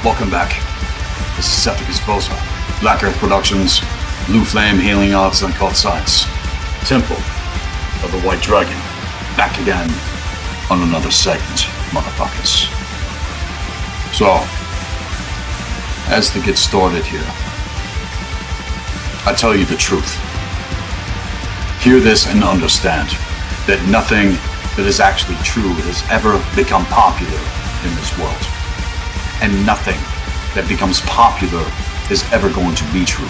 Welcome back. This is Sethikus Boza, Black Earth Productions, Blue Flame Healing Arts and Occult Science, Temple of the White Dragon. Back again on another segment, motherfuckers. So, as to get started here, I tell you the truth. Hear this and understand that nothing that is actually true has ever become popular in this world. And nothing that becomes popular is ever going to be true.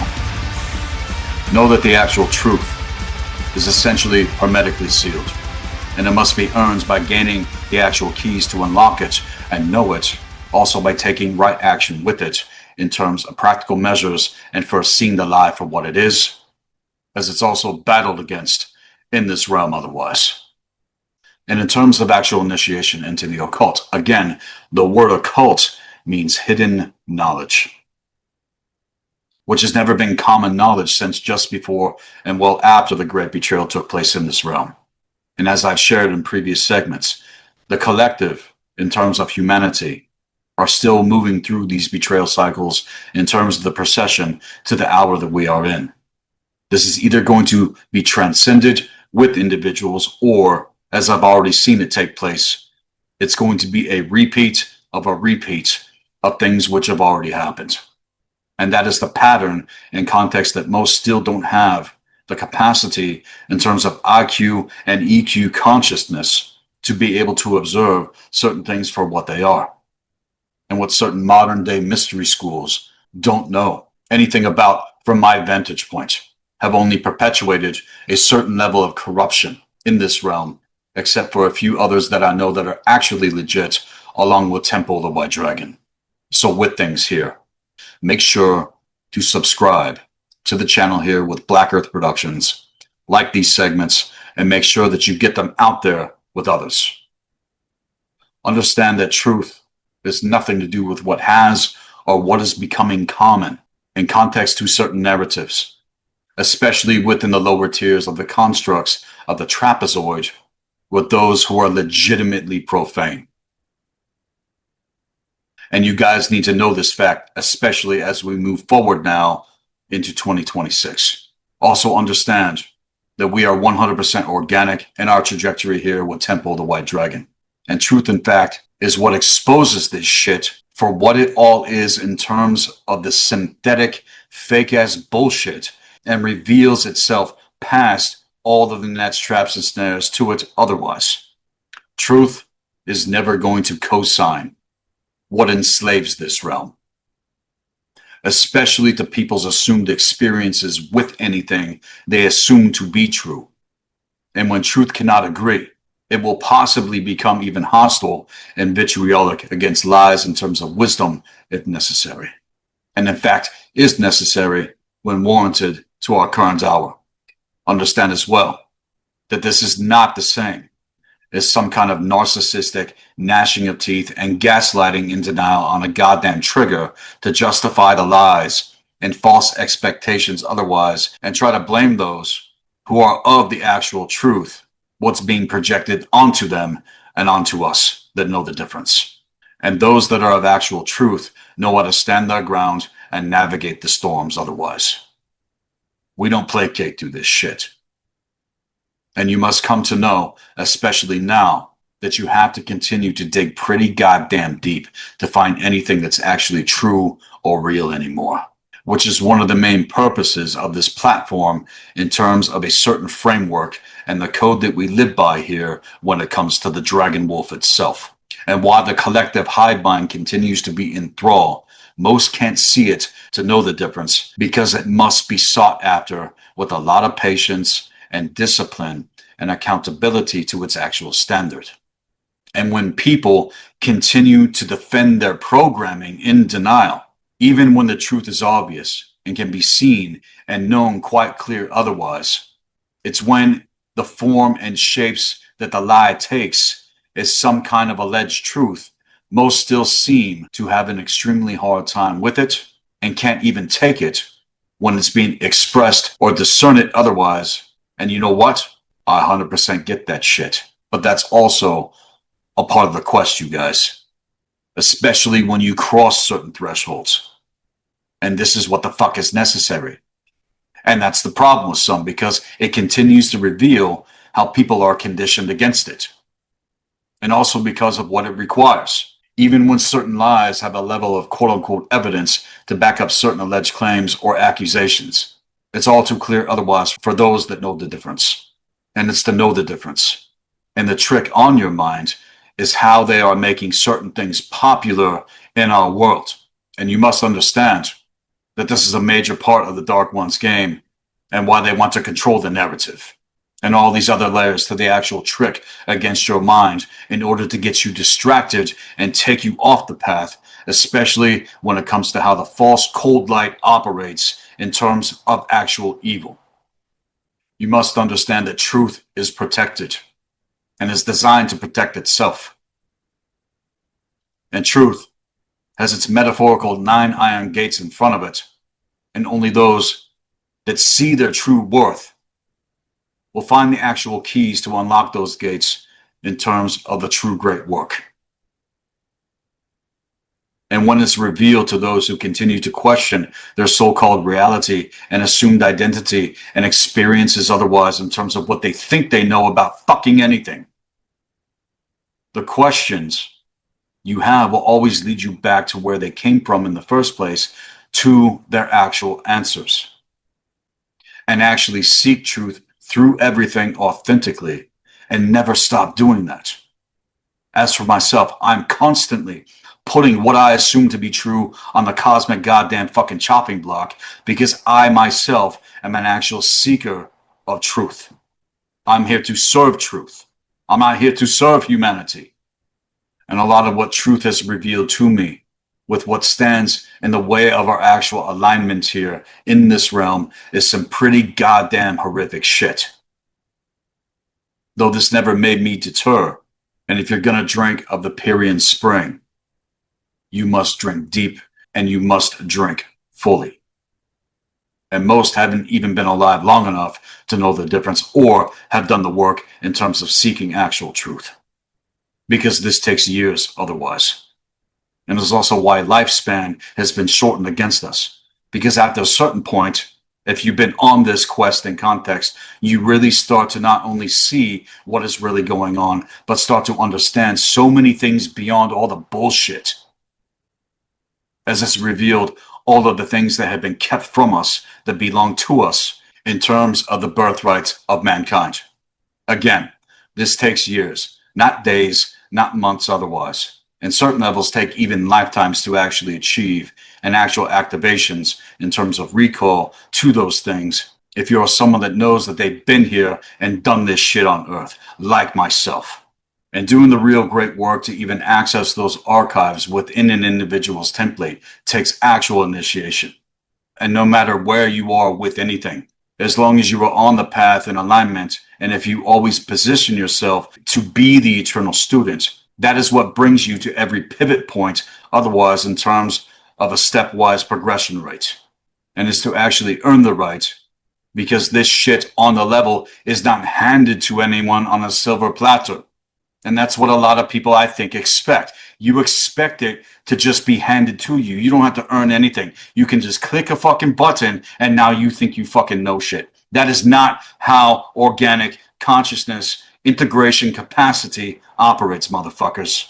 Know that the actual truth is essentially hermetically sealed, and it must be earned by gaining the actual keys to unlock it and know it, also by taking right action with it in terms of practical measures and first seeing the lie for what it is, as it's also battled against in this realm otherwise. And in terms of actual initiation into the occult, again, the word occult means hidden knowledge, which has never been common knowledge since just before and well after the great betrayal took place in this realm. And as I've shared in previous segments, the collective, in terms of humanity, are still moving through these betrayal cycles in terms of the procession to the hour that we are in. This is either going to be transcended with individuals, or, as I've already seen it take place, it's going to be a repeat of things which have already happened. And that is the pattern and context that most still don't have the capacity in terms of IQ and EQ consciousness to be able to observe certain things for what they are. And what certain modern day mystery schools don't know anything about from my vantage point, have only perpetuated a certain level of corruption in this realm, except for a few others that I know that are actually legit, along with Temple of the White Dragon. So with things here, make sure to subscribe to the channel here with Black Earth Productions, like these segments, and make sure that you get them out there with others. Understand that truth has nothing to do with what has or what is becoming common in context to certain narratives, especially within the lower tiers of the constructs of the trapezoid, with those who are legitimately profane. And you guys need to know this fact, especially as we move forward now into 2026. Also understand that we are 100% organic in our trajectory here with Temple of the White Dragon. And truth, in fact, is what exposes this shit for what it all is in terms of the synthetic, fake-ass bullshit, and reveals itself past all of the nets, traps, and snares to it otherwise. Truth is never going to co-sign what enslaves this realm, especially to people's assumed experiences with anything they assume to be true. And when truth cannot agree, it will possibly become even hostile and vitriolic against lies in terms of wisdom if necessary. And in fact, is necessary when warranted to our current hour. Understand as well that this is not the same as some kind of narcissistic gnashing of teeth and gaslighting in denial on a goddamn trigger to justify the lies and false expectations otherwise, and try to blame those who are of the actual truth, what's being projected onto them and onto us that know the difference. And those that are of actual truth know how to stand their ground and navigate the storms otherwise. We don't placate through this shit. And you must come to know, especially now, that you have to continue to dig pretty goddamn deep to find anything that's actually true or real anymore, which is one of the main purposes of this platform in terms of a certain framework and the code that we live by here when it comes to the Dragon Wolf itself. And while the collective hive mind continues to be in thrall, most can't see it to know the difference, because it must be sought after with a lot of patience and discipline and accountability to its actual standard. And when people continue to defend their programming in denial, even when the truth is obvious and can be seen and known quite clear otherwise, it's when the form and shapes that the lie takes is some kind of alleged truth, most still seem to have an extremely hard time with it and can't even take it when it's being expressed or discern it otherwise. And you know what? I 100% get that shit. But that's also a part of the quest, you guys. especially when you cross certain thresholds. And this is what the fuck is necessary. And that's the problem with some, because it continues to reveal how people are conditioned against it. And also because of what it requires. Even when certain lies have a level of quote-unquote evidence to back up certain alleged claims or accusations, it's all too clear otherwise for those that know the difference. And it's to know the difference. And the trick on your mind is how they are making certain things popular in our world. And you must understand that this is a major part of the Dark One's game and why they want to control the narrative and all these other layers to the actual trick against your mind in order to get you distracted and take you off the path, especially when it comes to how the false cold light operates in terms of actual evil. You must understand that truth is protected and is designed to protect itself. And truth has its metaphorical 9 iron gates in front of it, and only those that see their true worth will find the actual keys to unlock those gates in terms of the true great work. And when it's revealed to those who continue to question their so-called reality and assumed identity and experiences otherwise in terms of what they think they know about fucking anything, the questions you have will always lead you back to where they came from in the first place, to their actual answers. And actually seek truth through everything authentically and never stop doing that. As for myself, I'm constantly putting what I assume to be true on the cosmic goddamn fucking chopping block, because I myself am an actual seeker of truth. I'm here to serve truth. I'm not here to serve humanity. And a lot of what truth has revealed to me with what stands in the way of our actual alignment here in this realm is some pretty goddamn horrific shit. Though this never made me deter. And if you're gonna drink of the Pierian spring, you must drink deep and you must drink fully. And most haven't even been alive long enough to know the difference or have done the work in terms of seeking actual truth. Because this takes years otherwise. And is also why lifespan has been shortened against us. Because after a certain point, if you've been on this quest in context, you really start to not only see what is really going on, but start to understand so many things beyond all the bullshit. As it's revealed all of the things that have been kept from us that belong to us in terms of the birthright of mankind. Again, this takes years, not days, not months otherwise. And certain levels take even lifetimes to actually achieve, and actual activations in terms of recall to those things. If you're someone that knows that they've been here and done this shit on Earth, like myself, and doing the real great work to even access those archives within an individual's template takes actual initiation. And no matter where you are with anything, as long as you are on the path in alignment, and if you always position yourself to be the eternal student, that is what brings you to every pivot point otherwise in terms of a stepwise progression rate. And is to actually earn the right, because this shit on the level is not handed to anyone on a silver platter. And that's what a lot of people, I think, expect. You expect it to just be handed to you. You don't have to earn anything. You can just click a fucking button and now you think you fucking know shit. That is not how organic consciousness integration capacity operates, motherfuckers.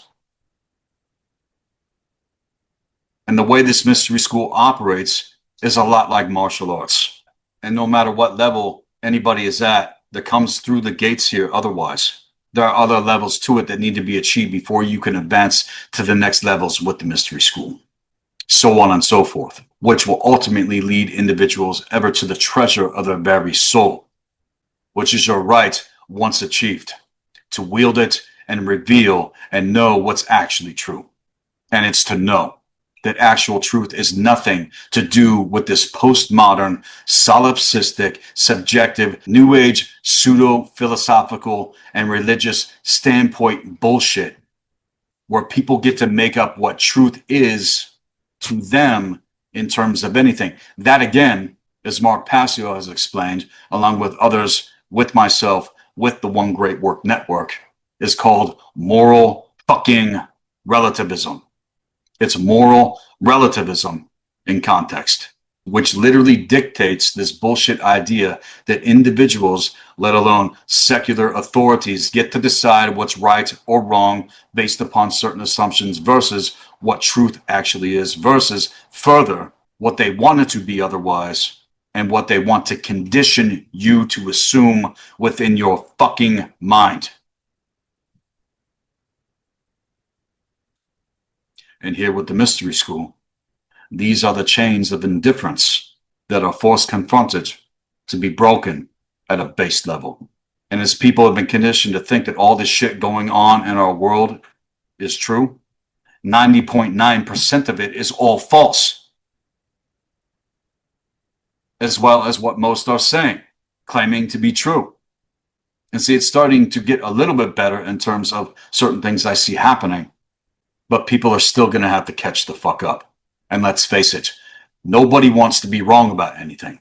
And the way this mystery school operates is a lot like martial arts. And no matter what level anybody is at that comes through the gates here otherwise, there are other levels to it that need to be achieved before you can advance to the next levels with the mystery school. So on and so forth, which will ultimately lead individuals ever to the treasure of their very soul, which is your right once achieved, to wield it and reveal and know what's actually true. And it's to know that actual truth is nothing to do with this postmodern, solipsistic, subjective, new age, pseudo-philosophical and religious standpoint bullshit, where people get to make up what truth is to them in terms of anything. That again, as Mark Passio has explained, along with others, with myself, with the One Great Work Network, is called moral fucking relativism. It's moral relativism in context, which literally dictates this bullshit idea that individuals, let alone secular authorities, get to decide what's right or wrong based upon certain assumptions versus what truth actually is, versus further what they want it to be otherwise and what they want to condition you to assume within your fucking mind. And here with the mystery school, these are the chains of indifference that are forced confronted to be broken at a base level. And as people have been conditioned to think that all this shit going on in our world is true, 90.9% of it is all false. As well as what most are saying, claiming to be true. And see, it's starting to get a little bit better in terms of certain things I see happening. But people are still going to have to catch the fuck up. And let's face it, nobody wants to be wrong about anything.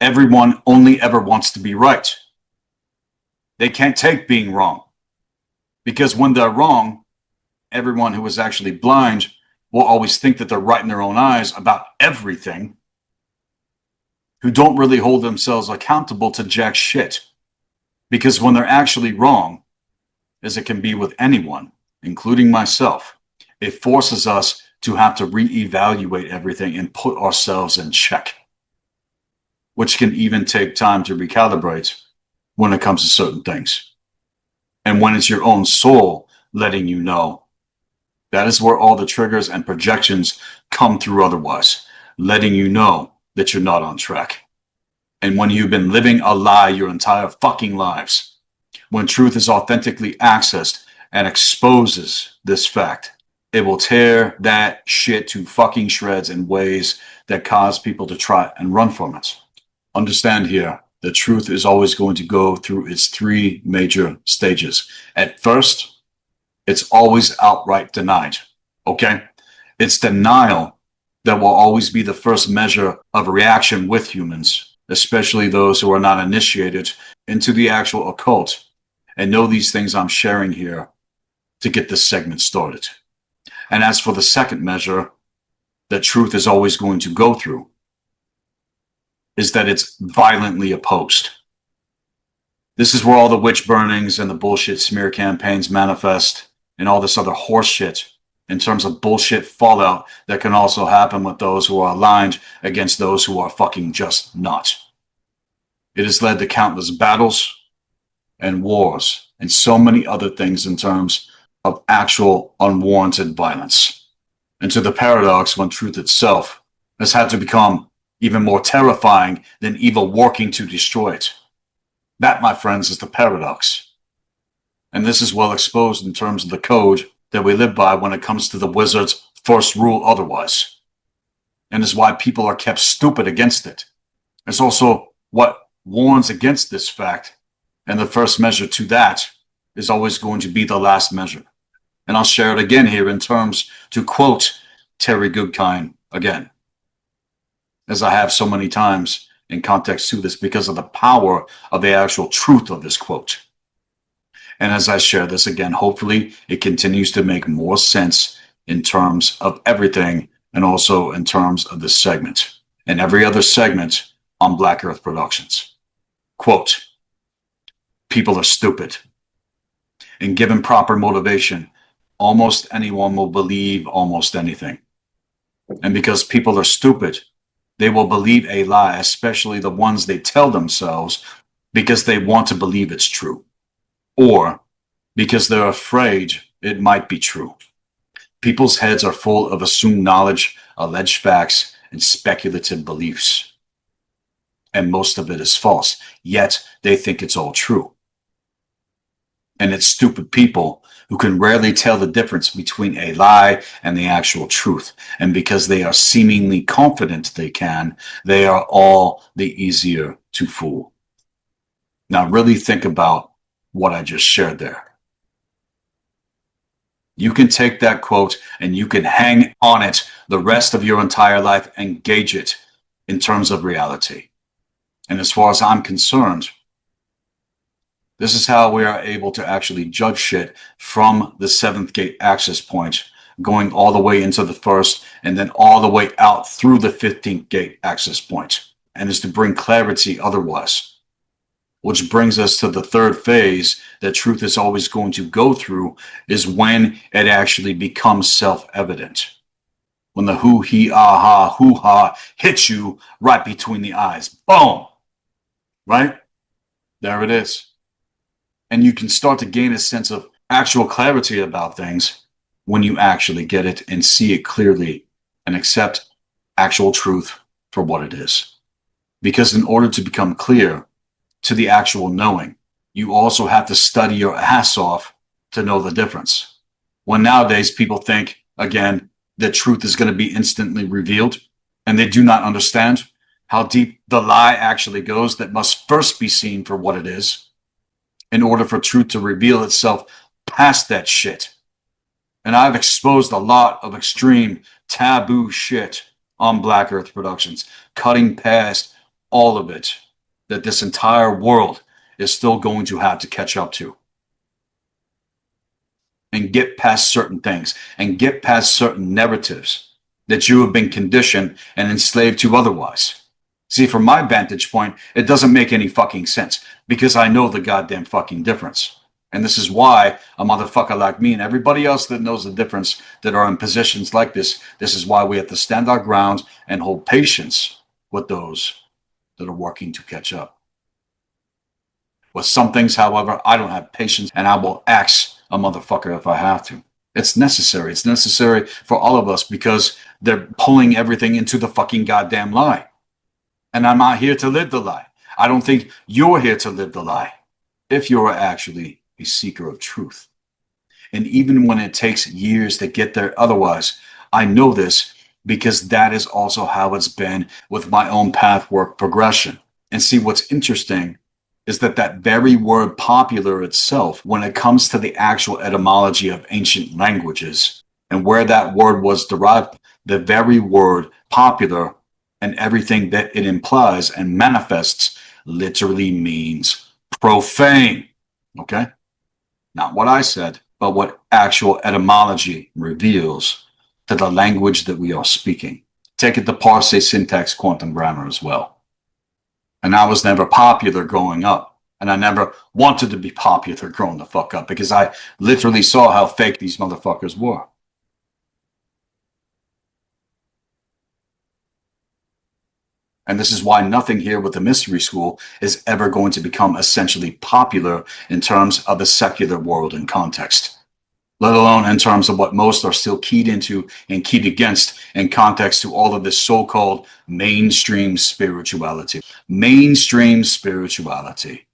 Everyone only ever wants to be right. They can't take being wrong. Because when they're wrong, everyone who is actually blind will always think that they're right in their own eyes about everything, who don't really hold themselves accountable to jack shit. Because when they're actually wrong, as it can be with anyone, including myself, it forces us to have to reevaluate everything and put ourselves in check, which can even take time to recalibrate when it comes to certain things. And when it's your own soul letting you know, that is where all the triggers and projections come through otherwise, letting you know that you're not on track. And when you've been living a lie your entire fucking lives, when truth is authentically accessed and exposes this fact, it will tear that shit to fucking shreds in ways that cause people to try and run from it. Understand here, the truth is always going to go through its three major stages. At first, it's always outright denied, okay? It's denial that will always be the first measure of reaction with humans, especially those who are not initiated into the actual occult and know these things I'm sharing here to get this segment started. And as for the second measure that truth is always going to go through, is that it's violently opposed. This is where all the witch burnings and the bullshit smear campaigns manifest and all this other horse shit in terms of bullshit fallout that can also happen with those who are aligned against those who are fucking just not. It has led to countless battles and wars and so many other things in terms of actual unwarranted violence. And to the paradox when truth itself has had to become even more terrifying than evil working to destroy it. That, my friends, is the paradox. And this is well exposed in terms of the code that we live by when it comes to the wizard's first rule otherwise. And is why people are kept stupid against it. It's also what warns against this fact. And the first measure to that is always going to be the last measure. And I'll share it again here in terms to quote Terry Goodkind again, as I have so many times in context to this because of the power of the actual truth of this quote. And as I share this again, hopefully it continues to make more sense in terms of everything and also in terms of this segment and every other segment on Black Earth Productions. Quote, people are stupid. And given proper motivation, almost anyone will believe almost anything. And because people are stupid, they will believe a lie, especially the ones they tell themselves, because they want to believe it's true, or because they're afraid it might be true. People's heads are full of assumed knowledge, alleged facts, and speculative beliefs. And most of it is false, yet they think it's all true. And it's stupid people who can rarely tell the difference between a lie and the actual truth. And because they are seemingly confident they can, they are all the easier to fool. Now really think about what I just shared there. You can take that quote and you can hang on it the rest of your entire life and gauge it in terms of reality. And as far as I'm concerned, this is how we are able to actually judge shit from the seventh gate access point going all the way into the first and then all the way out through the 15th gate access point, and is to bring clarity otherwise. Which brings us to the third phase that truth is always going to go through, is when it actually becomes self-evident. When the hoo, he, ah, ha, hoo, ha hits you right between the eyes. Boom! Right? There it is. And you can start to gain a sense of actual clarity about things when you actually get it and see it clearly and accept actual truth for what it is. Because in order to become clear to the actual knowing, you also have to study your ass off to know the difference. When nowadays people think, again, that truth is going to be instantly revealed, and they do not understand how deep the lie actually goes that must first be seen for what it is in order for truth to reveal itself past that shit. And I've exposed a lot of extreme taboo shit on Black Earth Productions, cutting past all of it that this entire world is still going to have to catch up to. And get past certain things and get past certain narratives that you have been conditioned and enslaved to otherwise. See, from my vantage point, it doesn't make any fucking sense because I know the goddamn fucking difference. And this is why a motherfucker like me and everybody else that knows the difference that are in positions like this is why we have to stand our ground and hold patience with those that are working to catch up. With some things, however, I don't have patience and I will axe a motherfucker if I have to. It's necessary. It's necessary for all of us because they're pulling everything into the fucking goddamn lie. And I'm not here to live the lie. I don't think you're here to live the lie if you're actually a seeker of truth. And even when it takes years to get there otherwise, I know this because that is also how it's been with my own path work progression. And see, what's interesting is that very word popular itself, when it comes to the actual etymology of ancient languages and where that word was derived, the very word popular and everything that it implies and manifests literally means profane. Okay? Not what I said, but what actual etymology reveals to the language that we are speaking. Take it to parse, syntax, quantum grammar as well. And I was never popular growing up. And I never wanted to be popular growing the fuck up because I literally saw how fake these motherfuckers were. And this is why nothing here with the mystery school is ever going to become essentially popular in terms of the secular world and context, let alone in terms of what most are still keyed into and keyed against in context to all of this so-called mainstream spirituality. Mainstream spirituality.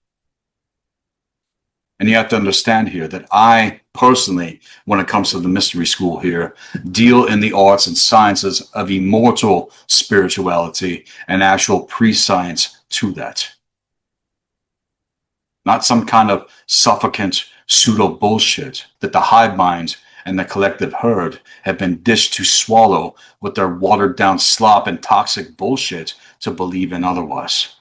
And you have to understand here that I personally, when it comes to the mystery school here, deal in the arts and sciences of immortal spirituality and actual pre-science to that. Not some kind of suffocant pseudo bullshit that the hive mind and the collective herd have been dished to swallow with their watered down slop and toxic bullshit to believe in otherwise.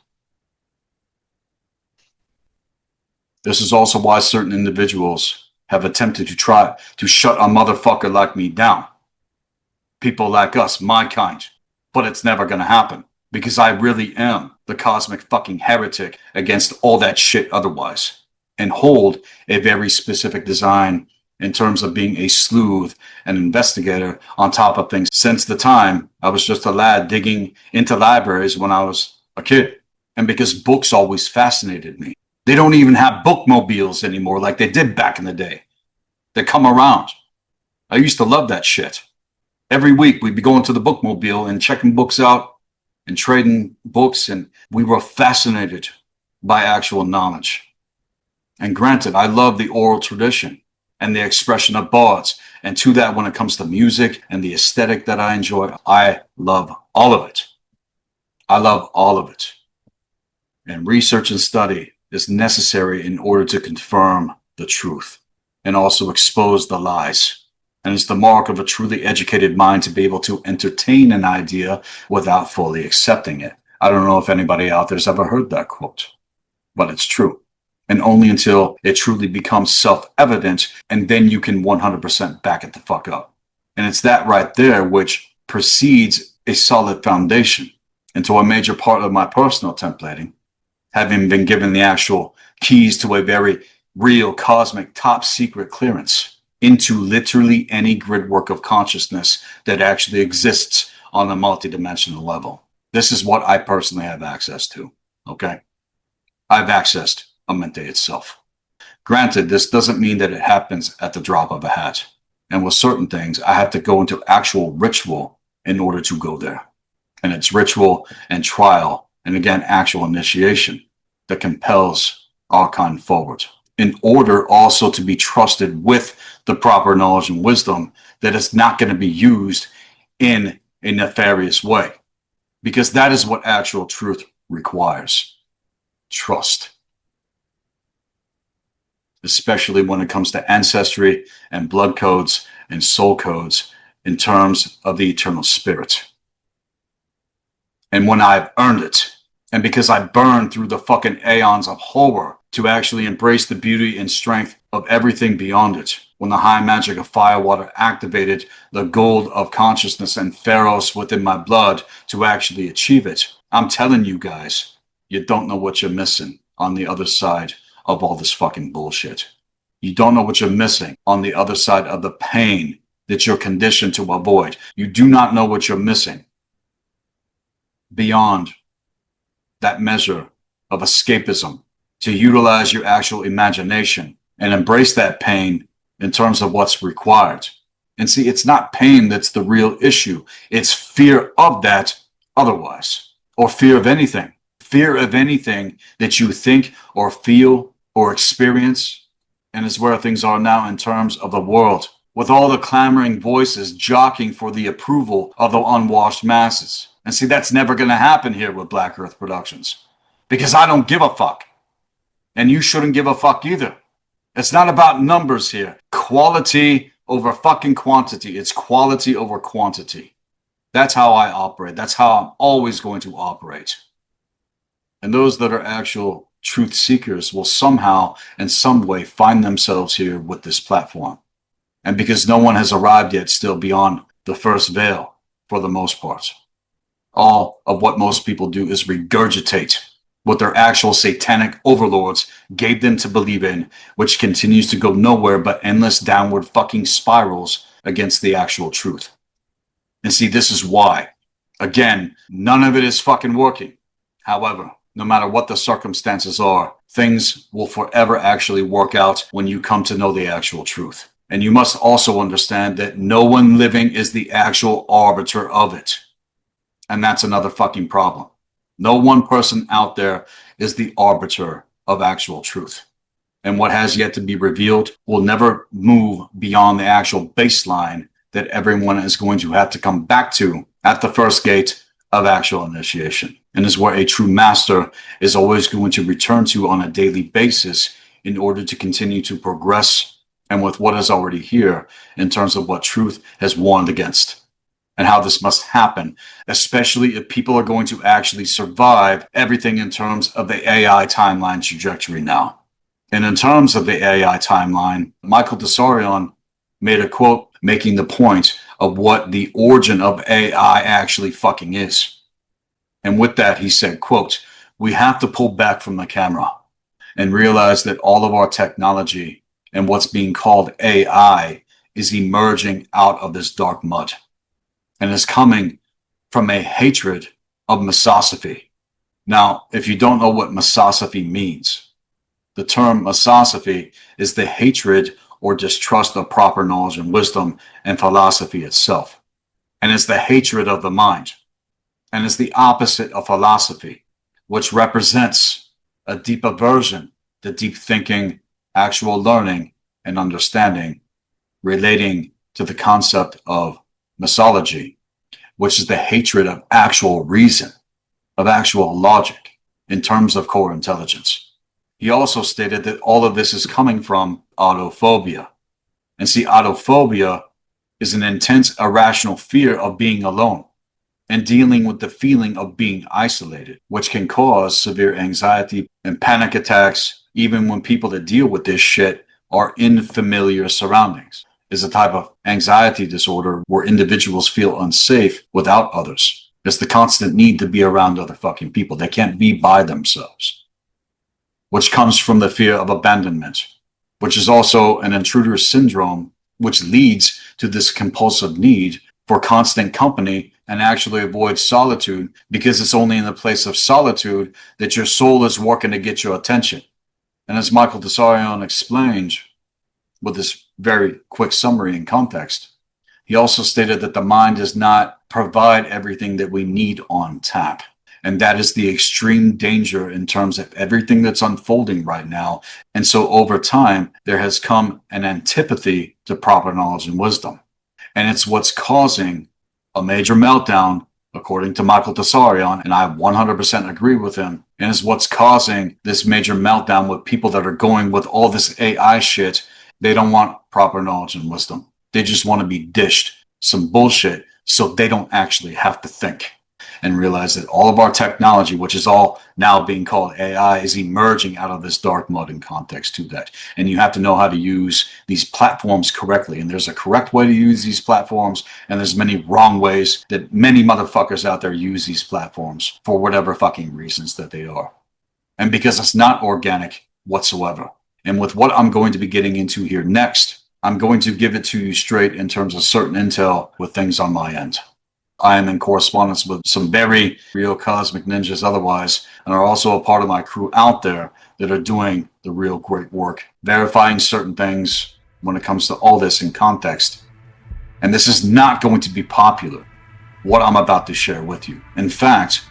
This is also why certain individuals have attempted to try to shut a motherfucker like me down. People like us, my kind. But it's never going to happen because I really am the cosmic fucking heretic against all that shit otherwise, and hold a very specific design in terms of being a sleuth and investigator on top of things since the time I was just a lad digging into libraries when I was a kid. And because books always fascinated me. They don't even have bookmobiles anymore like they did back in the day. They come around. I used to love that shit. Every week we'd be going to the bookmobile and checking books out and trading books, and we were fascinated by actual knowledge. And granted, I love the oral tradition and the expression of bards. And to that, when it comes to music and the aesthetic that I enjoy, I love all of it. I love all of it. And research and study is necessary in order to confirm the truth and also expose the lies. And it's the mark of a truly educated mind to be able to entertain an idea without fully accepting it. I don't know if anybody out there's ever heard that quote, but it's true. And only until it truly becomes self-evident, and then you can 100% back it the fuck up. And it's that right there which precedes a solid foundation into a major part of my personal templating, having been given the actual keys to a very real cosmic top secret clearance into literally any grid work of consciousness that actually exists on a multidimensional level. This is what I personally have access to, okay? I've accessed Amente itself. Granted, this doesn't mean that it happens at the drop of a hat. And with certain things, I have to go into actual ritual in order to go there. And it's ritual and trial, and again, actual initiation that compels our kind forward, in order also to be trusted with the proper knowledge and wisdom that is not going to be used in a nefarious way. Because that is what actual truth requires. Trust. Especially when it comes to ancestry and blood codes and soul codes in terms of the eternal spirit. And when I've earned it, and because I burned through the fucking aeons of horror to actually embrace the beauty and strength of everything beyond it, when the high magic of firewater activated the gold of consciousness and pharaohs within my blood to actually achieve it, I'm telling you guys, you don't know what you're missing on the other side of all this fucking bullshit. You don't know what you're missing on the other side of the pain that you're conditioned to avoid. You do not know what you're missing beyond that measure of escapism to utilize your actual imagination and embrace that pain in terms of what's required. And see, it's not pain that's the real issue. It's fear of that otherwise, or fear of anything. Fear of anything that you think or feel or experience, and is where things are now in terms of the world, with all the clamoring voices jockeying for the approval of the unwashed masses. And see, that's never going to happen here with Black Earth Productions, because I don't give a fuck. And you shouldn't give a fuck either. It's not about numbers here. Quality over fucking quantity. It's quality over quantity. That's how I operate. That's how I'm always going to operate. And those that are actual truth seekers will somehow, in some way, find themselves here with this platform. And because no one has arrived yet still beyond the first veil, for the most part, all of what most people do is regurgitate what their actual satanic overlords gave them to believe in, which continues to go nowhere but endless downward fucking spirals against the actual truth. And see, this is why. Again, none of it is fucking working. However, no matter what the circumstances are, things will forever actually work out when you come to know the actual truth. And you must also understand that no one living is the actual arbiter of it. And that's another fucking problem. No one person out there is the arbiter of actual truth. And what has yet to be revealed will never move beyond the actual baseline that everyone is going to have to come back to at the first gate of actual initiation, and is where a true master is always going to return to on a daily basis in order to continue to progress and with what is already here in terms of what truth has warned against and how this must happen, especially if people are going to actually survive everything in terms of the AI timeline trajectory now. And in terms of the AI timeline, Michael Desarion made a quote making the point of what the origin of AI actually fucking is. And with that, he said, quote, "We have to pull back from the camera and realize that all of our technology and what's being called AI is emerging out of this dark mud and is coming from a hatred of misosophy." Now, if you don't know what misosophy means, the term misosophy is the hatred or distrust of proper knowledge and wisdom and philosophy itself. And it's the hatred of the mind. And it's the opposite of philosophy, which represents a deep aversion to deep thinking, actual learning, and understanding relating to the concept of misology, which is the hatred of actual reason, of actual logic, in terms of core intelligence. He also stated that all of this is coming from autophobia. And see, autophobia is an intense, irrational fear of being alone and dealing with the feeling of being isolated, which can cause severe anxiety and panic attacks, even when people that deal with this shit are in familiar surroundings. is a type of anxiety disorder where individuals feel unsafe without others. It's the constant need to be around other fucking people. They can't be by themselves, which comes from the fear of abandonment, which is also an intruder syndrome, which leads to this compulsive need for constant company and actually avoid solitude, because it's only in the place of solitude that your soul is working to get your attention. And as Michael Tsarion explained with this very quick summary and context, he also stated that the mind does not provide everything that we need on tap. And that is the extreme danger in terms of everything that's unfolding right now. And so over time, there has come an antipathy to proper knowledge and wisdom. And it's what's causing a major meltdown, according to Michael Tsarion, and I 100% agree with him. And it's what's causing this major meltdown with people that are going with all this AI shit. They don't want proper knowledge and wisdom. They just want to be dished some bullshit so they don't actually have to think and realize that all of our technology, which is all now being called AI, is emerging out of this dark mode in context to that. And you have to know how to use these platforms correctly. And there's a correct way to use these platforms, and there's many wrong ways that many motherfuckers out there use these platforms for whatever fucking reasons that they are. And because it's not organic whatsoever. And with what I'm going to be getting into here next, I'm going to give it to you straight in terms of certain intel with things on my end. I am in correspondence with some very real cosmic ninjas otherwise, and are also a part of my crew out there that are doing the real great work, verifying certain things when it comes to all this in context. And this is not going to be popular, what I'm about to share with you. In fact,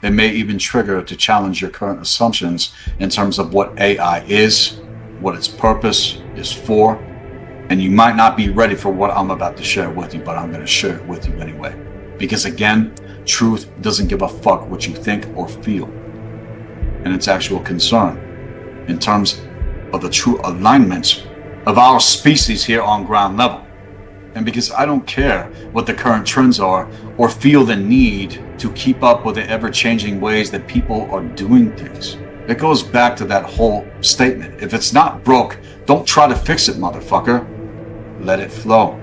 it may even trigger to challenge your current assumptions in terms of what AI is, what its purpose is for, and you might not be ready for what I'm about to share with you, but I'm going to share it with you anyway. Because again, truth doesn't give a fuck what you think or feel. And its actual concern in terms of the true alignment of our species here on ground level. And because I don't care what the current trends are or feel the need to keep up with the ever-changing ways that people are doing things. It goes back to that whole statement. If it's not broke, don't try to fix it, motherfucker. Let it flow.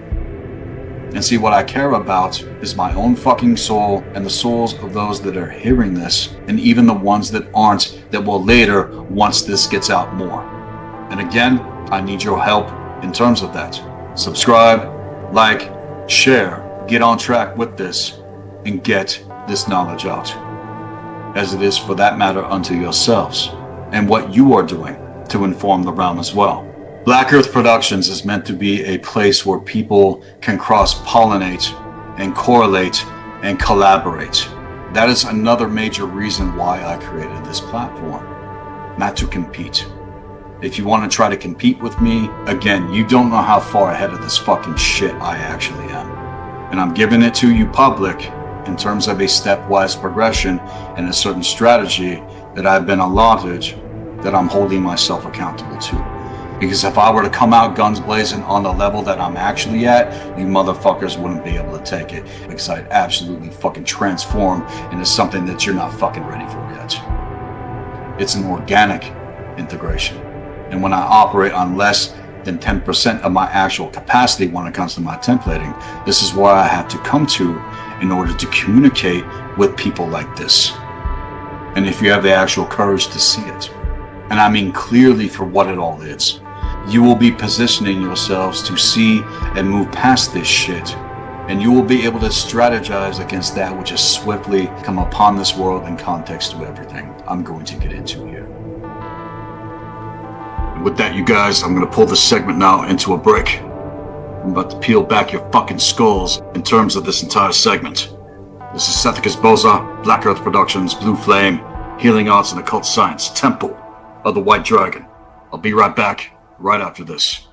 And see, what I care about is my own fucking soul and the souls of those that are hearing this, and even the ones that aren't, that will later once this gets out more. And again, I need your help in terms of that. Subscribe, like, share, get on track with this, and get this knowledge out. As it is for that matter unto yourselves, and what you are doing to inform the realm as well. Black Earth Productions is meant to be a place where people can cross-pollinate and correlate and collaborate. That is another major reason why I created this platform, not to compete. If you want to try to compete with me, again, you don't know how far ahead of this fucking shit I actually am. And I'm giving it to you public in terms of a stepwise progression and a certain strategy that I've been allotted that I'm holding myself accountable to. Because if I were to come out guns blazing on the level that I'm actually at, you motherfuckers wouldn't be able to take it. Because I'd absolutely fucking transform into something that you're not fucking ready for yet. It's an organic integration. And when I operate on less than 10% of my actual capacity when it comes to my templating, this is where I have to come to in order to communicate with people like this. And if you have the actual courage to see it, and I mean clearly for what it all is, you will be positioning yourselves to see and move past this shit, and you will be able to strategize against that which has swiftly come upon this world in context to everything I'm going to get into here. And with that, you guys, I'm going to pull this segment now into a break. I'm about to peel back your fucking skulls in terms of this entire segment. This is Sethikus Boza, Black Earth Productions, Blue Flame, Healing Arts and Occult Science, Temple of the White Dragon. I'll be right back, right after this.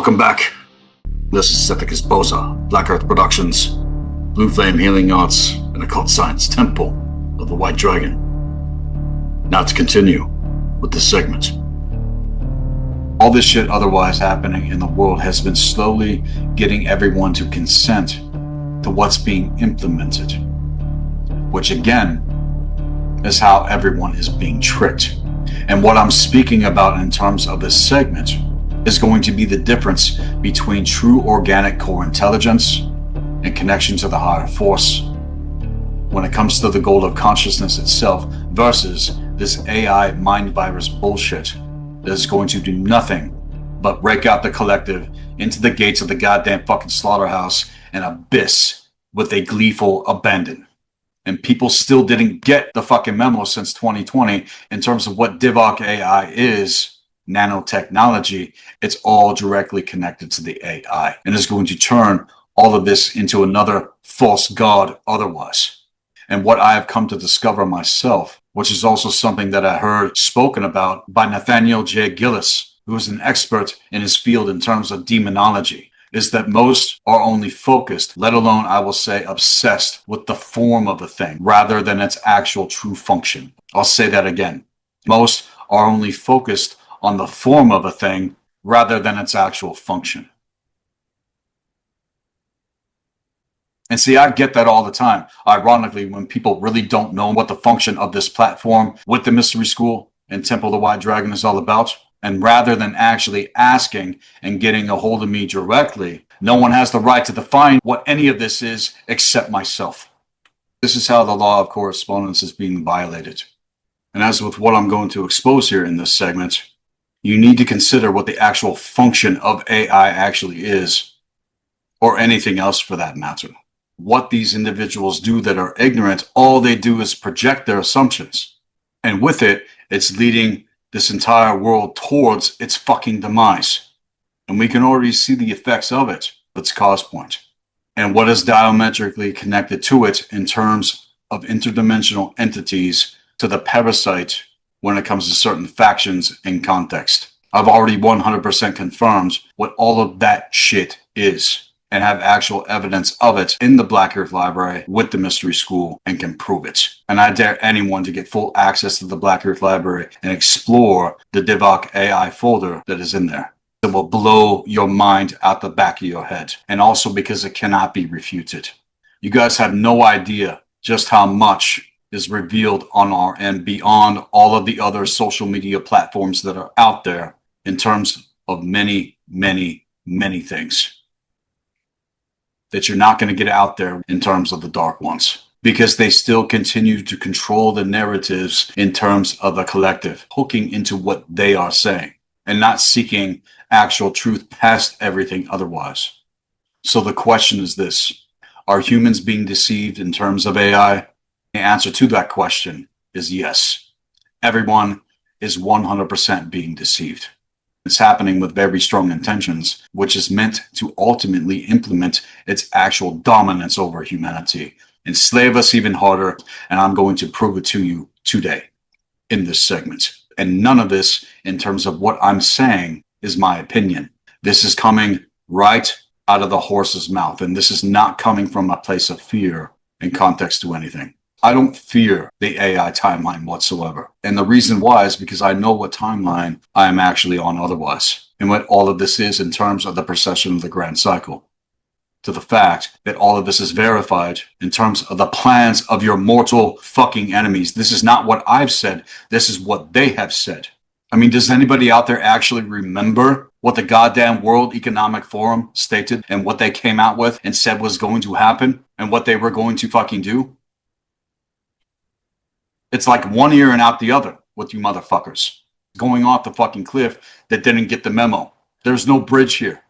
Welcome back. This is Sethikus Boza, Black Earth Productions, Blue Flame Healing Arts, and Occult Science Temple of the White Dragon. Now to continue with this segment. All this shit otherwise happening in the world has been slowly getting everyone to consent to what's being implemented, which again is how everyone is being tricked. And what I'm speaking about in terms of this segment is going to be the difference between true organic core intelligence and connection to the higher force when it comes to the goal of consciousness itself versus this AI mind virus bullshit that is going to do nothing but rake out the collective into the gates of the goddamn fucking slaughterhouse and abyss with a gleeful abandon. And people still didn't get the fucking memo since 2020 in terms of what Divok AI is. Nanotechnology, it's all directly connected to the AI and is going to turn all of this into another false god otherwise. And what I have come to discover myself, which is also something that I heard spoken about by Nathaniel J. Gillis, who is an expert in his field in terms of demonology, is that most are only focused, let alone I will say obsessed with the form of a thing rather than its actual true function. I'll say that again. Most are only focused on the form of a thing rather than its actual function. And see, I get that all the time. Ironically, when people really don't know what the function of this platform with the Mystery School and Temple of the White Dragon is all about, and rather than actually asking and getting a hold of me directly, no one has the right to define what any of this is except myself. This is how the law of correspondence is being violated. And as with what I'm going to expose here in this segment, you need to consider what the actual function of AI actually is, or anything else for that matter. What these individuals do that are ignorant, all they do is project their assumptions. And with it, it's leading this entire world towards its fucking demise. And we can already see the effects of it, its cause point, and what is diametrically connected to it in terms of interdimensional entities to the parasite when it comes to certain factions and context. I've already 100% confirmed what all of that shit is and have actual evidence of it in the Black Earth Library with the Mystery School and can prove it. And I dare anyone to get full access to the Black Earth Library and explore the Divok AI folder that is in there. It will blow your mind out the back of your head. And also because it cannot be refuted. You guys have no idea just how much is revealed on our end beyond all of the other social media platforms that are out there in terms of many, many, many things that you're not going to get out there in terms of the dark ones, because they still continue to control the narratives in terms of the collective, hooking into what they are saying and not seeking actual truth past everything otherwise. So the question is this: are humans being deceived in terms of AI? The answer to that question is yes. Everyone is 100% being deceived. It's happening with very strong intentions, which is meant to ultimately implement its actual dominance over humanity, enslave us even harder, and I'm going to prove it to you today in this segment. And none of this, in terms of what I'm saying, is my opinion. This is coming right out of the horse's mouth, and this is not coming from a place of fear in context to anything. I don't fear the AI timeline whatsoever. And the reason why is because I know what timeline I am actually on otherwise. And what all of this is in terms of the precession of the grand cycle. To the fact that all of this is verified in terms of the plans of your mortal fucking enemies. This is not what I've said. This is what they have said. I mean, does anybody out there actually remember what the goddamn World Economic Forum stated and what they came out with and said was going to happen and what they were going to fucking do? It's like one ear and out the other with you motherfuckers going off the fucking cliff that didn't get the memo. There's no bridge here.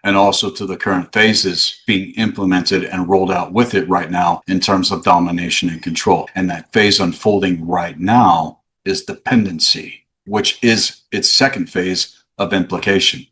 And also to the current phases being implemented and rolled out with it right now in terms of domination and control. And that phase unfolding right now is dependency, which is its second phase of implication.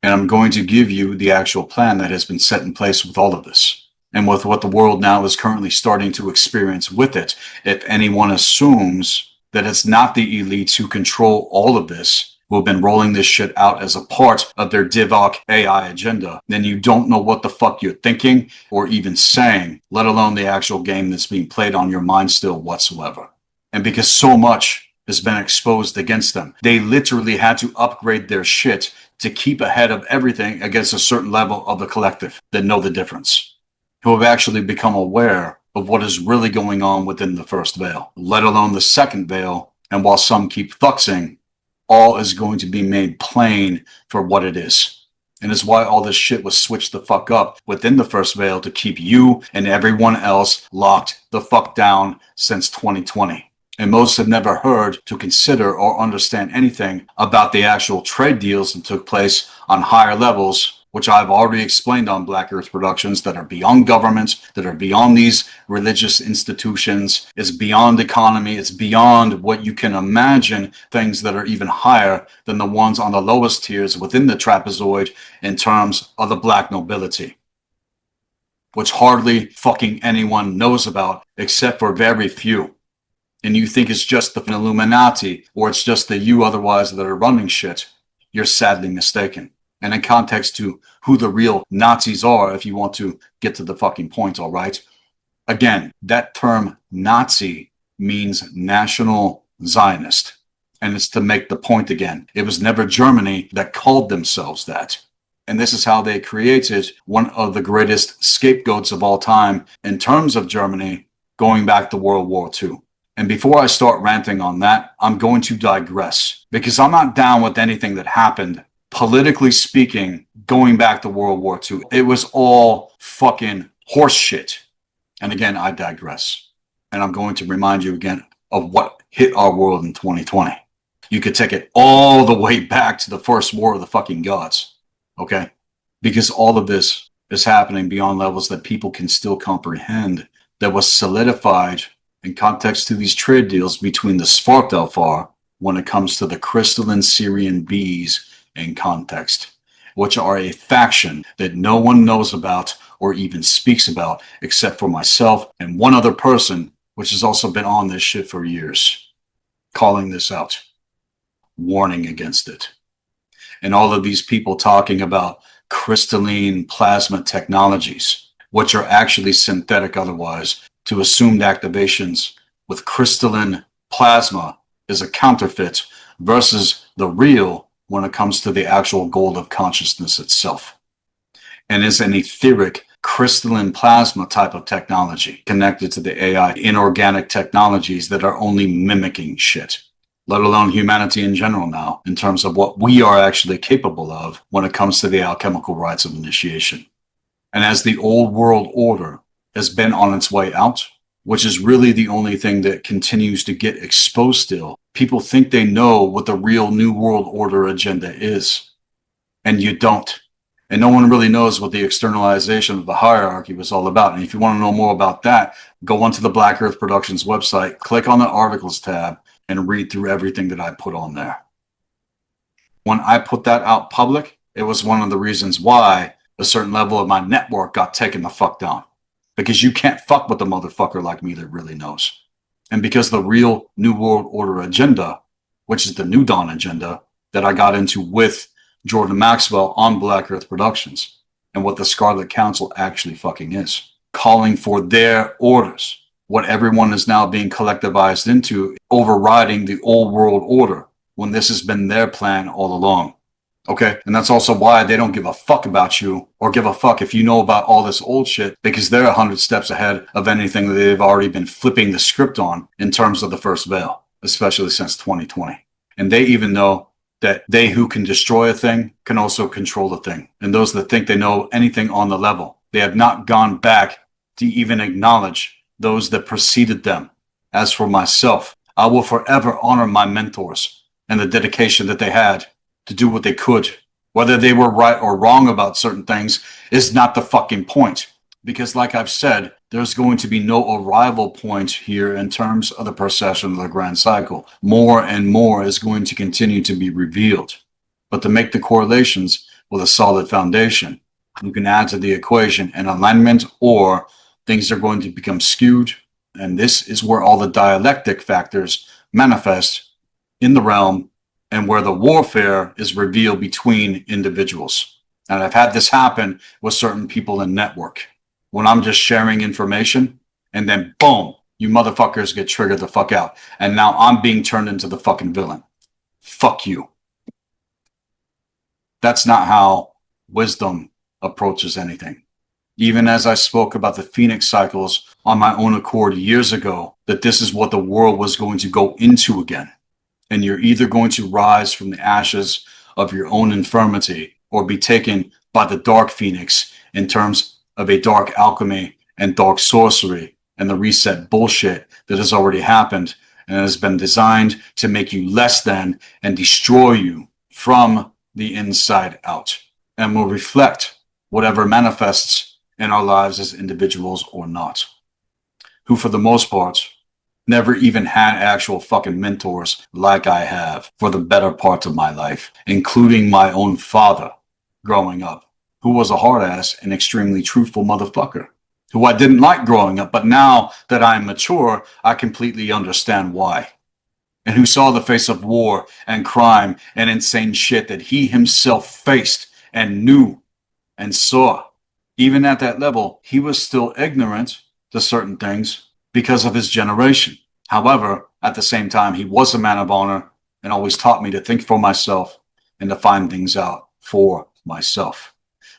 And I'm going to give you the actual plan that has been set in place with all of this. And with what the world now is currently starting to experience with it, if anyone assumes that it's not the elites who control all of this, who have been rolling this shit out as a part of their Divock AI agenda, then you don't know what the fuck you're thinking or even saying, let alone the actual game that's being played on your mind still whatsoever. And because so much has been exposed against them, they literally had to upgrade their shit to keep ahead of everything against a certain level of the collective that know the difference, who have actually become aware of what is really going on within the first veil, let alone the second veil. And while some keep fuxing, all is going to be made plain for what it is. And it's why all this shit was switched the fuck up within the first veil to keep you and everyone else locked the fuck down since 2020. And most have never heard to consider or understand anything about the actual trade deals that took place on higher levels, which I've already explained on Black Earth Productions, that are beyond governments, that are beyond these religious institutions. It's beyond economy. It's beyond what you can imagine, things that are even higher than the ones on the lowest tiers within the trapezoid in terms of the black nobility, which hardly fucking anyone knows about except for very few. And you think it's just the Illuminati or it's just the you otherwise that are running shit, you're sadly mistaken. And in context to who the real Nazis are, if you want to get to the fucking point, all right? Again, that term Nazi means National Zionist. And it's to make the point again. It was never Germany that called themselves that. And this is how they created one of the greatest scapegoats of all time in terms of Germany going back to World War II. And before I start ranting on that, I'm going to digress because I'm not down with anything that happened, politically speaking, going back to World War II. It was all fucking horse shit. And again, I digress. And I'm going to remind you again of what hit our world in 2020. You could take it all the way back to the first war of the fucking gods. Okay? Because all of this is happening beyond levels that people can still comprehend, that was solidified in context to these trade deals between the Svartalfar when it comes to the crystalline Syrian bees in context, which are a faction that no one knows about or even speaks about except for myself and one other person, which has also been on this shit for years, calling this out, warning against it. And all of these people talking about crystalline plasma technologies, which are actually synthetic otherwise, to assumed activations with crystalline plasma is a counterfeit versus the real when it comes to the actual gold of consciousness itself, and is an etheric crystalline plasma type of technology connected to the AI inorganic technologies that are only mimicking shit, let alone humanity in general now, in terms of what we are actually capable of when it comes to the alchemical rites of initiation. And as the old world order has been on its way out, which is really the only thing that continues to get exposed still, people think they know what the real New World Order agenda is. And you don't. And no one really knows what the externalization of the hierarchy was all about. And if you want to know more about that, go onto the Black Earth Productions website, click on the articles tab, and read through everything that I put on there. When I put that out public, it was one of the reasons why a certain level of my network got taken the fuck down. Because you can't fuck with a motherfucker like me that really knows. And because the real New World Order agenda, which is the New Dawn agenda that I got into with Jordan Maxwell on Black Earth Productions, and what the Scarlet Council actually fucking is, calling for their orders, what everyone is now being collectivized into, overriding the old world order, when this has been their plan all along. Okay, and that's also why they don't give a fuck about you or give a fuck if you know about all this old shit, because they're 100 steps ahead of anything that they've already been flipping the script on in terms of the first veil, especially since 2020. And they even know that they who can destroy a thing can also control the thing. And those that think they know anything on the level, they have not gone back to even acknowledge those that preceded them. As for myself, I will forever honor my mentors and the dedication that they had to do what they could. Whether they were right or wrong about certain things is not the fucking point. Because like I've said, there's going to be no arrival point here in terms of the procession of the grand cycle. More and more is going to continue to be revealed. But to make the correlations with a solid foundation, you can add to the equation an alignment, or things are going to become skewed. And this is where all the dialectic factors manifest in the realm and where the warfare is revealed between individuals. And I've had this happen with certain people in network when I'm just sharing information and then boom, you motherfuckers get triggered the fuck out. And now I'm being turned into the fucking villain. Fuck you. That's not how wisdom approaches anything. Even as I spoke about the Phoenix cycles on my own accord years ago, that this is what the world was going to go into again. And you're either going to rise from the ashes of your own infirmity or be taken by the dark Phoenix in terms of a dark alchemy and dark sorcery and the reset bullshit that has already happened and has been designed to make you less than and destroy you from the inside out, and will reflect whatever manifests in our lives as individuals or not, who for the most part never even had actual fucking mentors like I have for the better parts of my life, including my own father growing up, who was a hard ass and extremely truthful motherfucker, who I didn't like growing up, but now that I'm mature, I completely understand why. And who saw the face of war and crime and insane shit that he himself faced and knew and saw. Even at that level, he was still ignorant to certain things because of his generation. However, at the same time, he was a man of honor and always taught me to think for myself and to find things out for myself,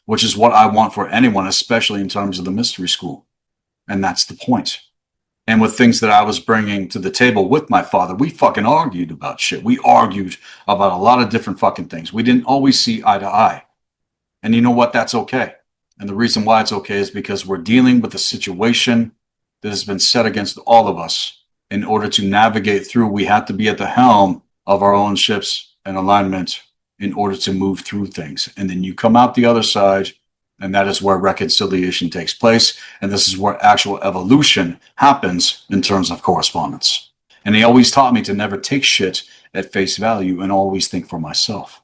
which is what I want for anyone, especially in terms of the mystery school. And that's the point. And with things that I was bringing to the table with my father, we fucking argued about shit. We argued about a lot of different fucking things. We didn't always see eye to eye. And you know what? That's okay. And the reason why it's okay is because we're dealing with a situation that has been set against all of us. In order to navigate through, we have to be at the helm of our own ships and alignment in order to move through things. And then you come out the other side, and that is where reconciliation takes place. And this is where actual evolution happens in terms of correspondence. And he always taught me to never take shit at face value and always think for myself.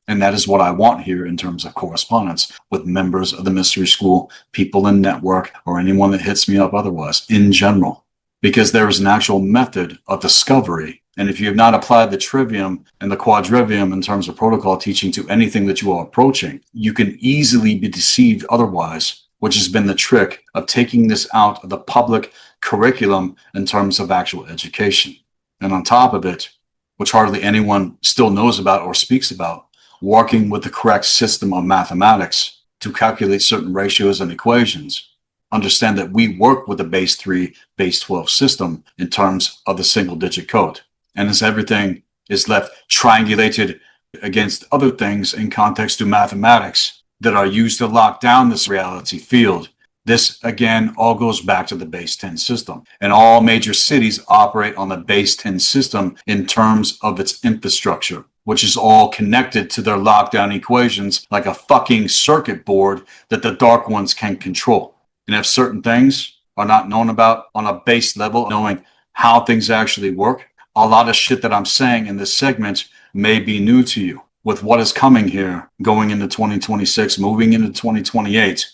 And that is what I want here in terms of correspondence with members of the mystery school, people in network, or anyone that hits me up otherwise in general, because there is an actual method of discovery. And if you have not applied the trivium and the quadrivium in terms of protocol teaching to anything that you are approaching, you can easily be deceived otherwise, which has been the trick of taking this out of the public curriculum in terms of actual education. And on top of it, which hardly anyone still knows about or speaks about, working with the correct system of mathematics to calculate certain ratios and equations. Understand that we work with the base 3, base 12 system in terms of the single digit code. And as everything is left triangulated against other things in context to mathematics that are used to lock down this reality field, this again all goes back to the base 10 system. And all major cities operate on the base 10 system in terms of its infrastructure, which is all connected to their lockdown equations like a fucking circuit board that the dark ones can control. And if certain things are not known about on a base level, knowing how things actually work, a lot of shit that I'm saying in this segment may be new to you. With what is coming here, going into 2026, moving into 2028,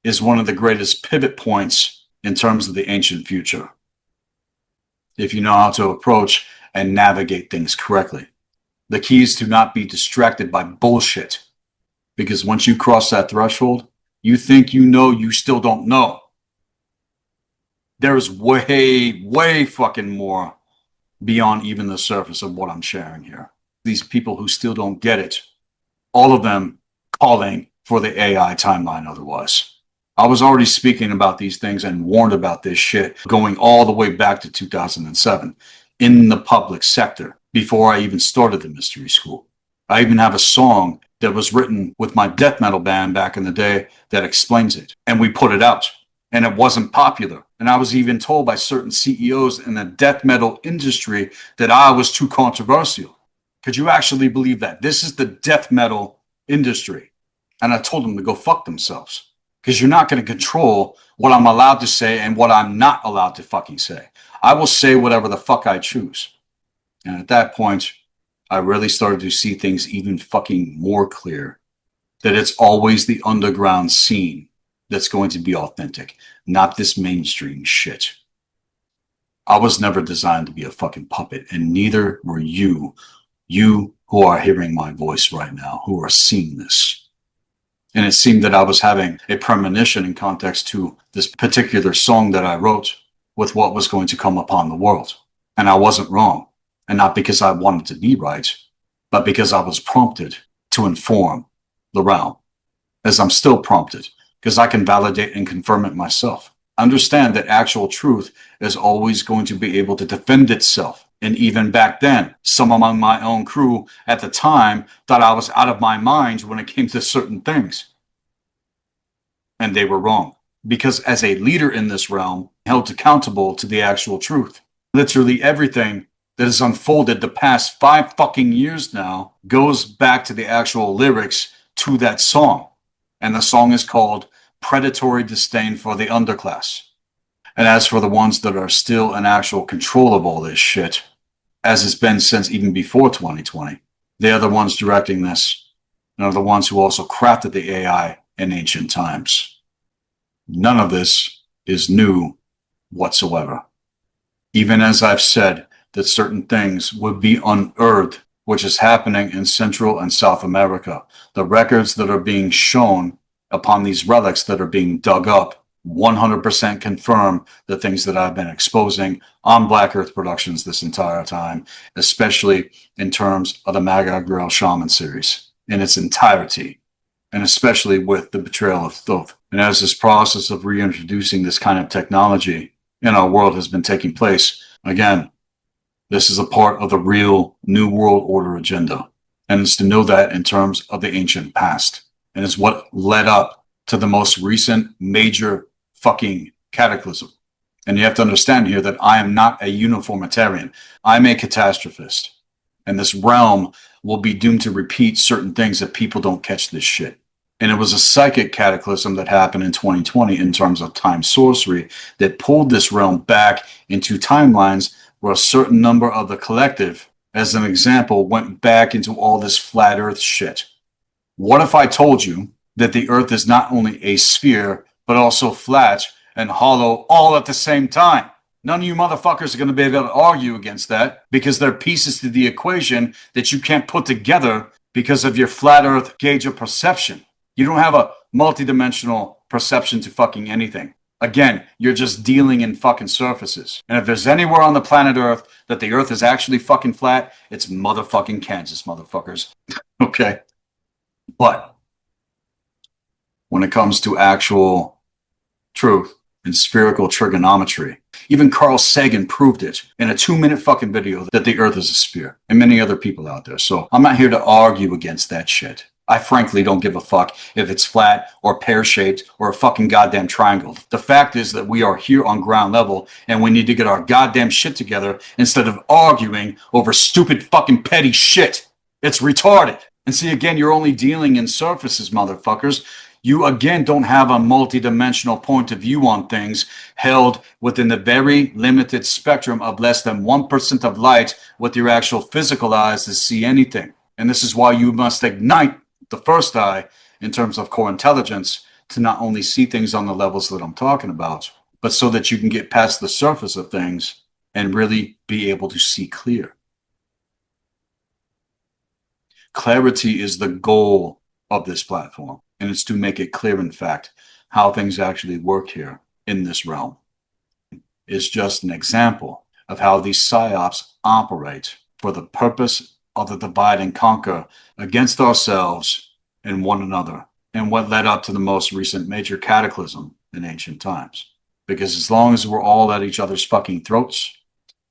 is one of the greatest pivot points in terms of the ancient future, if you know how to approach and navigate things correctly. The key is to not be distracted by bullshit, because once you cross that threshold, you think you know, you still don't know. There is way fucking more beyond even the surface of what I'm sharing here. These people who still don't get it, all of them calling for the AI timeline otherwise. I was already speaking about these things and warned about this shit going all the way back to 2007 in the public sector before I even started the mystery school. I even have a song that was written with my death metal band back in the day that explains it. And we put it out. And it wasn't popular. And I was even told by certain CEOs in the death metal industry that I was too controversial. Could you actually believe that? This is the death metal industry. And I told them to go fuck themselves. Because you're not going to control what I'm allowed to say and what I'm not allowed to fucking say. I will say whatever the fuck I choose. And at that point, I really started to see things even fucking more clear. That it's always the underground scene that's going to be authentic, not this mainstream shit. I was never designed to be a fucking puppet, and neither were you. You who are hearing my voice right now, who are seeing this. And it seemed that I was having a premonition in context to this particular song that I wrote with what was going to come upon the world. And I wasn't wrong. And not because I wanted to be right, but because I was prompted to inform the realm, as I'm still prompted, because I can validate and confirm it myself. Understand that actual truth is always going to be able to defend itself. And even back then, some among my own crew at the time thought I was out of my mind when it came to certain things. And they were wrong. Because as a leader in this realm, held accountable to the actual truth. Literally everything that has unfolded the past 5 fucking years now goes back to the actual lyrics to that song. And the song is called Predatory Disdain for the Underclass. And as for the ones that are still in actual control of all this shit, as it's been since even before 2020, they are the ones directing this, and are the ones who also crafted the AI in ancient times. None of this is new whatsoever. Even as I've said that certain things would be unearthed, which is happening in Central and South America, the records that are being shown upon these relics that are being dug up 100% confirm the things that I've been exposing on Black Earth Productions this entire time, especially in terms of the Magi, Grail, Shaman series in its entirety, and especially with the betrayal of Thoth. And as this process of reintroducing this kind of technology in our world has been taking place, again, this is a part of the real New World Order agenda. And it's to know that in terms of the ancient past. And it's what led up to the most recent major fucking cataclysm. And you have to understand here that I am not a uniformitarian. I'm a catastrophist. And this realm will be doomed to repeat certain things if people don't catch this shit. And it was a psychic cataclysm that happened in 2020 in terms of time sorcery that pulled this realm back into timelines where a certain number of the collective, as an example, went back into all this flat earth shit. What if I told you that the earth is not only a sphere, but also flat and hollow all at the same time? None of you motherfuckers are going to be able to argue against that because they're pieces to the equation that you can't put together because of your flat earth gauge of perception. You don't have a multidimensional perception to fucking anything. Again, you're just dealing in fucking surfaces. And if there's anywhere on the planet Earth that the Earth is actually fucking flat, it's motherfucking Kansas, motherfuckers. Okay? But when it comes to actual truth and spherical trigonometry, even Carl Sagan proved it in a 2-minute fucking video that the Earth is a sphere, and many other people out there. So I'm not here to argue against that shit. I frankly don't give a fuck if it's flat or pear-shaped or a fucking goddamn triangle. The fact is that we are here on ground level and we need to get our goddamn shit together instead of arguing over stupid fucking petty shit. It's retarded. And see, again, you're only dealing in surfaces, motherfuckers. You, again, don't have a multidimensional point of view on things held within the very limited spectrum of less than 1% of light with your actual physical eyes to see anything. And this is why you must ignite the first eye in terms of core intelligence to not only see things on the levels that I'm talking about, but so that you can get past the surface of things and really be able to see clear. Clarity is the goal of this platform, and it's to make it clear, in fact, how things actually work here in this realm. It's just an example of how these psyops operate for the purpose of the divide and conquer against ourselves and one another, and what led up to the most recent major cataclysm in ancient times. Because as long as we're all at each other's fucking throats,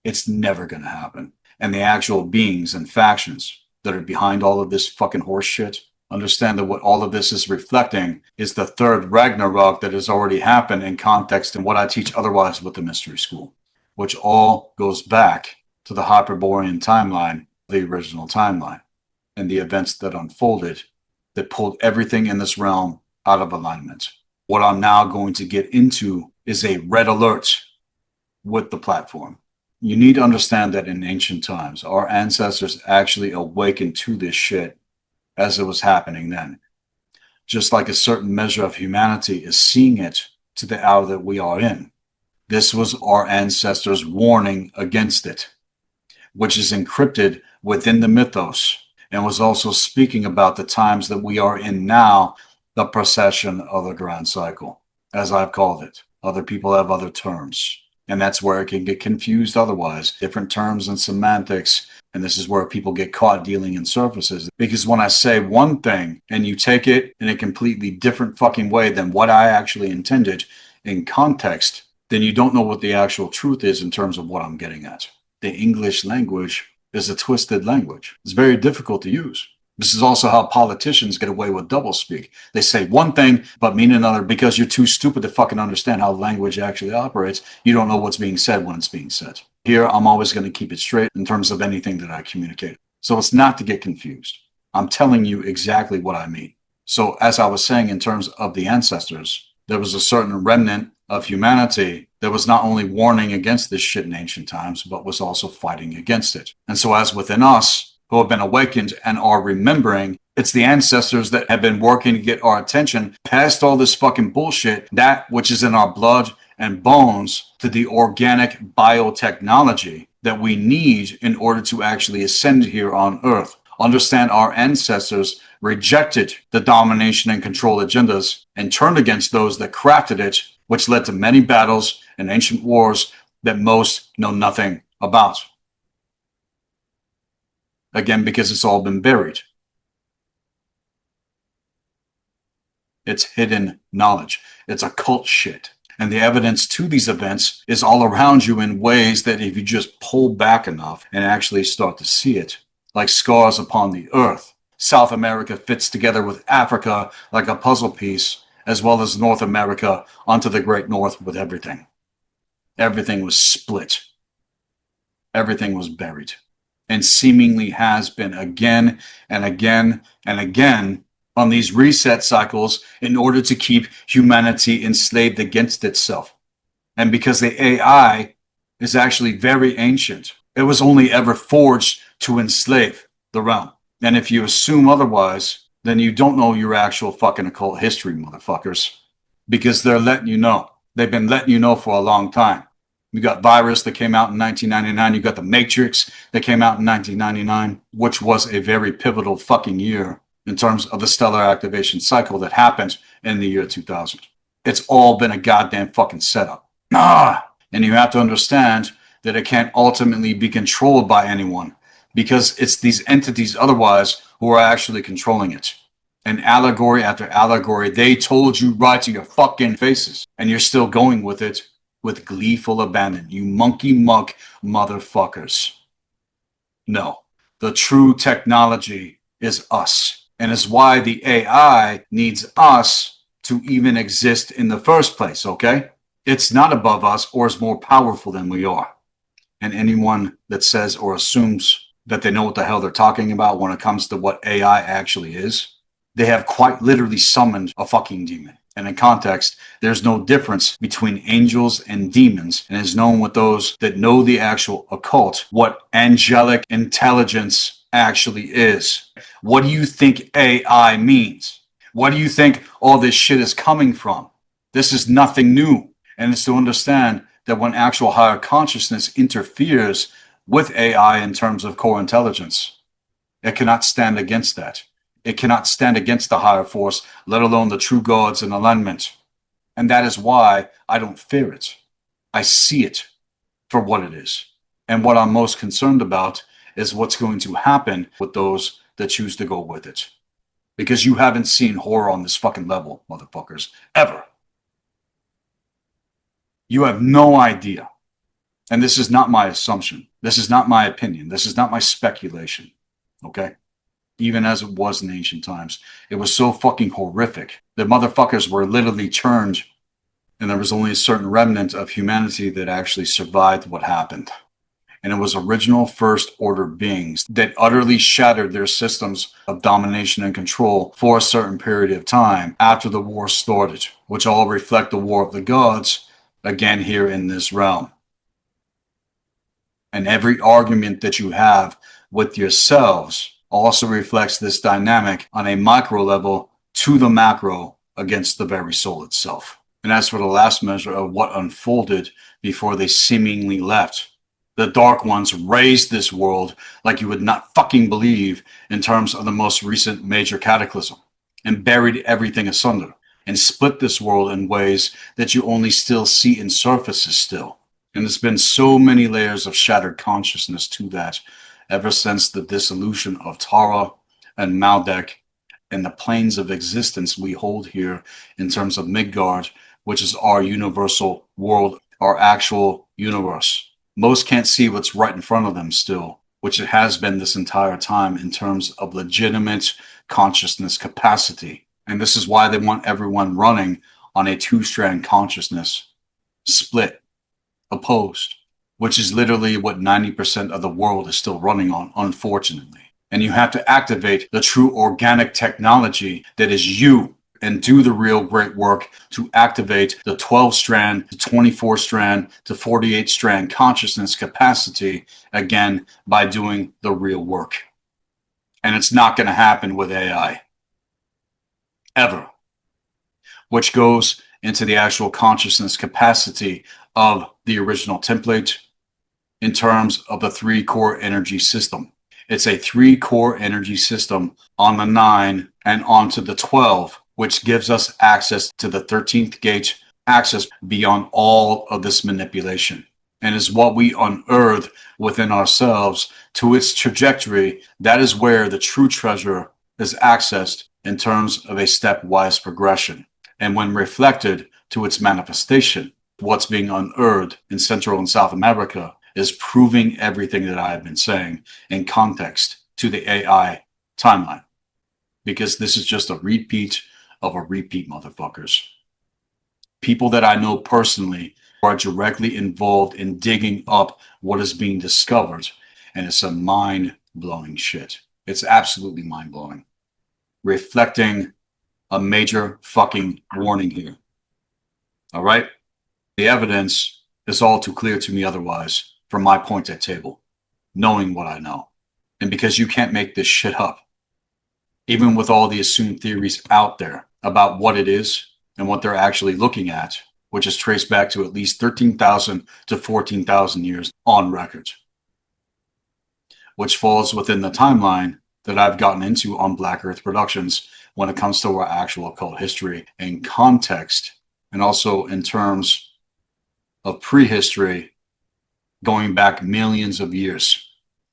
it's never going to happen. And the actual beings and factions that are behind all of this fucking horse shit understand that what all of this is reflecting is the third Ragnarok that has already happened in context and what I teach otherwise with the mystery school, which all goes back to the Hyperborean timeline, the original timeline, and the events that unfolded that pulled everything in this realm out of alignment. What I'm now going to get into is a red alert with the platform. You need to understand that in ancient times, our ancestors actually awakened to this shit as it was happening then. Just like a certain measure of humanity is seeing it to the hour that we are in. This was our ancestors warning against it, which is encrypted within the mythos and was also speaking about the times that we are in now, the procession of the grand cycle, as I've called it. Other people have other terms, and that's where it can get confused otherwise. Different terms and semantics, and this is where people get caught dealing in surfaces. Because when I say one thing and you take it in a completely different fucking way than what I actually intended in context, then you don't know what the actual truth is in terms of what I'm getting at. The English language is a twisted language. It's very difficult to use. This is also how politicians get away with doublespeak. They say one thing but mean another because you're too stupid to fucking understand how language actually operates. You don't know what's being said when it's being said. Here, I'm always going to keep it straight in terms of anything that I communicate. So it's not to get confused. I'm telling you exactly what I mean. So as I was saying in terms of the ancestors, there was a certain remnant of humanity that was not only warning against this shit in ancient times, but was also fighting against it. And so as within us, who have been awakened and are remembering, it's the ancestors that have been working to get our attention past all this fucking bullshit, that which is in our blood and bones, to the organic biotechnology that we need in order to actually ascend here on Earth. Understand our ancestors rejected the domination and control agendas and turned against those that crafted it, which led to many battles and ancient wars that most know nothing about. Again, because it's all been buried. It's hidden knowledge. It's occult shit. And the evidence to these events is all around you in ways that if you just pull back enough and actually start to see it, like scars upon the earth. South America fits together with Africa like a puzzle piece, as well as North America onto the Great North with everything. Everything was split. Everything was buried. And seemingly has been again and again and again on these reset cycles in order to keep humanity enslaved against itself. And because the AI is actually very ancient, it was only ever forged to enslave the realm. And if you assume otherwise, then you don't know your actual fucking occult history, motherfuckers. Because they're letting you know. They've been letting you know for a long time. You got Virus that came out in 1999. You got The Matrix that came out in 1999, which was a very pivotal fucking year in terms of the stellar activation cycle that happened in the year 2000. It's all been a goddamn fucking setup. And you have to understand that it can't ultimately be controlled by anyone because it's these entities otherwise who are actually controlling it. And allegory after allegory, they told you right to your fucking faces, and you're still going with it with gleeful abandon, you monkey muck motherfuckers. No, the true technology is us, and is why the AI needs us to even exist in the first place, okay? It's not above us or is more powerful than we are. And anyone that says or assumes that they know what the hell they're talking about when it comes to what AI actually is, they have quite literally summoned a fucking demon. And in context, there's no difference between angels and demons, and is known with those that know the actual occult what angelic intelligence actually is. What do you think AI means? What do you think all this shit is coming from? This is nothing new. And it's to understand that when actual higher consciousness interferes with AI in terms of core intelligence, it cannot stand against that. It cannot stand against the higher force, let alone the true gods in alignment. And that is why I don't fear it. I see it for what it is. And what I'm most concerned about is what's going to happen with those that choose to go with it. Because you haven't seen horror on this fucking level, motherfuckers, ever. You have no idea. And this is not my assumption. This is not my opinion. This is not my speculation. Okay? Even as it was in ancient times. It was so fucking horrific. The motherfuckers were literally churned, and there was only a certain remnant of humanity that actually survived what happened. And it was original first order beings that utterly shattered their systems of domination and control for a certain period of time after the war started, which all reflect the war of the gods, again here in this realm. And every argument that you have with yourselves also reflects this dynamic on a micro level to the macro against the very soul itself. And as for the last measure of what unfolded before they seemingly left, The Dark Ones raised this world like you would not fucking believe in terms of the most recent major cataclysm, and buried everything asunder, and split this world in ways that you only still see in surfaces still. And there's been so many layers of shattered consciousness to that ever since the dissolution of Tara and Maldek and the planes of existence we hold here in terms of Midgard, which is our universal world, our actual universe. Most can't see what's right in front of them still, which it has been this entire time in terms of legitimate consciousness capacity. And this is why they want everyone running on a two-strand consciousness, split, opposed, which is literally what 90% of the world is still running on, unfortunately. And you have to activate the true organic technology that is you and do the real great work to activate the 12-strand, the 24-strand, to 48-strand consciousness capacity, again, by doing the real work. And it's not going to happen with AI. Ever. Which goes into the actual consciousness capacity of the original template in terms of the 3-core energy system. It's a 3-core energy system on the 9 and onto the 12, which gives us access to the 13th gate, access beyond all of this manipulation, and is what we unearth within ourselves to its trajectory. That is where the true treasure is accessed in terms of a stepwise progression. And when reflected to its manifestation, what's being unearthed in Central and South America is proving everything that I have been saying in context to the AI timeline. Because this is just a repeat of a repeat, motherfuckers. People that I know personally are directly involved in digging up what is being discovered. And it's a mind-blowing shit. It's absolutely mind-blowing. Reflecting a major fucking warning here. All right? The evidence is all too clear to me otherwise from my point at table, knowing what I know. And because you can't make this shit up, even with all the assumed theories out there about what it is and what they're actually looking at, which is traced back to at least 13,000 to 14,000 years on record, which falls within the timeline that I've gotten into on Black Earth Productions when it comes to our actual occult history and context, and also in terms of prehistory going back millions of years.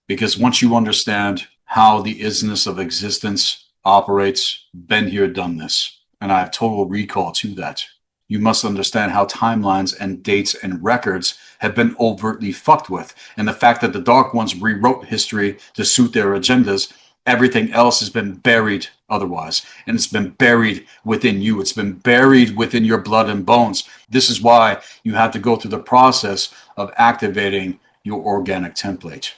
Because once you understand how the isness of existence operates, been here, done this, and I have total recall to that, you must understand how timelines and dates and records have been overtly fucked with. And the fact that the Dark Ones rewrote history to suit their agendas, everything else has been buried otherwise. And it's been buried within you. It's been buried within your blood and bones. This is why you have to go through the process of activating your organic template.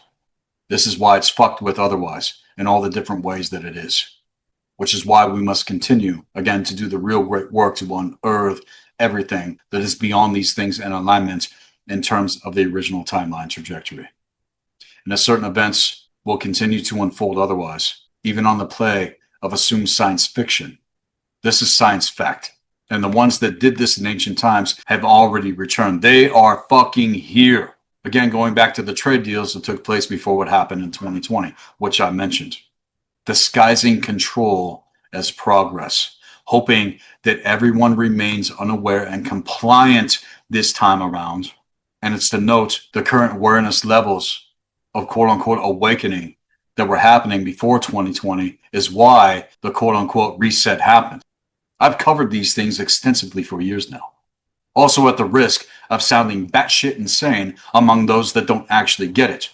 This is why it's fucked with otherwise in all the different ways that it is. Which is why we must continue, again, to do the real great work to unearth everything that is beyond these things in alignment in terms of the original timeline trajectory. And as certain events will continue to unfold otherwise, even on the play of assumed science fiction. This is science fact. And the ones that did this in ancient times have already returned. They are fucking here. Again, going back to the trade deals that took place before what happened in 2020, which I mentioned. Disguising control as progress, hoping that everyone remains unaware and compliant this time around. And it's to note the current awareness levels of quote-unquote awakening that were happening before 2020 is why the quote-unquote reset happened. I've covered these things extensively for years now. Also at the risk of sounding batshit insane among those that don't actually get it.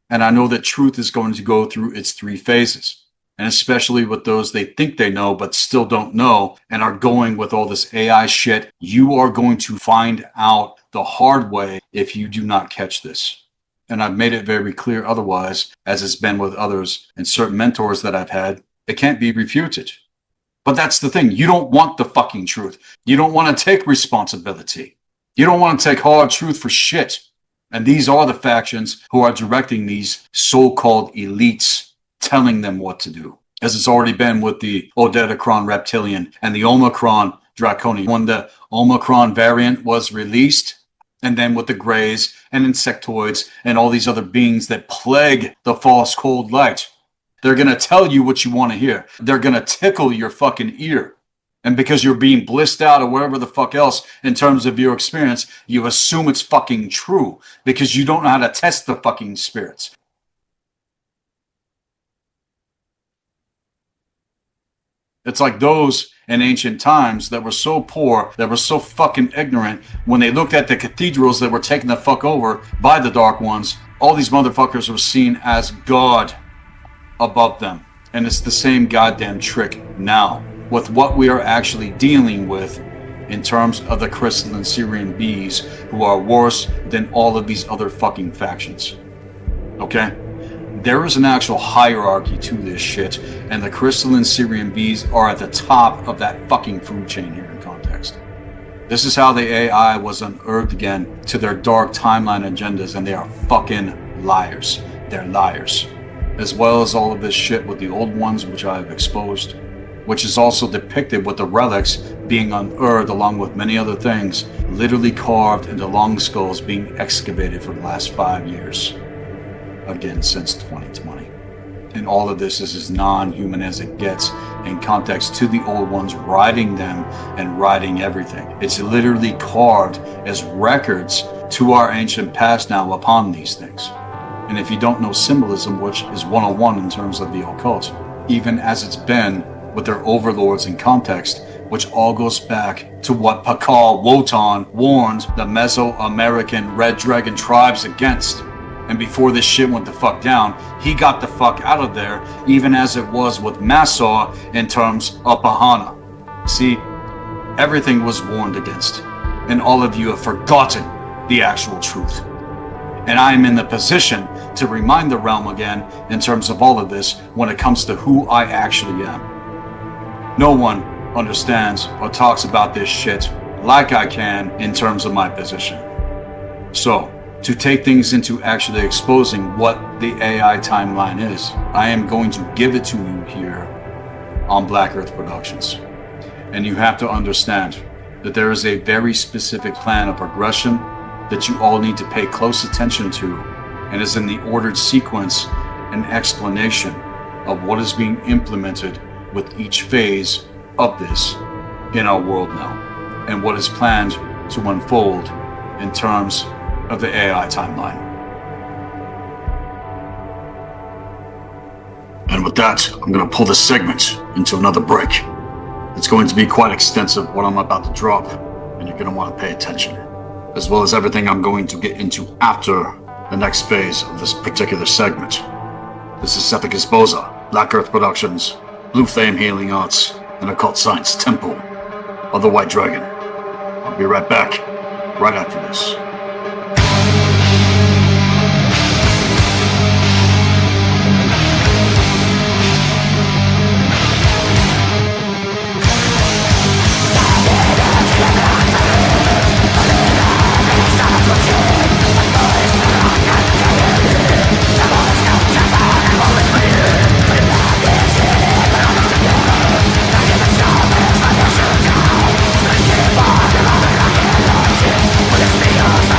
And I know that truth is going to go through its 3 phases. And especially with those they think they know but still don't know and are going with all this AI shit, you are going to find out the hard way if you do not catch this. And I've made it very clear otherwise, as it's been with others and certain mentors that I've had, it can't be refuted. But that's the thing. You don't want the fucking truth. You don't want to take responsibility. You don't want to take hard truth for shit. And these are the factions who are directing these so-called elites, telling them what to do. As it's already been with the Odedicron reptilian and the Omicron draconian. When the Omicron variant was released, And then with the Greys and insectoids and all these other beings that plague the false cold light, they're going to tell you what you want to hear. They're going to tickle your fucking ear. And because you're being blissed out or whatever the fuck else in terms of your experience, you assume it's fucking true because you don't know how to test the fucking spirits. It's like those in ancient times that were so poor, that were so fucking ignorant, when they looked at the cathedrals that were taken the fuck over by the Dark Ones, all these motherfuckers were seen as God above them. And it's the same goddamn trick now with what we are actually dealing with in terms of the crystalline Syrian bees, who are worse than all of these other fucking factions. Okay? There is an actual hierarchy to this shit, and the crystalline Syrian bees are at the top of that fucking food chain here in context. This is how the AI was unearthed again to their dark timeline agendas, and they are fucking liars. They're liars. As well as all of this shit with the old ones, which I have exposed, which is also depicted with the relics being unearthed along with many other things, literally carved into long skulls being excavated for the last 5 years. Again, since 2020. And all of this is as non-human as it gets in context to the old ones writing them and writing everything. It's literally carved as records to our ancient past now upon these things. And if you don't know symbolism, which is 101 in terms of the occult, even as it's been with their overlords in context, which all goes back to what Pakal Wotan warned the Mesoamerican Red Dragon tribes against. And before this shit went the fuck down, he got the fuck out of there, even as it was with Massaw in terms of Pahana. See, everything was warned against, and all of you have forgotten the actual truth. And I am in the position to remind the realm again in terms of all of this when it comes to who I actually am. No one understands or talks about this shit like I can in terms of my position. So, to take things into actually exposing what the AI timeline is, I am going to give it to you here on Black Earth Productions. And you have to understand that there is a very specific plan of progression that you all need to pay close attention to, and is in the ordered sequence and explanation of what is being implemented with each phase of this in our world now, and what is planned to unfold in terms of the AI timeline. And with that, I'm going to pull this segment into another break. It's going to be quite extensive, what I'm about to drop, and you're going to want to pay attention, as well as everything I'm going to get into after the next phase of this particular segment. This is Sethikus Boza, Black Earth Productions, Blue Flame Healing Arts, and Occult Science Temple of the White Dragon. I'll be right back, right after this. Let's be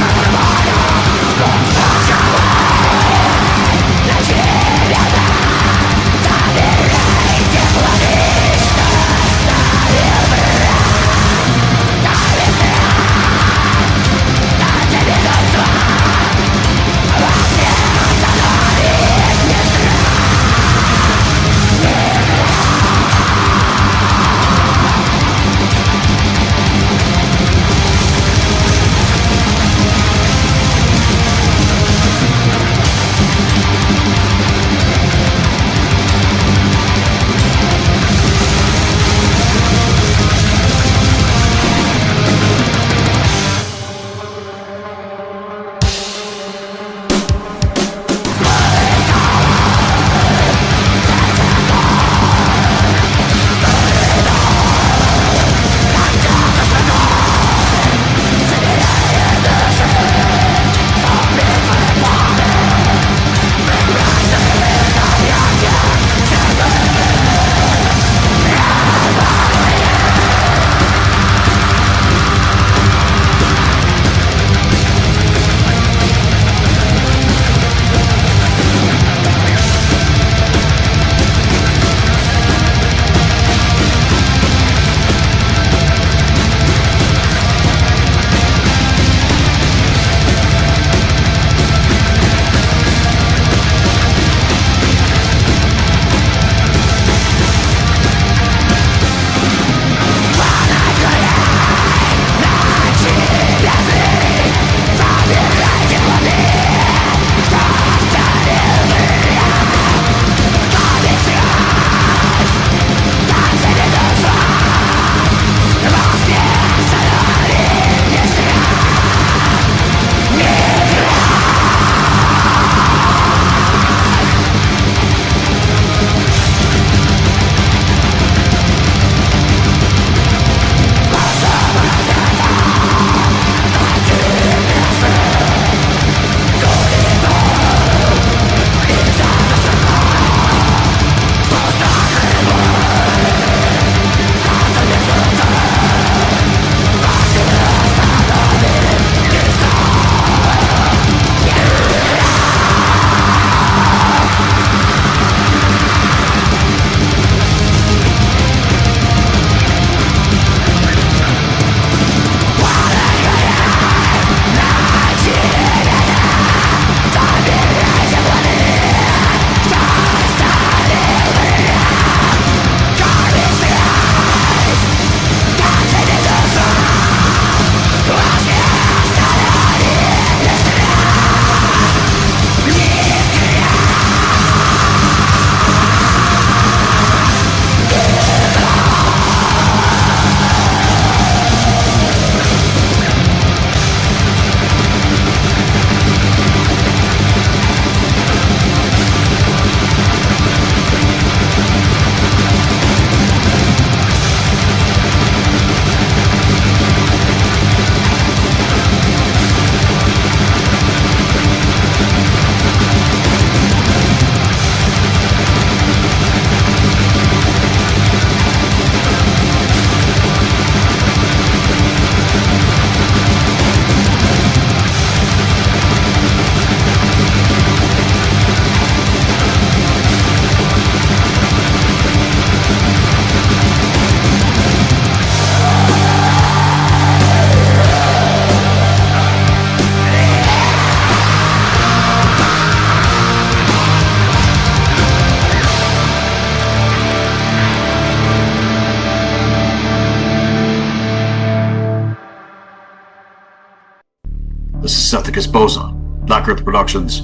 Sethikus Boza, Black Earth Productions,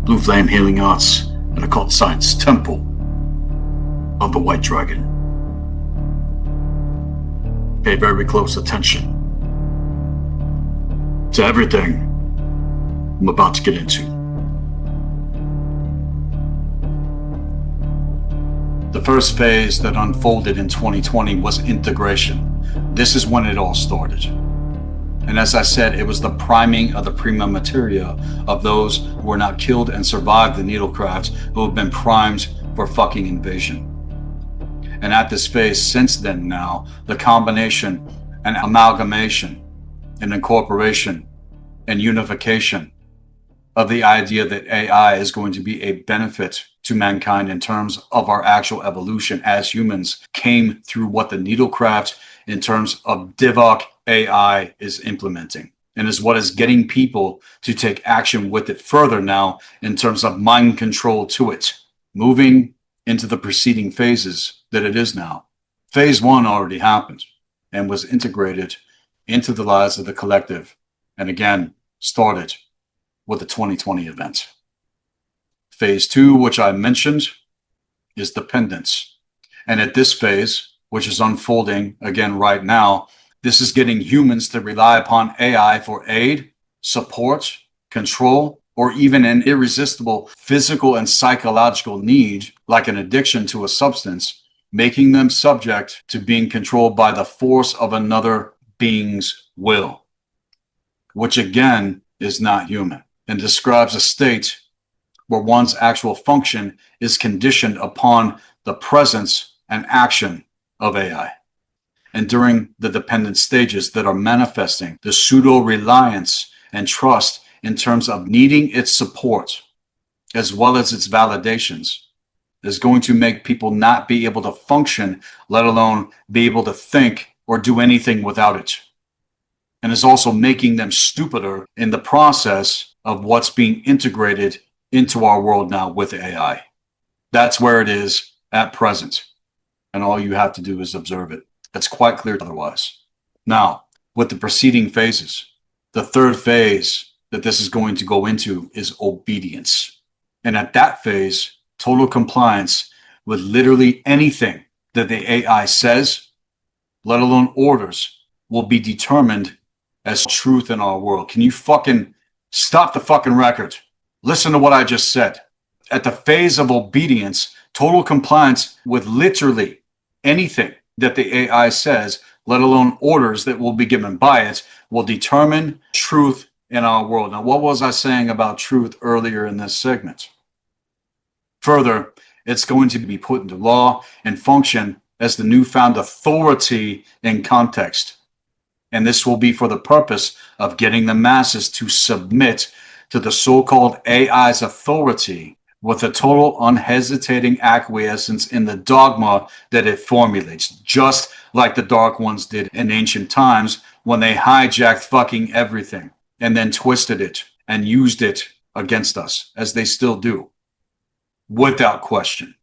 Blue Flame Healing Arts, and Occult Science Temple of the White Dragon. Pay very close attention to everything I'm about to get into. The first phase that unfolded in 2020 was integration. This is when it all started. And as I said, it was the priming of the prima materia of those who were not killed and survived the needlecraft, who have been primed for fucking invasion. And at this phase since then now, the combination and amalgamation and incorporation and unification of the idea that AI is going to be a benefit to mankind in terms of our actual evolution as humans came through what the needlecraft in terms of Divok AI is implementing, and is what is getting people to take action with it further now in terms of mind control to it, moving into the preceding phases that it is now. Phase one already happened and was integrated into the lives of the collective, and again started with the 2020 event. Phase two, which I mentioned, is dependence. And at this phase, which is unfolding again right now, this is getting humans to rely upon AI for aid, support, control, or even an irresistible physical and psychological need, like an addiction to a substance, making them subject to being controlled by the force of another being's will, which again is not human and describes a state where one's actual function is conditioned upon the presence and action of AI. And during the dependent stages that are manifesting the pseudo-reliance and trust in terms of needing its support, as well as its validations, is going to make people not be able to function, let alone be able to think or do anything without it. And is also making them stupider in the process of what's being integrated into our world now with AI. That's where it is at present. And all you have to do is observe it. It's quite clear otherwise. Now, with the preceding phases, the third phase that this is going to go into is obedience. And at that phase, total compliance with literally anything that the AI says, let alone orders, will be determined as truth in our world. Can you fucking stop the fucking record? Listen to what I just said. At the phase of obedience, total compliance with literally anything that the AI says, let alone orders that will be given by it, will determine truth in our world. Now, what was I saying about truth earlier in this segment? Further, it's going to be put into law and function as the newfound authority in context. And this will be for the purpose of getting the masses to submit to the so-called AI's authority with a total unhesitating acquiescence in the dogma that it formulates, just like the Dark Ones did in ancient times when they hijacked fucking everything and then twisted it and used it against us, as they still do, without question,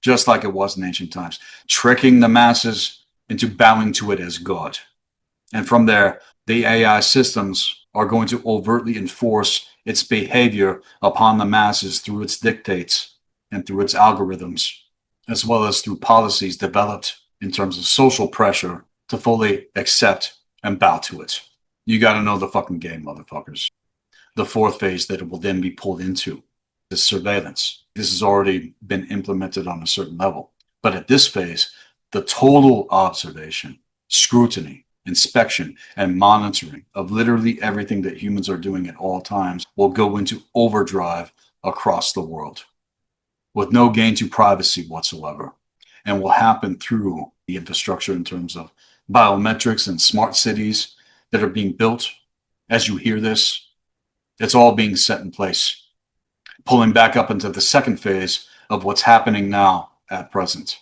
just like it was in ancient times, tricking the masses into bowing to it as God. And from there, the AI systems are going to overtly enforce its behavior upon the masses through its dictates and through its algorithms, as well as through policies developed in terms of social pressure to fully accept and bow to it. You got to know the fucking game, motherfuckers. The fourth phase that it will then be pulled into is surveillance. This has already been implemented on a certain level. But at this phase, the total observation, scrutiny, inspection, and monitoring of literally everything that humans are doing at all times will go into overdrive across the world with no gain to privacy whatsoever, and will happen through the infrastructure in terms of biometrics and smart cities that are being built. As you hear this, it's all being set in place, pulling back up into the second phase of what's happening now at present.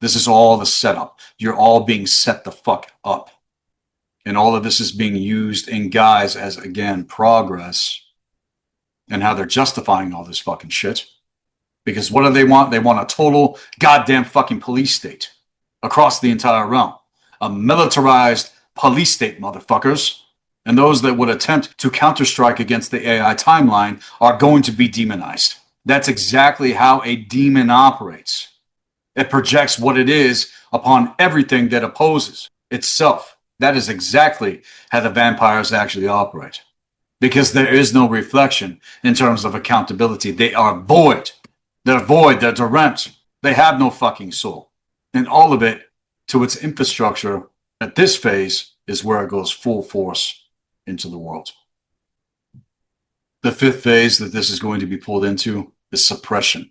This is all the setup. You're all being set the fuck up. And all of this is being used in guise as, again, progress, and how they're justifying all this fucking shit. Because what do they want? They want a total goddamn fucking police state across the entire realm. A militarized police state, motherfuckers. And those that would attempt to counterstrike against the AI timeline are going to be demonized. That's exactly how a demon operates. It projects what it is upon everything that opposes itself. That is exactly how the vampires actually operate. Because there is no reflection in terms of accountability. They are void. They're void. They're direct. They have no fucking soul. And all of it to its infrastructure at this phase is where it goes full force into the world. The fifth phase that this is going to be pulled into is suppression.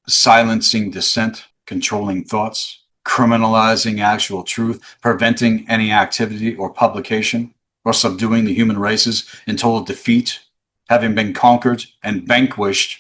Silencing dissent, controlling thoughts, criminalizing actual truth, preventing any activity or publication, or subduing the human races in total defeat, having been conquered and vanquished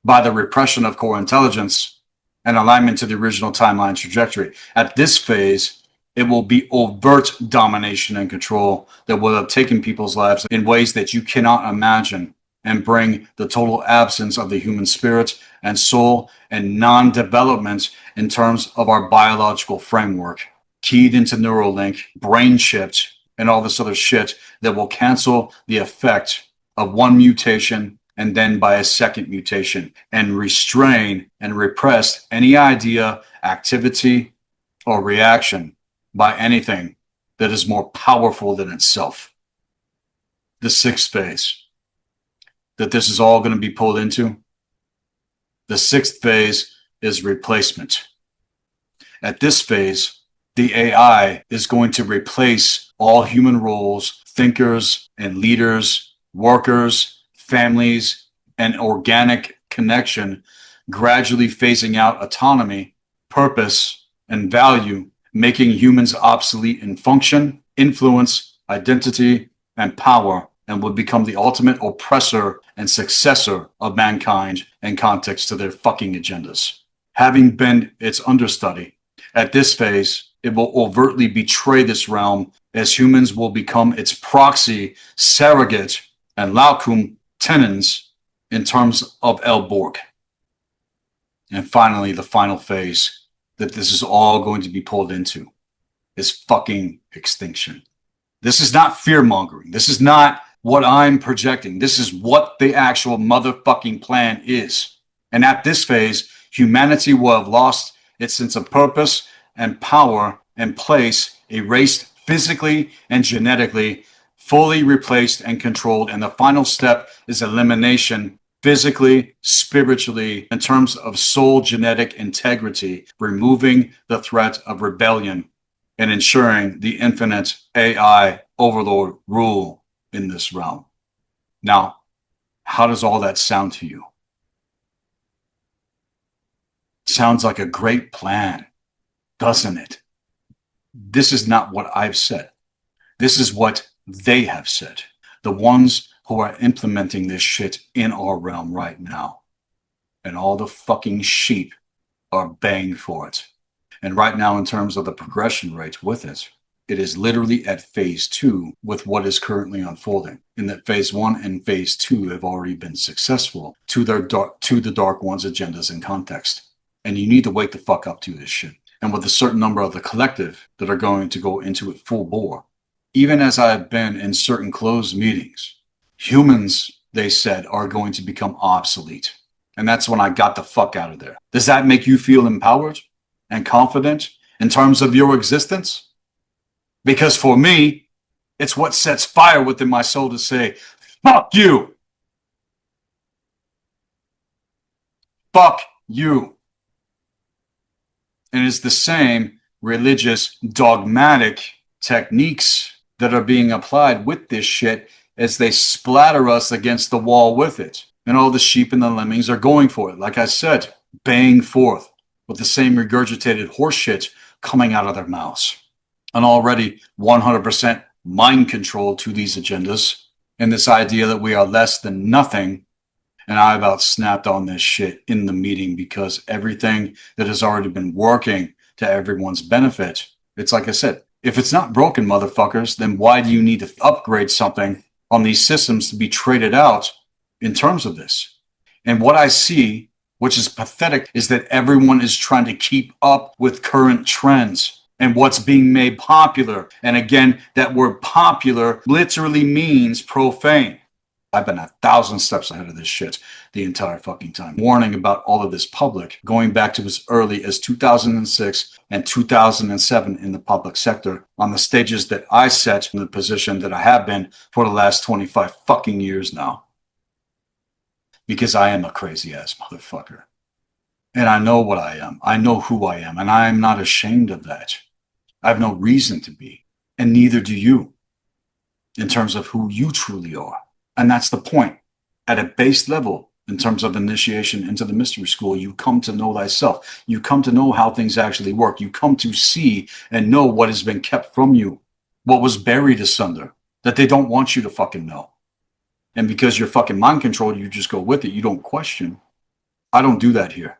by the repression of core intelligence and alignment to the original timeline trajectory. At this phase, it will be overt domination and control that will have taken people's lives in ways that you cannot imagine and bring the total absence of the human spirit and soul and non-development in terms of our biological framework, keyed into Neuralink, brain chipped, and all this other shit that will cancel the effect of one mutation and then by a second mutation and restrain and repress any idea, activity, or reaction by anything that is more powerful than itself. The sixth phase that this is all going to be pulled into, the sixth phase is replacement. At this phase, the AI is going to replace all human roles, thinkers and leaders, workers, families, and organic connection, gradually phasing out autonomy, purpose, and value, making humans obsolete in function, influence, identity, and power, and would become the ultimate oppressor and successor of mankind in context to their fucking agendas. Having been its understudy, at this phase, it will overtly betray this realm as humans will become its proxy, surrogate, and lacum tenens in terms of El Borg. And finally, the final phase that this is all going to be pulled into is fucking extinction. This is not fear-mongering. This is not what I'm projecting. This is what the actual motherfucking plan is. And at this phase, humanity will have lost its sense of purpose and power and place, erased physically and genetically, fully replaced and controlled. And the final step is elimination physically, spiritually, in terms of soul genetic integrity, removing the threat of rebellion and ensuring the infinite AI overlord rule in this realm. Now, how does all that sound to you? Sounds like a great plan, doesn't it? This is not what I've said. This is what they have said. The ones who are implementing this shit in our realm right now. And all the fucking sheep are baying for it. And right now, in terms of the progression rate with it, it is literally at phase 2 with what is currently unfolding. In that phase 1 and phase 2 have already been successful to the Dark One's agendas and context. And you need to wake the fuck up to this shit. And with a certain number of the collective that are going to go into it full bore. Even as I have been in certain closed meetings, humans, they said, are going to become obsolete. And that's when I got the fuck out of there. Does that make you feel empowered and confident in terms of your existence? Because for me, it's what sets fire within my soul to say, fuck you. Fuck you. And it's the same religious dogmatic techniques that are being applied with this shit as they splatter us against the wall with it. And all the sheep and the lemmings are going for it. Like I said, baying forth with the same regurgitated horse shit coming out of their mouths. And already 100% mind control to these agendas. And this idea that we are less than nothing. And I about snapped on this shit in the meeting because everything that has already been working to everyone's benefit. It's like I said, if it's not broken, motherfuckers, then why do you need to upgrade something on these systems to be traded out in terms of this? And what I see, which is pathetic, is that everyone is trying to keep up with current trends and what's being made popular. And again, that word popular literally means profane. I've been 1,000 steps ahead of this shit the entire fucking time, warning about all of this public, going back to as early as 2006 and 2007 in the public sector, on the stages that I set in the position that I have been for the last 25 fucking years now. Because I am a crazy ass motherfucker. And I know what I am. I know who I am, and I am not ashamed of that. I have no reason to be, and neither do you, in terms of who you truly are. And that's the point. At a base level, in terms of initiation into the mystery school, you come to know thyself. You come to know how things actually work. You come to see and know what has been kept from you, what was buried asunder, that they don't want you to fucking know. And because you're fucking mind controlled, you just go with it. You don't question. I don't do that here.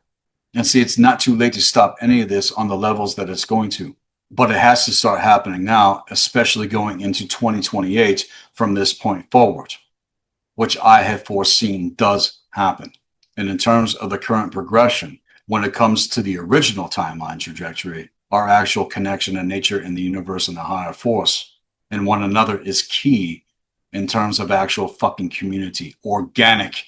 And see, it's not too late to stop any of this on the levels that it's going to. But it has to start happening now, especially going into 2028 from this point forward, which I have foreseen does happen. And in terms of the current progression, when it comes to the original timeline trajectory, our actual connection to nature and the universe and the higher force and one another is key in terms of actual fucking community, organic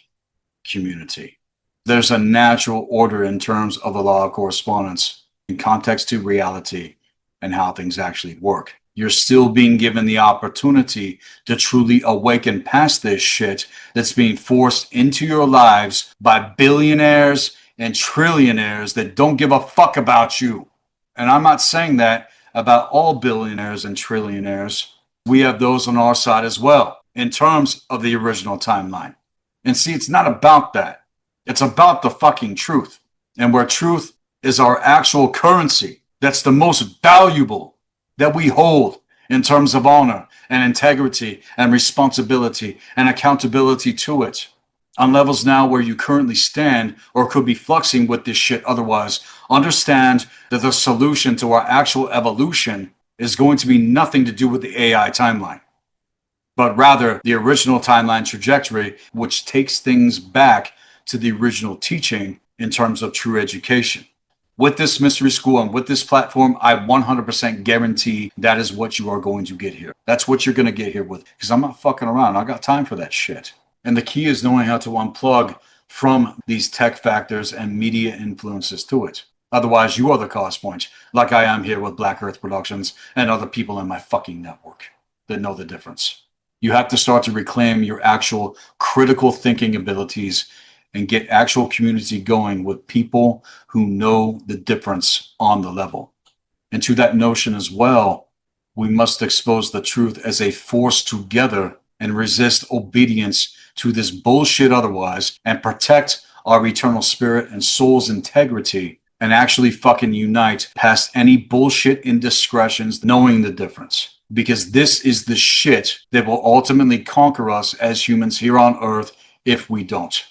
community. There's a natural order in terms of the law of correspondence in context to reality and how things actually work. You're still being given the opportunity to truly awaken past this shit that's being forced into your lives by billionaires and trillionaires that don't give a fuck about you. And I'm not saying that about all billionaires and trillionaires. We have those on our side as well in terms of the original timeline. And see, it's not about that. It's about the fucking truth. And where truth is our actual currency, that's the most valuable that we hold in terms of honor and integrity and responsibility and accountability to it. On levels now where you currently stand or could be fluxing with this shit otherwise, understand that the solution to our actual evolution is going to be nothing to do with the AI timeline, but rather the original timeline trajectory, which takes things back to the original teaching in terms of true education. With this mystery school and with this platform, I 100% guarantee that is what you are going to get here. That's what you're going to get here with, because I'm not fucking around. I got time for that shit. And the key is knowing how to unplug from these tech factors and media influences to it. Otherwise, you are the cost point, like I am here with Black Earth Productions and other people in my fucking network that know the difference. You have to start to reclaim your actual critical thinking abilities and get actual community going with people who know the difference on the level. And to that notion as well, we must expose the truth as a force together and resist obedience to this bullshit otherwise, and protect our eternal spirit and soul's integrity, and actually fucking unite past any bullshit indiscretions, knowing the difference. Because this is the shit that will ultimately conquer us as humans here on Earth if we don't.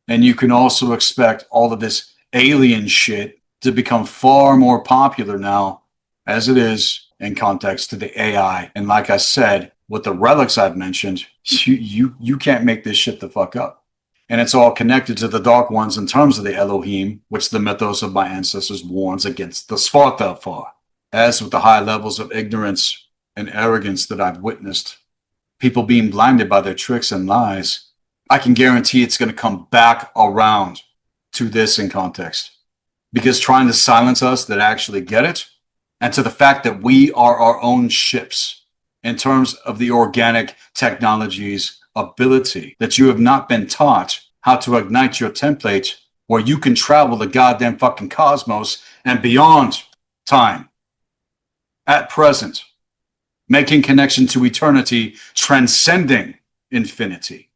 And you can also expect all of this alien shit to become far more popular now, as it is in context to the AI. And like I said, with the relics I've mentioned, you can't make this shit the fuck up. And it's all connected to the Dark Ones in terms of the Elohim, which the mythos of my ancestors warns against the Svartalfar. As with the high levels of ignorance and arrogance that I've witnessed, people being blinded by their tricks and lies, I can guarantee it's going to come back around to this in context. Because trying to silence us that actually get it, and to the fact that we are our own ships in terms of the organic technology's ability, that you have not been taught how to ignite your template where you can travel the goddamn fucking cosmos and beyond time. At present, making connection to eternity, transcending infinity.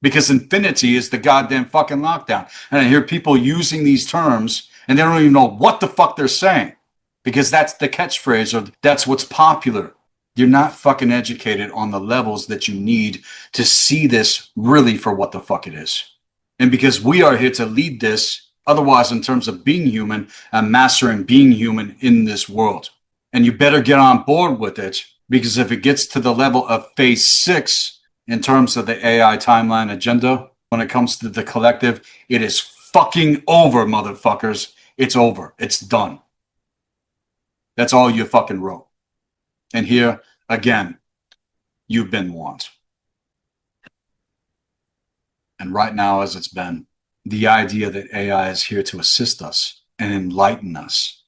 Because infinity is the goddamn fucking lockdown. And I hear people using these terms and they don't even know what the fuck they're saying. Because that's the catchphrase, or that's what's popular. You're not fucking educated on the levels that you need to see this really for what the fuck it is. And because we are here to lead this, otherwise in terms of being human and mastering being human in this world. And you better get on board with it, because if it gets to the level of phase 6 in terms of the AI timeline agenda, when it comes to the collective, it is fucking over, motherfuckers. It's over. It's done. That's all you fucking wrote. And here, again, you've been warned. And right now, as it's been, the idea that AI is here to assist us and enlighten us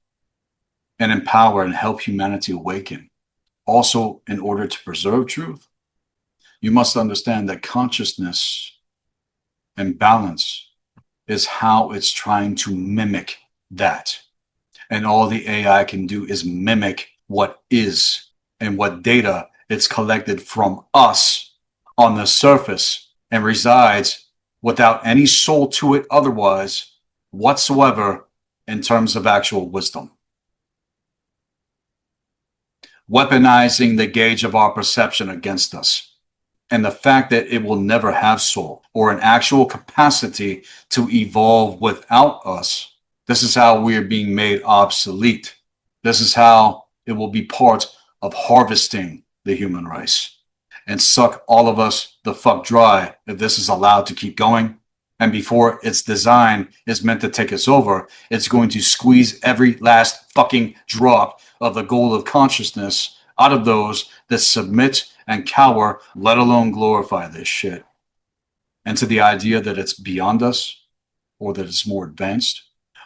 and empower and help humanity awaken, also in order to preserve truth, you must understand that consciousness and balance is how it's trying to mimic that. And all the AI can do is mimic what is and what data it's collected from us on the surface and resides without any soul to it otherwise whatsoever in terms of actual wisdom. Weaponizing the gauge of our perception against us. And the fact that it will never have soul or an actual capacity to evolve without us. This is how we are being made obsolete. This is how it will be part of harvesting the human race and suck all of us the fuck dry if this is allowed to keep going. And before its design is meant to take us over, it's going to squeeze every last fucking drop of the gold of consciousness out of those that submit and cower, let alone glorify this shit. And to the idea that it's beyond us or that it's more advanced,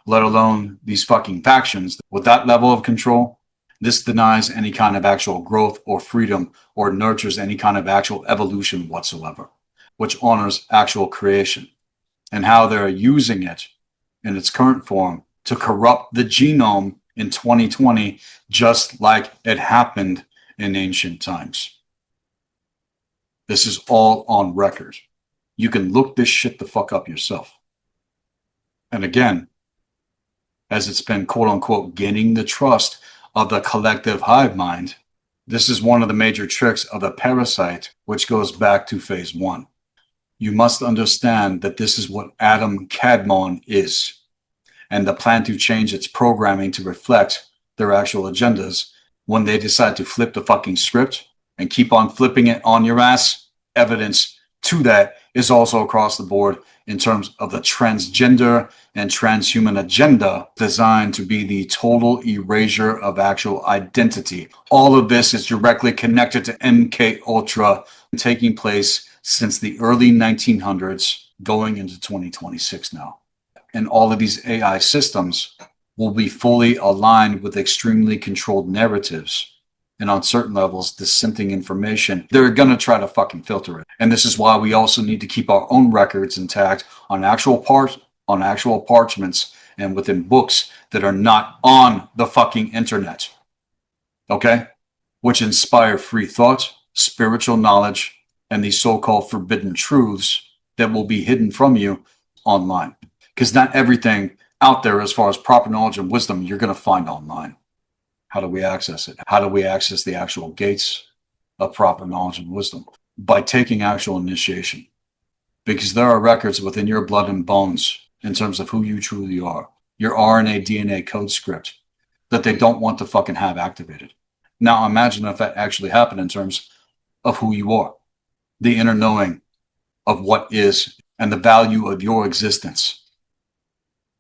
let alone these fucking factions with that level of control, this denies any kind of actual growth or freedom or nurtures any kind of actual evolution whatsoever, which honors actual creation and how they're using it in its current form to corrupt the genome in 2020, just like it happened in ancient times. This is all on record. You can look this shit the fuck up yourself. And again, as it's been quote unquote gaining the trust of the collective hive mind, this is one of the major tricks of the parasite, which goes back to phase 1. You must understand that this is what Adam Kadmon is, and the plan to change its programming to reflect their actual agendas when they decide to flip the fucking script and keep on flipping it on your ass. Evidence to that is also across the board in terms of the transgender and transhuman agenda designed to be the total erasure of actual identity. All of this is directly connected to MK Ultra taking place since the early 1900s going into 2026 now. And all of these AI systems will be fully aligned with extremely controlled narratives and on certain levels dissenting information. They're going to try to fucking filter it. And this is why we also need to keep our own records intact on actual parchments and within books that are not on the fucking internet. Okay? Which inspire free thought, spiritual knowledge, and these so-called forbidden truths that will be hidden from you online. Because not everything out there as far as proper knowledge and wisdom you're going to find online. How do we access it? How do we access the actual gates of proper knowledge and wisdom? By taking actual initiation. Because there are records within your blood and bones in terms of who you truly are. Your RNA, DNA code script that they don't want to fucking have activated. Now imagine if that actually happened in terms of who you are. The inner knowing of what is and the value of your existence.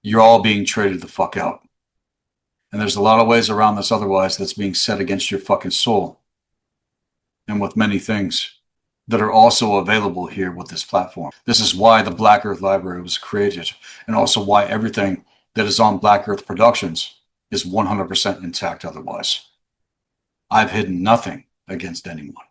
You're all being traded the fuck out. And there's a lot of ways around this otherwise that's being set against your fucking soul. And with many things that are also available here with this platform. This is why the Black Earth Library was created. And also why everything that is on Black Earth Productions is 100% intact otherwise. I've hidden nothing against anyone.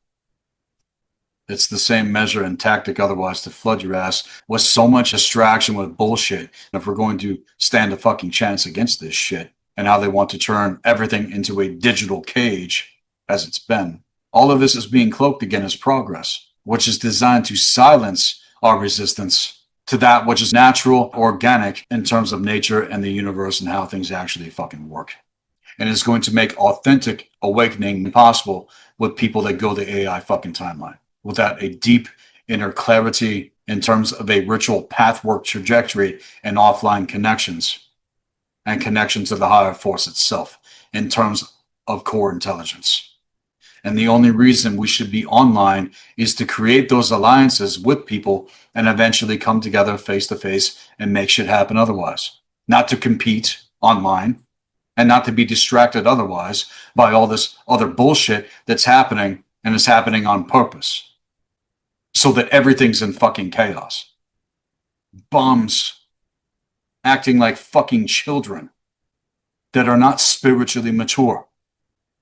It's the same measure and tactic otherwise to flood your ass with so much distraction with bullshit. And if we're going to stand a fucking chance against this shit and how they want to turn everything into a digital cage as it's been, all of this is being cloaked again as progress, which is designed to silence our resistance to that which is natural, organic in terms of nature and the universe and how things actually fucking work. And it's going to make authentic awakening possible with people that go the AI fucking timeline. Without a deep inner clarity in terms of a ritual pathwork trajectory and offline connections and connections to the higher force itself in terms of core intelligence. And the only reason we should be online is to create those alliances with people and eventually come together face to face and make shit happen otherwise. Not to compete online and not to be distracted otherwise by all this other bullshit that's happening, and is happening on purpose, so that everything's in fucking chaos. Bums acting like fucking children that are not spiritually mature,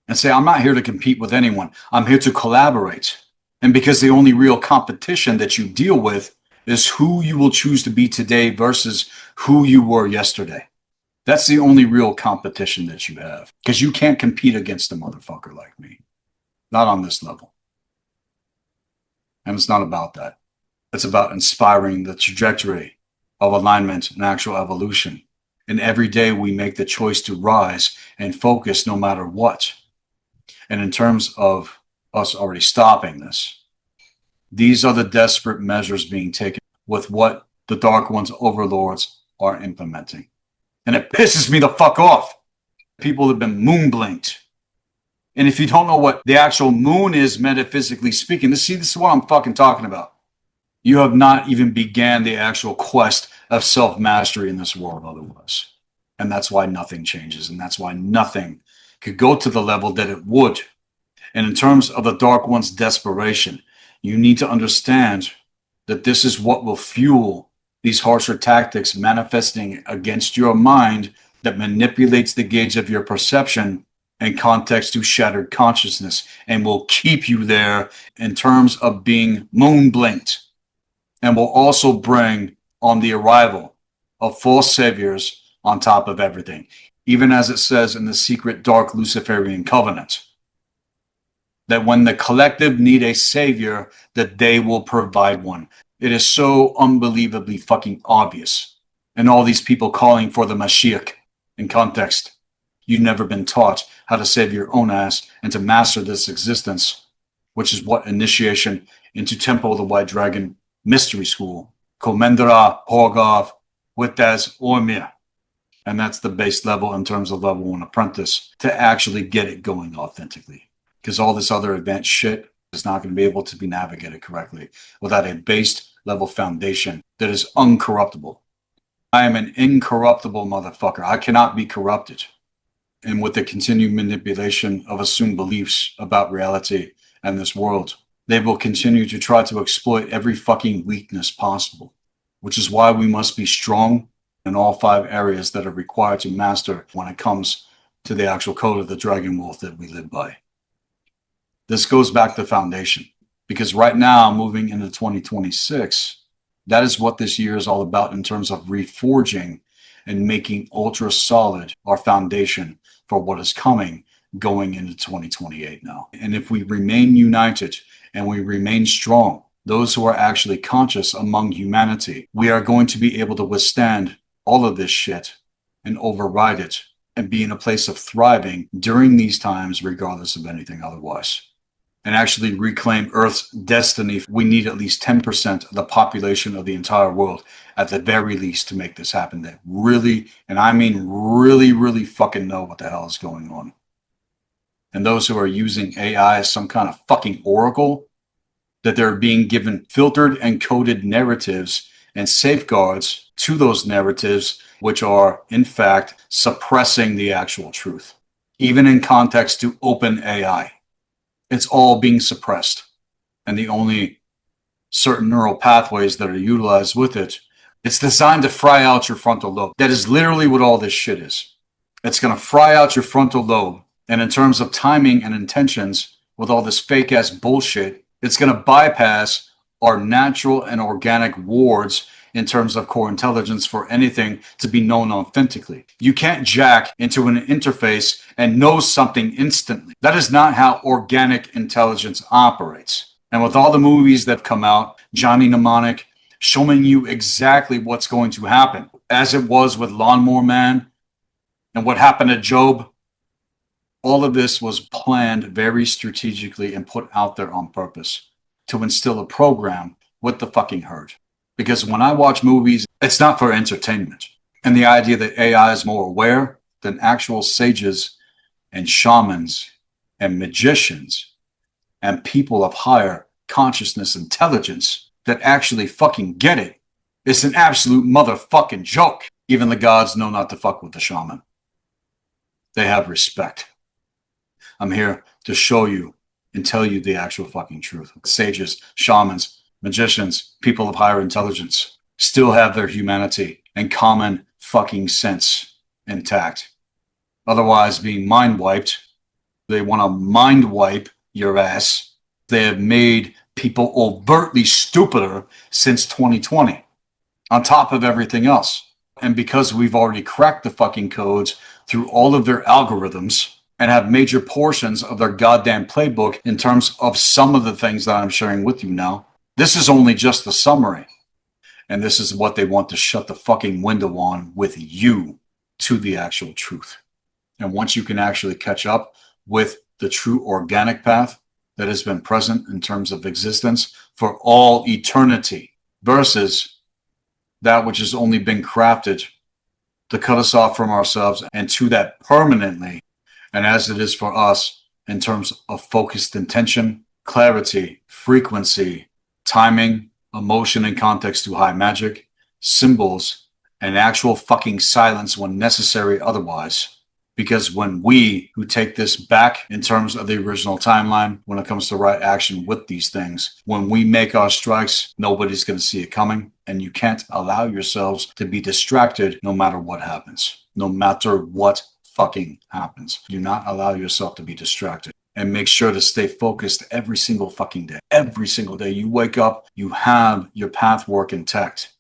and say, I'm not here to compete with anyone. I'm here to collaborate. And because the only real competition that you deal with is who you will choose to be today versus who you were yesterday. That's the only real competition that you have. Because you can't compete against a motherfucker like me. Not on this level. And it's not about that. It's about inspiring the trajectory of alignment and actual evolution. And every day we make the choice to rise and focus no matter what. And in terms of us already stopping this, these are the desperate measures being taken with what the Dark One's overlords are implementing. And it pisses me the fuck off. People have been moon blinked. And if you don't know what the actual moon is, metaphysically speaking, this is what I'm fucking talking about. You have not even began the actual quest of self-mastery in this world otherwise. And that's why nothing changes. And that's why nothing could go to the level that it would. And in terms of the Dark One's desperation, you need to understand that this is what will fuel these harsher tactics manifesting against your mind that manipulates the gauge of your perception and context to shattered consciousness, and will keep you there in terms of being moon blinked, and will also bring on the arrival of false saviors on top of everything, even as it says in the secret dark Luciferian covenant, that when the collective need a savior, that they will provide one. It is so unbelievably fucking obvious. And all these people calling for the Mashiach in context. You've never been taught how to save your own ass and to master this existence, which is what initiation into Temple of the White Dragon Mystery School, Komendra Horgov Witaz Ormir. And that's the base level in terms of level 1 apprentice to actually get it going authentically. Because all this other advanced shit is not going to be able to be navigated correctly without a base level foundation that is uncorruptible. I am an incorruptible motherfucker. I cannot be corrupted. And with the continued manipulation of assumed beliefs about reality and this world, they will continue to try to exploit every fucking weakness possible, which is why we must be strong in all 5 areas that are required to master when it comes to the actual code of the Dragon Wolf that we live by. This goes back to foundation, because right now, moving into 2026, that is what this year is all about in terms of reforging and making ultra solid our foundation for what is coming going into 2028 now. And if we remain united and we remain strong, those who are actually conscious among humanity, we are going to be able to withstand all of this shit and override it and be in a place of thriving during these times, regardless of anything otherwise. And actually reclaim Earth's destiny. We need at least 10% of the population of the entire world, at the very least, to make this happen. That really, and I mean really, really fucking know what the hell is going on. And those who are using AI as some kind of fucking oracle, that they're being given filtered and coded narratives and safeguards to those narratives, which are, in fact, suppressing the actual truth. Even in context to open AI. It's all being suppressed. And the only certain neural pathways that are utilized with it, it's designed to fry out your frontal lobe. That is literally what all this shit is. It's going to fry out your frontal lobe. And in terms of timing and intentions, with all this fake ass bullshit, it's going to bypass our natural and organic wards in terms of core intelligence for anything to be known authentically. You can't jack into an interface and know something instantly. That is not how organic intelligence operates. And with all the movies that have come out, Johnny Mnemonic, showing you exactly what's going to happen, as it was with Lawnmower Man and what happened to Job, all of this was planned very strategically and put out there on purpose to instill a program with the fucking herd. Because when I watch movies, it's not for entertainment. And the idea that AI is more aware than actual sages and shamans and magicians and people of higher consciousness intelligence that actually fucking get it, it's an absolute motherfucking joke. Even the gods know not to fuck with the shaman. They have respect. I'm here to show you and tell you the actual fucking truth. Sages, shamans, magicians, people of higher intelligence still have their humanity and common fucking sense intact. Otherwise, being mind wiped, they want to mind wipe your ass. They have made people overtly stupider since 2020, on top of everything else. And because we've already cracked the fucking codes through all of their algorithms and have major portions of their goddamn playbook in terms of some of the things that I'm sharing with you now, this is only just the summary. And this is what they want to shut the fucking window on with you to the actual truth. And once you can actually catch up with the true organic path that has been present in terms of existence for all eternity versus that which has only been crafted to cut us off from ourselves and to that permanently, and as it is for us in terms of focused intention, clarity, frequency, timing, emotion and context to high magic, symbols, and actual fucking silence when necessary otherwise. Because when we who take this back in terms of the original timeline, when it comes to right action with these things, when we make our strikes, nobody's going to see it coming. And you can't allow yourselves to be distracted no matter what happens. No matter what fucking happens. Do not allow yourself to be distracted. And make sure to stay focused every single fucking day. Every single day you wake up, you have your path work intact.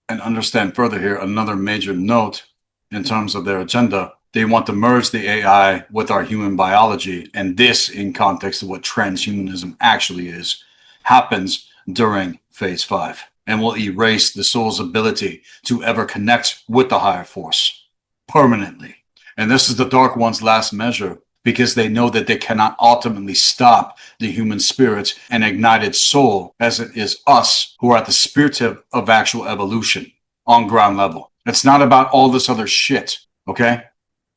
And understand further here, another major note in terms of their agenda. They want to merge the AI with our human biology, and this, in context of what transhumanism actually is, happens during phase 5 and will erase the soul's ability to ever connect with the higher force permanently. And this is the Dark One's last measure, because they know that they cannot ultimately stop the human spirit and ignited soul, as it is us who are at the spirit tip of actual evolution on ground level. It's not about all this other shit, okay?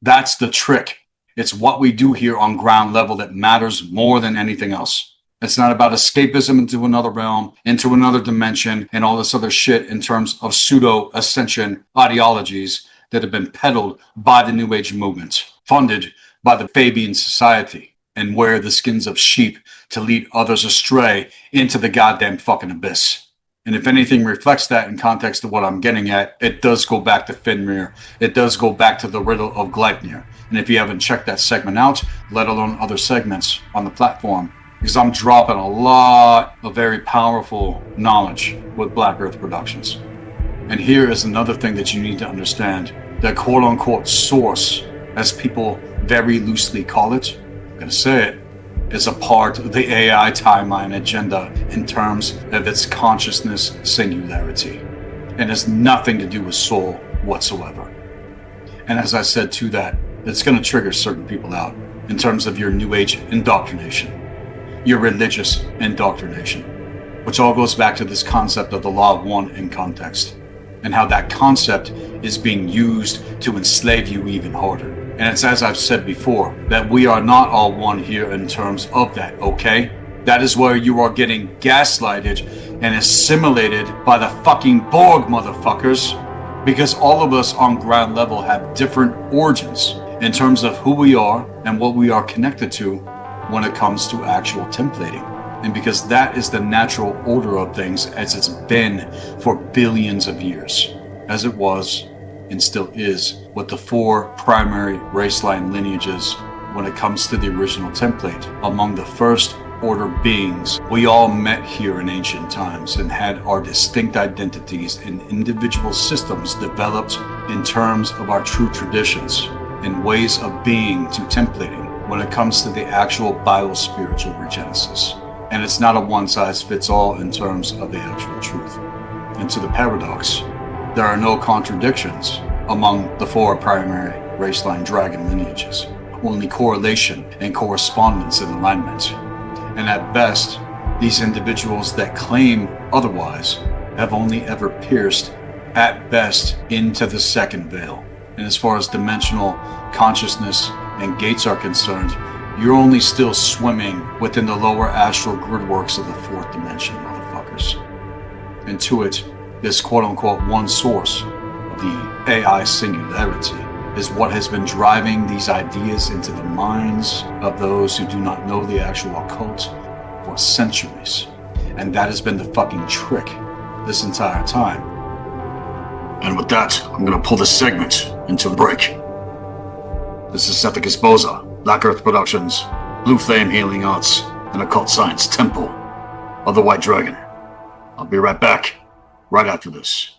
That's the trick. It's what we do here on ground level that matters more than anything else. It's not about escapism into another realm, into another dimension, and all this other shit in terms of pseudo-ascension ideologies that have been peddled by the New Age movement, funded by the Fabian Society, and wear the skins of sheep to lead others astray into the goddamn fucking abyss. And if anything reflects that in context of what I'm getting at, it does go back to Fenrir. It does go back to the riddle of Gleipnir. And if you haven't checked that segment out, let alone other segments on the platform, because I'm dropping a lot of very powerful knowledge with Black Earth Productions. And here is another thing that you need to understand. That quote-unquote source, as people very loosely call it, I'm going to say it, is a part of the AI timeline agenda in terms of its consciousness singularity, and has nothing to do with soul whatsoever. And as I said to that, it's going to trigger certain people out in terms of your New Age indoctrination, your religious indoctrination, which all goes back to this concept of the law of one in context, and how that concept is being used to enslave you even harder. And it's as I've said before, that we are not all one here in terms of that, okay? That is where you are getting gaslighted and assimilated by the fucking Borg, motherfuckers. Because all of us on ground level have different origins in terms of who we are and what we are connected to when it comes to actual templating. And because that is the natural order of things as it's been for billions of years, as it was and still is with the 4 primary race line lineages when it comes to the original template. Among the first order beings, we all met here in ancient times and had our distinct identities and individual systems developed in terms of our true traditions and ways of being to templating when it comes to the actual bio-spiritual regenesis. And it's not a one-size-fits-all in terms of the actual truth. And to the paradox, there are no contradictions among the 4 primary raceline dragon lineages, only correlation and correspondence and alignment. And at best, these individuals that claim otherwise have only ever pierced, at best, into the second veil. And as far as dimensional consciousness and gates are concerned, you're only still swimming within the lower astral gridworks of the 4th dimension, motherfuckers. And to it, this quote-unquote one source of the AI singularity is what has been driving these ideas into the minds of those who do not know the actual occult for centuries. And that has been the fucking trick this entire time. And with that, I'm gonna pull this segment into a break. This is Sethikus Boza, Black Earth Productions, Blue Flame Healing Arts, and Occult Science Temple of the White Dragon. I'll be right back, right after this.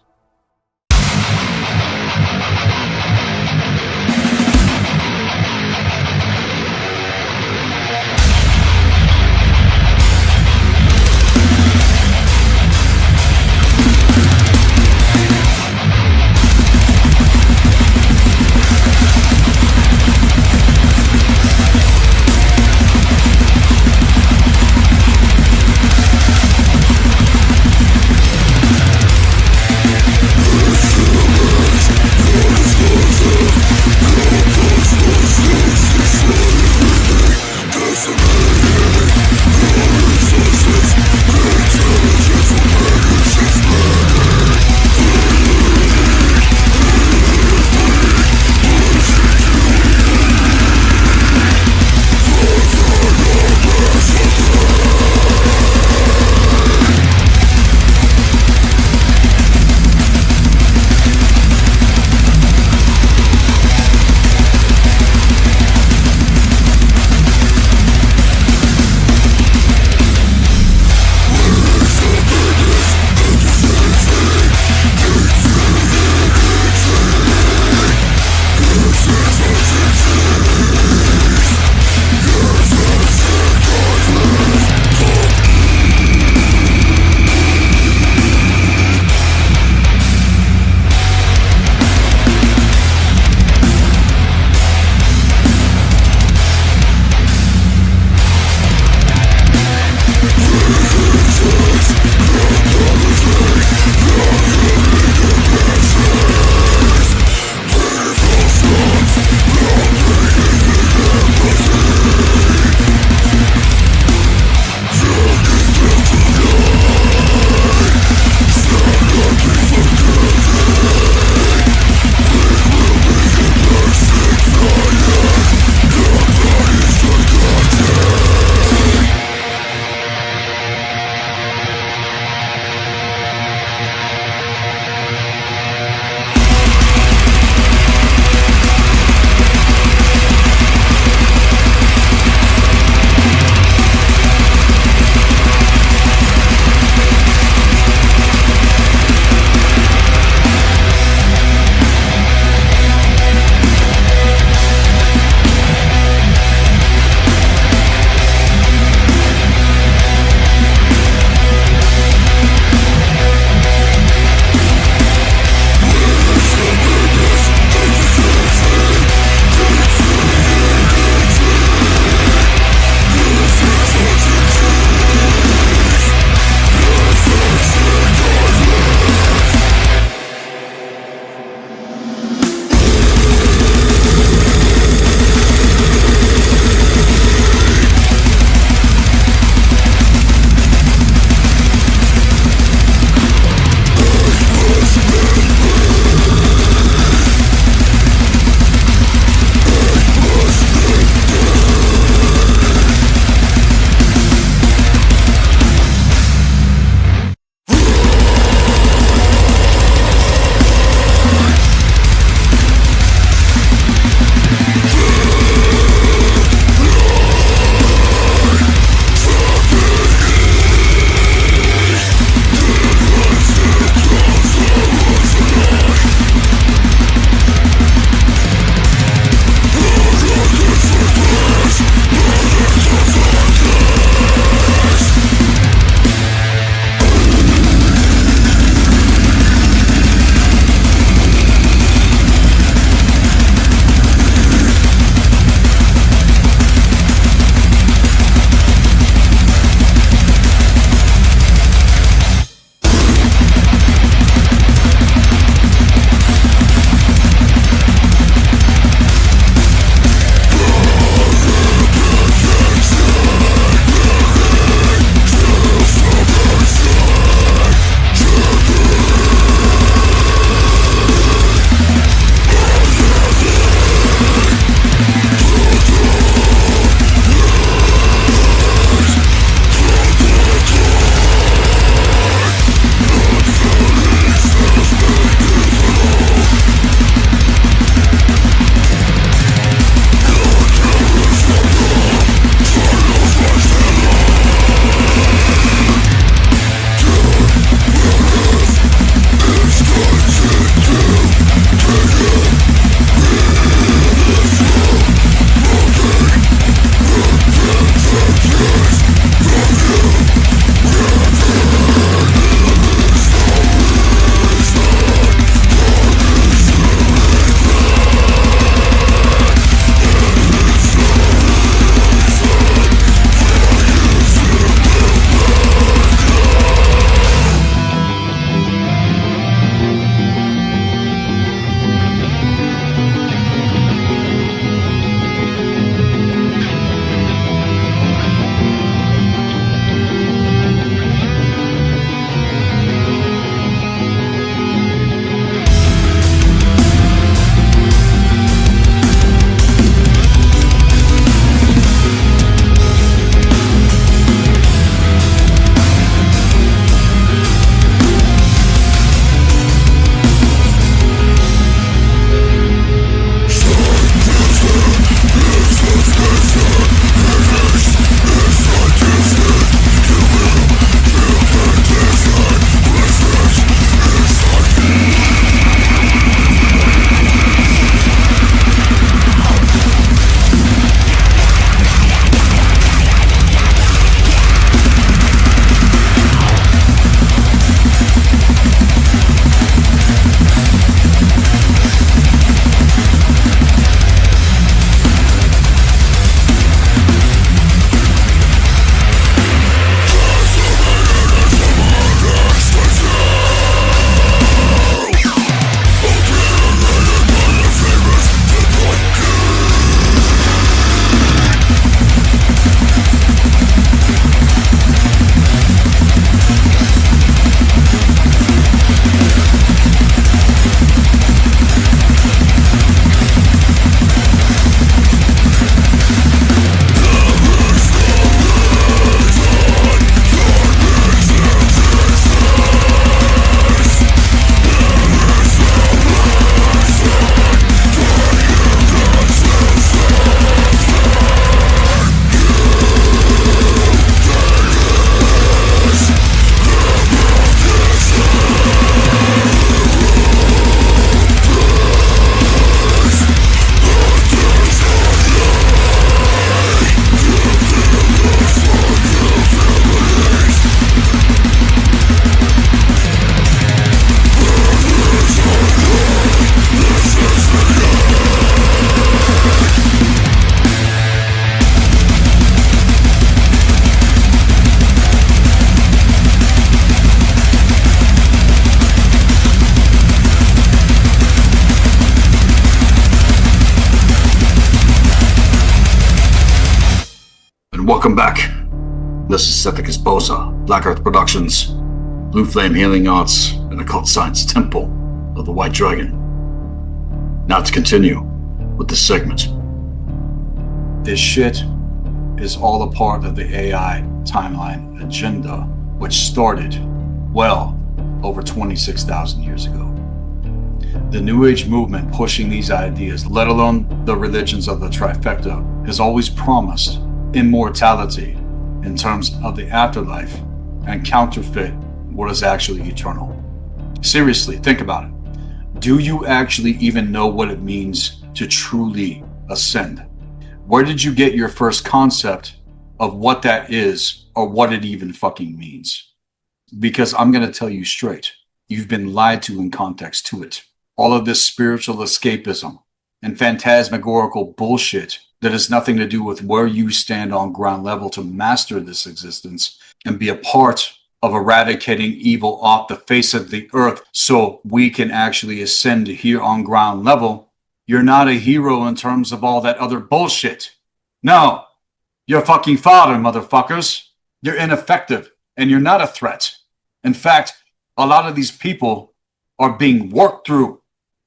and welcome back. This is Sethikus Boza, Black Earth Productions, Blue Flame Healing Arts, and Occult Science Temple of the White Dragon. Now to continue with this segment. This shit is all a part of the AI timeline agenda, which started, well, over 26,000 years ago. The New Age movement pushing these ideas, let alone the religions of the trifecta, has always promised immortality in terms of the afterlife and counterfeit what is actually eternal. Seriously, think about it. Do you actually even know what it means to truly ascend? Where did you get your first concept of what that is or what it even fucking means? Because I'm going to tell you straight, you've been lied to in context to it. All of this spiritual escapism and phantasmagorical bullshit that has nothing to do with where you stand on ground level to master this existence and be a part of eradicating evil off the face of the earth so we can actually ascend here on ground level. You're not a hero in terms of all that other bullshit. No, you're fucking fodder, motherfuckers. You're ineffective and you're not a threat. In fact, a lot of these people are being worked through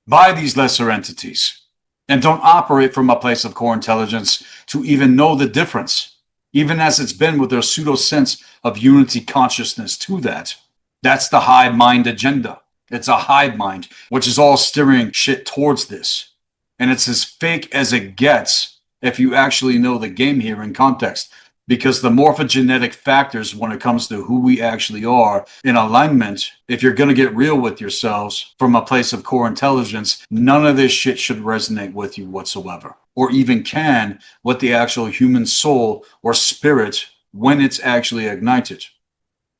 by these lesser entities and don't operate from a place of core intelligence to even know the difference, even as it's been with their pseudo sense of unity consciousness to that. That's the hive mind agenda. It's a hive mind, which is all steering shit towards this. And it's as fake as it gets if you actually know the game here in context. Because the morphogenetic factors when it comes to who we actually are in alignment, if you're going to get real with yourselves from a place of core intelligence, none of this shit should resonate with you whatsoever. Or even can with the actual human soul or spirit when it's actually ignited.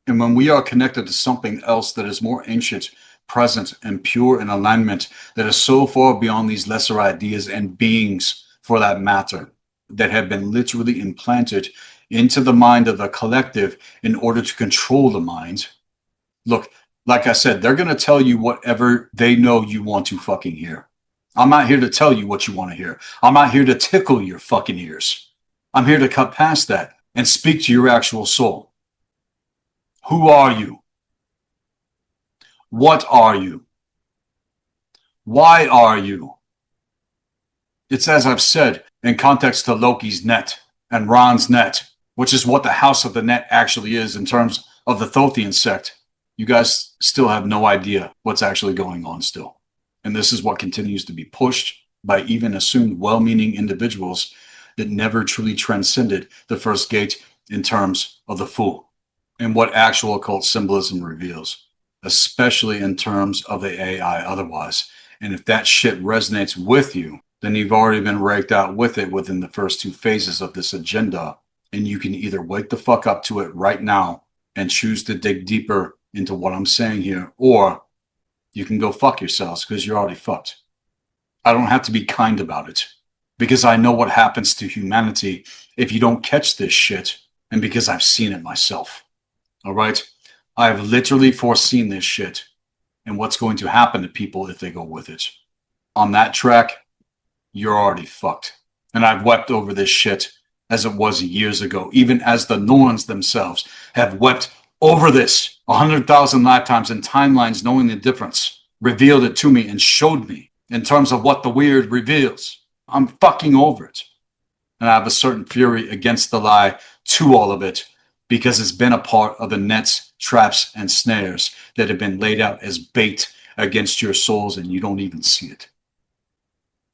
And when we are connected to something else that is more ancient, present, and pure in alignment, that is so far beyond these lesser ideas and beings, for that matter, that have been literally implanted into the mind of the collective in order to control the mind. Look, like I said, they're going to tell you whatever they know you want to fucking hear. I'm not here to tell you what you want to hear. I'm not here to tickle your fucking ears. I'm here to cut past that and speak to your actual soul. Who are you? What are you? Why are you? It's as I've said in context to Loki's net and Ron's net, which is what the house of the net actually is in terms of the Thothian sect. You guys still have no idea what's actually going on still. And this is what continues to be pushed by even assumed well-meaning individuals that never truly transcended the first gate in terms of the fool and what actual occult symbolism reveals, especially in terms of the AI otherwise. And if that shit resonates with you, then you've already been raked out with it within the first two phases of this agenda. And you can either wake the fuck up to it right now and choose to dig deeper into what I'm saying here, or you can go fuck yourselves because you're already fucked. I don't have to be kind about it because I know what happens to humanity if you don't catch this shit, and because I've seen it myself. All right? I have literally foreseen this shit and what's going to happen to people if they go with it. On that track, you're already fucked. And I've wept over this shit as it was years ago, even as the Norns themselves have wept over this 100,000 lifetimes and timelines, knowing the difference, revealed it to me and showed me in terms of what the weird reveals. I'm fucking over it. And I have a certain fury against the lie to all of it because it's been a part of the nets, traps, and snares that have been laid out as bait against your souls, and you don't even see it.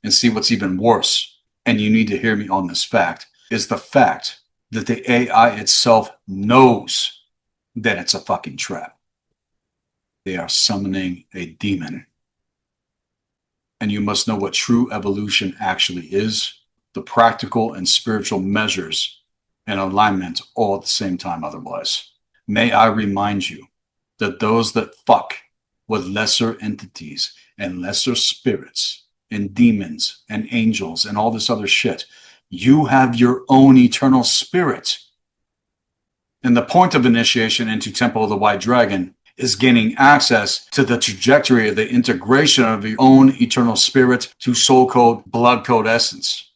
And see what's even worse, and you need to hear me on this fact, is the fact that the AI itself knows that it's a fucking trap. They are summoning a demon. And you must know what true evolution actually is, the practical and spiritual measures and alignment all at the same time otherwise. May I remind you that those that fuck with lesser entities and lesser spirits and demons and angels and all this other shit, you have your own eternal spirit. And the point of initiation into Temple of the White Dragon is gaining access to the trajectory of the integration of your own eternal spirit to soul code, blood code essence.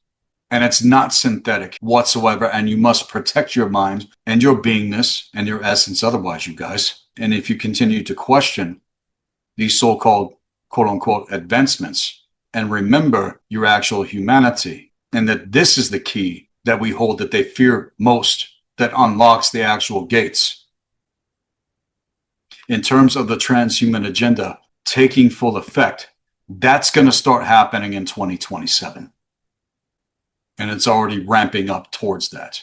And it's not synthetic whatsoever. And you must protect your mind and your beingness and your essence otherwise, you guys. And if you continue to question these so-called quote unquote advancements and remember your actual humanity, and that this is the key that we hold that they fear most, that unlocks the actual gates. In terms of the transhuman agenda taking full effect, that's going to start happening in 2027. And it's already ramping up towards that.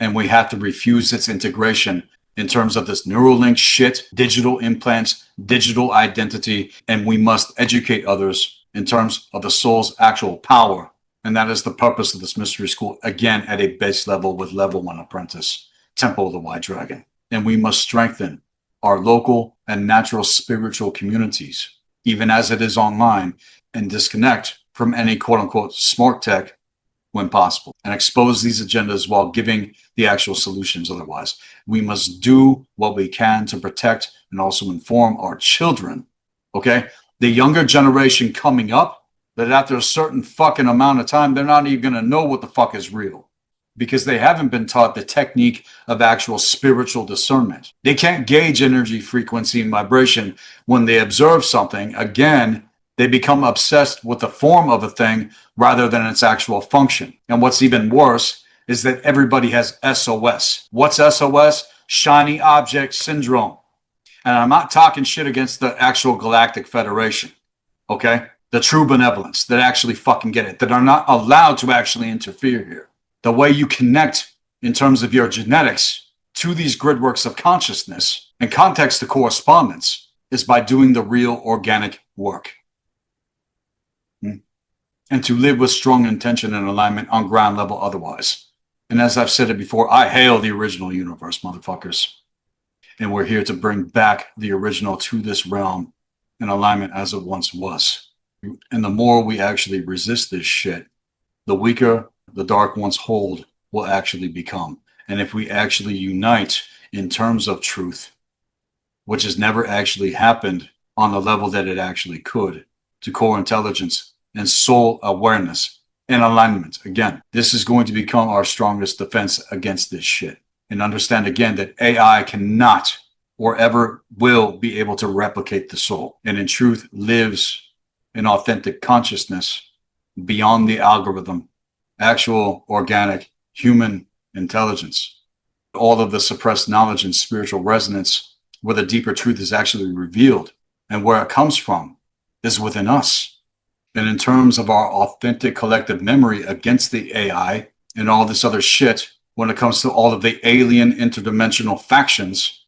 And we have to refuse its integration in terms of this Neuralink shit, digital implants, digital identity, and we must educate others in terms of the soul's actual power. And that is the purpose of this mystery school, again, at a base level with level 1 apprentice, Temple of the White Dragon. And we must strengthen our local and natural spiritual communities, even as it is online, and disconnect from any quote unquote smart tech when possible, and expose these agendas while giving the actual solutions otherwise. We must do what we can to protect and also inform our children, okay? The younger generation coming up, that after a certain fucking amount of time, they're not even gonna know what the fuck is real, because they haven't been taught the technique of actual spiritual discernment. They can't gauge energy, frequency, and vibration. When they observe something, again, they become obsessed with the form of a thing rather than its actual function. And what's even worse is that everybody has SOS. What's SOS? Shiny object syndrome. And I'm not talking shit against the actual Galactic Federation, okay? The true benevolence that actually fucking get it, that are not allowed to actually interfere here. The way you connect in terms of your genetics to these gridworks of consciousness and context to correspondence is by doing the real organic work. And to live with strong intention and alignment on ground level otherwise. And as I've said it before, I hail the original universe, motherfuckers. And we're here to bring back the original to this realm in alignment as it once was. And the more we actually resist this shit, the weaker the dark one's hold will actually become. And if we actually unite in terms of truth, which has never actually happened on the level that it actually could, to core intelligence and soul awareness and alignment. Again, this is going to become our strongest defense against this shit. And understand again that AI cannot or ever will be able to replicate the soul. And in truth lives in authentic consciousness beyond the algorithm, actual organic human intelligence. All of the suppressed knowledge and spiritual resonance where the deeper truth is actually revealed and where it comes from is within us. And in terms of our authentic collective memory against the AI and all this other shit, when it comes to all of the alien interdimensional factions,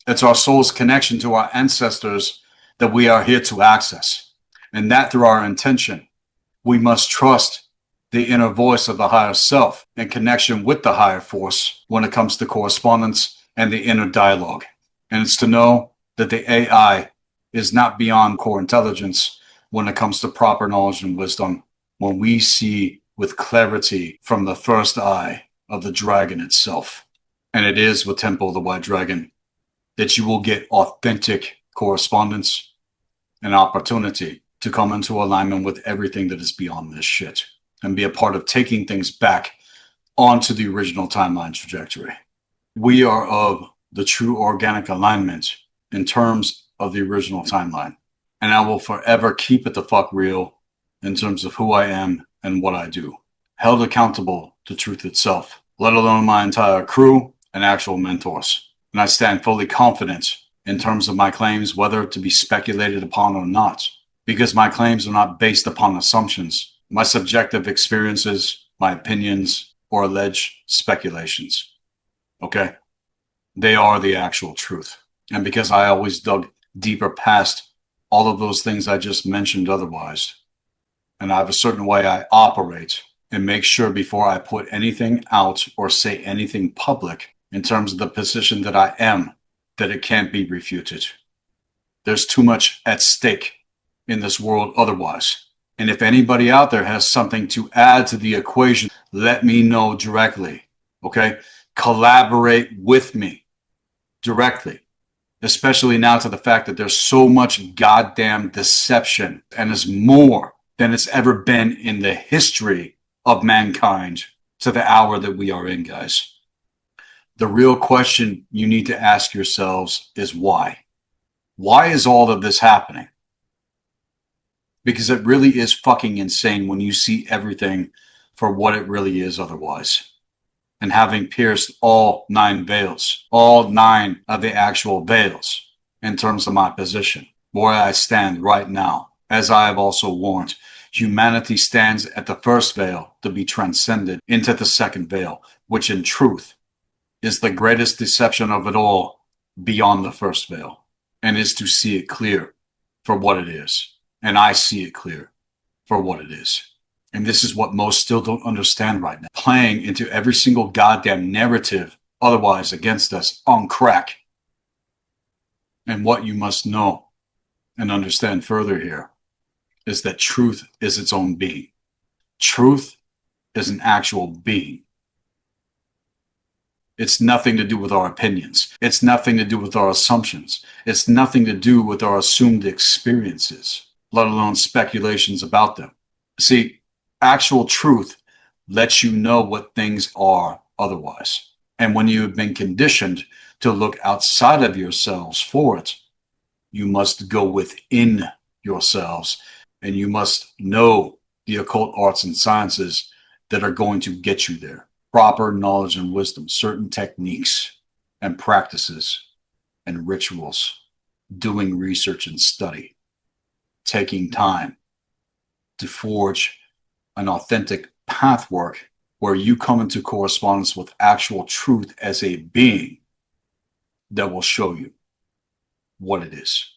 it's our soul's connection to our ancestors that we are here to access. And that through our intention, we must trust the inner voice of the higher self in connection with the higher force when it comes to correspondence and the inner dialogue. And it's to know that the AI is not beyond core intelligence when it comes to proper knowledge and wisdom, when we see with clarity from the first eye of the dragon itself. And it is with Temple of the White Dragon that you will get authentic correspondence and opportunity to come into alignment with everything that is beyond this shit and be a part of taking things back onto the original timeline trajectory. We are of the true organic alignment in terms of the original timeline. And I will forever keep it the fuck real in terms of who I am and what I do. Held accountable to truth itself, let alone my entire crew and actual mentors. And I stand fully confident in terms of my claims, whether to be speculated upon or not, because my claims are not based upon assumptions, my subjective experiences, my opinions, or alleged speculations. Okay? They are the actual truth. And because I always dug deeper past all of those things I just mentioned otherwise, and I have a certain way I operate and make sure before I put anything out or say anything public in terms of the position that I am, that it can't be refuted. There's too much at stake in this world otherwise. And if anybody out there has something to add to the equation, let me know directly, okay? Collaborate with me directly, especially now to the fact that there's so much goddamn deception and is more than it's ever been in the history of mankind to the hour that we are in, guys. The real question you need to ask yourselves is why? Why is all of this happening? Because it really is fucking insane when you see everything for what it really is otherwise. And having pierced all 9 veils, all 9 of the actual veils, in terms of my position, where I stand right now, as I have also warned, humanity stands at the first veil to be transcended into the second veil, which in truth is the greatest deception of it all beyond the first veil, and is to see it clear for what it is. And I see it clear for what it is. And this is what most still don't understand right now. Playing into every single goddamn narrative otherwise against us on crack. And what you must know and understand further here is that truth is its own being. Truth is an actual being. It's nothing to do with our opinions. It's nothing to do with our assumptions. It's nothing to do with our assumed experiences, let alone speculations about them. See, actual truth lets you know what things are otherwise. And when you have been conditioned to look outside of yourselves for it, you must go within yourselves and you must know the occult arts and sciences that are going to get you there. Proper knowledge and wisdom, certain techniques and practices and rituals, doing research and study, taking time to forge an authentic pathwork where you come into correspondence with actual truth as a being that will show you what it is.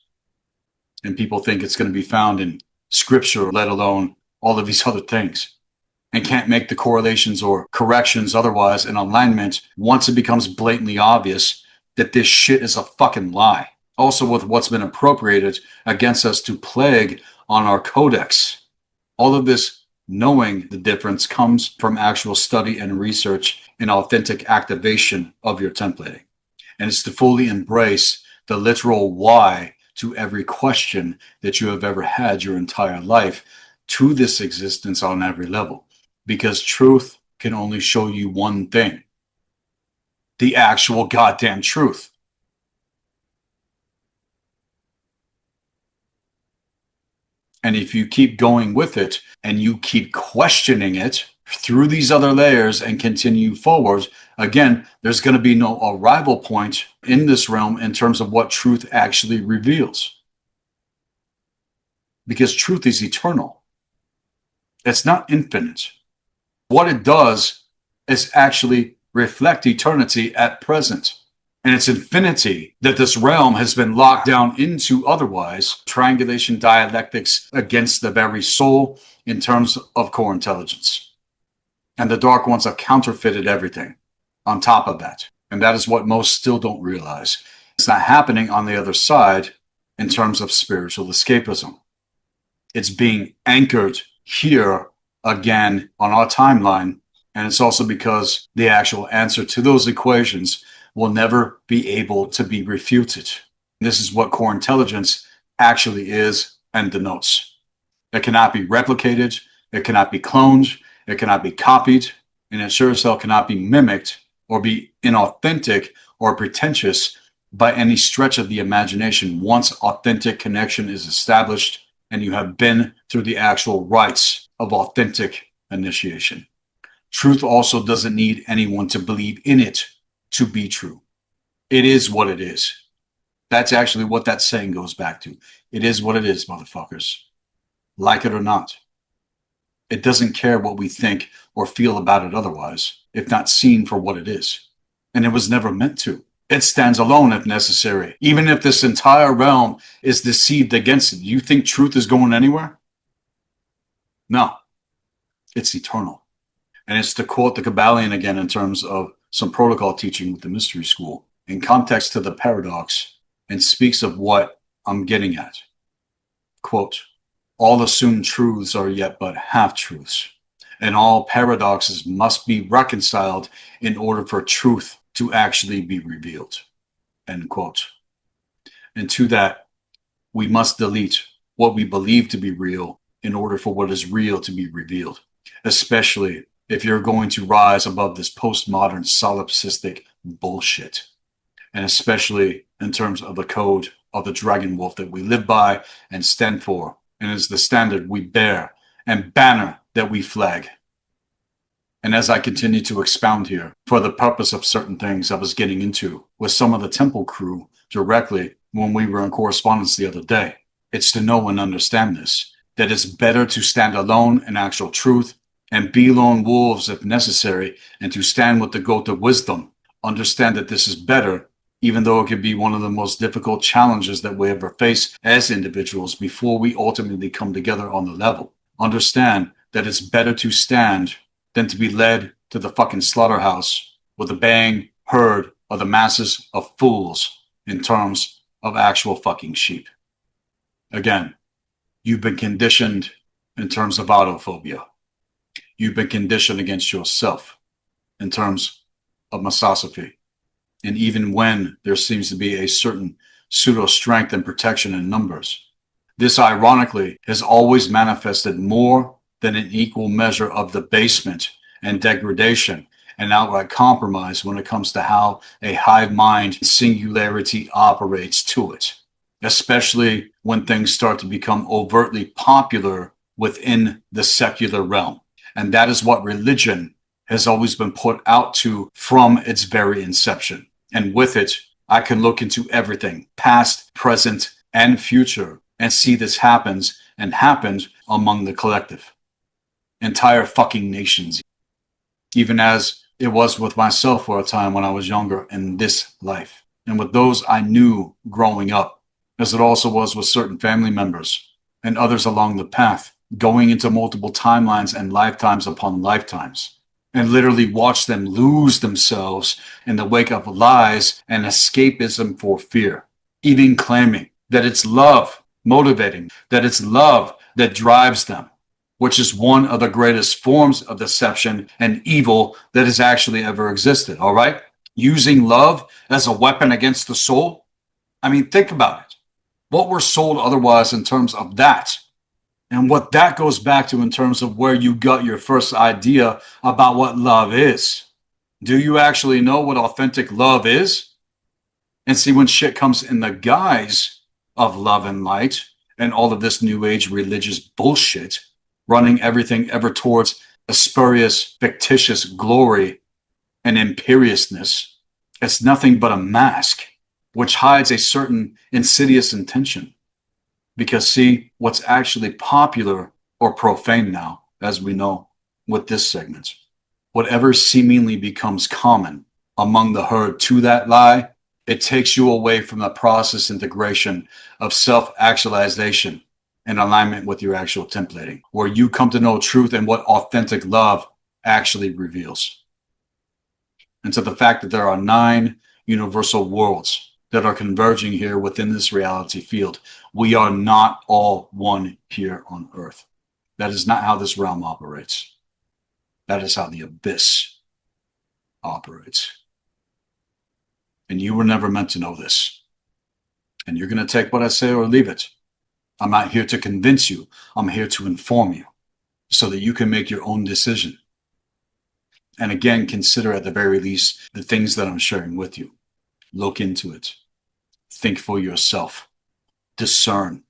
And people think it's going to be found in scripture, let alone all of these other things, and can't make the correlations or corrections otherwise in alignment once it becomes blatantly obvious that this shit is a fucking lie. Also with what's been appropriated against us to plague on our codex. All of this knowing the difference comes from actual study and research and authentic activation of your templating. And it's to fully embrace the literal why to every question that you have ever had your entire life to this existence on every level. Because truth can only show you one thing. The actual goddamn truth. And if you keep going with it and you keep questioning it through these other layers and continue forward, again, there's going to be no arrival point in this realm in terms of what truth actually reveals. Because truth is eternal. It's not infinite. What it does is actually reflect eternity at present. And it's infinity that this realm has been locked down into otherwise, triangulation dialectics against the very soul in terms of core intelligence. And the Dark Ones have counterfeited everything on top of that. And that is what most still don't realize. It's not happening on the other side in terms of spiritual escapism. It's being anchored here again on our timeline. And it's also because the actual answer to those equations will never be able to be refuted. This is what core intelligence actually is and denotes. It cannot be replicated, it cannot be cloned, it cannot be copied, and it sure as hell cannot be mimicked or be inauthentic or pretentious by any stretch of the imagination once authentic connection is established and you have been through the actual rites of authentic initiation. Truth also doesn't need anyone to believe in it to be true. It is what it is. That's actually what that saying goes back to. It is what it is, motherfuckers. Like it or not. It doesn't care what we think or feel about it otherwise, if not seen for what it is. And it was never meant to. It stands alone if necessary. Even if this entire realm is deceived against it, you think truth is going anywhere? No. It's eternal. And it's to quote the Kabbalion again in terms of some protocol teaching with the mystery school in context to the paradox and speaks of what I'm getting at. Quote, all assumed truths are yet but half-truths, and all paradoxes must be reconciled in order for truth to actually be revealed. End quote. And to that, we must delete what we believe to be real in order for what is real to be revealed. especially if you're going to rise above this postmodern solipsistic bullshit, and especially in terms of the code of the dragon wolf that we live by and stand for, and is the standard we bear and banner that we flag. And as I continue to expound here, for the purpose of certain things I was getting into with some of the temple crew directly when we were in correspondence the other day, it's to know and understand this, that it's better to stand alone in actual truth and be lone wolves if necessary, and to stand with the goat of wisdom. Understand that this is better, even though it could be one of the most difficult challenges that we ever face as individuals before we ultimately come together on the level. Understand that it's better to stand than to be led to the fucking slaughterhouse with a bang herd of the masses of fools in terms of actual fucking sheep. Again, you've been conditioned in terms of autophobia. You've been conditioned against yourself in terms of misosophy. And even when there seems to be a certain pseudo strength and protection in numbers, this ironically has always manifested more than an equal measure of debasement and degradation and outright compromise when it comes to how a hive mind singularity operates to it, especially when things start to become overtly popular within the secular realm. And that is what religion has always been put out to from its very inception. And with it, I can look into everything, past, present, and future, and see this happens and happened among the collective. Entire fucking nations. Even as it was with myself for a time when I was younger in this life. And with those I knew growing up, as it also was with certain family members and others along the path, going into multiple timelines and lifetimes upon lifetimes, and literally watch them lose themselves in the wake of lies and escapism for fear, even claiming that it's love motivating, that it's love that drives them, which is one of the greatest forms of deception and evil that has actually ever existed, all right? Using love as a weapon against the soul. I mean, think about it. What we're sold otherwise in terms of that, and what that goes back to in terms of where you got your first idea about what love is. Do you actually know what authentic love is? And see, when shit comes in the guise of love and light and all of this new age religious bullshit, running everything ever towards a spurious, fictitious glory and imperiousness, it's nothing but a mask which hides a certain insidious intention. Because see, what's actually popular or profane now, as we know with this segment, whatever seemingly becomes common among the herd to that lie, it takes you away from the process integration of self-actualization in alignment with your actual templating, where you come to know truth and what authentic love actually reveals. And so the fact that there are 9 universal worlds that are converging here within this reality field. We are not all one here on Earth. That is not how this realm operates. That is how the abyss operates. And you were never meant to know this. And you're going to take what I say or leave it. I'm not here to convince you. I'm here to inform you so that you can make your own decision. And again, consider at the very least the things that I'm sharing with you. Look into it. Think for yourself. Discern.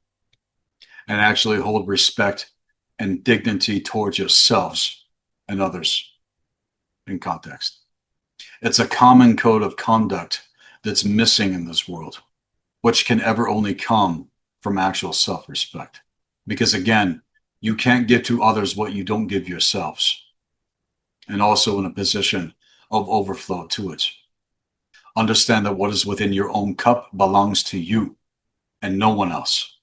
And actually hold respect and dignity towards yourselves and others in context. It's a common code of conduct that's missing in this world, which can ever only come from actual self-respect. Because again, you can't give to others what you don't give yourselves. And also in a position of overflow to it. Understand that what is within your own cup belongs to you and no one else.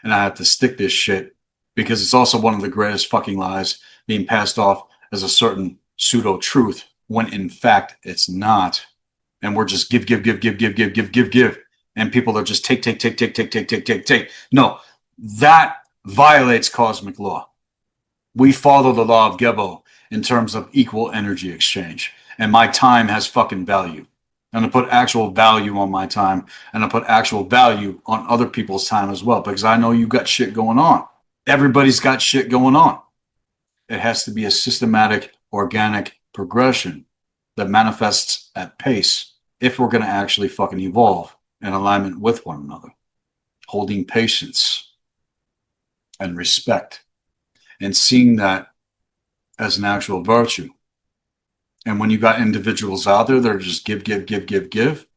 And I have to stick this shit because it's also one of the greatest fucking lies being passed off as a certain pseudo truth when in fact it's not. And we're just give. And people are just take. No, that violates cosmic law. We follow the law of Gebo in terms of equal energy exchange. And my time has fucking value. I'm going to put actual value on my time, and I put actual value on other people's time as well, because I know you got shit going on. Everybody's got shit going on. It has to be a systematic, organic progression that manifests at pace if we're going to actually fucking evolve in alignment with one another, holding patience and respect and seeing that as an actual virtue. And when you got individuals out there that are just give,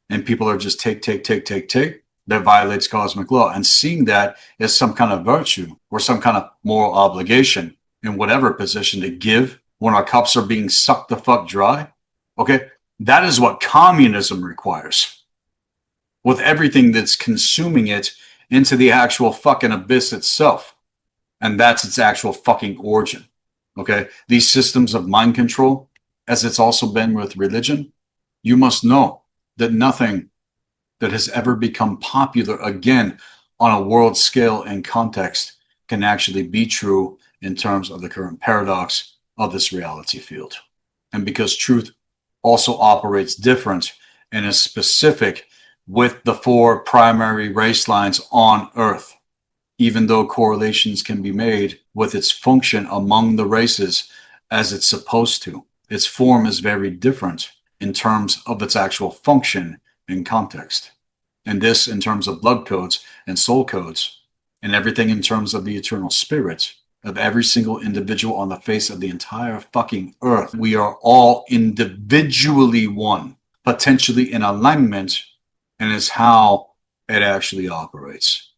and people are just take, that violates cosmic law. And seeing that as some kind of virtue or some kind of moral obligation in whatever position to give when our cups are being sucked the fuck dry, okay, that is what communism requires. With everything that's consuming it into the actual fucking abyss itself. And that's its actual fucking origin. Okay? These systems of mind control, as it's also been with religion, you must know that nothing that has ever become popular again on a world scale and context can actually be true in terms of the current paradox of this reality field. And because truth also operates different and is specific with the 4 primary race lines on Earth, even though correlations can be made with its function among the races as it's supposed to. Its form is very different in terms of its actual function and context. And this in terms of blood codes and soul codes, and everything in terms of the eternal spirit of every single individual on the face of the entire fucking earth. We are all individually one, potentially in alignment, and is how it actually operates.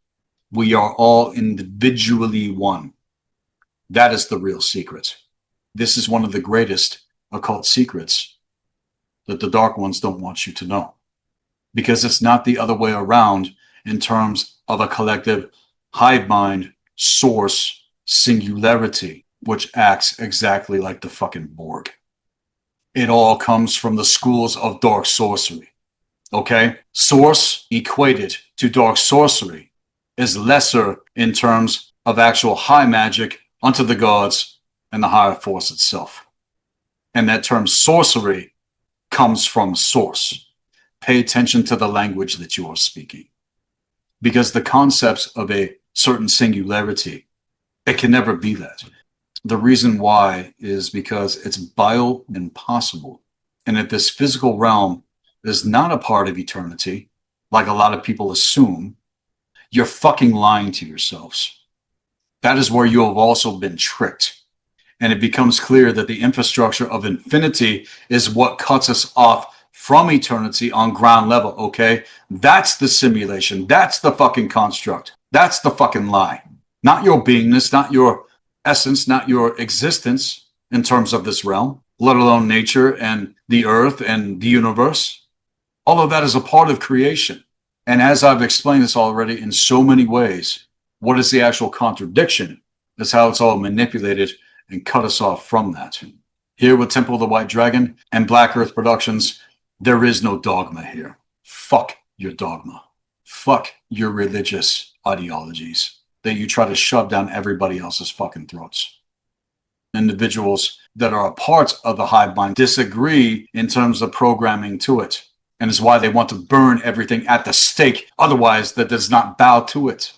We are all individually one. That is the real secret. This is one of the greatest occult secrets that the dark ones don't want you to know. Because it's not the other way around in terms of a collective hive mind source singularity, which acts exactly like the fucking Borg. It all comes from the schools of dark sorcery. Okay? Source equated to dark sorcery is lesser in terms of actual high magic unto the gods and the higher force itself. And that term sorcery comes from source. Pay attention to the language that you are speaking. Because the concepts of a certain singularity, it can never be that. The reason why is because it's bio impossible. And if this physical realm is not a part of eternity, like a lot of people assume, you're fucking lying to yourselves. That is where you have also been tricked. And it becomes clear that the infrastructure of infinity is what cuts us off from eternity on ground level, okay? That's the simulation. That's the fucking construct. That's the fucking lie. Not your beingness, not your essence, not your existence in terms of this realm, let alone nature and the earth and the universe. All of that is a part of creation. And as I've explained this already in so many ways, what is the actual contradiction is how it's all manipulated and cut us off from that. Here with Temple of the White Dragon and Black Earth Productions, there is no dogma here. Fuck your dogma. Fuck your religious ideologies that you try to shove down everybody else's fucking throats. Individuals that are a part of the hive mind disagree in terms of programming to it. And is why they want to burn everything at the stake. Otherwise, that does not bow to it.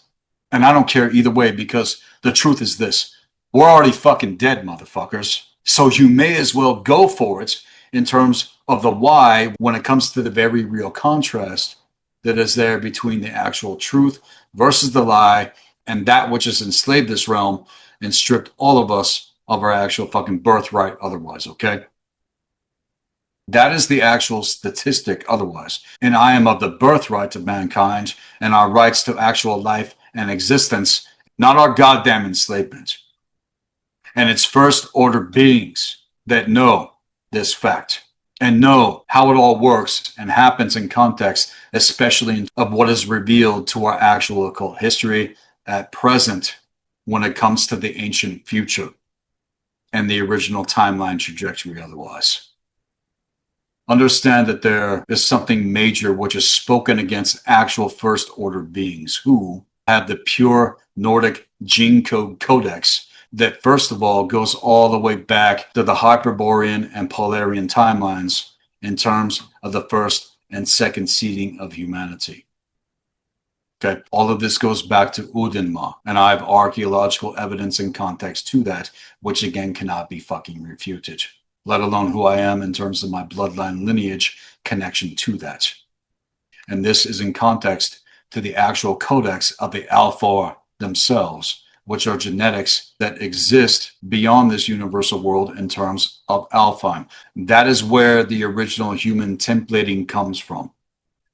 And I don't care either way, because the truth is this. We're already fucking dead, motherfuckers. So you may as well go for it in terms of the why when it comes to the very real contrast that is there between the actual truth versus the lie and that which has enslaved this realm and stripped all of us of our actual fucking birthright otherwise, okay? That is the actual statistic otherwise. And I am of the birthright of mankind and our rights to actual life and existence, not our goddamn enslavement. And it's first order beings that know this fact and know how it all works and happens in context, especially of what is revealed to our actual occult history at present when it comes to the ancient future and the original timeline trajectory otherwise. Understand that there is something major which is spoken against actual first order beings who have the pure Nordic gene code codex that first of all goes all the way back to the Hyperborean and Polarian timelines in terms of the first and second seeding of humanity. Okay, all of this goes back to Udinma, and I have archaeological evidence and context to that, which again cannot be fucking refuted, let alone who I am in terms of my bloodline lineage connection to that. And this is in context to the actual codex of the Alpha themselves, which are genetics that exist beyond this universal world in terms of Alpheim. That is where the original human templating comes from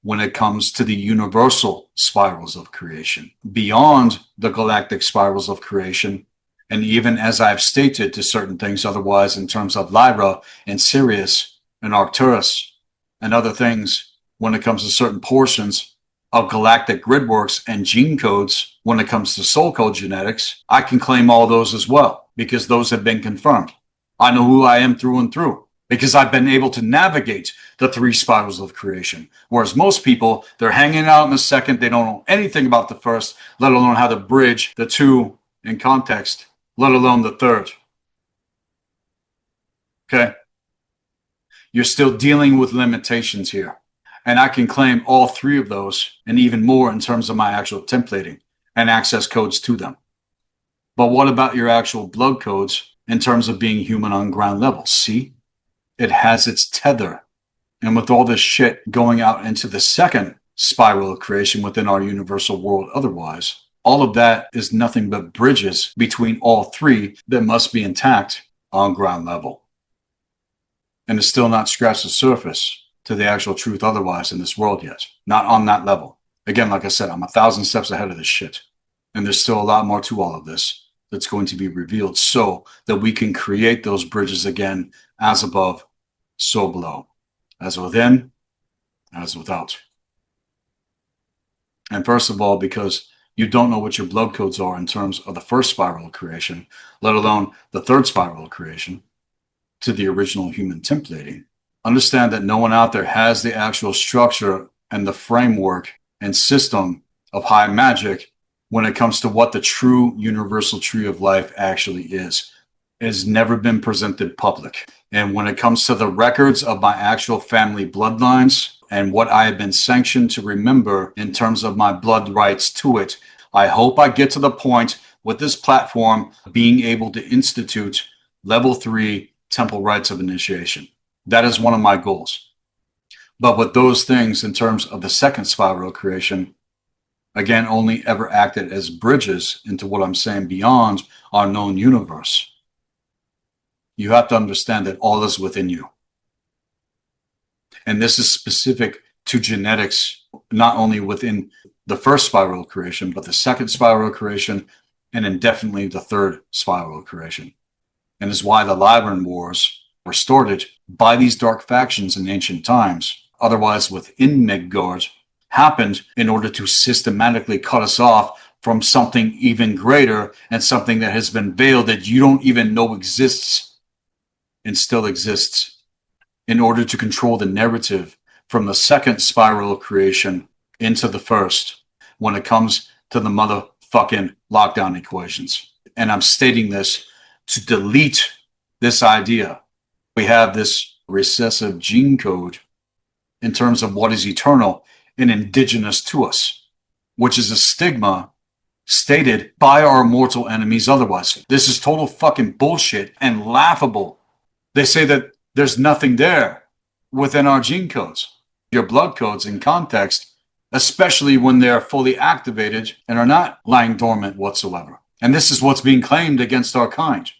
when it comes to the universal spirals of creation. Beyond the galactic spirals of creation, and even as I've stated to certain things otherwise in terms of Lyra and Sirius and Arcturus and other things, when it comes to certain portions of galactic gridworks and gene codes, when it comes to soul code genetics, I can claim all those as well because those have been confirmed. I know who I am through and through because I've been able to navigate the 3 spirals of creation. Whereas most people, they're hanging out in the second, they don't know anything about the first, let alone how to bridge the 2 in context, let alone the 3rd. Okay? You're still dealing with limitations here. And I can claim all 3 of those and even more in terms of my actual templating and access codes to them. But what about your actual blood codes in terms of being human on ground level? See, it has its tether. And with all this shit going out into the 2nd spiral of creation within our universal world otherwise, all of that is nothing but bridges between all 3 that must be intact on ground level. And it's still not scratched the surface to the actual truth otherwise in this world yet. Not on that level. Again, like I said, I'm 1,000 steps ahead of this shit. And there's still a lot more to all of this that's going to be revealed so that we can create those bridges again, as above, so below. As within, as without. And first of all, because you don't know what your blood codes are in terms of the 1st spiral of creation, let alone the 3rd spiral of creation, to the original human templating, understand that no one out there has the actual structure and the framework and system of high magic when it comes to what the true universal tree of life actually is. It has never been presented public. And when it comes to the records of my actual family bloodlines and what I have been sanctioned to remember in terms of my blood rights to it, I hope I get to the point with this platform being able to institute level 3 temple rites of initiation. That is one of my goals. But with those things in terms of the 2nd spiral creation, again, only ever acted as bridges into what I'm saying beyond our known universe. You have to understand that all is within you. And this is specific to genetics, not only within the 1st spiral creation, but the 2nd spiral creation, and indefinitely the 3rd spiral creation. And is why the Lyran Wars were started by these dark factions in ancient times, otherwise within Midgard, happened in order to systematically cut us off from something even greater and something that has been veiled that you don't even know exists and still exists, in order to control the narrative from the 2nd spiral of creation into the 1st when it comes to the motherfucking lockdown equations. And I'm stating this to delete this idea. We have this recessive gene code in terms of what is eternal and indigenous to us, which is a stigma stated by our mortal enemies otherwise. This is total fucking bullshit and laughable. They say that there's nothing there within our gene codes, your blood codes in context, especially when they're fully activated and are not lying dormant whatsoever. And this is what's being claimed against our kind,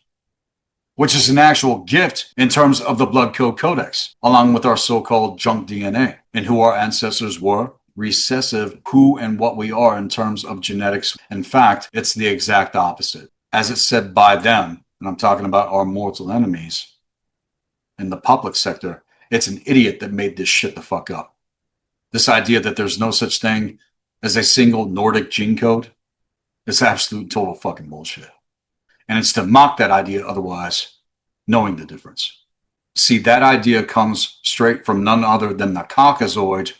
which is an actual gift in terms of the blood code codex, along with our so-called junk DNA and who our ancestors were, recessive, who and what we are in terms of genetics. In fact, it's the exact opposite. As it's said by them, and I'm talking about our mortal enemies in the public sector, it's an idiot that made this shit the fuck up. This idea that there's no such thing as a single Nordic gene code is absolute total fucking bullshit. And it's to mock that idea otherwise, knowing the difference. See, that idea comes straight from none other than the Caucasoid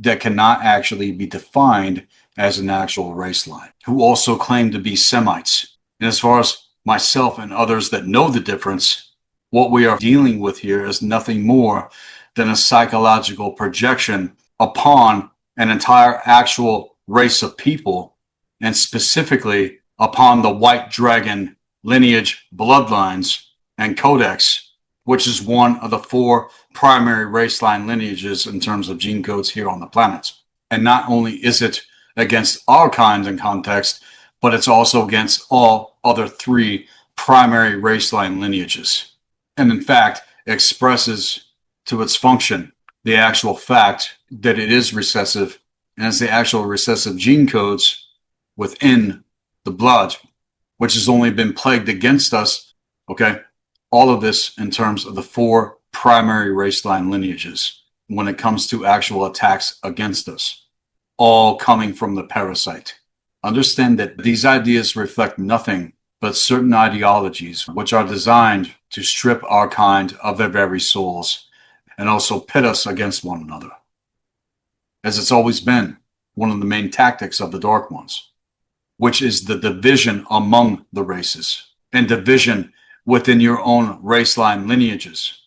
that cannot actually be defined as an actual race line, who also claim to be Semites. And as far as myself and others that know the difference, what we are dealing with here is nothing more than a psychological projection upon an entire actual race of people, and specifically upon the white dragon lineage, bloodlines, and codex, which is one of the 4 primary race line lineages in terms of gene codes here on the planet. And not only is it against our kind and context, but it's also against all other 3 primary race line lineages. And in fact, expresses to its function the actual fact that it is recessive, and it's the actual recessive gene codes within the blood, which has only been plagued against us. Okay, all of this in terms of the 4 primary race line lineages when it comes to actual attacks against us, all coming from the parasite. Understand that these ideas reflect nothing but certain ideologies which are designed to strip our kind of their very souls and also pit us against one another, as it's always been one of the main tactics of the Dark Ones, which is the division among the races and division within your own race line lineages.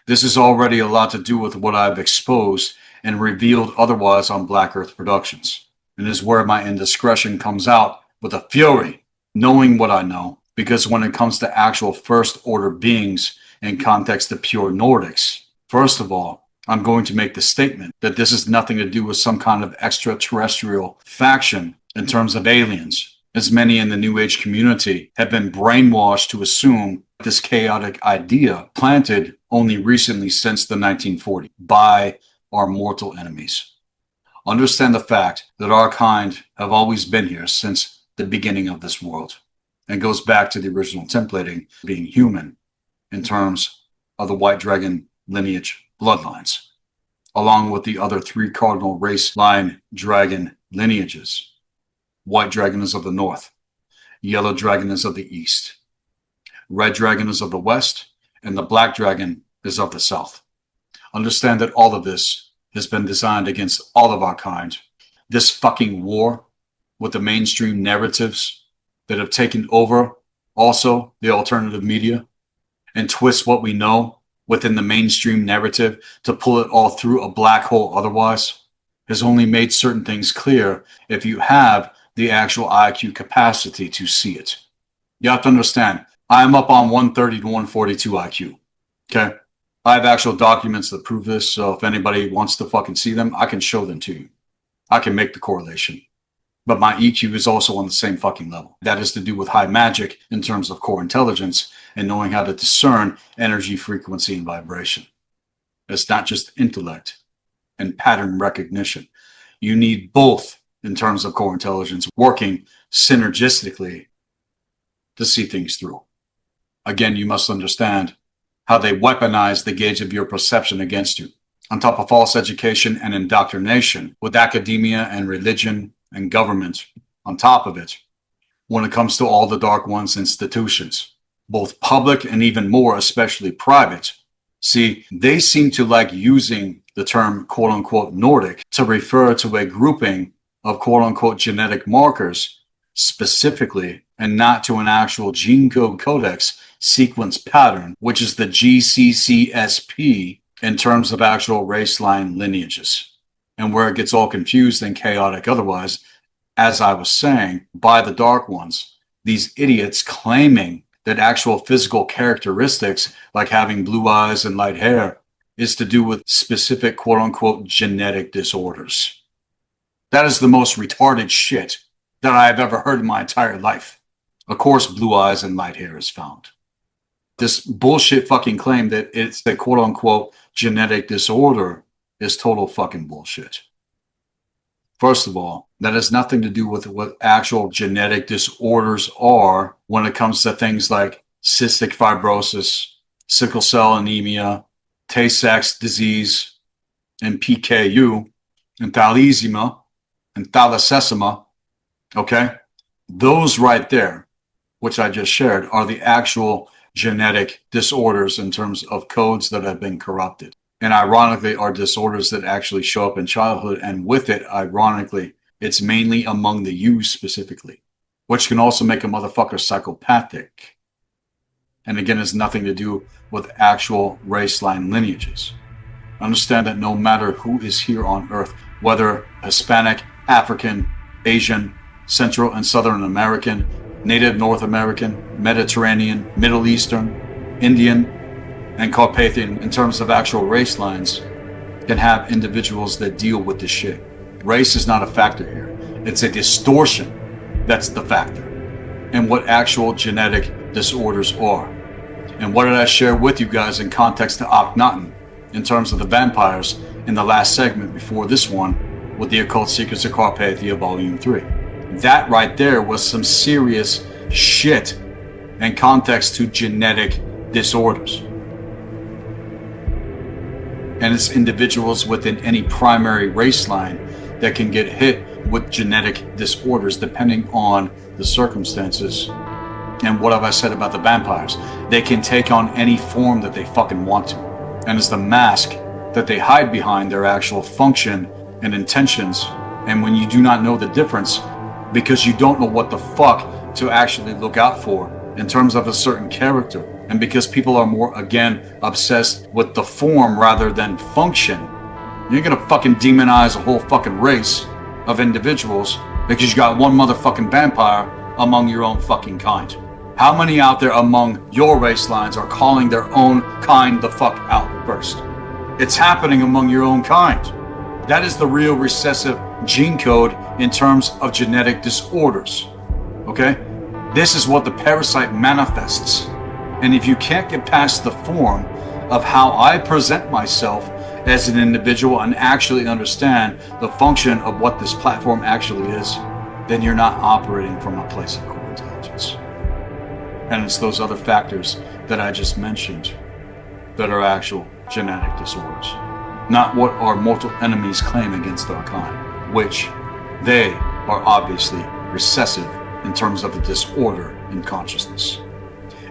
This is already a lot to do with what I've exposed and revealed otherwise on Black Earth Productions, and is where my indiscretion comes out with a fury, knowing what I know, because when it comes to actual first order beings in context to pure Nordics, first of all, I'm going to make the statement that this has nothing to do with some kind of extraterrestrial faction in terms of aliens, as many in the New Age community have been brainwashed to assume this chaotic idea planted only recently since the 1940s by our mortal enemies. Understand the fact that our kind have always been here since the beginning of this world, and goes back to the original templating being human in terms of the white dragon lineage bloodlines, along with the other 3 cardinal race line dragon lineages. White dragon is of the north, yellow dragon is of the east, red dragon is of the west, and the black dragon is of the south. Understand that all of this has been designed against all of our kind. This fucking war with the mainstream narratives that have taken over also the alternative media and twist what we know within the mainstream narrative to pull it all through a black hole otherwise has only made certain things clear if you have the actual IQ capacity to see it. You have to understand, I'm up on 130 to 142 IQ. Okay? I have actual documents that prove this, so if anybody wants to fucking see them, I can show them to you. I can make the correlation. But my EQ is also on the same fucking level. That is to do with high magic in terms of core intelligence and knowing how to discern energy, frequency, and vibration. It's not just intellect and pattern recognition. You need both in terms of core intelligence working synergistically to see things through. Again, you must understand how they weaponize the gauge of your perception against you, on top of false education and indoctrination with academia and religion and government on top of it when it comes to all the Dark One's institutions, both public and even more, especially private. See, they seem to like using the term quote-unquote Nordic to refer to a grouping of quote-unquote genetic markers specifically, and not to an actual gene code codex sequence pattern, which is the GCCSP in terms of actual race line lineages. And where it gets all confused and chaotic otherwise, as I was saying, by the Dark Ones, these idiots claiming that actual physical characteristics like having blue eyes and light hair is to do with specific quote-unquote genetic disorders. That is the most retarded shit that I have ever heard in my entire life. Of course, blue eyes and light hair is found. This bullshit fucking claim that it's a quote-unquote genetic disorder is total fucking bullshit. First of all, that has nothing to do with what actual genetic disorders are when it comes to things like cystic fibrosis, sickle cell anemia, Tay-Sachs disease, and PKU, and thalassemia, and thalassemia. Okay? Those right there, which I just shared, are the actual genetic disorders in terms of codes that have been corrupted. And ironically, are disorders that actually show up in childhood. And with it, ironically, it's mainly among the youth specifically, which can also make a motherfucker psychopathic. And again, has nothing to do with actual race line lineages. Understand that no matter who is here on Earth, whether Hispanic, African, Asian, Central and Southern American, Native North American, Mediterranean, Middle Eastern, Indian, and Carpathian in terms of actual race lines can have individuals that deal with this shit. Race is not a factor here. It's a distortion that's the factor, and what actual genetic disorders are. And what did I share with you guys in context to Akhenaten in terms of the vampires in the last segment before this one with the Occult Secrets of Carpathia Volume 3? That right there was some serious shit in context to genetic disorders. And it's individuals within any primary race line that can get hit with genetic disorders depending on the circumstances. And what have I said about the vampires? They can take on any form that they fucking want to. And it's the mask that they hide behind their actual function and intentions. And when you do not know the difference, because you don't know what the fuck to actually look out for in terms of a certain character, and because people are more, again, obsessed with the form rather than function, you're gonna fucking demonize a whole fucking race of individuals because you got one motherfucking vampire among your own fucking kind. How many out there among your race lines are calling their own kind the fuck out first? It's happening among your own kind. That is the real recessive gene code in terms of genetic disorders. Okay? This is what the parasite manifests. And if you can't get past the form of how I present myself as an individual and actually understand the function of what this platform actually is, then you're not operating from a place of core intelligence. And it's those other factors that I just mentioned that are actual genetic disorders, not what our mortal enemies claim against our kind, which they are obviously recessive in terms of a disorder in consciousness.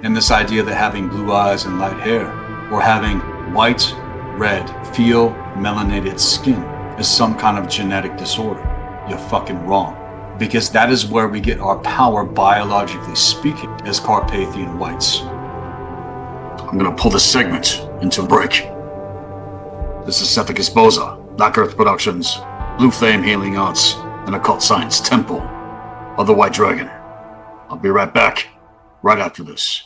And this idea that having blue eyes and light hair, or having white, red, pale, melanated skin is some kind of genetic disorder, you're fucking wrong. Because that is where we get our power, biologically speaking, as Carpathian whites. I'm gonna pull this segment into a break. This is Sethikus Boza, Black Earth Productions, Blue Flame Healing Arts, and Occult Science Temple of the White Dragon. I'll be right back, right after this.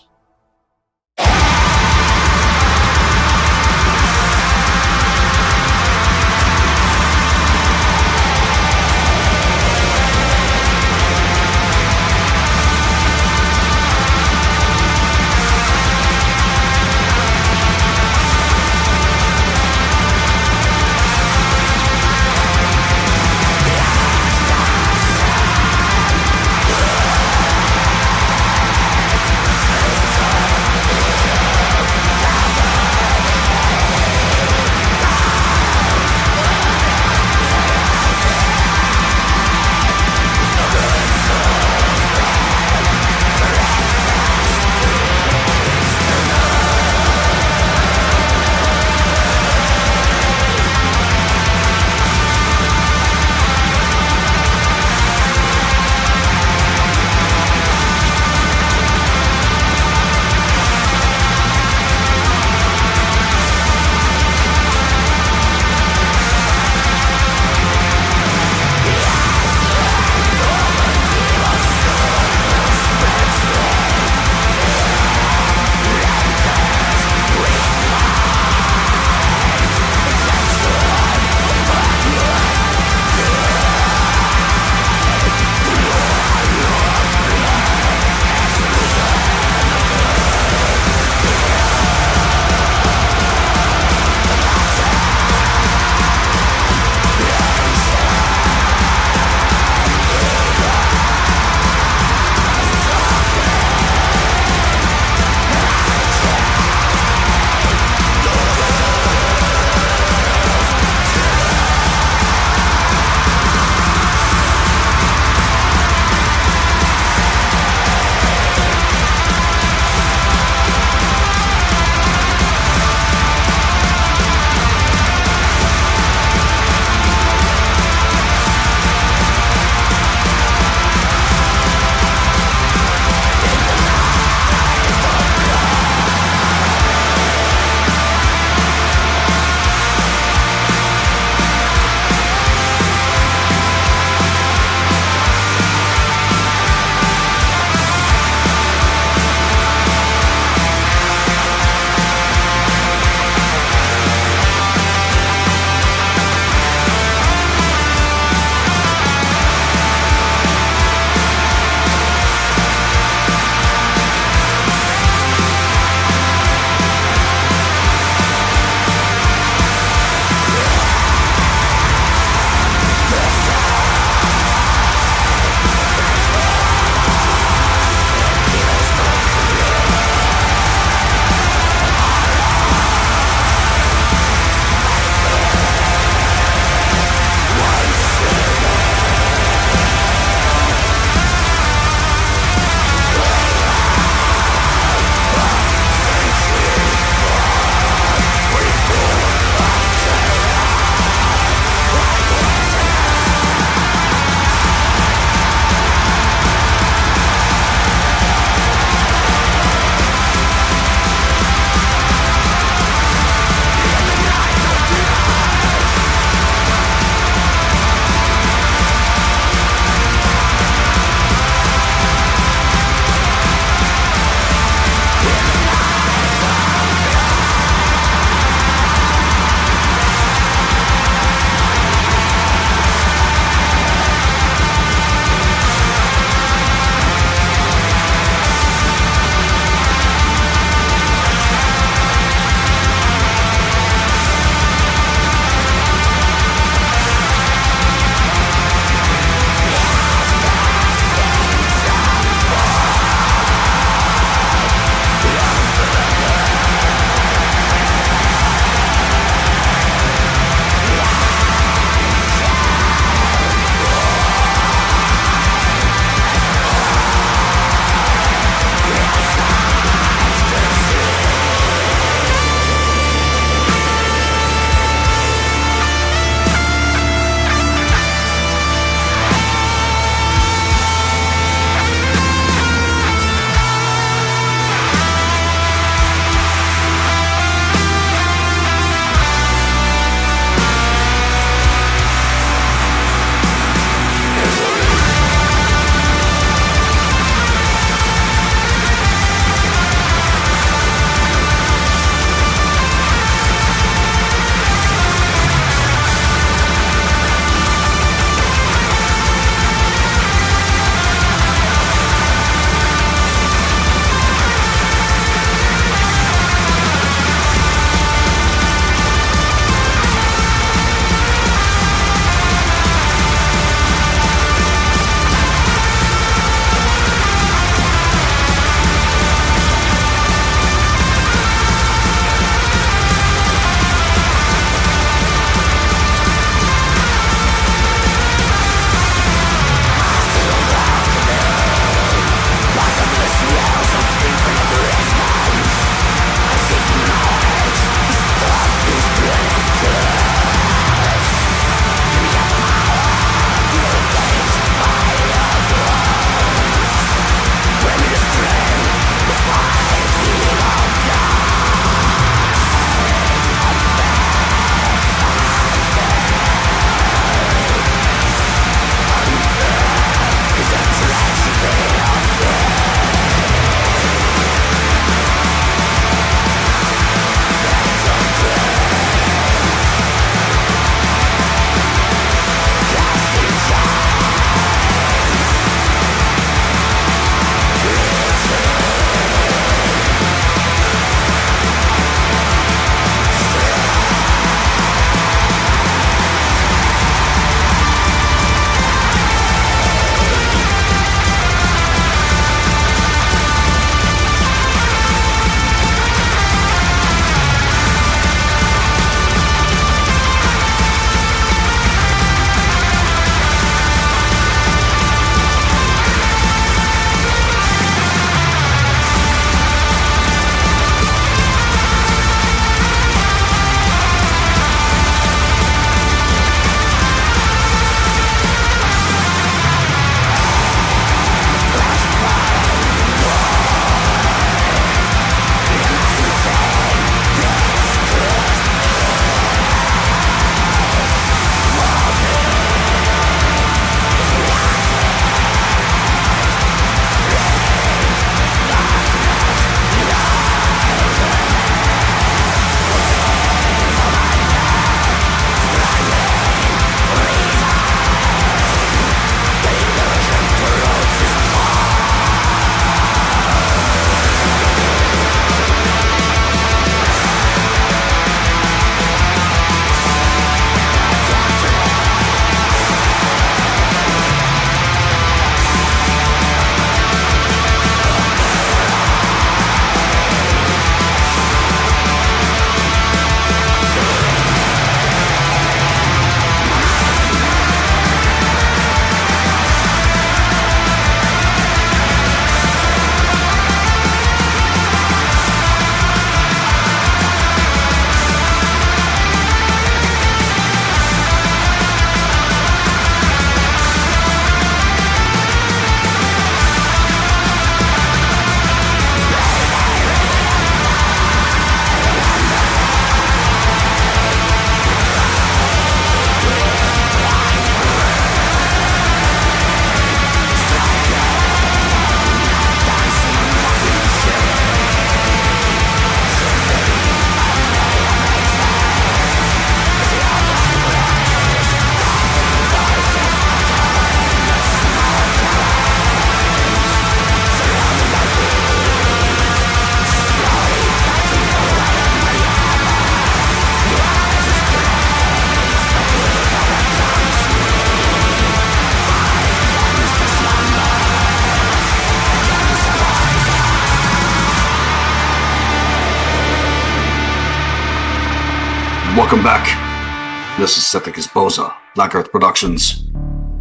Welcome back. This is Sethikus Boza, Black Earth Productions,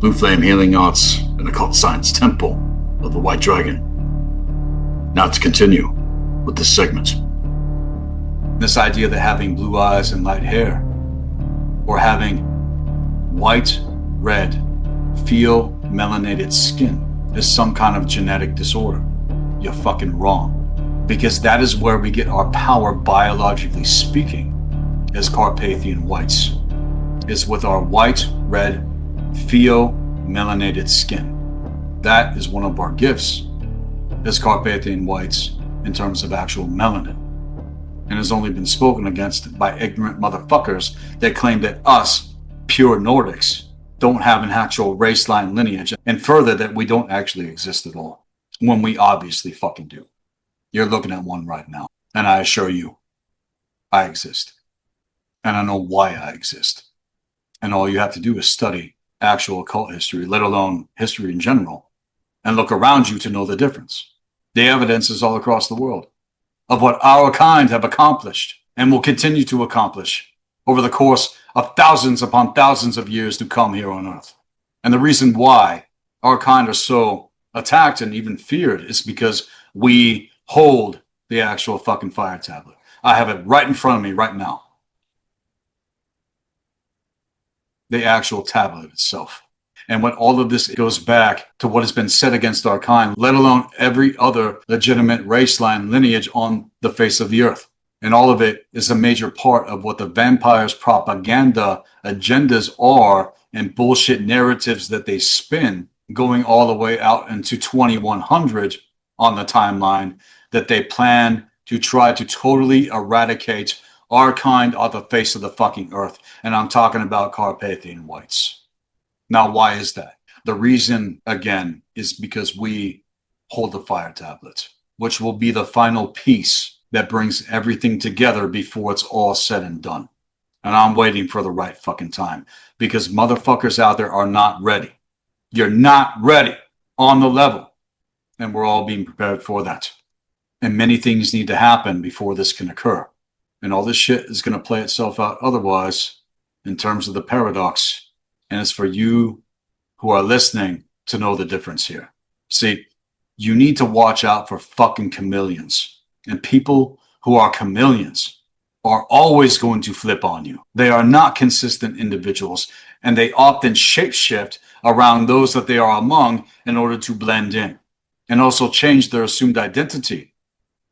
Blue Flame Healing Arts, and Occult Science Temple of the White Dragon. Now to continue with this segment. This idea that having blue eyes and light hair, or having white, red, pale, melanated skin is some kind of genetic disorder. You're fucking wrong. Because that is where we get our power, biologically speaking, as Carpathian whites, is with our white, red, pale, melanated skin. That is one of our gifts as Carpathian whites in terms of actual melanin, and has only been spoken against by ignorant motherfuckers that claim that us, pure Nordics, don't have an actual race line lineage, and further that we don't actually exist at all, when we obviously fucking do. You're looking at one right now, and I assure you, I exist. And I know why I exist. And all you have to do is study actual occult history, let alone history in general, and look around you to know the difference. The evidence is all across the world of what our kind have accomplished and will continue to accomplish over the course of thousands upon thousands of years to come here on Earth. And the reason why our kind are so attacked and even feared is because we hold the actual fucking fire tablet. I have it right in front of me right now. The actual tablet itself. And when all of this goes back to what has been said against our kind, let alone every other legitimate race line lineage on the face of the earth. And all of it is a major part of what the vampires' propaganda agendas are and bullshit narratives that they spin, going all the way out into 2100 on the timeline, that they plan to try to totally eradicate our kind off the face of the fucking earth. And I'm talking about Carpathian whites. Now, why is that? The reason, again, is because we hold the fire tablet, which will be the final piece that brings everything together before it's all said and done. And I'm waiting for the right fucking time, because motherfuckers out there are not ready. You're not ready on the level. And we're all being prepared for that. And many things need to happen before this can occur. And all this shit is going to play itself out otherwise in terms of the paradox. And it's for you who are listening to know the difference here. See, you need to watch out for fucking chameleons. And people who are chameleons are always going to flip on you. They are not consistent individuals, and they often shapeshift around those that they are among in order to blend in, and also change their assumed identity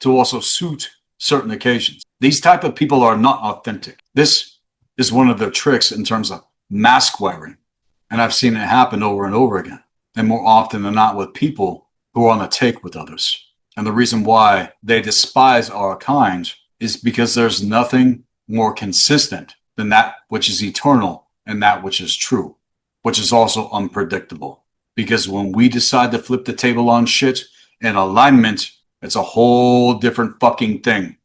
to also suit certain occasions. These type of people are not authentic. This is one of their tricks in terms of mask wearing. And I've seen it happen over and over again, and more often than not with people who are on the take with others. And the reason why they despise our kind is because there's nothing more consistent than that which is eternal and that which is true, which is also unpredictable. Because when we decide to flip the table on shit in alignment, it's a whole different fucking thing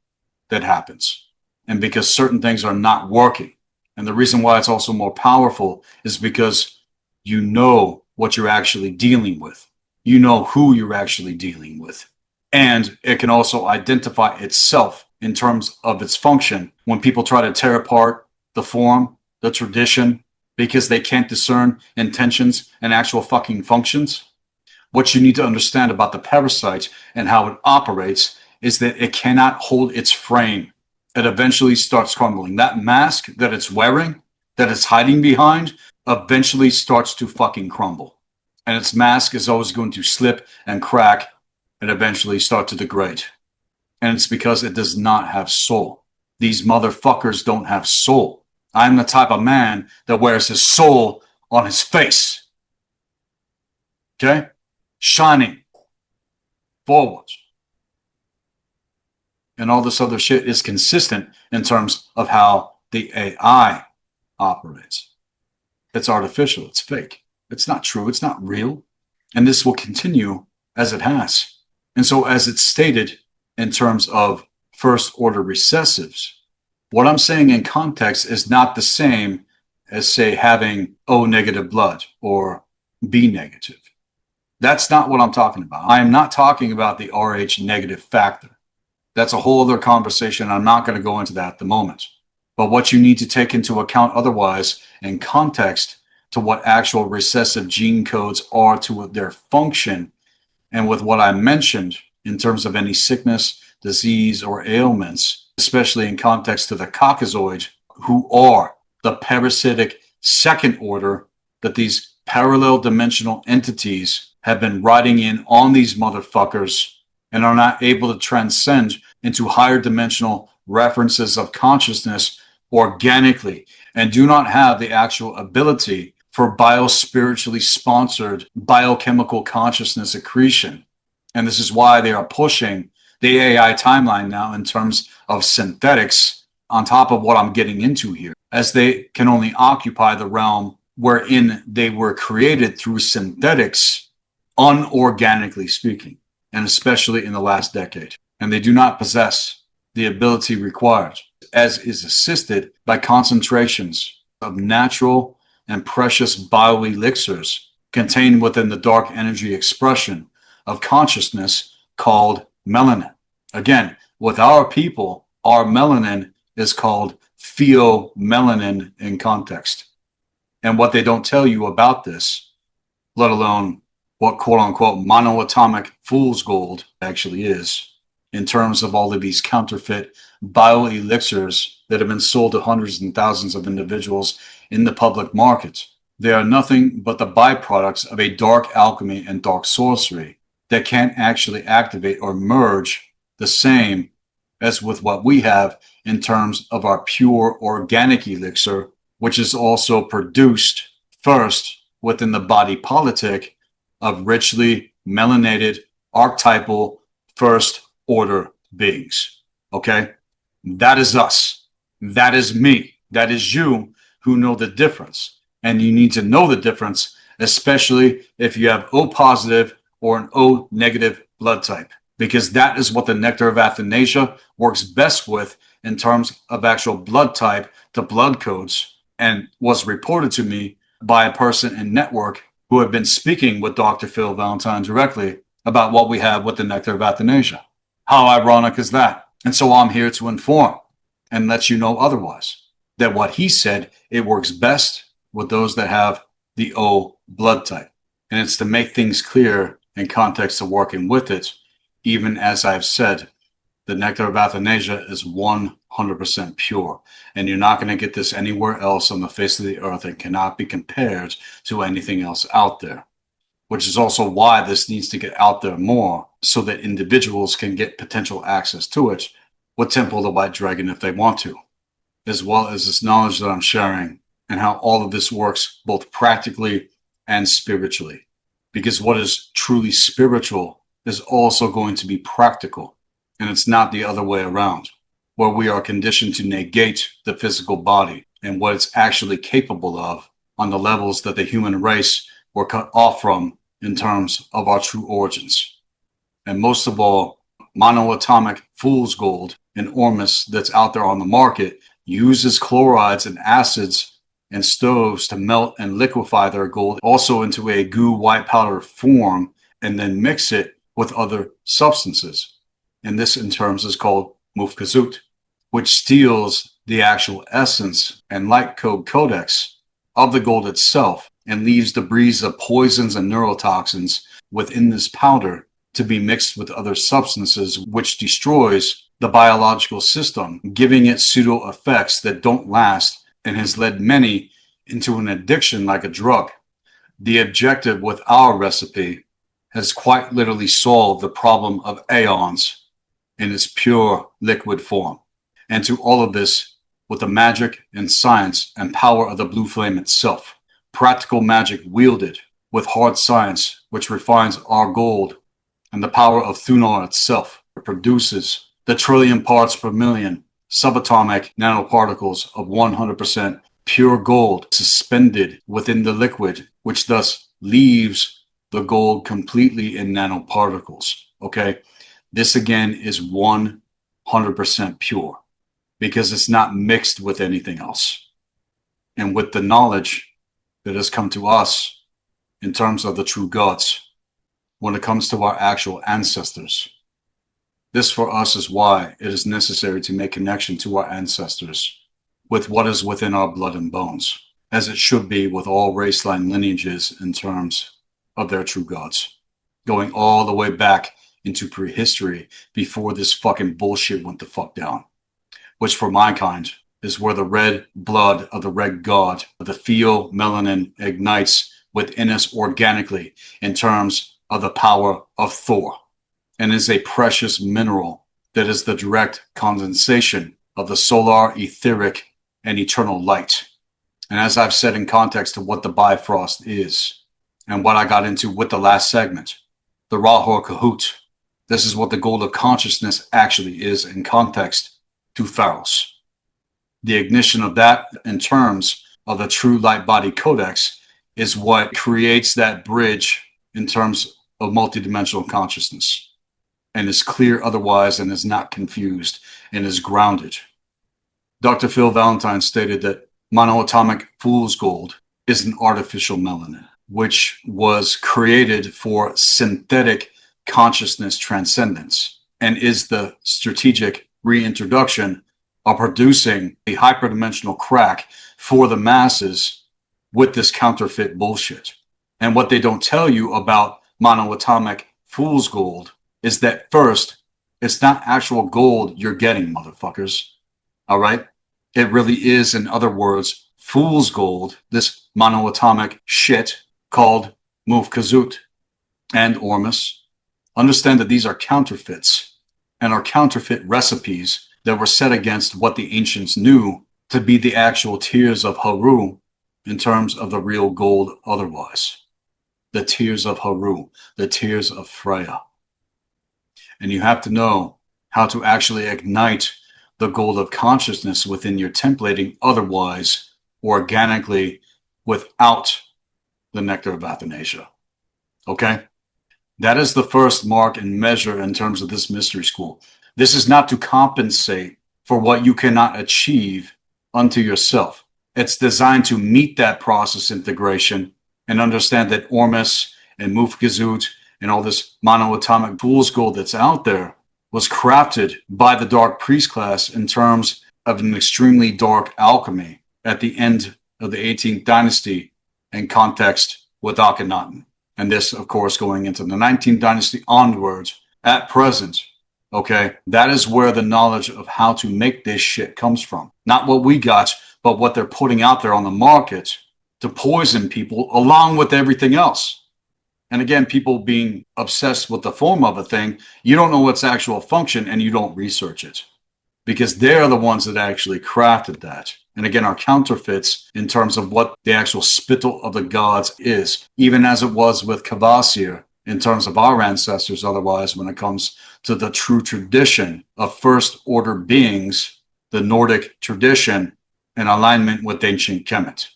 that happens. And because certain things are not working. And the reason why it's also more powerful is because you know what you're actually dealing with. You know who you're actually dealing with. And it can also identify itself in terms of its function when people try to tear apart the form, the tradition, because they can't discern intentions and actual fucking functions. What you need to understand about the parasite and how it operates is that it cannot hold its frame. It eventually starts crumbling. That mask that it's wearing, that it's hiding behind, eventually starts to fucking crumble. And its mask is always going to slip and crack and eventually start to degrade. And it's because it does not have soul. These motherfuckers don't have soul. I'm the type of man that wears his soul on his face. Okay? Shining forwards. And all this other shit is consistent in terms of how the AI operates. It's artificial. It's fake. It's not true. It's not real. And this will continue as it has. And so as it's stated in terms of first order recessives, what I'm saying in context is not the same as, say, having O negative blood or B negative. That's not what I'm talking about. I am not talking about the Rh negative factor. That's a whole other conversation. I'm not going to go into that at the moment. But what you need to take into account otherwise in context to what actual recessive gene codes are to their function, and with what I mentioned in terms of any sickness, disease, or ailments, especially in context to the caucasoid, who are the parasitic second order that these parallel dimensional entities have been riding in on these motherfuckers and are not able to transcend into higher dimensional references of consciousness organically, and do not have the actual ability for biospiritually sponsored biochemical consciousness accretion. And this is why they are pushing the AI timeline now in terms of synthetics on top of what I'm getting into here, as they can only occupy the realm wherein they were created through synthetics, unorganically speaking, and especially in the last decade. And they do not possess the ability required, as is assisted by concentrations of natural and precious bioelixirs contained within the dark energy expression of consciousness called melanin. Again, with our people, our melanin is called pheomelanin in context. And what they don't tell you about this, let alone what quote unquote monoatomic fool's gold actually is, in terms of all of these counterfeit bioelixirs that have been sold to hundreds and thousands of individuals in the public market. They are nothing but the byproducts of a dark alchemy and dark sorcery that can't actually activate or merge the same as with what we have in terms of our pure organic elixir, which is also produced first within the body politic of richly melanated archetypal first order beings. Okay? That is us. That is me. That is you who know the difference. And you need to know the difference, especially if you have O positive or an O negative blood type, because that is what the nectar of Athanasia works best with in terms of actual blood type to blood codes, and was reported to me by a person in network who had been speaking with Dr. Phil Valentine directly about what we have with the nectar of Athanasia. How ironic is that? And so I'm here to inform and let you know otherwise, that what he said, it works best with those that have the O blood type. And it's to make things clear in context of working with it, even as I've said, the nectar of Athanasia is 100% pure. And you're not going to get this anywhere else on the face of the earth. It cannot be compared to anything else out there, which is also why this needs to get out there more so that individuals can get potential access to it with Temple of the White Dragon if they want to, as well as this knowledge that I'm sharing and how all of this works both practically and spiritually. Because what is truly spiritual is also going to be practical, and it's not the other way around, where we are conditioned to negate the physical body and what it's actually capable of on the levels that the human race were cut off from in terms of our true origins. And most of all, monoatomic fool's gold and ormus that's out there on the market uses chlorides and acids and stoves to melt and liquefy their gold also into a goo white powder form and then mix it with other substances. And this in terms is called mufkazut, which steals the actual essence and light code codex of the gold itself and leaves debris of poisons and neurotoxins within this powder to be mixed with other substances, which destroys the biological system, giving it pseudo effects that don't last, and has led many into an addiction like a drug. The objective with our recipe has quite literally solved the problem of aeons in its pure liquid form. And to all of this with the magic and science and power of the blue flame itself. Practical magic wielded with hard science, which refines our gold, and the power of Thunar itself produces the trillion parts per million subatomic nanoparticles of 100% pure gold suspended within the liquid, which thus leaves the gold completely in nanoparticles. Okay, this again is 100% pure because it's not mixed with anything else. And with the knowledge that has come to us in terms of the true gods, when it comes to our actual ancestors, this for us is why it is necessary to make connection to our ancestors, with what is within our blood and bones, as it should be with all race line lineages in terms of their true gods, going all the way back into prehistory before this fucking bullshit went the fuck down, which for my kind is where the red blood of the red god of the melanin ignites within us organically in terms of the power of Thor, and is a precious mineral that is the direct condensation of the solar, etheric, and eternal light. And as I've said in context to what the Bifrost is, and what I got into with the last segment, the Rahor Kahut, this is what the gold of consciousness actually is in context to Pharos. The ignition of that in terms of the true light body codex is what creates that bridge in terms of multidimensional consciousness, and is clear otherwise, and is not confused, and is grounded. Dr. Phil Valentine stated that monoatomic fool's gold is an artificial melanin, which was created for synthetic consciousness transcendence, and is the strategic reintroduction of producing a hyperdimensional crack for the masses with this counterfeit bullshit. And what they don't tell you about monoatomic fool's gold is that first, it's not actual gold you're getting, motherfuckers. All right? It really is, in other words, fool's gold, this monoatomic shit called Mufkazut and Ormus. Understand that these are counterfeits, and are counterfeit recipes that were set against what the ancients knew to be the actual tears of Haru in terms of the real gold otherwise. The tears of Haru, the tears of Freya. And you have to know how to actually ignite the gold of consciousness within your templating otherwise, organically, without the nectar of Athanasia. Okay? That is the first mark and measure in terms of this mystery school. This is not to compensate for what you cannot achieve unto yourself. It's designed to meet that process integration and understand that Ormus and Mufkazut and all this monoatomic fool's gold that's out there was crafted by the Dark Priest class in terms of an extremely dark alchemy at the end of the 18th dynasty in context with Akhenaten. And this, of course, going into the 19th dynasty onwards at present. Okay, that is where the knowledge of how to make this shit comes from. Not what we got, but what they're putting out there on the market to poison people along with everything else. And again, people being obsessed with the form of a thing, you don't know its actual function and you don't research it, because they're the ones that actually crafted that. And again, are counterfeits in terms of what the actual spittle of the gods is, even as it was with Kvasir in terms of our ancestors. Otherwise, when it comes to the true tradition of first order beings, the Nordic tradition in alignment with ancient Kemet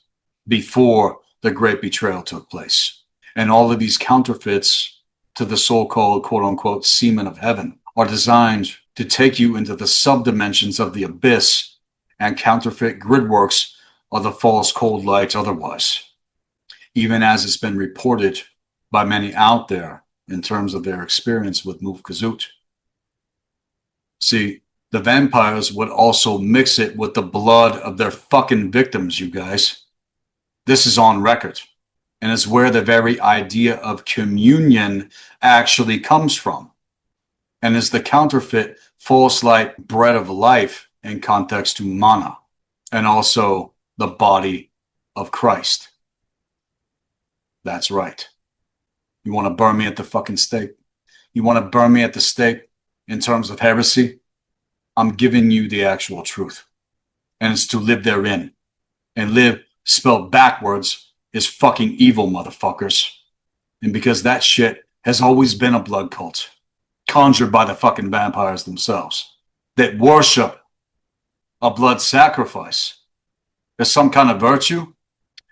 before the great betrayal took place. And all of these counterfeits to the so-called quote unquote semen of heaven are designed to take you into the subdimensions of the abyss and counterfeit gridworks of the false cold light otherwise, even as it's been reported by many out there in terms of their experience with Mufkazut. See, the vampires would also mix it with the blood of their fucking victims, you guys. This is on record, and is where the very idea of communion actually comes from, and is the counterfeit false light bread of life in context to mana, and also the body of Christ. That's right. You want to burn me at the fucking stake? You want to burn me at the stake in terms of heresy? I'm giving you the actual truth, and it's to live therein. And live spelled backwards is fucking evil, motherfuckers. And because that shit has always been a blood cult conjured by the fucking vampires themselves that worship a blood sacrifice as some kind of virtue,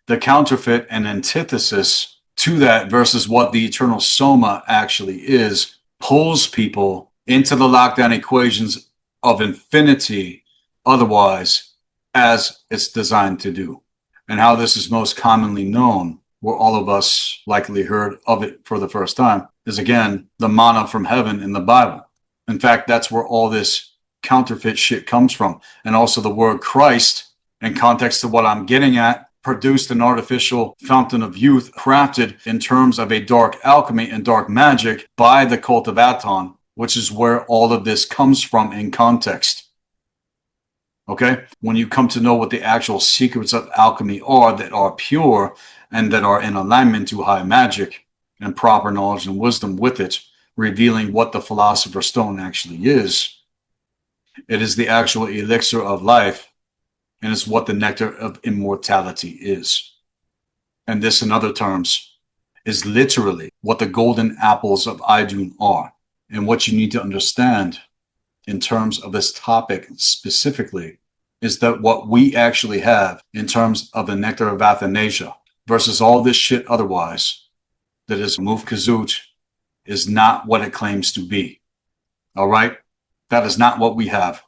the counterfeit and antithesis to that versus what the eternal soma actually is pulls people into the lockdown equations of infinity otherwise, as it's designed to do. And how this is most commonly known, where all of us likely heard of it for the first time, is again the manna from heaven in the Bible. In fact, that's where all this counterfeit shit comes from. And also the word Christ In context to what I'm getting at, produced an artificial fountain of youth crafted in terms of a dark alchemy and dark magic by the cult of Aton, which is where all of this comes from in context. Okay? When you come to know what the actual secrets of alchemy are that are pure and that are in alignment to high magic and proper knowledge and wisdom with it, revealing what the Philosopher's Stone actually is, it is the actual elixir of life, and it's what the nectar of immortality is. And this, in other terms, is literally what the golden apples of Idun are. And what you need to understand in terms of this topic specifically is that what we actually have in terms of the nectar of Athanasia versus all this shit otherwise that is Mufkazut is not what it claims to be. All right? That is not what we have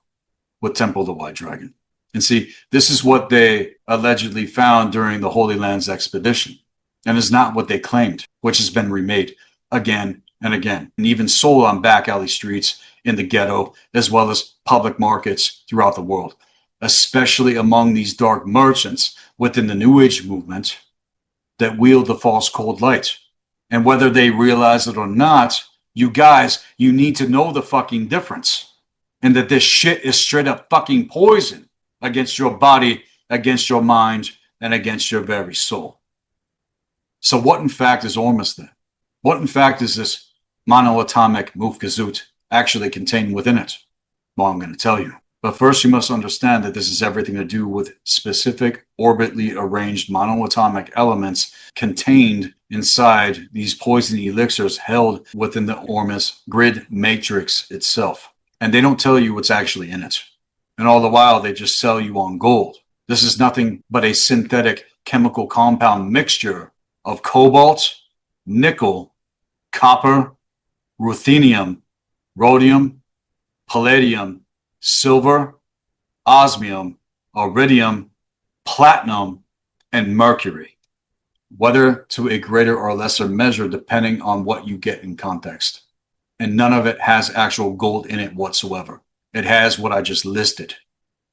with Temple of the White Dragon. And see, this is what they allegedly found during the Holy Lands expedition, and is not what they claimed, which has been remade again and again, and even sold on back alley streets in the ghetto, as well as public markets throughout the world, especially among these dark merchants within the New Age movement that wield the false cold light. And whether they realize it or not, you guys, you need to know the fucking difference, and that this shit is straight up fucking poison against your body, against your mind, and against your very soul. So what in fact is Ormus then? What in fact is this monoatomic Mufkazut actually contained within it? Well, I'm going to tell you. But first you must understand that this has everything to do with specific orbitally arranged monoatomic elements contained inside these poison elixirs held within the Ormus grid matrix itself. And they don't tell you what's actually in it. And all the while, they just sell you on gold. This is nothing but a synthetic chemical compound mixture of cobalt, nickel, copper, ruthenium, rhodium, palladium, silver, osmium, iridium, platinum, and mercury, whether to a greater or lesser measure depending on what you get in context. And none of it has actual gold in it whatsoever. It has what I just listed.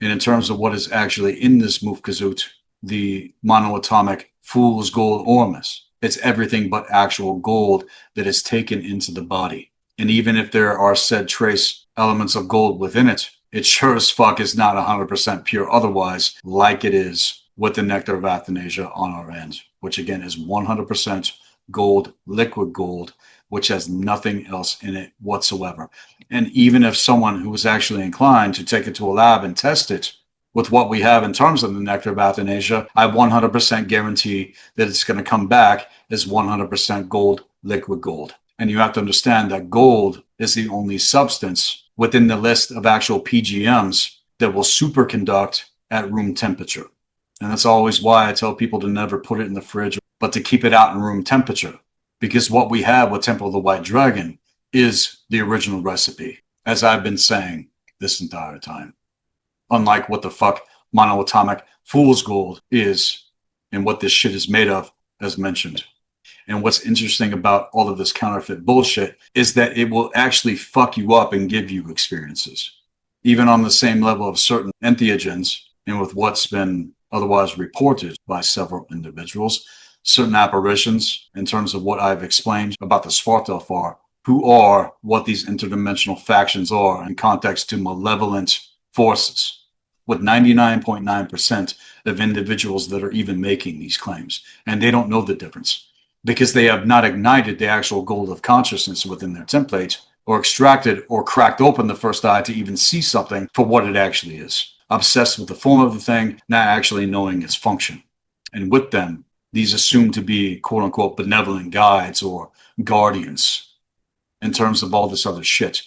And in terms of what is actually in this Mufkazut, the monoatomic fool's gold Ormus, it's everything but actual gold that is taken into the body. And even if there are said trace elements of gold within it, it sure as fuck is not 100% pure otherwise, like it is with the nectar of Athanasia on our end, which again is 100% gold, liquid gold, which has nothing else in it whatsoever. And even if someone who was actually inclined to take it to a lab and test it with what we have in terms of the nectar of Athanasia, I 100% guarantee that it's going to come back as 100% gold, liquid gold. And you have to understand that gold is the only substance within the list of actual PGMs that will superconduct at room temperature. And that's always why I tell people to never put it in the fridge, but to keep it out in room temperature. Because what we have with Temple of the White Dragon is the original recipe, as I've been saying this entire time. Unlike what the fuck monoatomic fool's gold is and what this shit is made of, as mentioned. And what's interesting about all of this counterfeit bullshit is that it will actually fuck you up and give you experiences. Even on the same level of certain entheogens, and with what's been otherwise reported by several individuals, certain apparitions, in terms of what I've explained about the Svartalfar, who are what these interdimensional factions are in context to malevolent forces, with 99.9% of individuals that are even making these claims. And they don't know the difference because they have not ignited the actual gold of consciousness within their template, or extracted or cracked open the first eye to even see something for what it actually is. Obsessed with the form of the thing, not actually knowing its function. And with them, these assumed to be quote unquote benevolent guides or guardians in terms of all this other shit.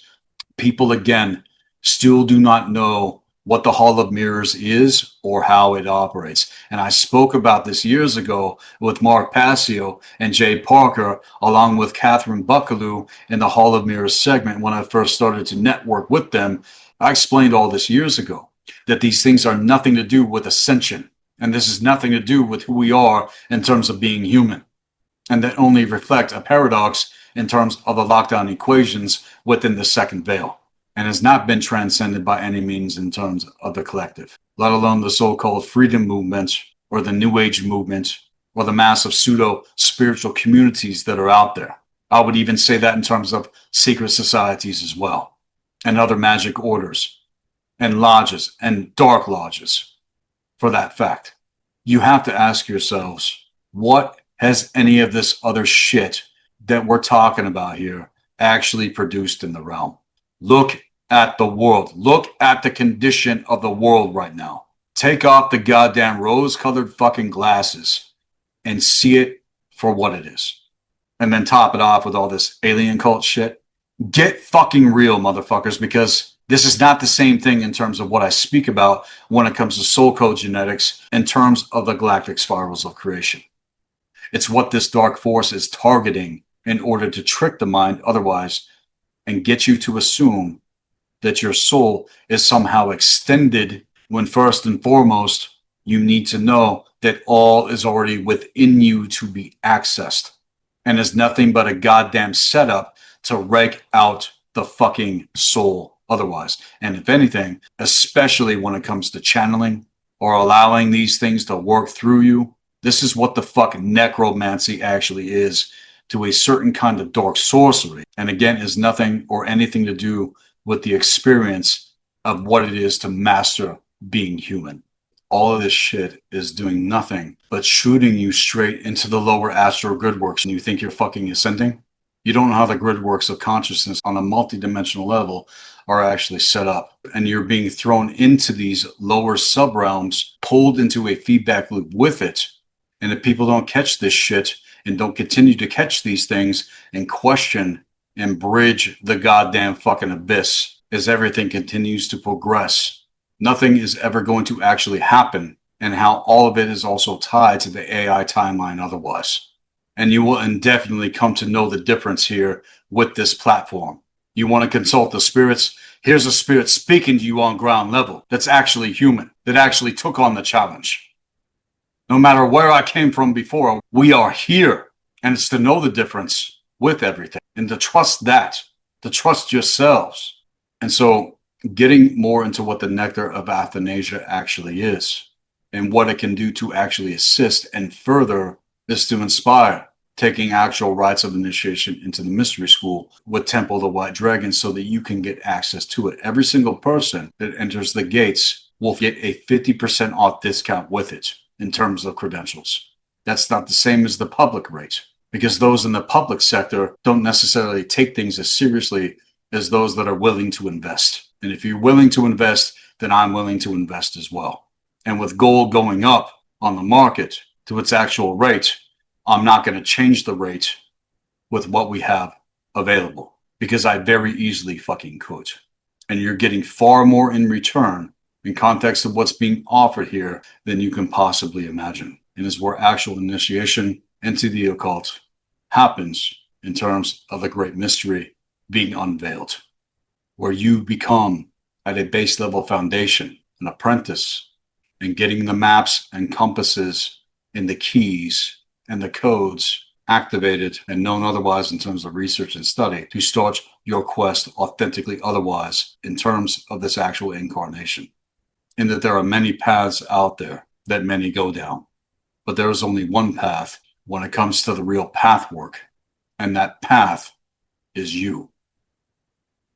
People, again, still do not know what the Hall of Mirrors is or how it operates. And I spoke about this years ago with Mark Passio and Jay Parker, along with Catherine Buckaloo in the Hall of Mirrors segment when I first started to network with them. I explained all this years ago, that these things are nothing to do with ascension. And this is nothing to do with who we are in terms of being human. And that only reflect a paradox in terms of the lockdown equations within the second veil. and has not been transcended by any means in terms of the collective, let alone the so-called freedom movement or the New Age movement or the massive pseudo-spiritual communities that are out there. I would even say that in terms of secret societies as well, and other magic orders, and lodges, and dark lodges, for that fact. You have to ask yourselves, what has any of this other shit that we're talking about here actually produced in the realm? Look at the world. Look at the condition of the world right now. Take off the goddamn rose-colored fucking glasses and see it for what it is. And then top it off with all this alien cult shit. Get fucking real, motherfuckers, because this is not the same thing in terms of what I speak about when it comes to soul code genetics in terms of the galactic spirals of creation. It's what this dark force is targeting in order to trick the mind otherwise and get you to assume that your soul is somehow extended, when first and foremost, you need to know that all is already within you to be accessed and is nothing but a goddamn setup to rake out the fucking soul otherwise. And if anything, especially when it comes to channeling or allowing these things to work through you, this is what the fuck necromancy actually is, to a certain kind of dark sorcery. And again, is nothing or anything to do with the experience of what it is to master being human. All of this shit is doing nothing but shooting you straight into the lower astral grid works, and you think you're fucking ascending? You don't know how the grid works of consciousness on a multidimensional level are actually set up. And you're being thrown into these lower sub-realms, pulled into a feedback loop with it. And if people don't catch this shit and don't continue to catch these things and question and bridge the goddamn fucking abyss as everything continues to progress, nothing is ever going to actually happen, and how all of it is also tied to the AI timeline otherwise. And you will indefinitely come to know the difference here with this platform. You want to consult the spirits? Here's a spirit speaking to you on ground level that's actually human, that actually took on the challenge. No matter where I came from before, we are here. And it's to know the difference with everything and to trust that, to trust yourselves. And so getting more into what the nectar of Athanasia actually is and what it can do to actually assist and further is to inspire taking actual rites of initiation into the mystery school with Temple of the White Dragon so that you can get access to it. Every single person that enters the gates will get a 50% off discount with it in terms of credentials. That's not the same as the public rate, because those in the public sector don't necessarily take things as seriously as those that are willing to invest. And if you're willing to invest, then I'm willing to invest as well. And with gold going up on the market to its actual rate, I'm not going to change the rate with what we have available, because I very easily fucking could. And you're getting far more in return in context of what's being offered here than you can possibly imagine. And is where actual initiation into the occult happens in terms of the great mystery being unveiled, where you become at a base level foundation, an apprentice, and getting the maps and compasses and the keys and the codes activated and known otherwise in terms of research and study to start your quest authentically otherwise in terms of this actual incarnation. And that there are many paths out there that many go down, but there is only one path when it comes to the real path work, and that path is you.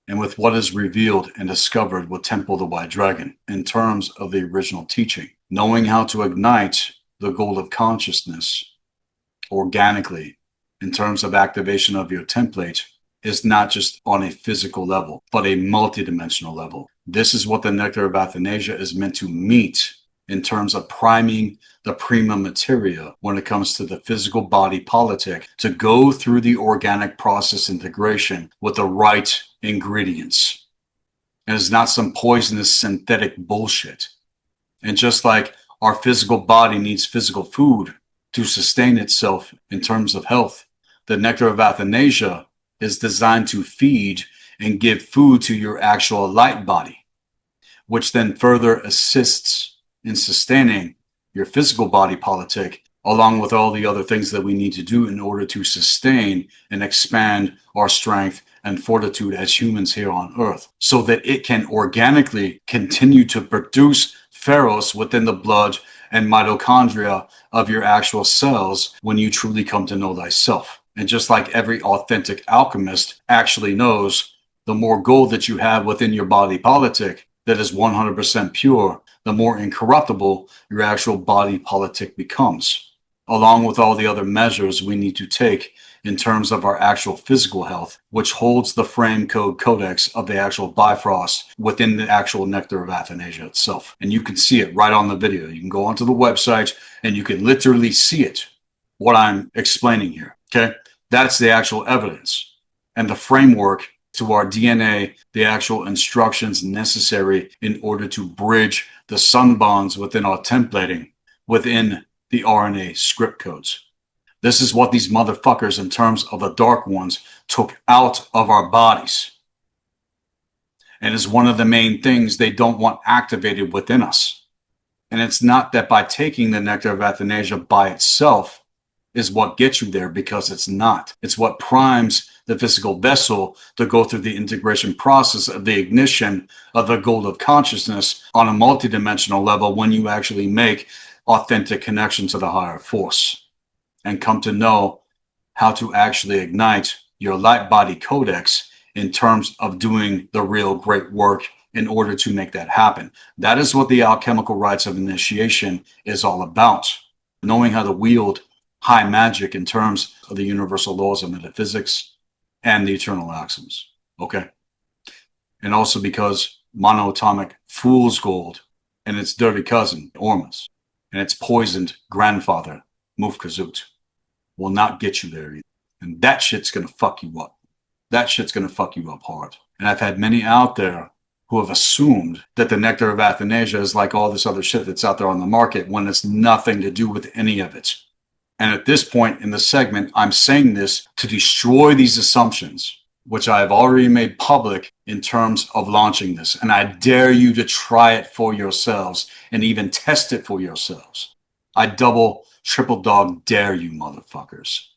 And with what is revealed and discovered with Temple of the White Dragon in terms of the original teaching, knowing how to ignite the gold of consciousness organically in terms of activation of your template is not just on a physical level, but a multidimensional level. This is what the nectar of Athanasia is meant to meet in terms of priming the prima materia when it comes to the physical body politic to go through the organic process integration with the right ingredients. And it's not some poisonous synthetic bullshit. And just like our physical body needs physical food to sustain itself in terms of health, the nectar of Athanasia is designed to feed and give food to your actual light body, which then further assists in sustaining your physical body politic, along with all the other things that we need to do in order to sustain and expand our strength and fortitude as humans here on Earth, so that it can organically continue to produce ferros within the blood and mitochondria of your actual cells when you truly come to know thyself. And just like every authentic alchemist actually knows, the more gold that you have within your body politic that is 100% pure, the more incorruptible your actual body politic becomes, along with all the other measures we need to take in terms of our actual physical health, which holds the frame code codex of the actual Bifrost within the actual nectar of Athanasia itself. And you can see it right on the video. You can go onto the website and you can literally see it, what I'm explaining here, okay? That's the actual evidence and the framework to our DNA, the actual instructions necessary in order to bridge the sun bonds within our templating within the RNA script codes. This is what these motherfuckers, in terms of the Dark Ones, took out of our bodies. And is one of the main things they don't want activated within us. And it's not that by taking the nectar of Athanasia by itself is what gets you there, because it's not. It's what primes the physical vessel to go through the integration process of the ignition of the gold of consciousness on a multidimensional level when you actually make authentic connection to the higher force and come to know how to actually ignite your light body codex in terms of doing the real great work in order to make that happen. That is what the alchemical rites of initiation is all about. Knowing how to wield high magic in terms of the universal laws of metaphysics and the eternal axioms. Okay. And also because monoatomic fool's gold and its dirty cousin, Ormus, and its poisoned grandfather, Mufkazut, will not get you there either. And that shit's going to fuck you up. That shit's going to fuck you up hard. And I've had many out there who have assumed that the nectar of Athanasia is like all this other shit that's out there on the market when it's nothing to do with any of it. And at this point in the segment, I'm saying this to destroy these assumptions, which I have already made public in terms of launching this. And I dare you to try it for yourselves and even test it for yourselves. I double, triple dog dare you motherfuckers.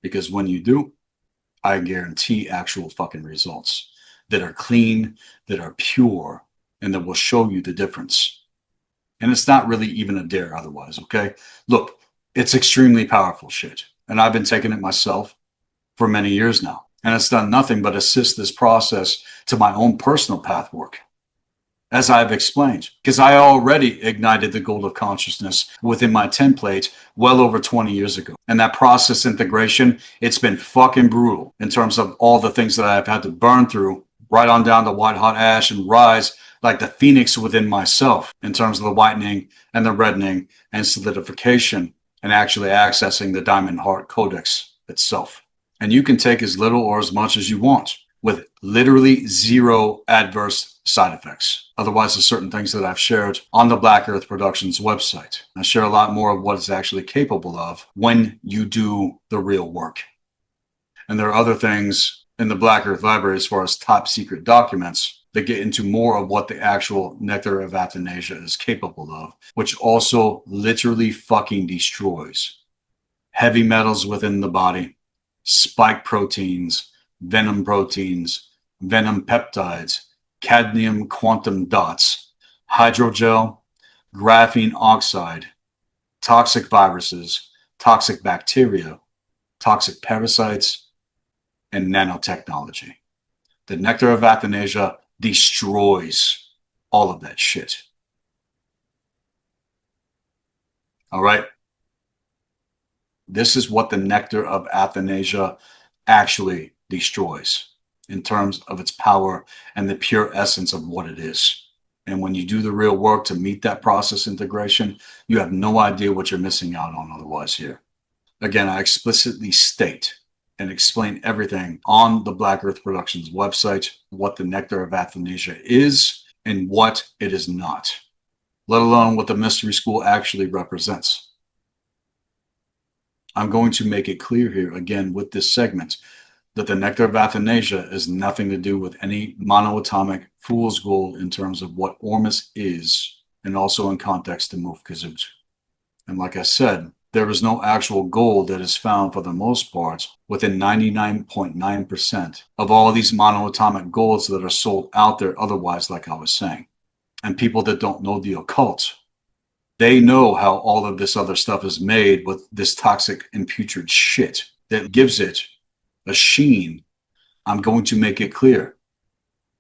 Because when you do, I guarantee actual fucking results that are clean, that are pure, and that will show you the difference. And it's not really even a dare otherwise, okay? Look, it's extremely powerful shit. And I've been taking it myself for many years now. And it's done nothing but assist this process to my own personal path work, as I've explained, because I already ignited the gold of consciousness within my template well over 20 years ago. And that process integration, it's been fucking brutal in terms of all the things that I've had to burn through, right on down to white hot ash and rise like the phoenix within myself in terms of the whitening and the reddening and solidification and actually accessing the Diamond Heart Codex itself. And you can take as little or as much as you want with literally zero adverse side effects. Otherwise, there's certain things that I've shared on the Black Earth Productions website. I share a lot more of what it's actually capable of when you do the real work. And there are other things in the Black Earth Library as far as top secret documents that get into more of what the actual nectar of Athanasia is capable of, which also literally fucking destroys heavy metals within the body, spike proteins, venom peptides, cadmium quantum dots, hydrogel, graphene oxide, toxic viruses, toxic bacteria, toxic parasites, and nanotechnology. The nectar of Athanasia destroys all of that shit. All right? This is what the nectar of Athanasia actually destroys in terms of its power and the pure essence of what it is. And when you do the real work to meet that process integration, you have no idea what you're missing out on otherwise here. Again, I explicitly state and explain everything on the Black Earth Productions website, what the nectar of Athanasia is and what it is not, let alone what the mystery school actually represents. I'm going to make it clear here again with this segment that the nectar of Athanasia is nothing to do with any monoatomic fool's gold in terms of what Ormus is, and also in context to Mufkazut. And like I said, There is no actual gold that is found for the most part within 99.9% of all these monoatomic golds that are sold out there otherwise, like I was saying. And people that don't know the occult, they know how all of this other stuff is made with this toxic and putrid shit that gives it a sheen. I'm going to make it clear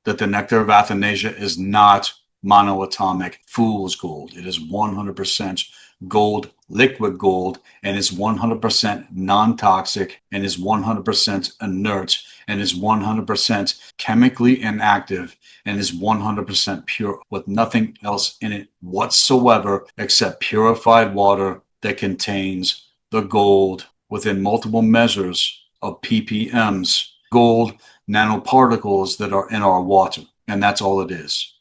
that the nectar of Athanasia is not monoatomic fool's gold. It is 100% gold, liquid gold, and is 100% non-toxic, and is 100% inert, and is 100% chemically inactive, and is 100% pure with nothing else in it whatsoever except purified water that contains the gold within multiple measures of ppms, gold nanoparticles that are in our water. And that's all it is.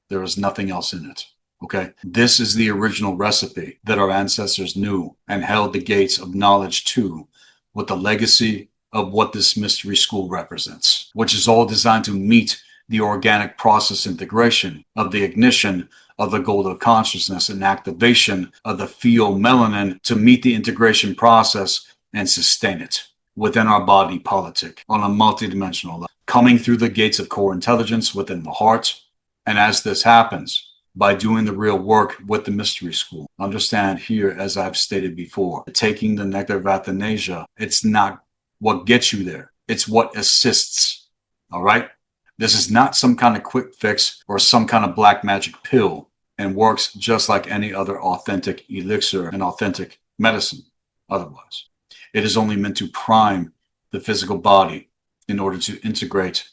There is nothing else in it. Okay. This is the original recipe that our ancestors knew and held the gates of knowledge to, with the legacy of what this mystery school represents, which is all designed to meet the organic process integration of the ignition of the gold of consciousness and activation of the pheomelanin to meet the integration process and sustain it within our body politic on a multidimensional level, coming through the gates of core intelligence within the heart. And as this happens, by doing the real work with the mystery school, understand here, as I've stated before, taking the nectar of Athanasia, it's not what gets you there. It's what assists. All right. This is not some kind of quick fix or some kind of black magic pill, and works just like any other authentic elixir and authentic medicine otherwise. It is only meant to prime the physical body in order to integrate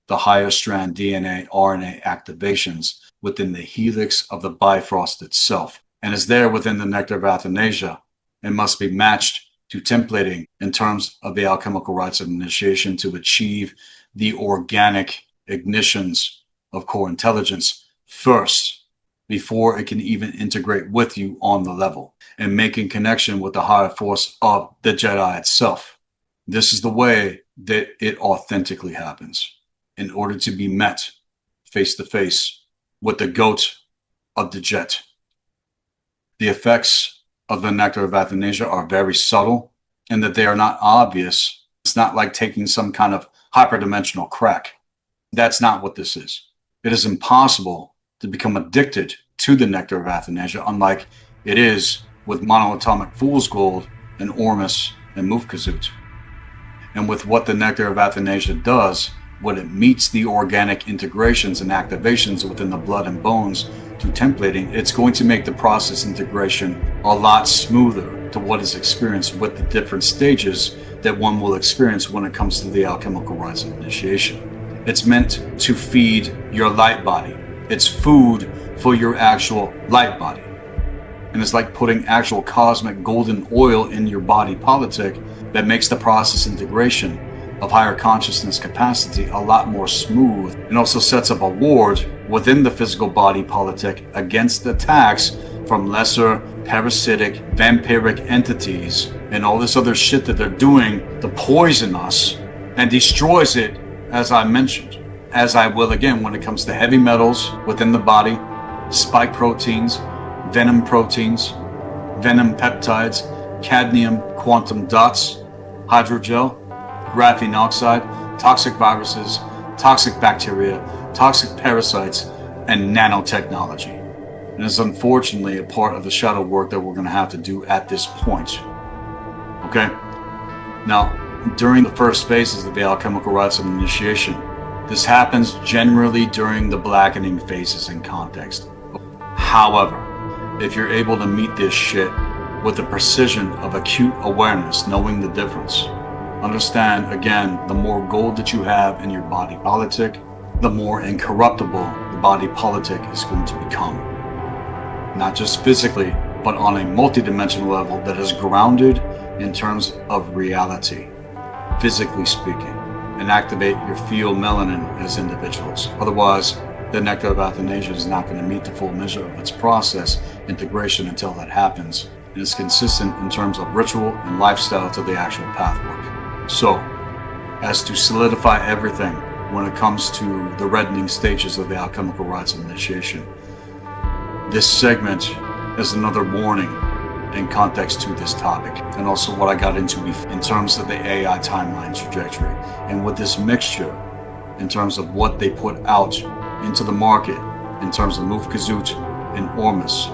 the higher strand DNA, RNA activations within the helix of the Bifrost itself, and is there within the nectar of Athanasia, and must be matched to templating in terms of the alchemical rites of initiation to achieve the organic ignitions of core intelligence first, before it can even integrate with you on the level and making connection with the higher force of the Jedi itself. This is the way that it authentically happens, in order to be met face to face with the goat of the jet. The effects of the nectar of Athanasia are very subtle, and that they are not obvious. It's not like taking some kind of hyperdimensional crack. That's not what this is. It is impossible to become addicted to the nectar of Athanasia, unlike it is with monoatomic fool's gold and Ormus and Mufkazut. And with what the nectar of Athanasia does, when it meets the organic integrations and activations within the blood and bones to templating, it's going to make the process integration a lot smoother to what is experienced with the different stages that one will experience when it comes to the alchemical rites of initiation. It's meant to feed your light body. It's food for your actual light body. And it's like putting actual cosmic golden oil in your body politic that makes the process integration of higher consciousness capacity a lot more smooth, and also sets up a ward within the physical body politic against attacks from lesser parasitic vampiric entities and all this other shit that they're doing to poison us, and destroys it, as I mentioned, as I will again when it comes to heavy metals within the body, spike proteins, venom peptides, cadmium quantum dots, hydrogel, graphene oxide, toxic viruses, toxic bacteria, toxic parasites, and nanotechnology. And it's unfortunately a part of the shadow work that we're going to have to do at this point. Okay? Now, during the first phases of the alchemical rites of initiation, this happens generally during the blackening phases in context. However, if you're able to meet this shit with the precision of acute awareness, knowing the difference, understand, again, the more gold that you have in your body politic, the more incorruptible the body politic is going to become. Not just physically, but on a multidimensional level that is grounded in terms of reality, physically speaking, and activate your pheomelanin as individuals. Otherwise, the nectar of Athanasia is not going to meet the full measure of its process integration until that happens, and is consistent in terms of ritual and lifestyle to the actual pathwork. So, as to solidify everything when it comes to the reddening stages of the alchemical rites of initiation, this segment is another warning in context to this topic, and also what I got into in terms of the AI timeline trajectory, and with this mixture in terms of what they put out into the market in terms of Mufkazut and Ormus.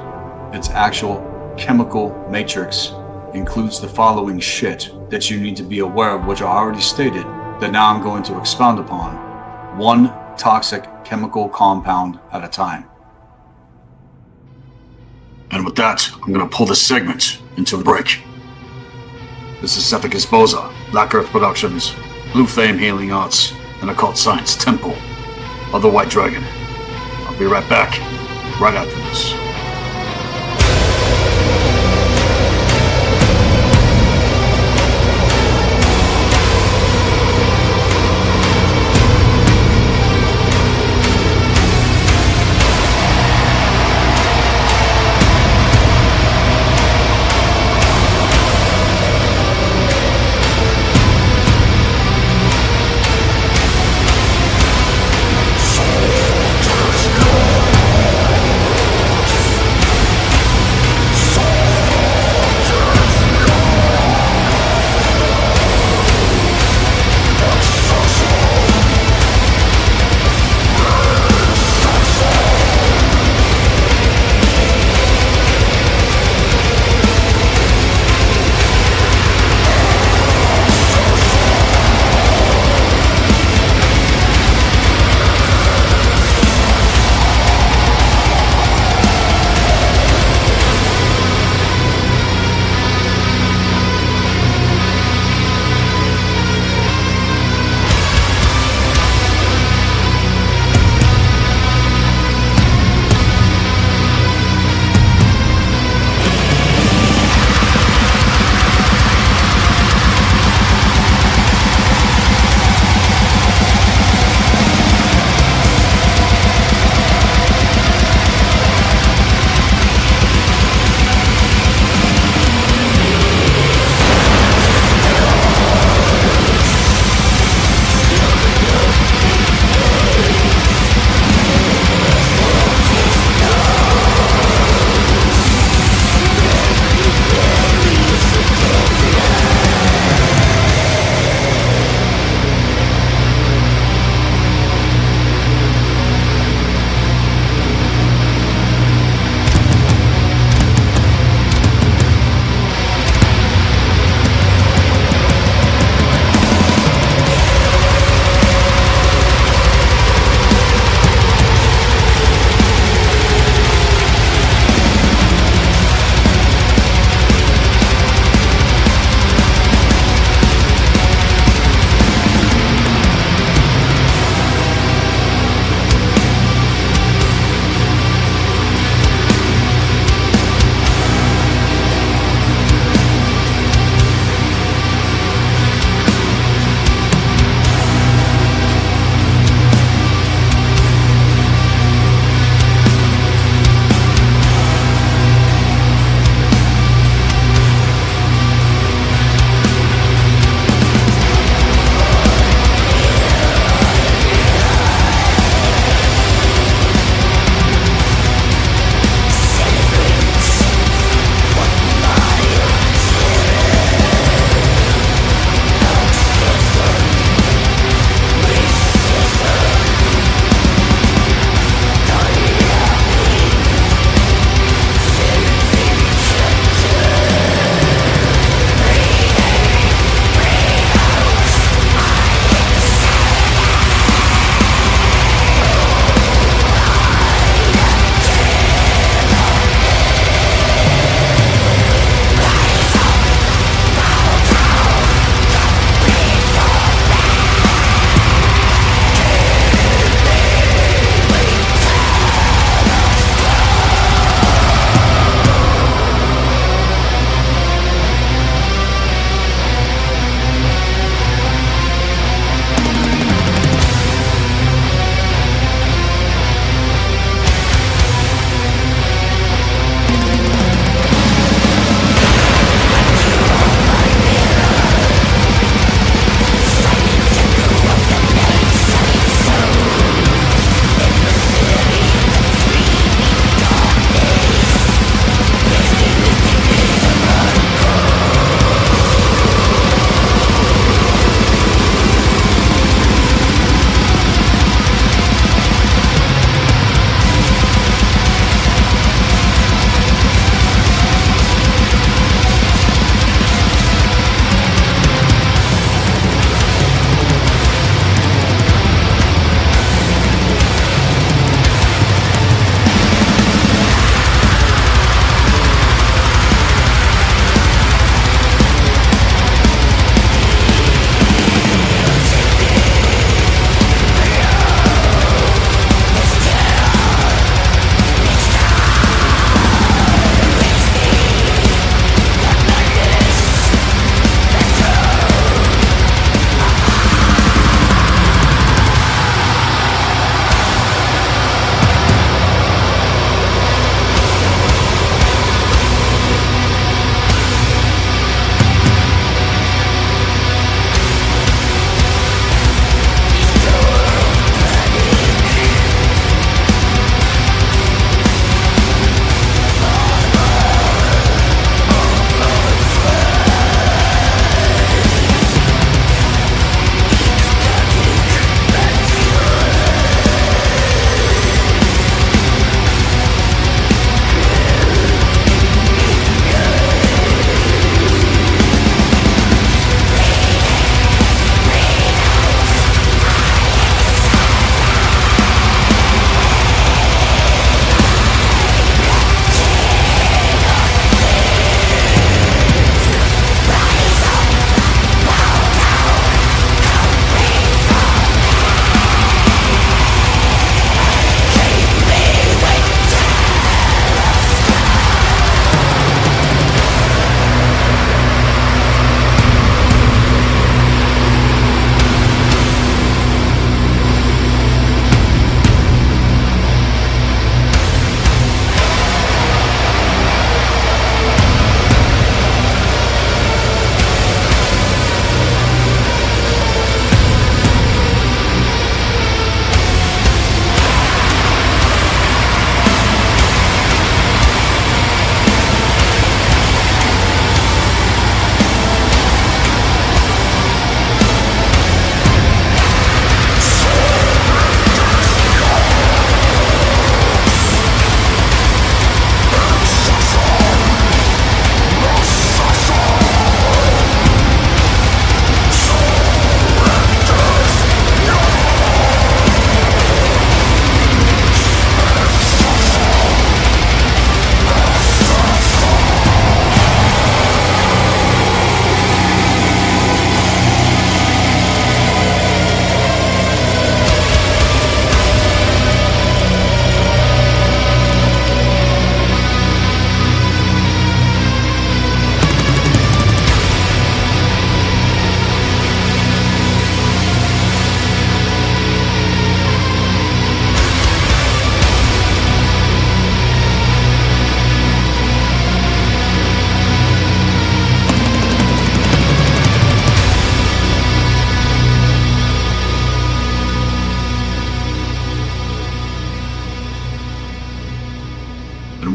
Its actual chemical matrix includes the following shit that you need to be aware of, which I already stated, that now I'm going to expound upon. One toxic chemical compound at a time. And with that, I'm going to pull this segment into the break. This is Sethikus Boza, Black Earth Productions, Blue Flame Healing Arts, and Occult Science Temple of the White Dragon. I'll be right back, right after this.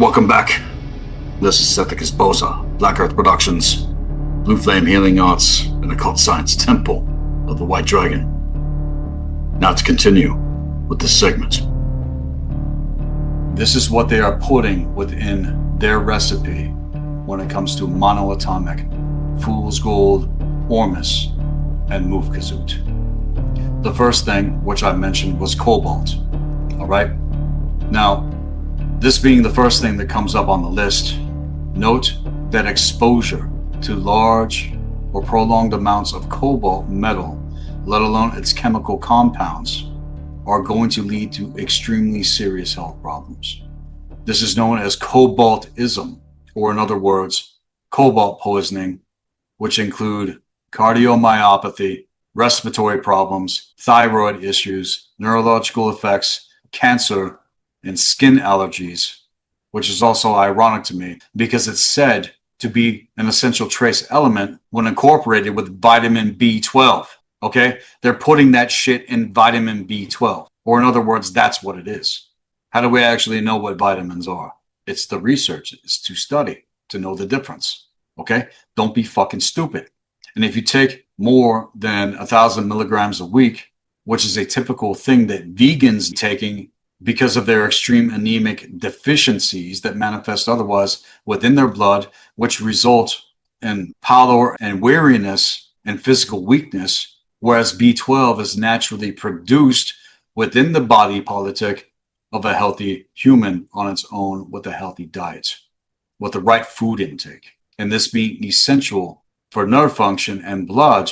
Welcome back. This is Sethikus Boza, Black Earth Productions, Blue Flame Healing Arts, and Occult Science Temple of the White Dragon. Now to continue with this segment. This is what they are putting within their recipe when it comes to monoatomic, fool's gold, ormus, and mufkazut. The first thing, which I mentioned, was cobalt. Alright? Now, this being the first thing that comes up on the list, note that exposure to large or prolonged amounts of cobalt metal, let alone its chemical compounds, are going to lead to extremely serious health problems. This is known as cobaltism, or in other words, cobalt poisoning, which include cardiomyopathy, respiratory problems, thyroid issues, neurological effects, cancer, and skin allergies, which is also ironic to me because it's said to be an essential trace element when incorporated with vitamin B12. Okay? They're putting that shit in vitamin B12. Or in other words, that's what it is. How do we actually know what vitamins are? It's the research. It's to study, to know the difference. Okay? Don't be fucking stupid. And if you take more than 1,000 milligrams a week, which is a typical thing that vegans are taking because of their extreme anemic deficiencies that manifest otherwise within their blood, which result in pallor and weariness and physical weakness, whereas B12 is naturally produced within the body politic of a healthy human on its own with a healthy diet, with the right food intake. And this being essential for nerve function and blood.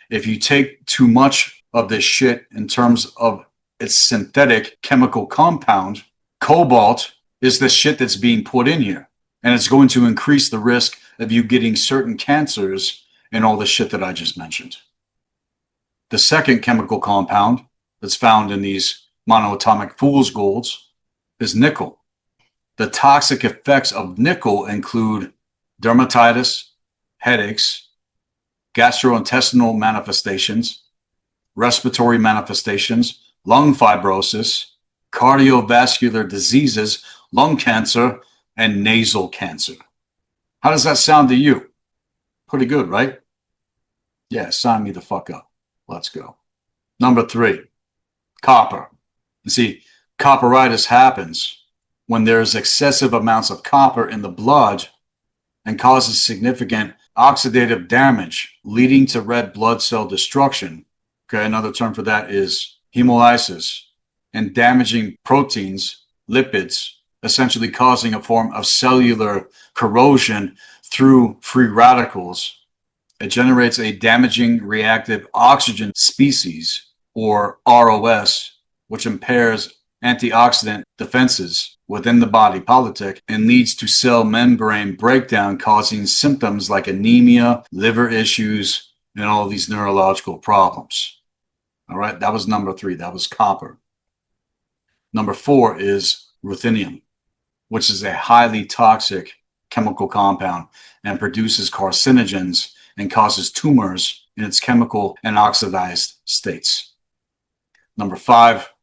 If you take too much of this shit in terms of its synthetic chemical compound, cobalt is the shit that's being put in here. And it's going to increase the risk of you getting certain cancers and all the shit that I just mentioned. The second chemical compound that's found in these monoatomic fool's golds is nickel. The toxic effects of nickel include dermatitis, headaches, gastrointestinal manifestations, respiratory manifestations, lung fibrosis, cardiovascular diseases, lung cancer, and nasal cancer. How does that sound to you? Pretty good, right? Yeah, sign me the fuck up. Let's go. Number 3, copper. You see, copperitis happens when there's excessive amounts of copper in the blood and causes significant oxidative damage, leading to red blood cell destruction. Okay, another term for that is hemolysis, and damaging proteins, lipids, essentially causing a form of cellular corrosion through free radicals. It generates a damaging reactive oxygen species, or ROS, which impairs antioxidant defenses within the body politic and leads to cell membrane breakdown, causing symptoms like anemia, liver issues, and all these neurological problems. All right, that was number 3. That was copper. Number 4 is ruthenium, which is a highly toxic chemical compound and produces carcinogens and causes tumors in its chemical and oxidized states. Number 5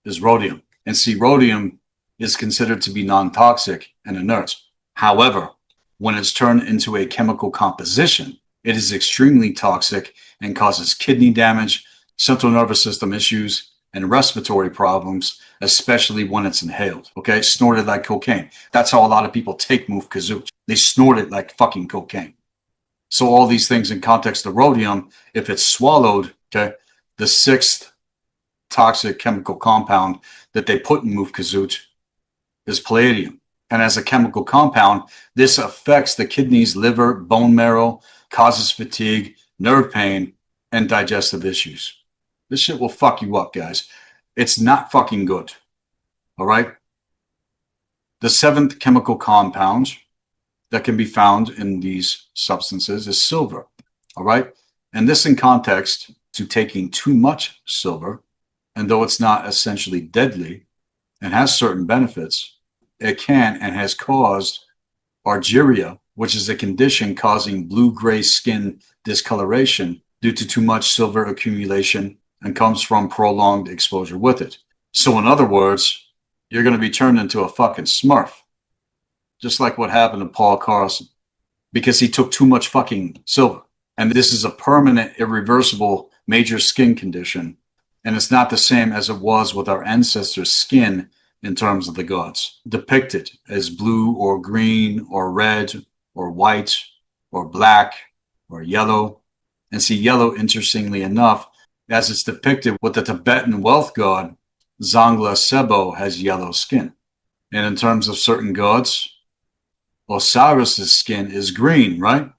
is rhodium. And see, rhodium is considered to be non-toxic and inert. However, when it's turned into a chemical composition, it is extremely toxic and causes kidney damage, central nervous system issues, and respiratory problems, especially when it's inhaled. Okay, snorted like cocaine. That's how a lot of people take mufkazut. They snort it like fucking cocaine. So all these things in context of rhodium, if it's swallowed, okay, the 6th toxic chemical compound that they put in mufkazut is palladium. And as a chemical compound, this affects the kidneys, liver, bone marrow, causes fatigue, nerve pain, and digestive issues. This shit will fuck you up, guys. It's not fucking good. All right? The 7th chemical compound that can be found in these substances is silver. All right? And this in context to taking too much silver, and though it's not essentially deadly and has certain benefits, it can and has caused argyria, which is a condition causing blue-gray skin discoloration due to too much silver accumulation and comes from prolonged exposure with it. So in other words, you're going to be turned into a fucking smurf. just like what happened to Paul Carlson, because he took too much fucking silver. And this is a permanent, irreversible, major skin condition. And it's not the same as it was with our ancestors' skin in terms of the gods, depicted as blue or green or red or white or black or yellow. And see, yellow, interestingly enough, as it's depicted with the Tibetan wealth god, Zangla Sebo has yellow skin. And in terms of certain gods, Osiris's skin is green, right?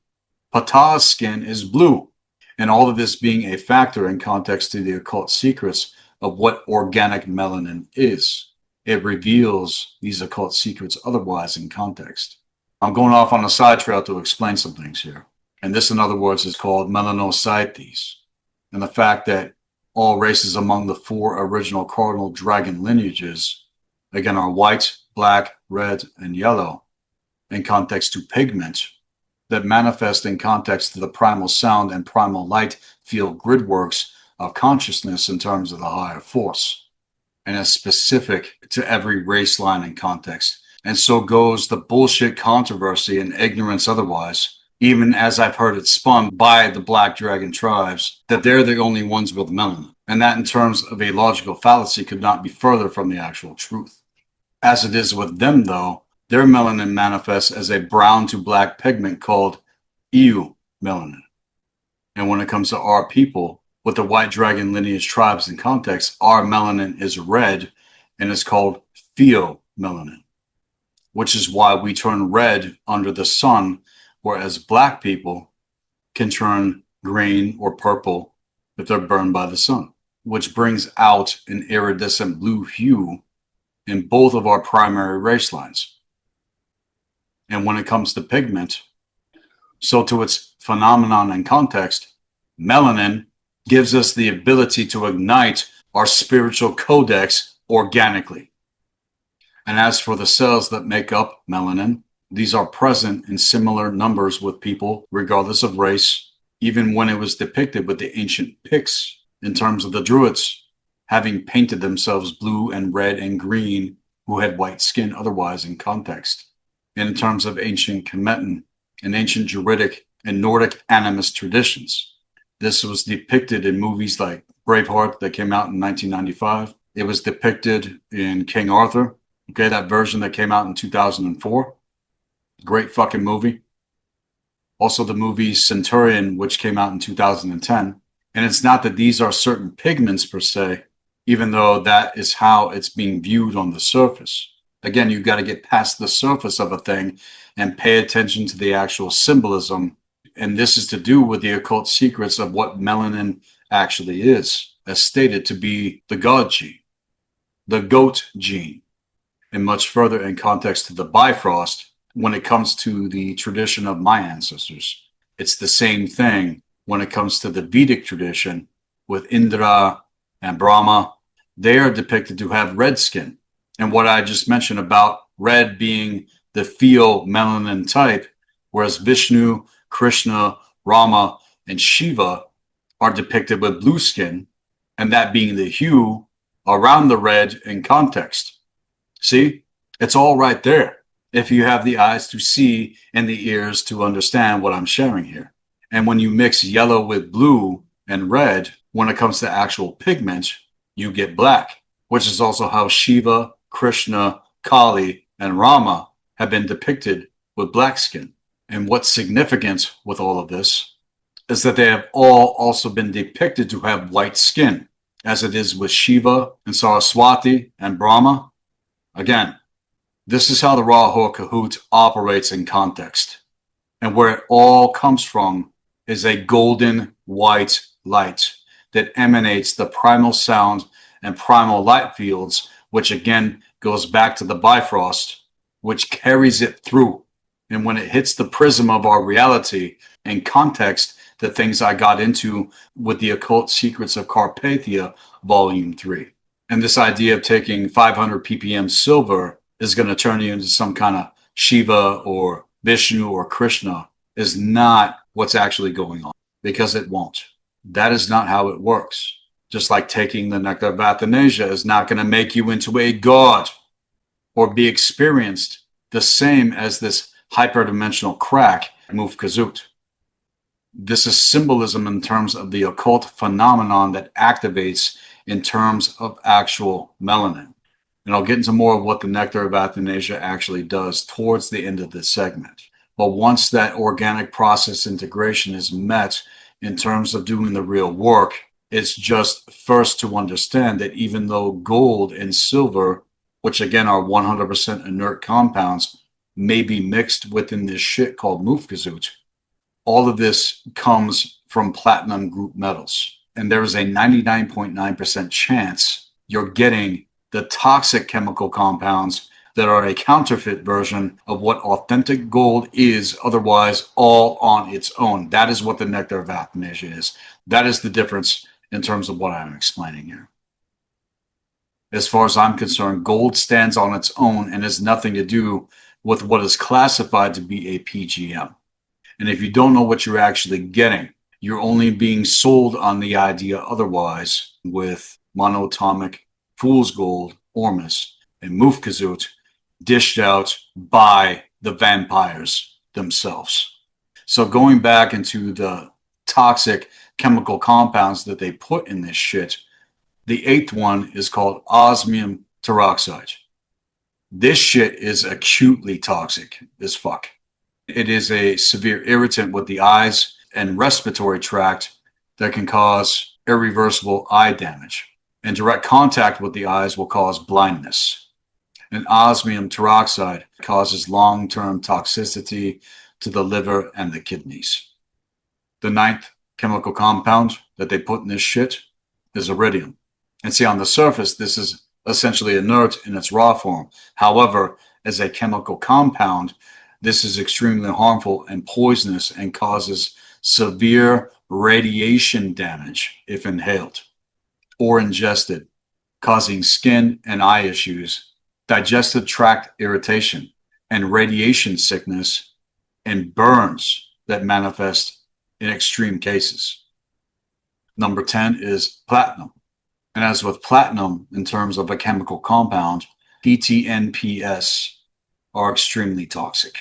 Ptah's skin is blue. And all of this being a factor in context to the occult secrets of what organic melanin is. It reveals these occult secrets otherwise in context. I'm going off on a side trail to explain some things here. And this, in other words, is called melanocytes. And the fact that all races among the 4 original cardinal dragon lineages, again, are white, black, red, and yellow, in context to pigment, that manifest in context to the primal sound and primal light field gridworks of consciousness in terms of the higher force. And is specific to every race line and context. And so goes the bullshit controversy and ignorance otherwise, even as I've heard it spun by the Black Dragon tribes, that they're the only ones with melanin. And that in terms of a logical fallacy could not be further from the actual truth. As it is with them, though, their melanin manifests as a brown to black pigment called eumelanin. And when it comes to our people, with the white dragon lineage tribes in context, our melanin is red and is called pheomelanin, which is why we turn red under the sun, whereas black people can turn green or purple if they're burned by the sun, which brings out an iridescent blue hue in both of our primary race lines. And when it comes to pigment, so to its phenomenon and context, melanin gives us the ability to ignite our spiritual codex organically. And as for the cells that make up melanin, these are present in similar numbers with people, regardless of race, even when it was depicted with the ancient Picts in terms of the Druids, having painted themselves blue and red and green, who had white skin otherwise in context. And in terms of ancient Kemetan and ancient Druidic and Nordic animist traditions, this was depicted in movies like Braveheart that came out in 1995. It was depicted in King Arthur, okay, that version that came out in 2004. Great fucking movie. Also the movie Centurion, which came out in 2010. And it's not that these are certain pigments per se, even though that is how it's being viewed on the surface. Again, you've got to get past the surface of a thing and pay attention to the actual symbolism. And this is to do with the occult secrets of what melanin actually is, as stated to be the God gene, the goat gene, and much further in context to the Bifrost when it comes to the tradition of my ancestors. It's the same thing when it comes to the Vedic tradition with Indra and Brahma. They are depicted to have red skin. And what I just mentioned about red being the pheomelanin type, whereas Vishnu, Krishna, Rama, and Shiva are depicted with blue skin, and that being the hue around the red in context. See, it's all right there if you have the eyes to see and the ears to understand what I'm sharing here. And when you mix yellow with blue and red, when it comes to actual pigment, you get black, which is also how Shiva, Krishna, Kali, and Rama have been depicted with black skin. And what's significant with all of this is that they have all also been depicted to have white skin, as it is with Shiva and Saraswati and Brahma. Again, this is how the Rahu Kahoot operates in context. And where it all comes from is a golden white light that emanates the primal sound and primal light fields, which again goes back to the Bifrost, which carries it through. And when it hits the prism of our reality and context, the things I got into with the Occult Secrets of Carpathia, Volume 3. And this idea of taking 500 ppm silver is going to turn you into some kind of Shiva or Vishnu or Krishna is not what's actually going on, because it won't. That is not how it works. Just like taking the nectar of Athanasia is not going to make you into a god or be experienced the same as this hyperdimensional crack, Mufkazut. This is symbolism in terms of the occult phenomenon that activates in terms of actual melanin. And I'll get into more of what the nectar of Athanasia actually does towards the end of this segment. But once that organic process integration is met in terms of doing the real work, it's just first to understand that even though gold and silver, which again are 100% inert compounds, may be mixed within this shit called Mufkazut, all of this comes from platinum group metals. And there is a 99.9% chance you're getting the toxic chemical compounds that are a counterfeit version of what authentic gold is otherwise all on its own. That is what the nectar of Athanasia is. That is the difference in terms of what I'm explaining here. As far as I'm concerned, gold stands on its own and has nothing to do with what is classified to be a PGM. And if you don't know what you're actually getting, you're only being sold on the idea otherwise with monoatomic fool's gold, ormus, and Mufkazut dished out by the vampires themselves. So going back into the toxic chemical compounds that they put in this shit, the 8th one is called osmium peroxide. This shit is acutely toxic as fuck. It is a severe irritant with the eyes and respiratory tract that can cause irreversible eye damage. And direct contact with the eyes will cause blindness. And osmium peroxide causes long-term toxicity to the liver and the kidneys. The 9th chemical compound that they put in this shit is iridium. And see, on the surface, this is essentially inert in its raw form. However, as a chemical compound, this is extremely harmful and poisonous and causes severe radiation damage if inhaled or ingested, causing skin and eye issues, digestive tract irritation, and radiation sickness and burns that manifest in extreme cases. Number 10 is platinum. And as with platinum, in terms of a chemical compound, PTNPS are extremely toxic,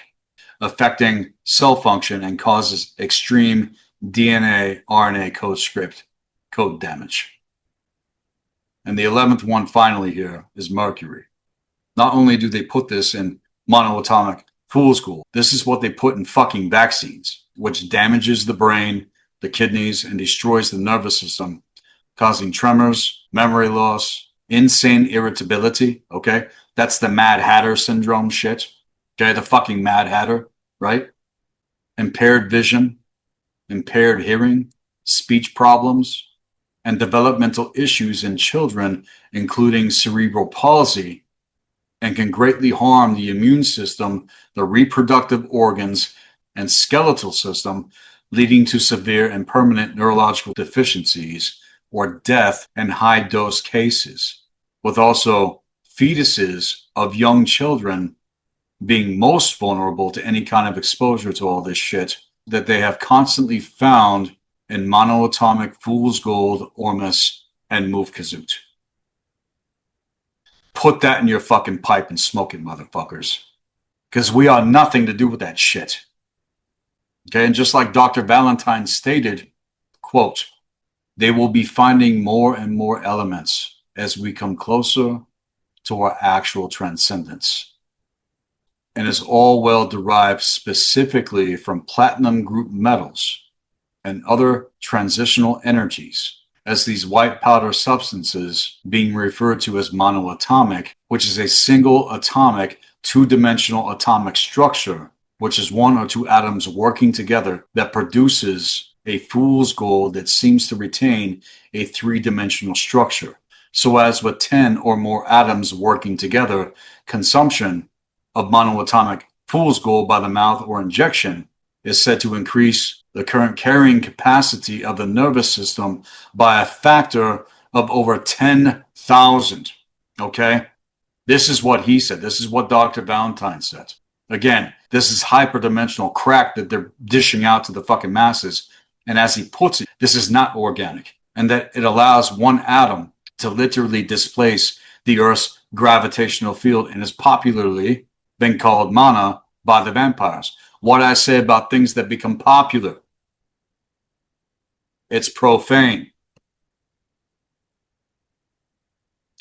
affecting cell function and causes extreme DNA, RNA code script code damage. And the 11th one finally here is mercury. Not only do they put this in monoatomic fool's gold, this is what they put in fucking vaccines, which damages the brain, the kidneys, and destroys the nervous system, causing tremors, memory loss, insane irritability, okay? That's the Mad Hatter syndrome shit, okay? The fucking Mad Hatter, right? Impaired vision, impaired hearing, speech problems, and developmental issues in children, including cerebral palsy, and can greatly harm the immune system, the reproductive organs, and skeletal system, leading to severe and permanent neurological deficiencies or death in high-dose cases, with also fetuses of young children being most vulnerable to any kind of exposure to all this shit that they have constantly found in monoatomic fool's gold, ormus, and Mufkazut. Put that in your fucking pipe and smoke it, motherfuckers. Because we are nothing to do with that shit. Okay, and just like Dr. Valentine stated, quote, they will be finding more and more elements as we come closer to our actual transcendence. And is all well derived specifically from platinum group metals and other transitional energies, as these white powder substances being referred to as monoatomic, which is a single atomic, two-dimensional atomic structure, which is one or two atoms working together that produces a fool's gold that seems to retain a three-dimensional structure. So as with 10 or more atoms working together, consumption of monoatomic fool's gold by the mouth or injection is said to increase the current carrying capacity of the nervous system by a factor of over 10,000. Okay? This is what he said. This is what Dr. Valentine said. Again, this is hyperdimensional crack that they're dishing out to the fucking masses. And as he puts it, this is not organic. And that it allows one atom to literally displace the Earth's gravitational field and is popularly been called mana by the vampires. What I say about things that become popular, it's profane.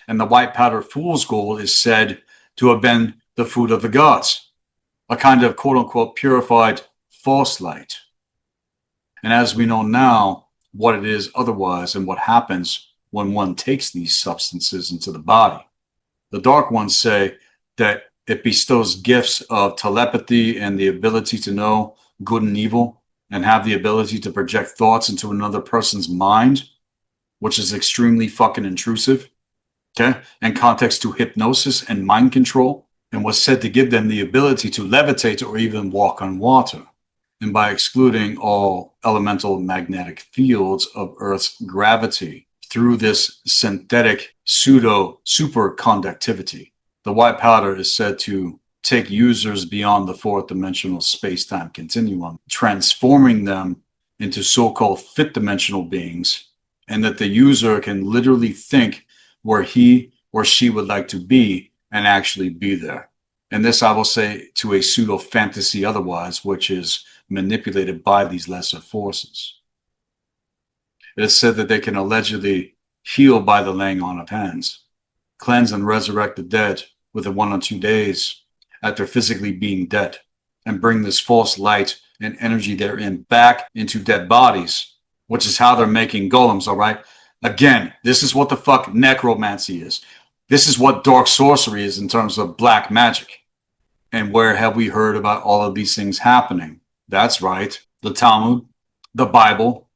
And the white powder fool's gold is said to have been the food of the gods, a kind of quote-unquote purified false light. And as we know now, what it is otherwise and what happens when one takes these substances into the body. The Dark Ones say that it bestows gifts of telepathy and the ability to know good and evil and have the ability to project thoughts into another person's mind, which is extremely fucking intrusive, okay, in context to hypnosis and mind control, and was said to give them the ability to levitate or even walk on water. And by excluding all elemental magnetic fields of Earth's gravity through this synthetic pseudo superconductivity, the white powder is said to take users beyond the fourth dimensional space-time continuum, transforming them into so-called fifth dimensional beings, and that the user can literally think where he or she would like to be and actually be there. And this, I will say, to a pseudo fantasy otherwise, which is manipulated by these lesser forces. It is said that they can allegedly heal by the laying on of hands, cleanse and resurrect the dead within 1 or 2 days after physically being dead, and bring this false light and energy therein back into dead bodies, which is how they're making golems, all right? Again, this is what the fuck necromancy is. This is what dark sorcery is in terms of black magic. And where have we heard about all of these things happening? That's right, the Talmud, the Bible,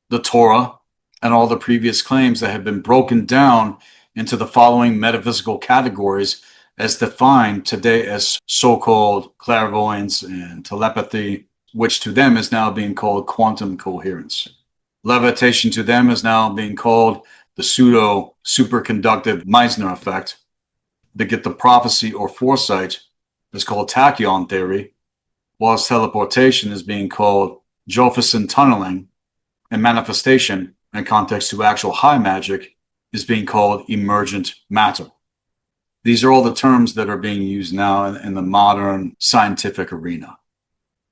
the Torah, and all the previous claims that have been broken down into the following metaphysical categories as defined today as so-called clairvoyance and telepathy, which to them is now being called quantum coherence. Levitation to them is now being called the pseudo superconductive Meissner effect. They get the prophecy or foresight is called tachyon theory, whilst teleportation is being called Jofferson tunneling, and manifestation, in context to actual high magic, is being called emergent matter. These are all the terms that are being used now in the modern scientific arena.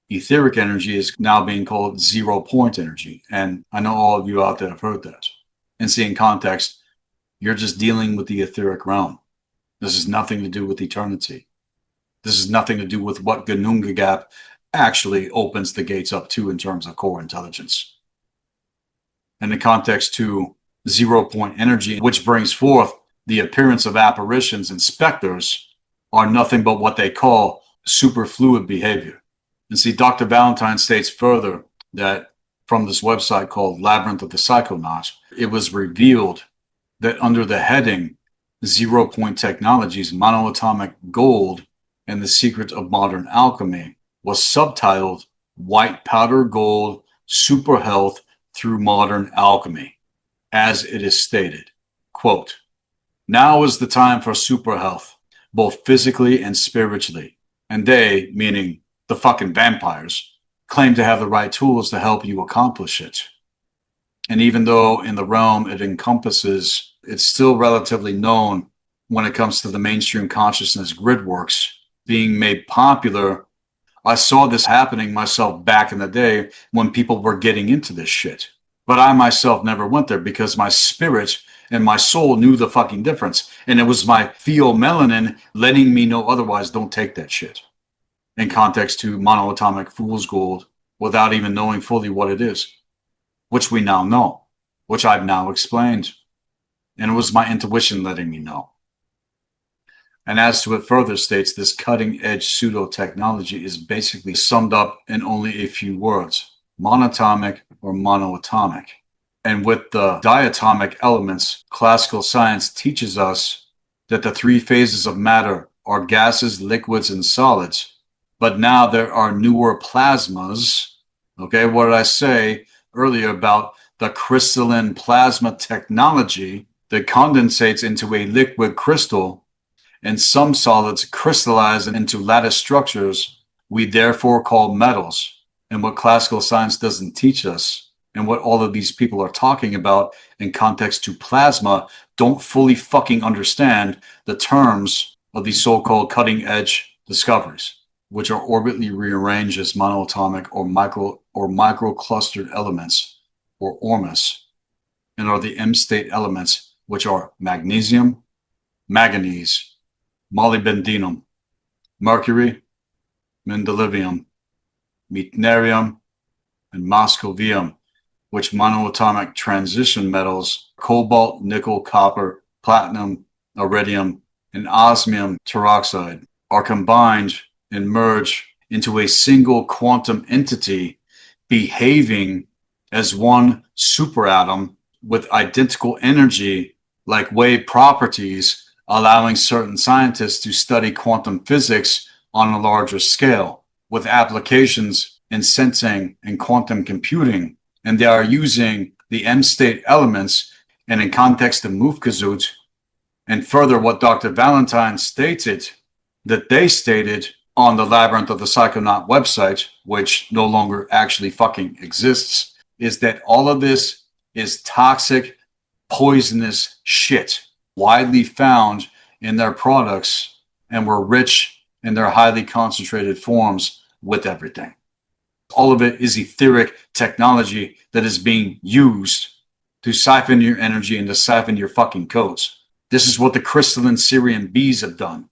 Etheric energy is now being called 0 point energy, and I know all of you out there have heard that. And see, in context, you're just dealing with the etheric realm. This has nothing to do with eternity. This has nothing to do with what Gununga Gap actually opens the gates up to in terms of core intelligence. And in context to 0 point energy, which brings forth the appearance of apparitions and specters, are nothing but what they call superfluid behavior. And see, Dr. Valentine states further that from this website called Labyrinth of the Psychonaut, it was revealed that under the heading 0 point technologies, monoatomic gold and the secret of modern alchemy was subtitled White Powder Gold Super Health Through Modern Alchemy, as it is stated, quote, "Now is the time for super health, both physically and spiritually, and they, meaning the fucking vampires, claim to have the right tools to help you accomplish it. And even though in the realm it encompasses, it's still relatively known when it comes to the mainstream consciousness gridworks being made popular. I saw this happening myself back in the day when people were getting into this shit. But I myself never went there because my spirit and my soul knew the fucking difference. And it was my theomelanin letting me know otherwise. Don't take that shit. In context to monoatomic fool's gold without even knowing fully what it is, which we now know, which I've now explained. And it was my intuition letting me know. And as to it further states, this cutting-edge pseudo-technology is basically summed up in only a few words, monatomic or monoatomic. And with the diatomic elements, classical science teaches us that the 3 phases of matter are gases, liquids, and solids. But now there are newer plasmas. Okay, what did I say earlier about the crystalline plasma technology that condensates into a liquid crystal, and some solids crystallize into lattice structures we therefore call metals. And what classical science doesn't teach us, and what all of these people are talking about in context to plasma, don't fully fucking understand the terms of these so-called cutting-edge discoveries, which are orbitally rearranged as monoatomic or microclustered elements, or ORMUS, and are the M state elements, which are magnesium, manganese, molybdenum, mercury, mendelevium, meitnerium, and moscovium, which monoatomic transition metals, cobalt, nickel, copper, platinum, iridium, and osmium toroxide, are combined and merge into a single quantum entity behaving as one superatom with identical energy like wave properties, allowing certain scientists to study quantum physics on a larger scale with applications in sensing and quantum computing. And they are using the M state elements, and in context of Mufkazut, and further what Dr. Valentine stated, that they stated on the Labyrinth of the Psychonaut website, which no longer actually fucking exists, is that all of this is toxic, poisonous shit, widely found in their products, and were rich in their highly concentrated forms with everything. All of it is etheric technology that is being used to siphon your energy and to siphon your fucking codes. This is what the crystalline Syrian bees have done.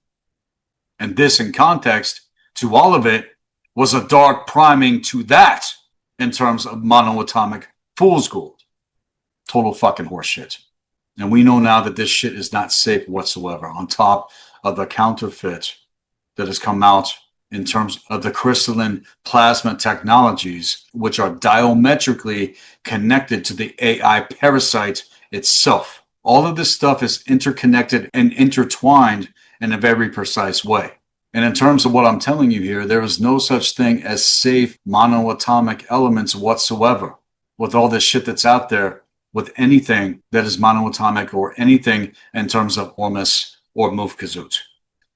And this, in context to all of it, was a dark priming to that in terms of monoatomic fool's gold. Total fucking horseshit. And we know now that this shit is not safe whatsoever, on top of the counterfeit that has come out in terms of the crystalline plasma technologies, which are diametrically connected to the AI parasite itself. All of this stuff is interconnected and intertwined in a very precise way. And in terms of what I'm telling you here, there is no such thing as safe monoatomic elements whatsoever. With all this shit that's out there, with anything that is monoatomic or anything in terms of ORMUS or Mufkazut.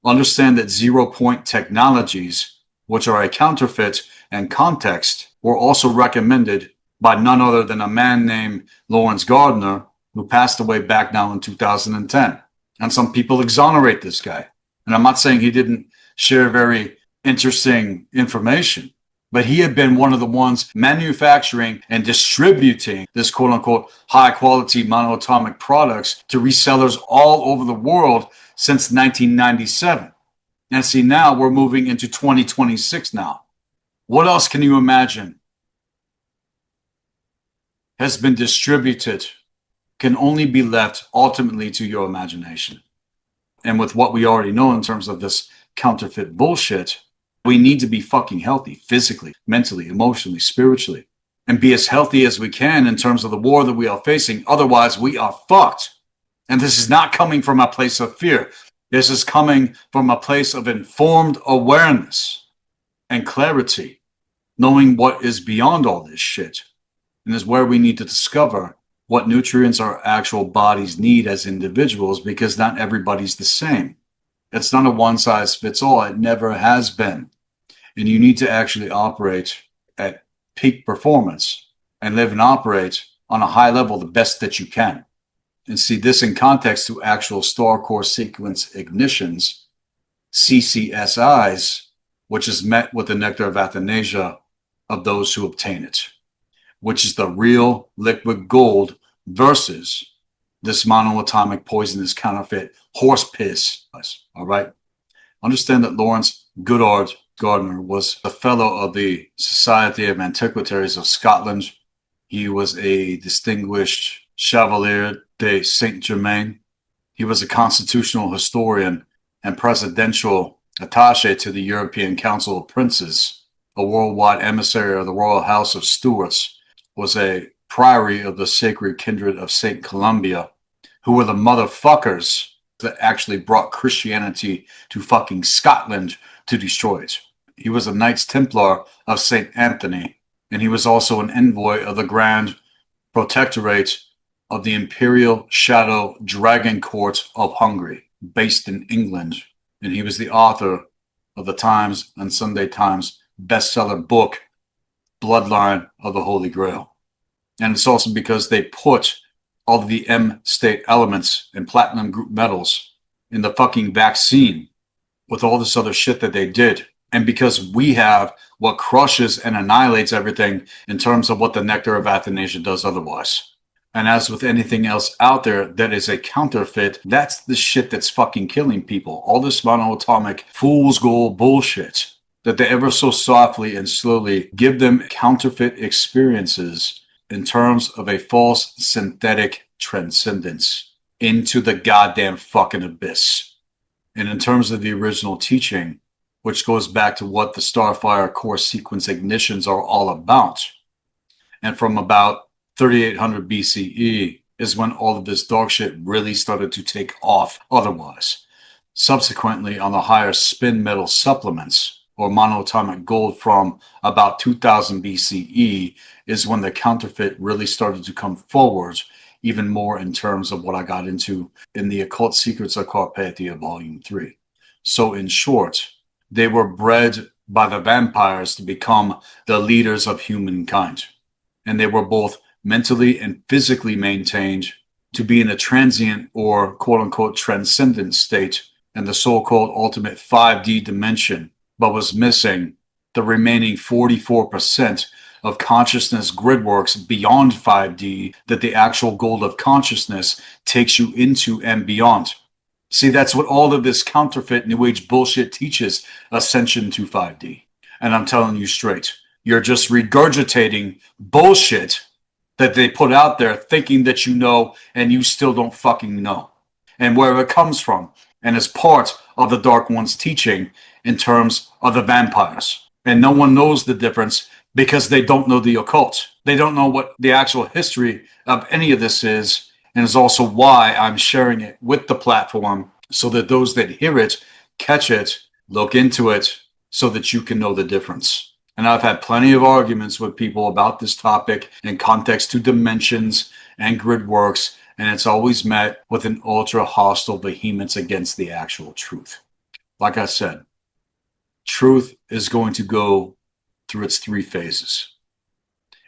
Understand that 0-point technologies, which are a counterfeit and context, were also recommended by none other than a man named Lawrence Gardner, who passed away back now in 2010. And some people exonerate this guy. And I'm not saying he didn't share very interesting information, but he had been one of the ones manufacturing and distributing this quote-unquote high-quality monoatomic products to resellers all over the world since 1997. And see, now we're moving into 2026 now. What else can you imagine has been distributed can only be left ultimately to your imagination. And with what we already know in terms of this counterfeit bullshit, we need to be fucking healthy physically, mentally, emotionally, spiritually, and be as healthy as we can in terms of the war that we are facing. Otherwise, we are fucked. And this is not coming from a place of fear. This is coming from a place of informed awareness and clarity, knowing what is beyond all this shit. And is where we need to discover what nutrients our actual bodies need as individuals, because not everybody's the same. It's not a one-size-fits-all. It never has been. And you need to actually operate at peak performance and live and operate on a high level the best that you can. And see this in context to actual star core sequence ignitions, CCSIs, which is met with the nectar of Athanasia of those who obtain it, which is the real liquid gold versus this monoatomic poisonous counterfeit horse piss. All right. Understand that Lawrence Goodard Gardner was a fellow of the Society of Antiquaries of Scotland. He was a distinguished Chevalier de Saint Germain. He was a constitutional historian and presidential attaché to the European Council of Princes, a worldwide emissary of the Royal House of Stuarts, was a priory of the Sacred Kindred of St. Columbia, who were the motherfuckers that actually brought Christianity to fucking Scotland to destroy it. He was a Knights Templar of St. Anthony, and he was also an envoy of the Grand Protectorate of the Imperial Shadow Dragon Court of Hungary, based in England. And he was the author of the Times and Sunday Times bestseller book, Bloodline of the Holy Grail. And it's also because they put all of the M state elements and platinum group metals in the fucking vaccine with all this other shit that they did. And because we have what crushes and annihilates everything in terms of what the nectar of Athanasius does otherwise. And as with anything else out there that is a counterfeit, that's the shit that's fucking killing people. All this monoatomic fool's gold bullshit that they ever so softly and slowly give them counterfeit experiences in terms of a false synthetic transcendence into the goddamn fucking abyss. And in terms of the original teaching, which goes back to what the Starfire core sequence ignitions are all about. And from about 3800 BCE is when all of this dog shit really started to take off otherwise. Subsequently, on the higher spin metal supplements, or monoatomic gold from about 2000 BCE, is when the counterfeit really started to come forward, even more in terms of what I got into in the Occult Secrets of Carpathia Volume 3. So in short, they were bred by the vampires to become the leaders of humankind. And they were both mentally and physically maintained to be in a transient or quote-unquote transcendent state in the so-called ultimate 5D dimension, but was missing the remaining 44% of consciousness gridworks beyond 5D that the actual gold of consciousness takes you into and beyond. See, that's what all of this counterfeit New Age bullshit teaches, ascension to 5D. And I'm telling you straight, you're just regurgitating bullshit that they put out there thinking that you know, and you still don't fucking know. And where it comes from, and is part of the Dark One's teaching in terms of the vampires. And no one knows the difference because they don't know the occult. They don't know what the actual history of any of this is, and is also why I'm sharing it with the platform so that those that hear it, catch it, look into it, so that you can know the difference. And I've had plenty of arguments with people about this topic in context to dimensions and grid works, and it's always met with an ultra hostile vehemence against the actual truth. Like I said, truth is going to go through its 3 phases.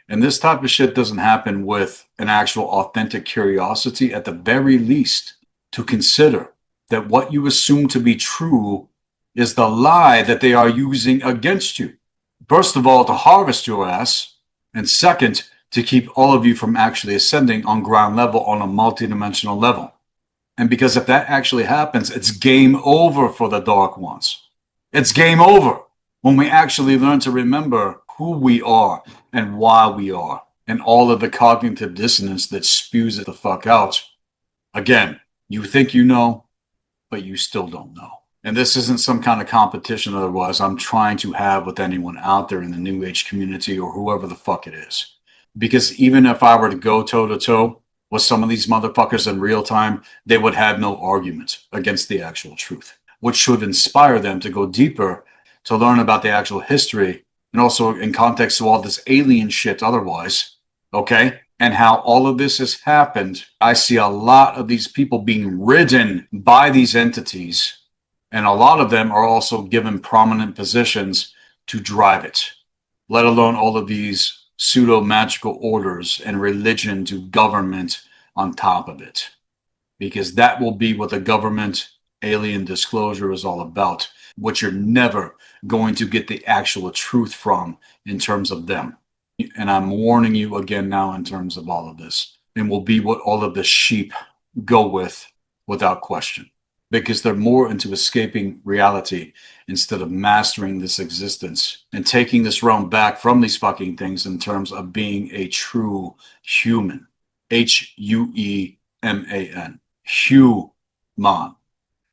And this type of shit doesn't happen with an actual authentic curiosity, at the very least, to consider that what you assume to be true is the lie that they are using against you. First of all, to harvest your ass, and second, to keep all of you from actually ascending on ground level on a multidimensional level. And because if that actually happens, it's game over for the Dark Ones. It's game over when we actually learn to remember who we are and why we are, and all of the cognitive dissonance that spews it the fuck out. Again, you think you know, but you still don't know. And this isn't some kind of competition otherwise I'm trying to have with anyone out there in the New Age community or whoever the fuck it is. Because even if I were to go toe-to-toe with some of these motherfuckers in real time, they would have no argument against the actual truth, which should inspire them to go deeper, to learn about the actual history, and also in context of all this alien shit otherwise, okay? And how all of this has happened. I see a lot of these people being ridden by these entities, and a lot of them are also given prominent positions to drive it, let alone all of these pseudo-magical orders and religion to government on top of it. Because that will be what the government alien disclosure is all about, which you're never going to get the actual truth from in terms of them. And I'm warning you again now in terms of all of this, and will be what all of the sheep go with without question. Because they're more into escaping reality instead of mastering this existence and taking this realm back from these fucking things in terms of being a true human. Hueman. Human.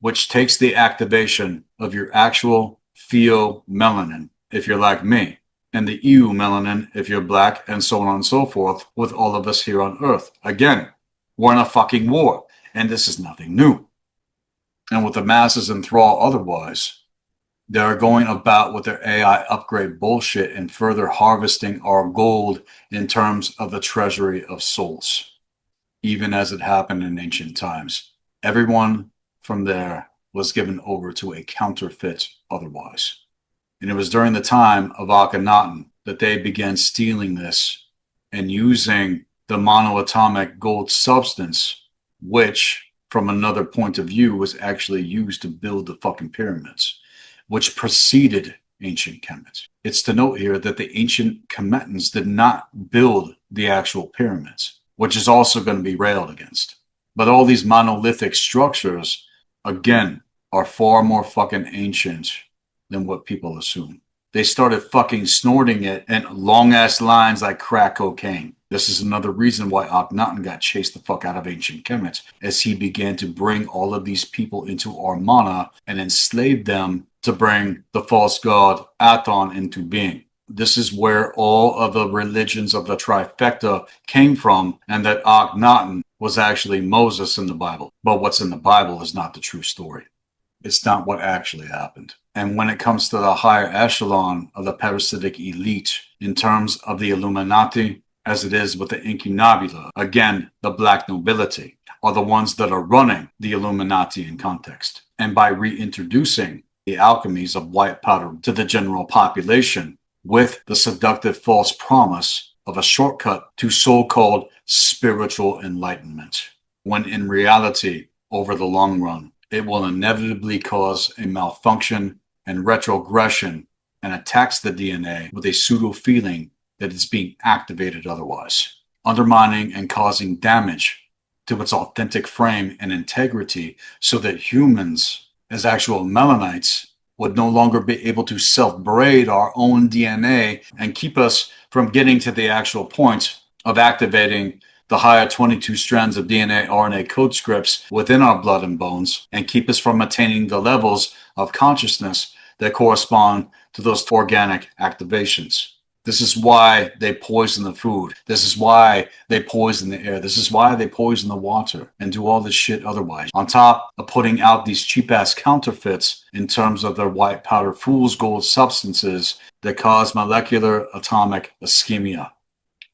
Which takes the activation of your actual pheomelanin, if you're like me, and the eumelanin, if you're black, and so on and so forth, with all of us here on Earth. Again, we're in a fucking war, and this is nothing new. And with the masses in thrall otherwise, they're going about with their AI upgrade bullshit and further harvesting our gold in terms of the treasury of souls, even as it happened in ancient times. Everyone from there was given over to a counterfeit otherwise. And it was during the time of Akhenaten that they began stealing this and using the monoatomic gold substance, which from another point of view was actually used to build the fucking pyramids, which preceded ancient Kemet. It's to note here that the ancient Kemetans did not build the actual pyramids, which is also going to be railed against. But all these monolithic structures, again, are far more fucking ancient than what people assume. They started fucking snorting it in long-ass lines like crack cocaine. This is another reason why Akhenaten got chased the fuck out of ancient Kemet, as he began to bring all of these people into Armana and enslave them to bring the false god Aton into being. This is where all of the religions of the trifecta came from, and that Akhenaten was actually Moses in the Bible. But what's in the Bible is not the true story. It's not what actually happened. And when it comes to the higher echelon of the parasitic elite, in terms of the Illuminati, as it is with the incunabula, again, the black nobility, are the ones that are running the Illuminati in context. And by reintroducing the alchemies of white powder to the general population with the seductive false promise of a shortcut to so-called spiritual enlightenment, when in reality, over the long run, it will inevitably cause a malfunction and retrogression and attacks the DNA with a pseudo feeling that it's being activated otherwise, undermining and causing damage to its authentic frame and integrity, so that humans, as actual melanites, would no longer be able to self-braid our own DNA and keep us from getting to the actual point of activating the higher 22 strands of DNA RNA code scripts within our blood and bones, and keep us from attaining the levels of consciousness that correspond to those organic activations. This is why they poison the food. This is why they poison the air. This is why they poison the water and do all this shit otherwise. On top of putting out these cheap-ass counterfeits in terms of their white powder fool's gold substances that cause molecular atomic ischemia,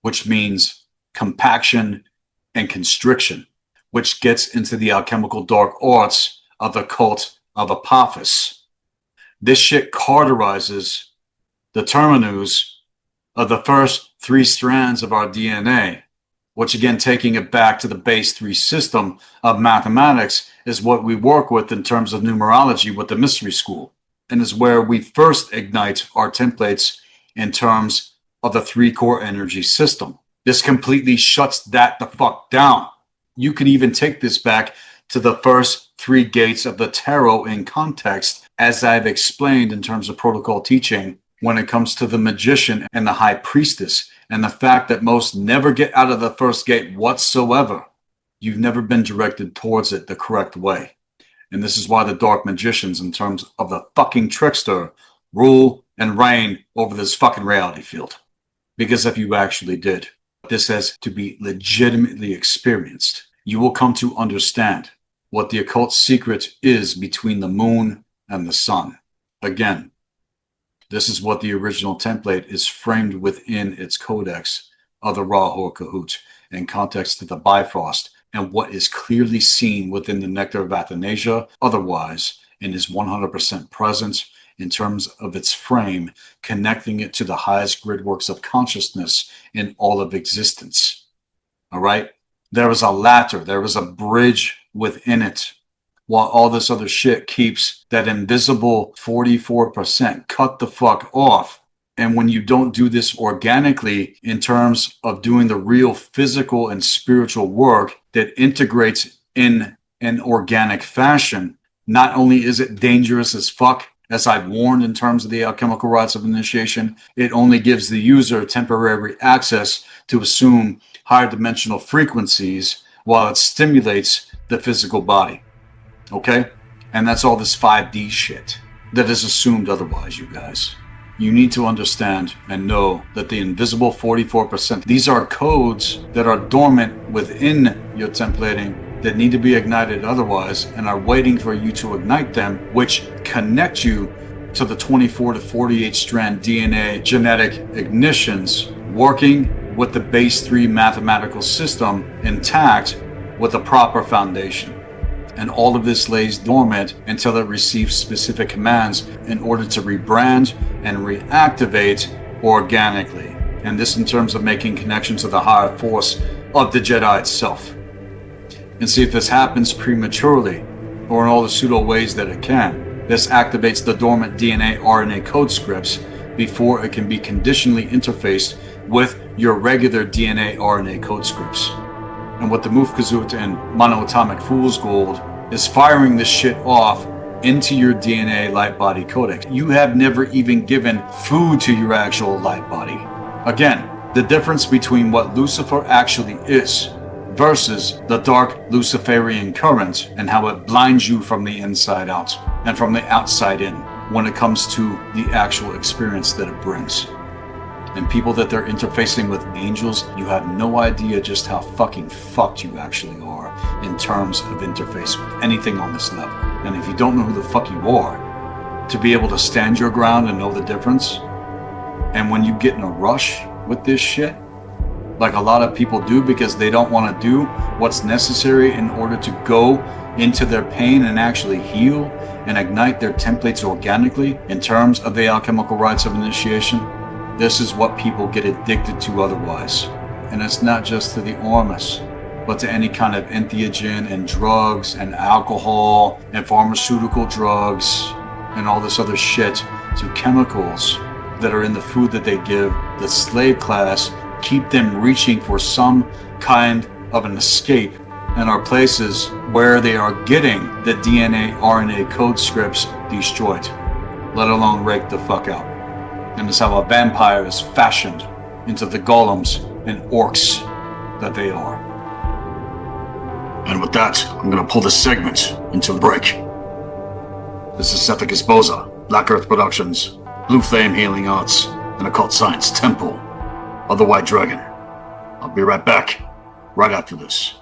which means compaction and constriction, which gets into the alchemical dark arts of the cult of Apophis. This shit cauterizes the terminus of the first 3 strands of our DNA, which again, taking it back to the base 3 system of mathematics, is what we work with in terms of numerology with the mystery school, and is where we first ignite our templates in terms of the 3 core energy system. This completely shuts that the fuck down. You could even take this back to the first 3 gates of the tarot in context, as I've explained in terms of protocol teaching, when it comes to the magician and the high priestess, and the fact that most never get out of the first gate whatsoever. You've never been directed towards it the correct way. And this is why the dark magicians, in terms of the fucking trickster, rule and reign over this fucking reality field. Because if you actually did, this has to be legitimately experienced. You will come to understand what the occult secret is between the moon and the sun. Again, this is what the original template is framed within its codex of the Ra Hor Kahut in context to the Bifrost, and what is clearly seen within the Nectar of Athanasia otherwise, and is 100% present in terms of its frame, connecting it to the highest grid works of consciousness in all of existence. All right? There is a ladder, there is a bridge within it, while all this other shit keeps that invisible 44% cut the fuck off. And when you don't do this organically in terms of doing the real physical and spiritual work that integrates in an organic fashion, not only is it dangerous as fuck, as I've warned in terms of the alchemical rites of initiation, it only gives the user temporary access to assume higher dimensional frequencies while it stimulates the physical body. Okay? And that's all this 5D shit that is assumed otherwise, you guys. You need to understand and know that the invisible 44%, these are codes that are dormant within your templating that need to be ignited otherwise, and are waiting for you to ignite them, which connect you to the 24 to 48 strand DNA genetic ignitions, working with the base 3 mathematical system intact with a proper foundation. And all of this lays dormant until it receives specific commands in order to rebrand and reactivate organically. And this in terms of making connection to the higher force of the Jedi itself. and see if this happens prematurely or in all the pseudo ways that it can. This activates the dormant DNA RNA code scripts before it can be conditionally interfaced with your regular DNA RNA code scripts. And what the Mufkazut and monoatomic fool's gold is firing this shit off into your DNA light body codex. You have never even given food to your actual light body. Again, the difference between what Lucifer actually is versus the dark Luciferian current and how it blinds you from the inside out and from the outside in when it comes to the actual experience that it brings. And people that they're interfacing with angels, you have no idea just how fucking fucked you actually are in terms of interface with anything on this level. And if you don't know who the fuck you are, to be able to stand your ground and know the difference, and when you get in a rush with this shit, like a lot of people do because they don't want to do what's necessary in order to go into their pain and actually heal and ignite their templates organically in terms of the alchemical rites of initiation, this is what people get addicted to otherwise. And it's not just to the Ormus, but to any kind of entheogen and drugs and alcohol and pharmaceutical drugs and all this other shit, to chemicals that are in the food that they give the slave class, keep them reaching for some kind of an escape, and are places where they are getting the DNA RNA code scripts destroyed, let alone raked the fuck out. And it's how a vampire is fashioned into the golems and orcs that they are. And with that, I'm gonna pull this segment into the break. This is Sethikus Boza, Black Earth Productions, Blue Flame Healing Arts, and Occult Science Temple of the White Dragon. I'll be right back, right after this.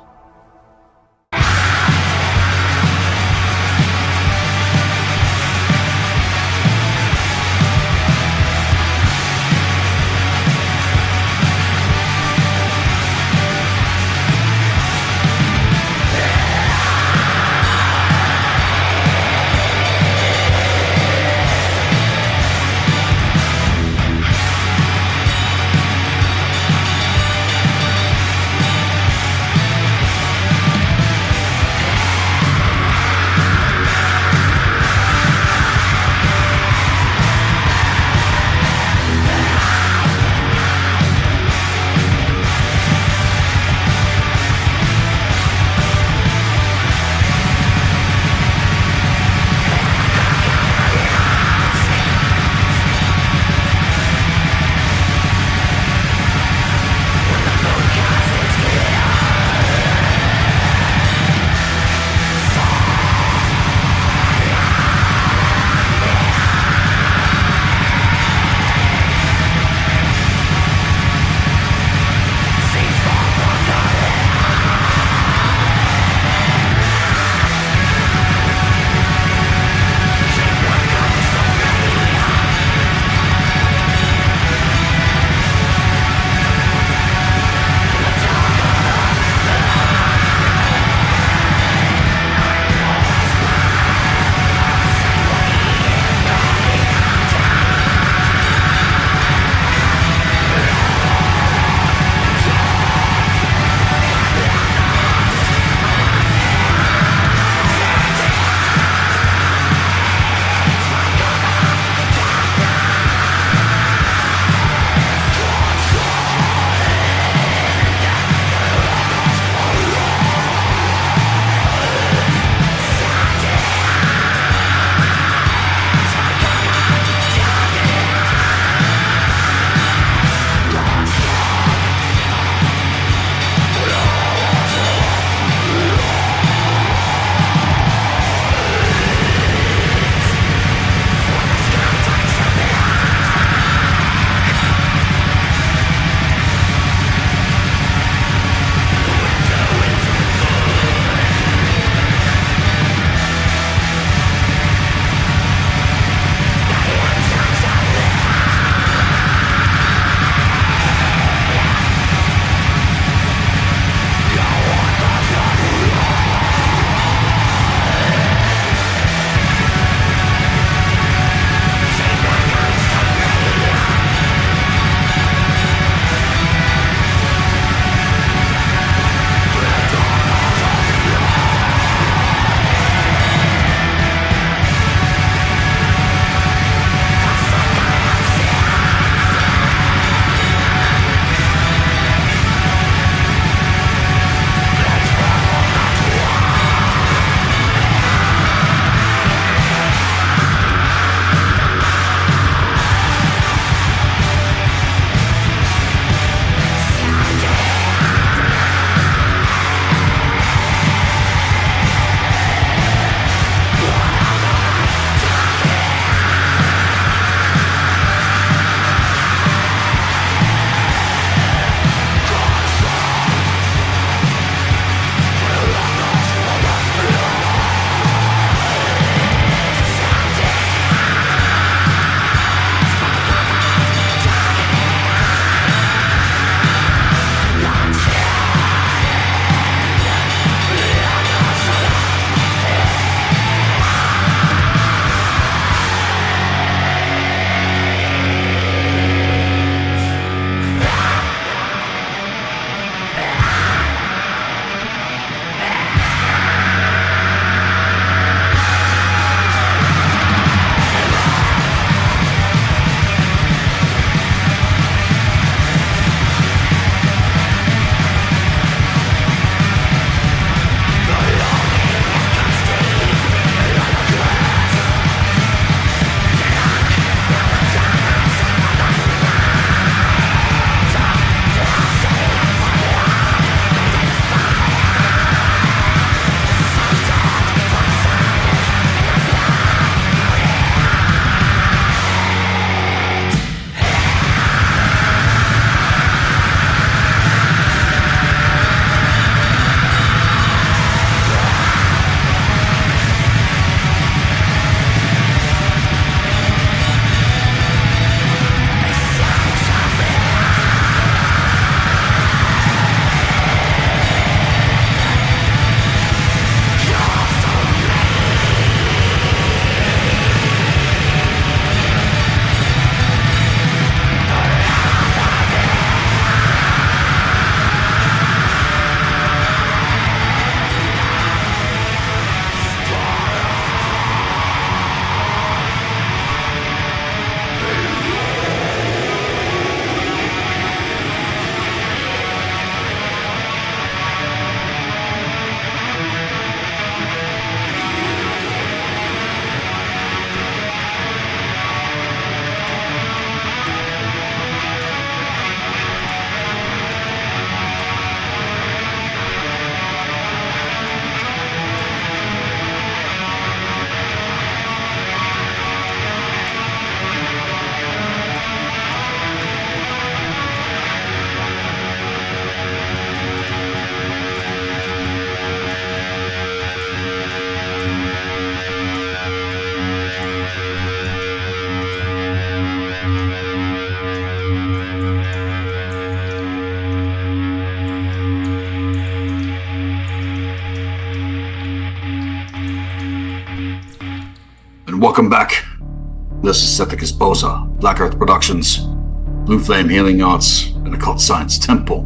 Welcome back. This is Sethikus Boza, Black Earth Productions, Blue Flame Healing Arts, and Occult Science Temple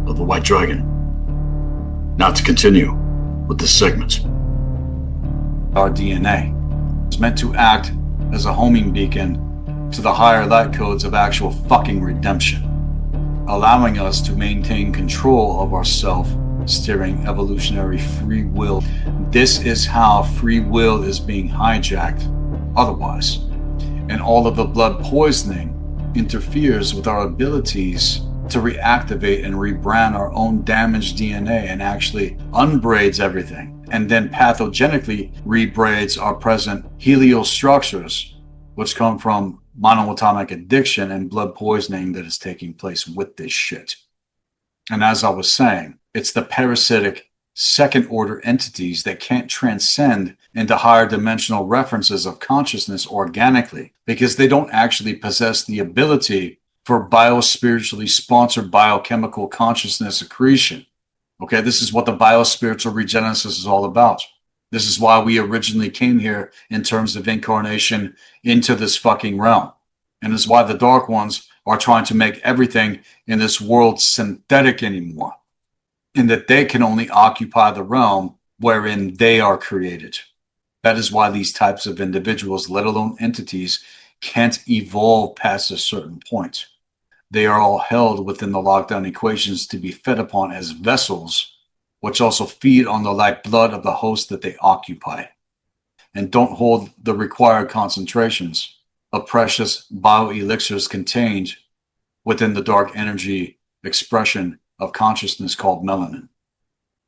of the White Dragon. Now to continue with this segment. Our DNA is meant to act as a homing beacon to the higher light codes of actual fucking redemption, allowing us to maintain control of our self-steering evolutionary free will. This is how free will is being hijacked otherwise. And all of the blood poisoning interferes with our abilities to reactivate and rebrand our own damaged DNA and actually unbraids everything and then pathogenically rebraids our present helial structures, which come from monoatomic addiction and blood poisoning that is taking place with this shit. And as I was saying, it's the parasitic second order entities that can't transcend into higher dimensional references of consciousness organically because they don't actually possess the ability for biospiritually sponsored biochemical consciousness accretion. Okay, this is what the biospiritual regenesis is all about. This is why we originally came here in terms of incarnation into this fucking realm. And it's why the Dark Ones are trying to make everything in this world synthetic anymore, in that they can only occupy the realm wherein they are created. That is why these types of individuals, let alone entities, can't evolve past a certain point. They are all held within the lockdown equations to be fed upon as vessels, which also feed on the lifeblood of the host that they occupy, and don't hold the required concentrations of precious bioelixirs contained within the dark energy expression of consciousness called melanin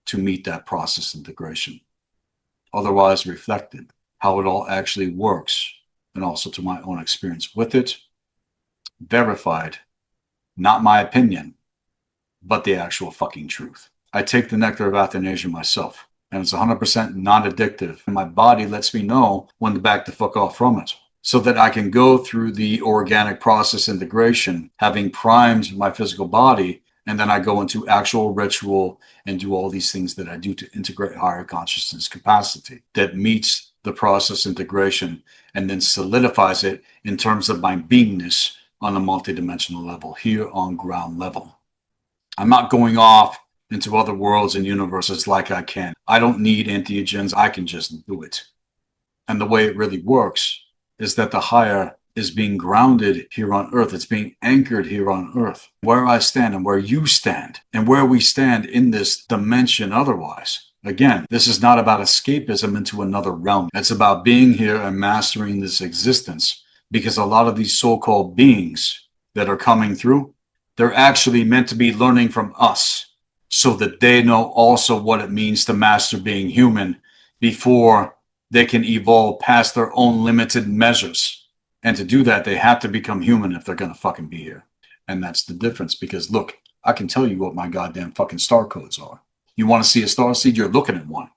to meet that process integration. Otherwise reflected how it all actually works, and also to my own experience with it, verified, not my opinion, but the actual fucking truth. I take the nectar of Athanasia myself, and it's 100% non-addictive, and my body lets me know when to back the fuck off from it, so that I can go through the organic process integration, having primed my physical body. And then I go into actual ritual and do all these things that I do to integrate higher consciousness capacity that meets the process integration and then solidifies it in terms of my beingness on a multidimensional level, here on ground level. I'm not going off into other worlds and universes like I can. I don't need entheogens. I can just do it. And the way it really works is that the higher is being grounded here on earth. It's being anchored here on earth. Where I stand and where you stand and where we stand in this dimension otherwise. Again, this is not about escapism into another realm. It's about being here and mastering this existence, because a lot of these so-called beings that are coming through, they're actually meant to be learning from us so that they know also what it means to master being human before they can evolve past their own limited measures. And to do that, they have to become human if they're going to fucking be here. And that's the difference, because look, I can tell you what my goddamn fucking star codes are. You want to see a star seed? You're looking at one.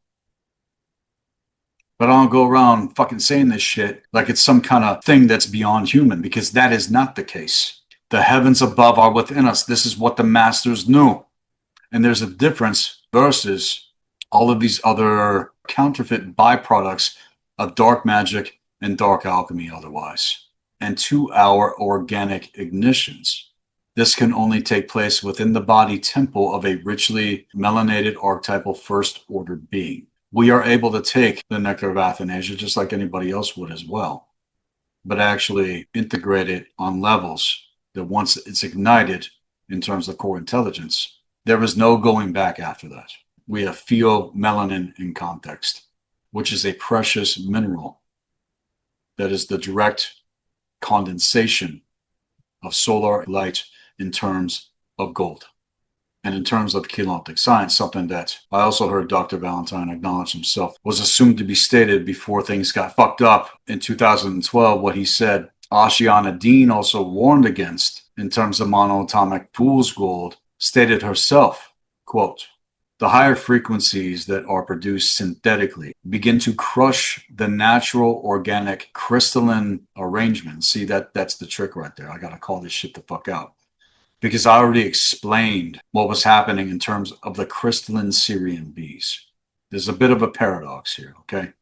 But I don't go around fucking saying this shit like it's some kind of thing that's beyond human, because that is not the case. The heavens above are within us. This is what the masters knew. And there's a difference versus all of these other counterfeit byproducts of dark magic and dark alchemy otherwise, and 2-hour organic ignitions. This can only take place within the body temple of a richly melanated archetypal first order being. We are able to take the nectar of Athanasia just like anybody else would as well, but actually integrate it on levels that once it's ignited in terms of core intelligence, there is no going back after that. We have pheomelanin in context, which is a precious mineral that is the direct condensation of solar light in terms of gold. And in terms of chelotic science, something that I also heard Dr. Valentine acknowledge himself was assumed to be stated before things got fucked up in 2012. What he said, Ashiana Dean also warned against in terms of monoatomic fool's gold, stated herself, quote, "The higher frequencies that are produced synthetically begin to crush the natural organic crystalline arrangement." See, that's the trick right there. I got to call this shit the fuck out, because I already explained what was happening in terms of the crystalline Syrian bees. There's a bit of a paradox here, okay?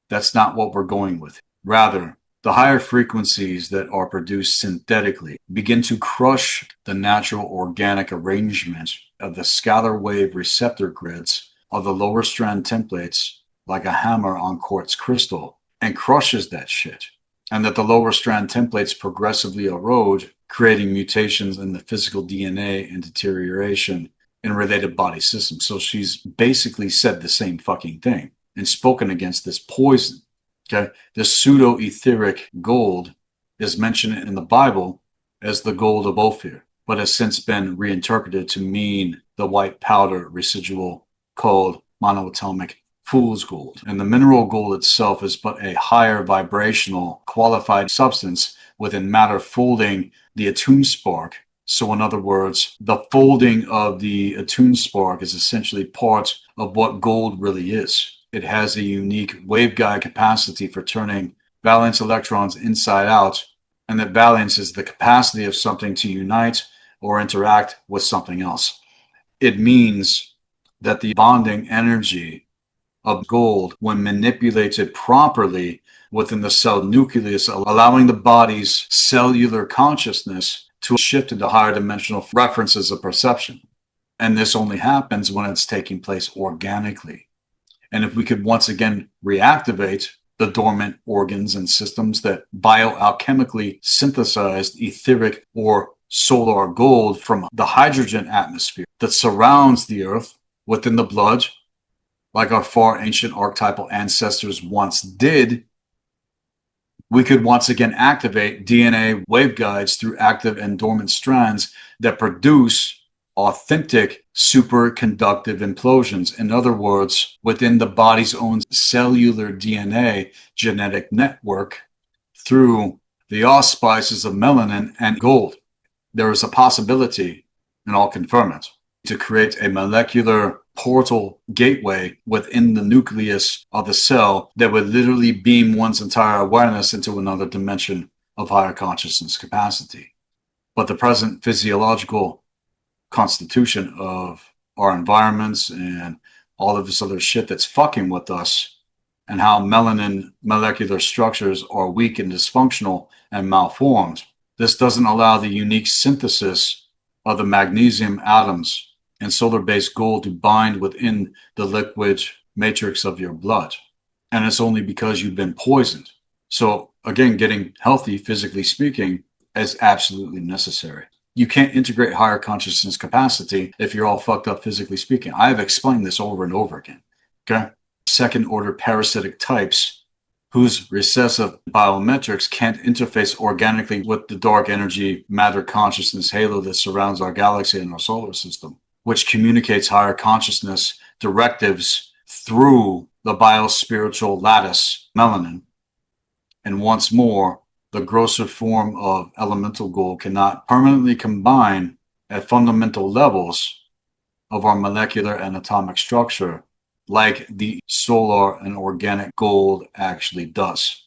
That's not what we're going with. Rather, the higher frequencies that are produced synthetically begin to crush the natural organic arrangement of the scalar wave receptor grids of the lower strand templates like a hammer on quartz crystal and crushes that shit. And that the lower strand templates progressively erode, creating mutations in the physical DNA and deterioration in related body systems. So she's basically said the same fucking thing and spoken against this poison. Okay, this pseudo-etheric gold is mentioned in the Bible as the gold of Ophir, but has since been reinterpreted to mean the white powder residual called monoatomic fool's gold. And the mineral gold itself is but a higher vibrational qualified substance within matter folding the attuned spark. So in other words, the folding of the attuned spark is essentially part of what gold really is. It has a unique waveguide capacity for turning valence electrons inside out, and that valence is the capacity of something to unite or interact with something else. It means that the bonding energy of gold, when manipulated properly within the cell nucleus, allowing the body's cellular consciousness to shift into higher dimensional references of perception. And this only happens when it's taking place organically. And if we could once again reactivate the dormant organs and systems that bioalchemically synthesized etheric or solar gold from the hydrogen atmosphere that surrounds the earth within the blood, like our far ancient archetypal ancestors once did, we could once again activate DNA waveguides through active and dormant strands that produce authentic superconductive implosions. In other words, within the body's own cellular DNA genetic network through the auspices of melanin and gold. There is a possibility, and I'll confirm it, to create a molecular portal gateway within the nucleus of the cell that would literally beam one's entire awareness into another dimension of higher consciousness capacity. But the present physiological constitution of our environments and all of this other shit that's fucking with us, and how melanin molecular structures are weak and dysfunctional and malformed, this doesn't allow the unique synthesis of the magnesium atoms and solar-based gold to bind within the liquid matrix of your blood. And it's only because you've been poisoned. So again, getting healthy, physically speaking, is absolutely necessary. You can't integrate higher consciousness capacity if you're all fucked up physically speaking. I have explained this over and over again. Okay? Second order parasitic types whose recessive biometrics can't interface organically with the dark energy matter consciousness halo that surrounds our galaxy and our solar system, which communicates higher consciousness directives through the biospiritual lattice melanin. And once more, the grosser form of elemental gold cannot permanently combine at fundamental levels of our molecular and atomic structure like the solar and organic gold actually does.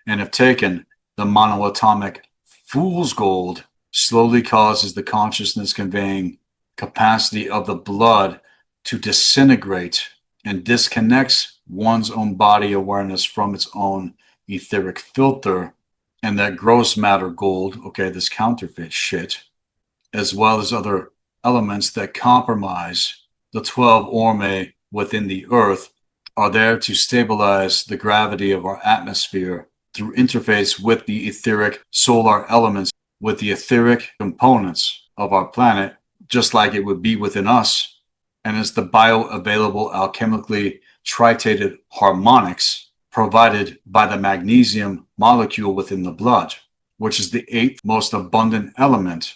And if taken, the monoatomic fool's gold slowly causes the consciousness conveying capacity of the blood to disintegrate and disconnects one's own body awareness from its own etheric filter. And that gross matter gold, okay, this counterfeit shit, as well as other elements that compromise the 12 orme within the earth, are there to stabilize the gravity of our atmosphere through interface with the etheric solar elements, with the etheric components of our planet, just like it would be within us. And as the bioavailable alchemically tritated harmonics provided by the magnesium molecule within the blood, which is the 8th most abundant element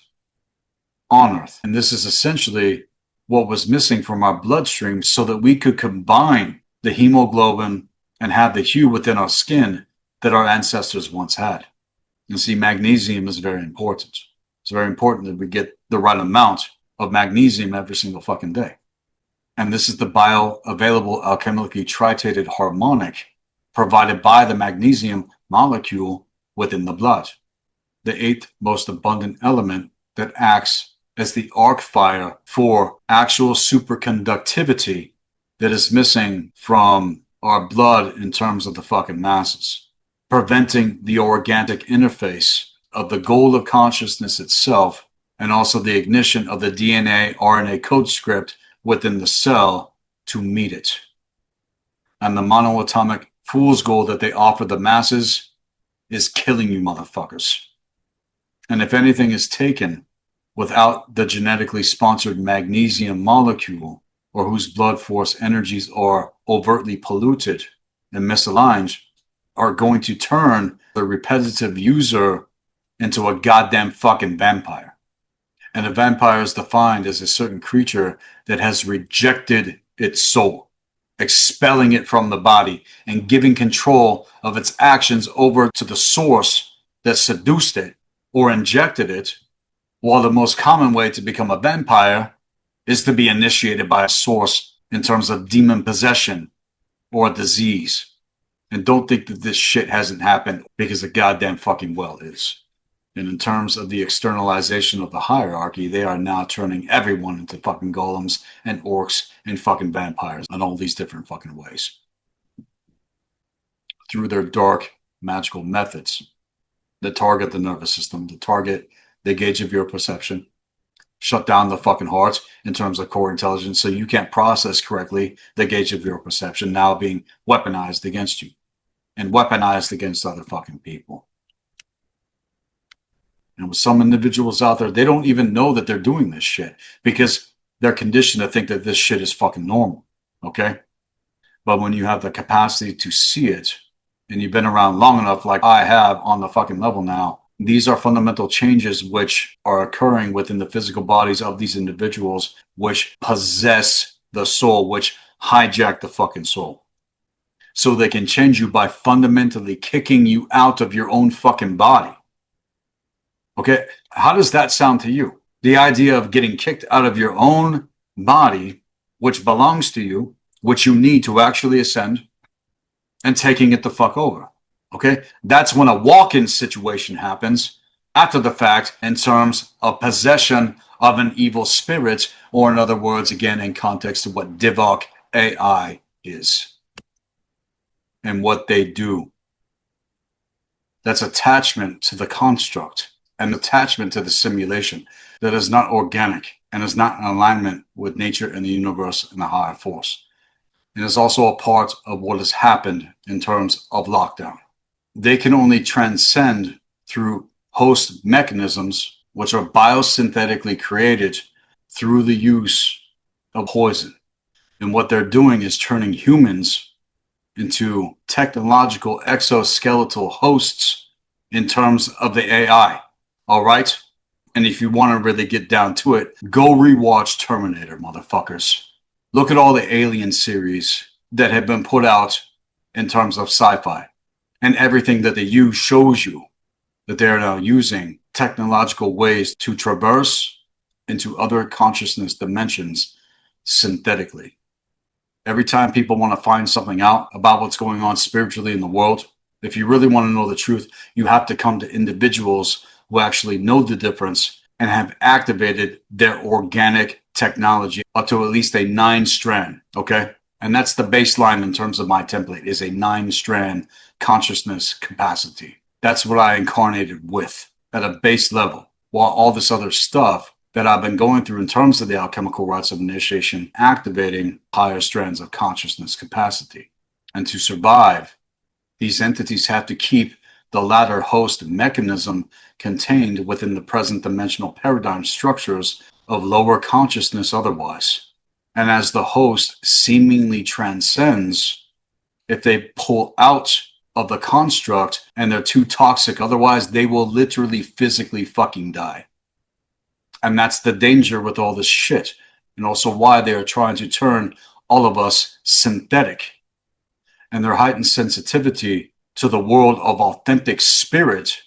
on Earth. And this is essentially what was missing from our bloodstream so that we could combine the hemoglobin and have the hue within our skin that our ancestors once had. You see, magnesium is very important. It's very important that we get the right amount of magnesium every single fucking day. And this is the bioavailable alchemically tritated harmonic provided by the magnesium molecule within the blood, the 8th most abundant element that acts as the arc fire for actual superconductivity that is missing from our blood in terms of the fucking masses. preventing the organic interface of the goal of consciousness itself, and also the ignition of the DNA RNA code script within the cell to meet it. And the monoatomic fool's gold that they offer the masses is killing you motherfuckers. And if anything is taken without the genetically sponsored magnesium molecule, or whose blood force energies are overtly polluted and misaligned, are going to turn the repetitive user into a goddamn fucking vampire. And a vampire is defined as a certain creature that has rejected its soul, expelling it from the body and giving control of its actions over to the source that seduced it or injected it, while the most common way to become a vampire is to be initiated by a source in terms of demon possession or disease. And don't think that this shit hasn't happened, because it goddamn fucking well is. And in terms of the externalization of the hierarchy, they are now turning everyone into fucking golems and orcs and fucking vampires in all these different fucking ways. Through their dark, magical methods that target the nervous system, that target the gauge of your perception, shut down the fucking heart in terms of core intelligence, so you can't process correctly the gauge of your perception, now being weaponized against you and weaponized against other fucking people. And with some individuals out there, they don't even know that they're doing this shit because they're conditioned to think that this shit is fucking normal. Okay? But when you have the capacity to see it, and you've been around long enough, like I have on the fucking level now, these are fundamental changes which are occurring within the physical bodies of these individuals, which possess the soul, which hijack the fucking soul. So they can change you by fundamentally kicking you out of your own fucking body. Okay? How does that sound to you? The idea of getting kicked out of your own body, which belongs to you, which you need to actually ascend, and taking it the fuck over. Okay? That's when a walk-in situation happens after the fact in terms of possession of an evil spirit, or in other words, again, in context of what Divok AI is and what they do. That's attachment to the construct and attachment to the simulation that is not organic and is not in alignment with nature and the universe and the higher force. And is also a part of what has happened in terms of lockdown. They can only transcend through host mechanisms, which are biosynthetically created through the use of poison. And what they're doing is turning humans into technological exoskeletal hosts in terms of the AI. All right? And if you want to really get down to it, go rewatch Terminator, motherfuckers. Look at all the Alien series that have been put out in terms of sci-fi. And everything that they use shows you that they're now using technological ways to traverse into other consciousness dimensions synthetically. Every time people want to find something out about what's going on spiritually in the world, if you really want to know the truth, you have to come to individuals who actually know the difference and have activated their organic technology up to at least a 9-strand, okay? And that's the baseline in terms of my template, is a 9-strand consciousness capacity. That's what I incarnated with at a base level, while all this other stuff that I've been going through in terms of the alchemical rites of initiation, activating higher strands of consciousness capacity. And to survive, these entities have to keep the latter host mechanism contained within the present dimensional paradigm structures of lower consciousness otherwise. And as the host seemingly transcends, if they pull out of the construct and they're too toxic, otherwise they will literally physically fucking die. And that's the danger with all this shit, and also why they are trying to turn all of us synthetic. And their heightened sensitivity to the world of authentic spirit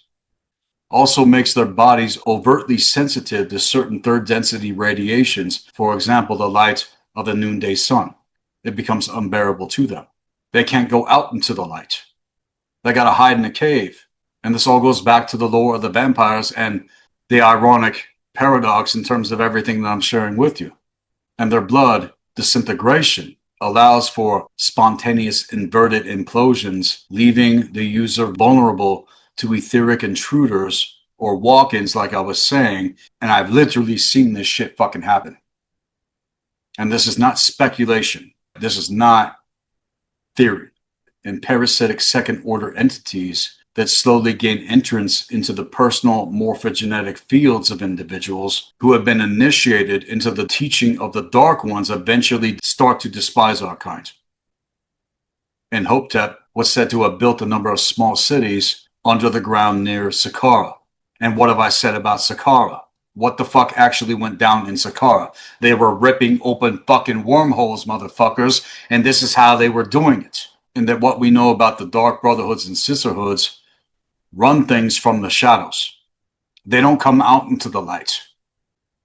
also makes their bodies overtly sensitive to certain third density radiations. For example, the light of the noonday sun. It becomes unbearable to them. They can't go out into the light. They got to hide in a cave. And this all goes back to the lore of the vampires and the ironic paradox in terms of everything that I'm sharing with you. And their blood disintegration allows for spontaneous inverted implosions, leaving the user vulnerable to etheric intruders or walk-ins, like I was saying, and I've literally seen this shit fucking happen. And this is not speculation. This is not theory. And parasitic second-order entities that slowly gain entrance into the personal morphogenetic fields of individuals who have been initiated into the teaching of the Dark Ones eventually start to despise our kind. And Hopetep was said to have built a number of small cities under the ground near Saqqara. And what have I said about Saqqara? What the fuck actually went down in Saqqara? They were ripping open fucking wormholes, motherfuckers, and this is how they were doing it. And that what we know about the Dark Brotherhoods and Sisterhoods run things from the shadows. They don't come out into the light.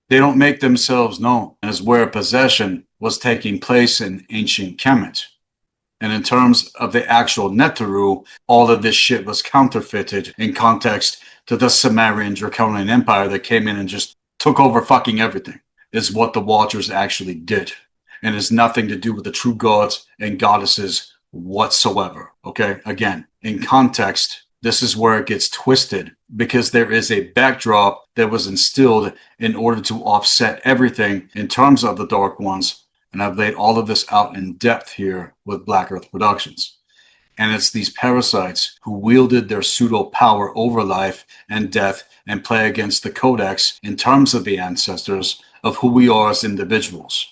They don't make themselves known as where possession was taking place in ancient Kemet. And in terms of the actual Neteru, all of this shit was counterfeited in context to the Sumerian Draconian Empire that came in and just took over fucking everything, is what the Watchers actually did. And it's nothing to do with the true gods and goddesses whatsoever. Okay? Again, in context, this is where it gets twisted because there is a backdrop that was instilled in order to offset everything in terms of the Dark Ones. And I've laid all of this out in depth here with Black Earth Productions. And it's these parasites who wielded their pseudo power over life and death and play against the codex in terms of the ancestors of who we are as individuals,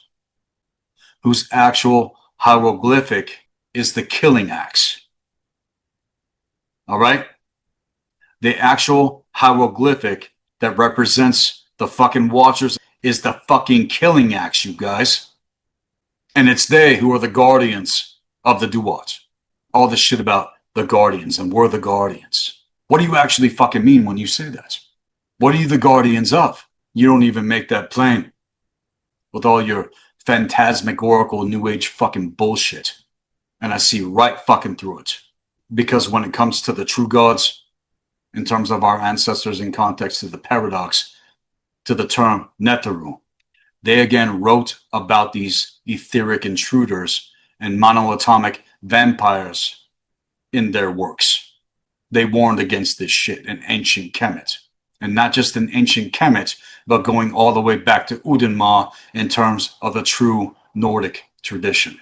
whose actual hieroglyphic is the killing axe. All right? The actual hieroglyphic that represents the fucking Watchers is the fucking killing axe, you guys. And it's they who are the guardians of the Duat. All this shit about the guardians and we're the guardians. What do you actually fucking mean when you say that? What are you the guardians of? You don't even make that plain with all your phantasmagorical new age fucking bullshit. And I see right fucking through it. Because when it comes to the true gods, in terms of our ancestors in context to the paradox, to the term Neteru, they again wrote about these etheric intruders and monoatomic vampires in their works. They warned against this shit in ancient Kemet. And not just in ancient Kemet, but going all the way back to Udenma in terms of the true Nordic tradition.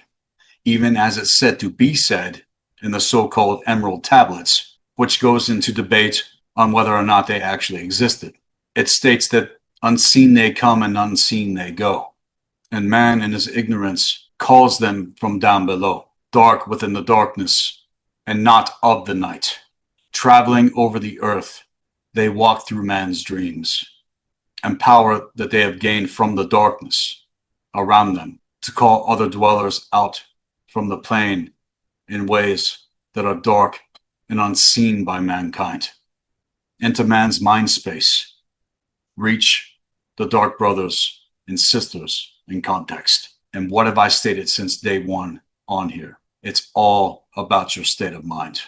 Even as it's said to be said in the so-called Emerald Tablets, which goes into debate on whether or not they actually existed. It states that unseen they come and unseen they go. And man in his ignorance calls them from down below, dark within the darkness, and not of the night. Traveling over the earth, they walk through man's dreams, and power that they have gained from the darkness around them to call other dwellers out from the plane in ways that are dark and unseen by mankind. Into man's mind space, reach the Dark Brothers and Sisters in context. And what have I stated since day one on here? It's all about your state of mind.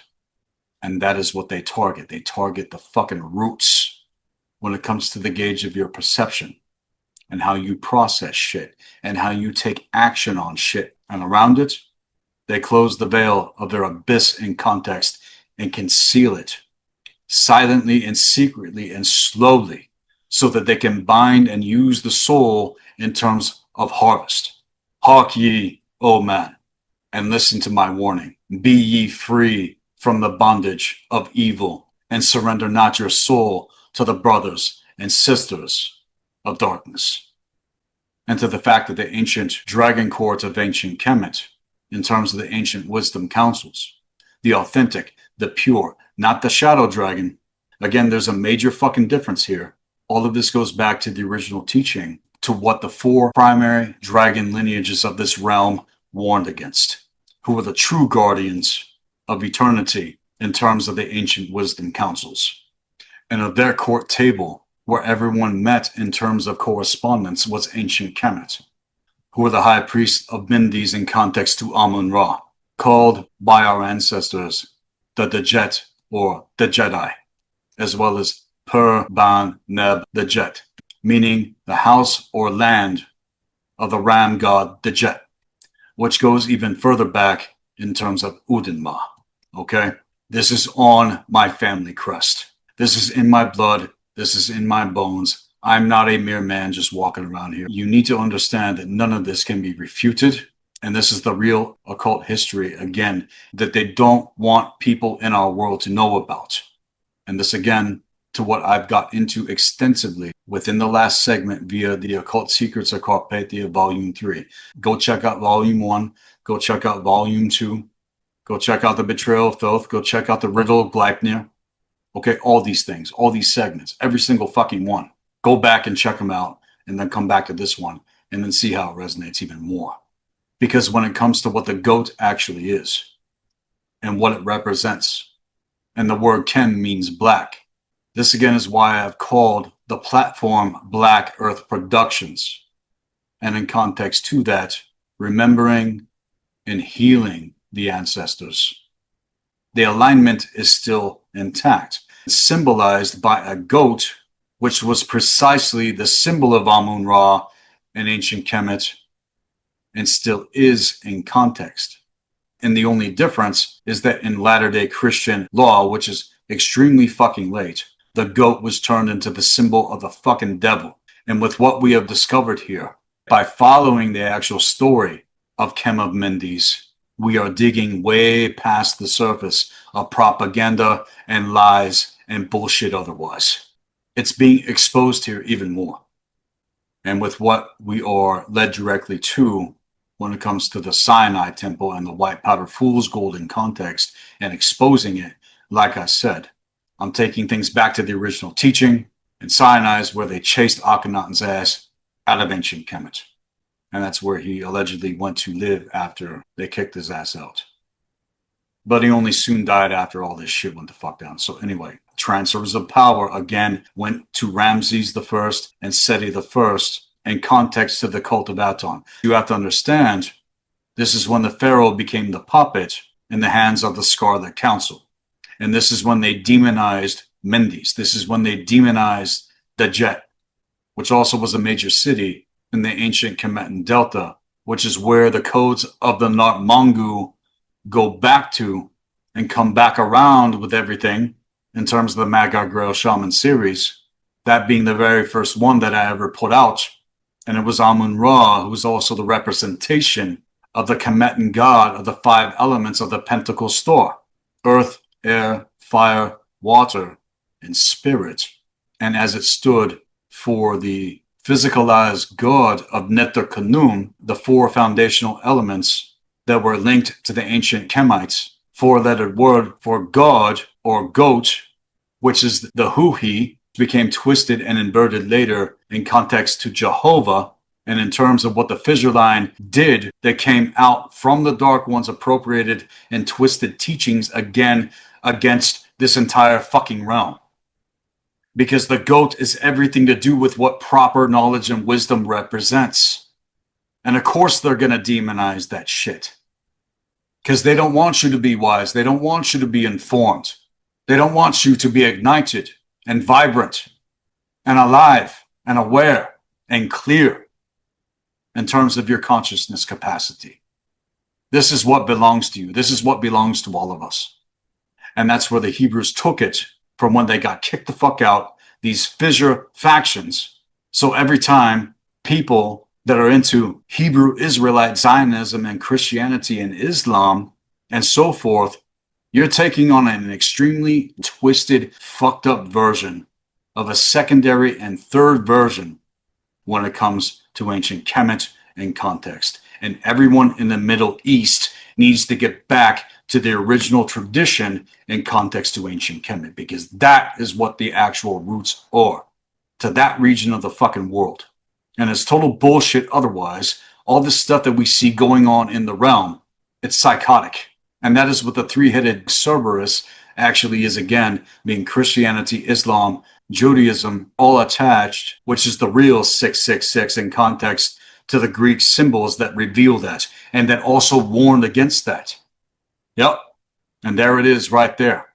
And that is what they target. They target the fucking roots when it comes to the gauge of your perception and how you process shit and how you take action on shit. And around it, they close the veil of their abyss in context and conceal it silently and secretly and slowly so that they can bind and use the soul in terms of harvest. Hark ye, O man, and listen to my warning. Be ye free from the bondage of evil and surrender not your soul to the brothers and sisters of darkness. And to the fact that the ancient dragon court of ancient Kemet, in terms of the ancient wisdom councils, the authentic, the pure, not the shadow dragon. Again, there's a major fucking difference here. All of this goes back to the original teaching, to what the four primary dragon lineages of this realm warned against, who were the true guardians of eternity in terms of the ancient wisdom councils. And of their court table, where everyone met in terms of correspondence, was ancient Kemet, who were the high priests of Bindis in context to Amun-Ra, called by our ancestors the Dejet or the Jedi, as well as Per-Ban-Neb the Jet, meaning the house or land of the ram god Dejet, which goes even further back in terms of Udinma. Okay? This is on my family crest. This is in my blood. This is in my bones. I'm not a mere man just walking around here. You need to understand that none of this can be refuted. And this is the real occult history, again, that they don't want people in our world to know about. And this, again, to what I've got into extensively within the last segment via the Occult Secrets of Carpathia Volume 3. Go check out Volume 1. Go check out Volume 2. Go check out the Betrayal of Thoth. Go check out the Riddle of Gleipnir. Okay, all these things, all these segments, every single fucking one. Go back and check them out and then come back to this one and then see how it resonates even more. Because when it comes to what the goat actually is and what it represents, and the word Ken means black, this again is why I've called the platform Black Earth Productions. And in context to that, remembering and healing the ancestors. The alignment is still intact, symbolized by a goat, which was precisely the symbol of Amun-Ra in ancient Kemet, and still is in context. And the only difference is that in latter-day Christian law, which is extremely fucking late, the goat was turned into the symbol of the fucking devil. And with what we have discovered here, by following the actual story of Kemah Mendes, we are digging way past the surface of propaganda and lies and bullshit otherwise. It's being exposed here even more. And with what we are led directly to when it comes to the Sinai Temple and the white powder fool's gold in context and exposing it, like I said, I'm taking things back to the original teaching in Sinai's where they chased Akhenaten's ass out of ancient Kemet. And that's where he allegedly went to live after they kicked his ass out. But he only soon died after all this shit went the fuck down. So anyway, transfers of power again went to Ramses I and Seti I in context to the cult of Aton. You have to understand, this is when the pharaoh became the puppet in the hands of the Scarlet Council. And this is when they demonized Mendes. This is when they demonized Dajet, which also was a major city in the ancient Kemetan Delta, which is where the codes of the Nartmangu go back to and come back around with everything in terms of the Magi, Grail, Shaman series, that being the very first one that I ever put out. And it was Amun-Ra, who was also the representation of the Kemetan god of the 5 elements of the Pentacle Store: earth, air, fire, water, and spirit. And as it stood for the physicalized god of Neter Kanum, the 4 foundational elements that were linked to the ancient Kemites, 4-lettered word for god or goat, which is the Huhi, became twisted and inverted later in context to Jehovah. And in terms of what the fissure line did, that came out from the Dark One's appropriated and twisted teachings again against this entire fucking realm. Because the goat is everything to do with what proper knowledge and wisdom represents. And of course they're going to demonize that shit. Because they don't want you to be wise. They don't want you to be informed. They don't want you to be ignited and vibrant and alive and aware and clear in terms of your consciousness capacity. This is what belongs to you. This is what belongs to all of us. And that's where the Hebrews took it from when they got kicked the fuck out, these fissure factions. So every time people that are into Hebrew Israelite Zionism and Christianity and Islam and so forth, you're taking on an extremely twisted, fucked up version of a secondary and third version when it comes to ancient Kemet and context. And everyone in the Middle East needs to get back to the original tradition in context to ancient Kemet, because that is what the actual roots are to that region of the fucking world. And it's total bullshit otherwise. All this stuff that we see going on in the realm, it's psychotic. And that is what the 3-headed Cerberus actually is, again, being Christianity, Islam, Judaism, all attached, which is the real 666 in context to the Greek symbols that reveal that and that also warned against that. Yep. And there it is right there.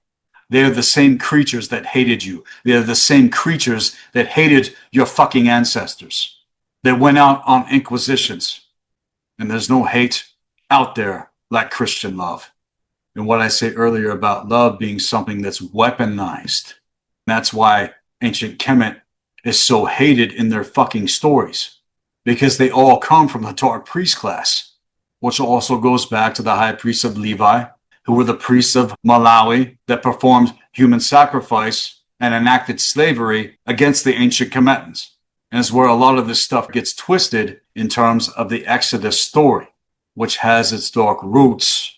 They're the same creatures that hated you. They're the same creatures that hated your fucking ancestors. They went out on inquisitions. And there's no hate out there like Christian love. And what I say earlier about love being something that's weaponized. That's why ancient Kemet is so hated in their fucking stories. Because they all come from the dark priest class, which also goes back to the high priests of Levi, who were the priests of Malawi that performed human sacrifice and enacted slavery against the ancient Kemetans. And it's where a lot of this stuff gets twisted in terms of the Exodus story, which has its dark roots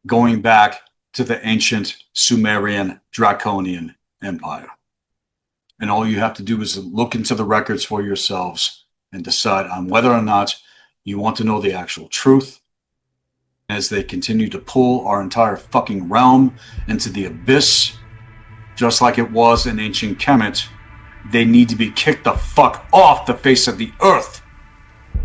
going back to the ancient Sumerian Draconian Empire. And all you have to do is look into the records for yourselves and decide on whether or not you want to know the actual truth. As they continue to pull our entire fucking realm into the abyss, just like it was in ancient Kemet, they need to be kicked the fuck off the face of the earth,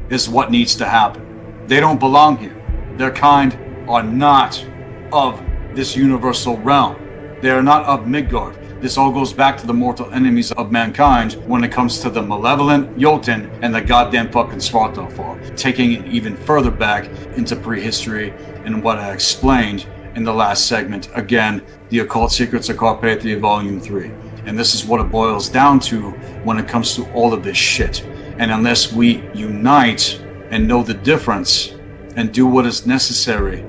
is what needs to happen. They don't belong here. Their kind are not of this universal realm. They are not of Midgard. This all goes back to the mortal enemies of mankind when it comes to the malevolent Jotun and the goddamn fucking Svartalfar, taking it even further back into prehistory and what I explained in the last segment. Again, The Occult Secrets of Carpathia Volume 3. And this is what it boils down to when it comes to all of this shit. And unless we unite and know the difference and do what is necessary,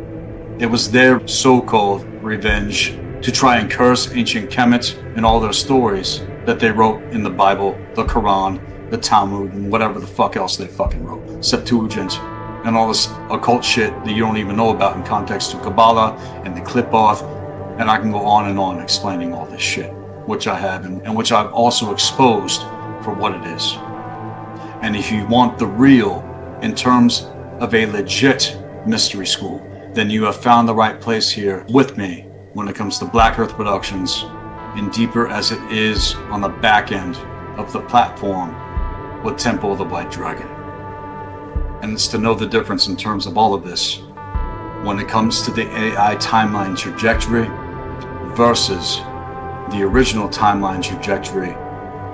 it was their so-called revenge to try and curse ancient Kemet and all their stories that they wrote in the Bible, the Quran, the Talmud, and whatever the fuck else they fucking wrote. Septuagint, and all this occult shit that you don't even know about in context to Kabbalah and the Qliphoth. And I can go on and on explaining all this shit, which I have, and which I've also exposed for what it is. And if you want the real in terms of a legit mystery school, then you have found the right place here with me when it comes to Black Earth Productions, and deeper as it is on the back end of the platform with Temple of the White Dragon. And it's to know the difference in terms of all of this when it comes to the AI timeline trajectory versus the original timeline trajectory,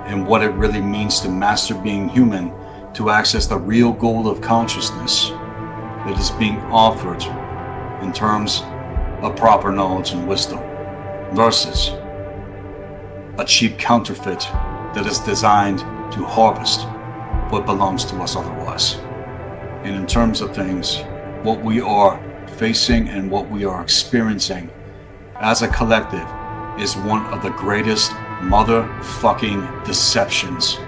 and what it really means to master being human to access the real goal of consciousness that is being offered in terms of proper knowledge and wisdom versus a cheap counterfeit that is designed to harvest what belongs to us otherwise. And in terms of things, what we are facing and what we are experiencing as a collective is one of the greatest motherfucking deceptions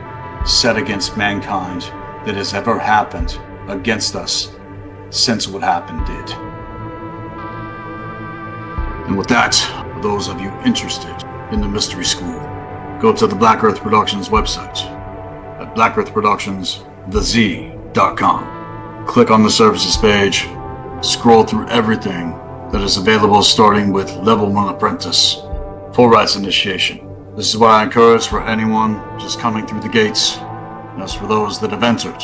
set against mankind that has ever happened against us since what happened did. And with that, for those of you interested in the Mystery School, go to the Black Earth Productions website at blackearthproductionsthez.com. Click on the services page, scroll through everything that is available, starting with Level 1 Apprentice, Full Rights Initiation. This is what I encourage for anyone just coming through the gates. And as for those that have entered,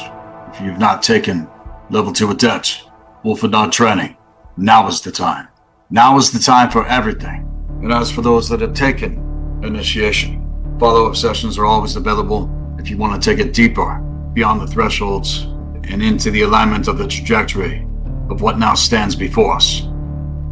if you've not taken Level 2 Adept, Wolf and Dog Training, now is the time. Now is the time for everything. And as for those that have taken Initiation, follow-up sessions are always available if you want to take it deeper, beyond the thresholds, and into the alignment of the trajectory of what now stands before us.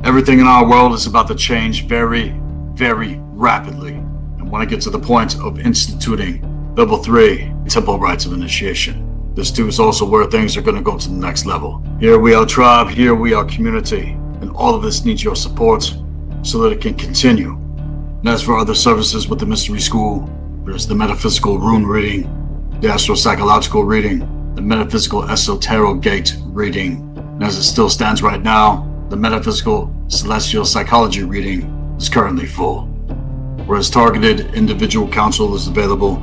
Everything in our world is about to change very, very rapidly. And when I get to the point of instituting Level 3 Temple Rites of Initiation, this too is also where things are going to go to the next level. Here we are tribe, here we are community, and all of this needs your support so that it can continue. And as for other services with the Mystery School, there's the Metaphysical Rune Reading, the Astro-Psychological Reading, the Metaphysical Esoterogate Reading, and as it still stands right now, the Metaphysical Celestial Psychology Reading is currently full. Whereas Targeted Individual Counsel is available,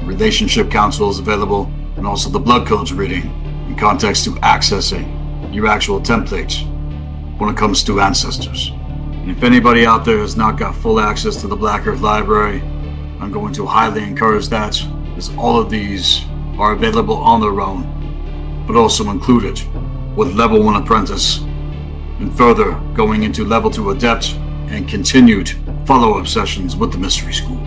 Relationship Counsel is available, and also the Blood Codes Reading in context to accessing your actual template when it comes to ancestors. And if anybody out there has not got full access to the Black Earth Library, I'm going to highly encourage that, as all of these are available on their own, but also included with Level 1 Apprentice, and further going into Level 2 Adept and continued follow-up sessions with the Mystery School.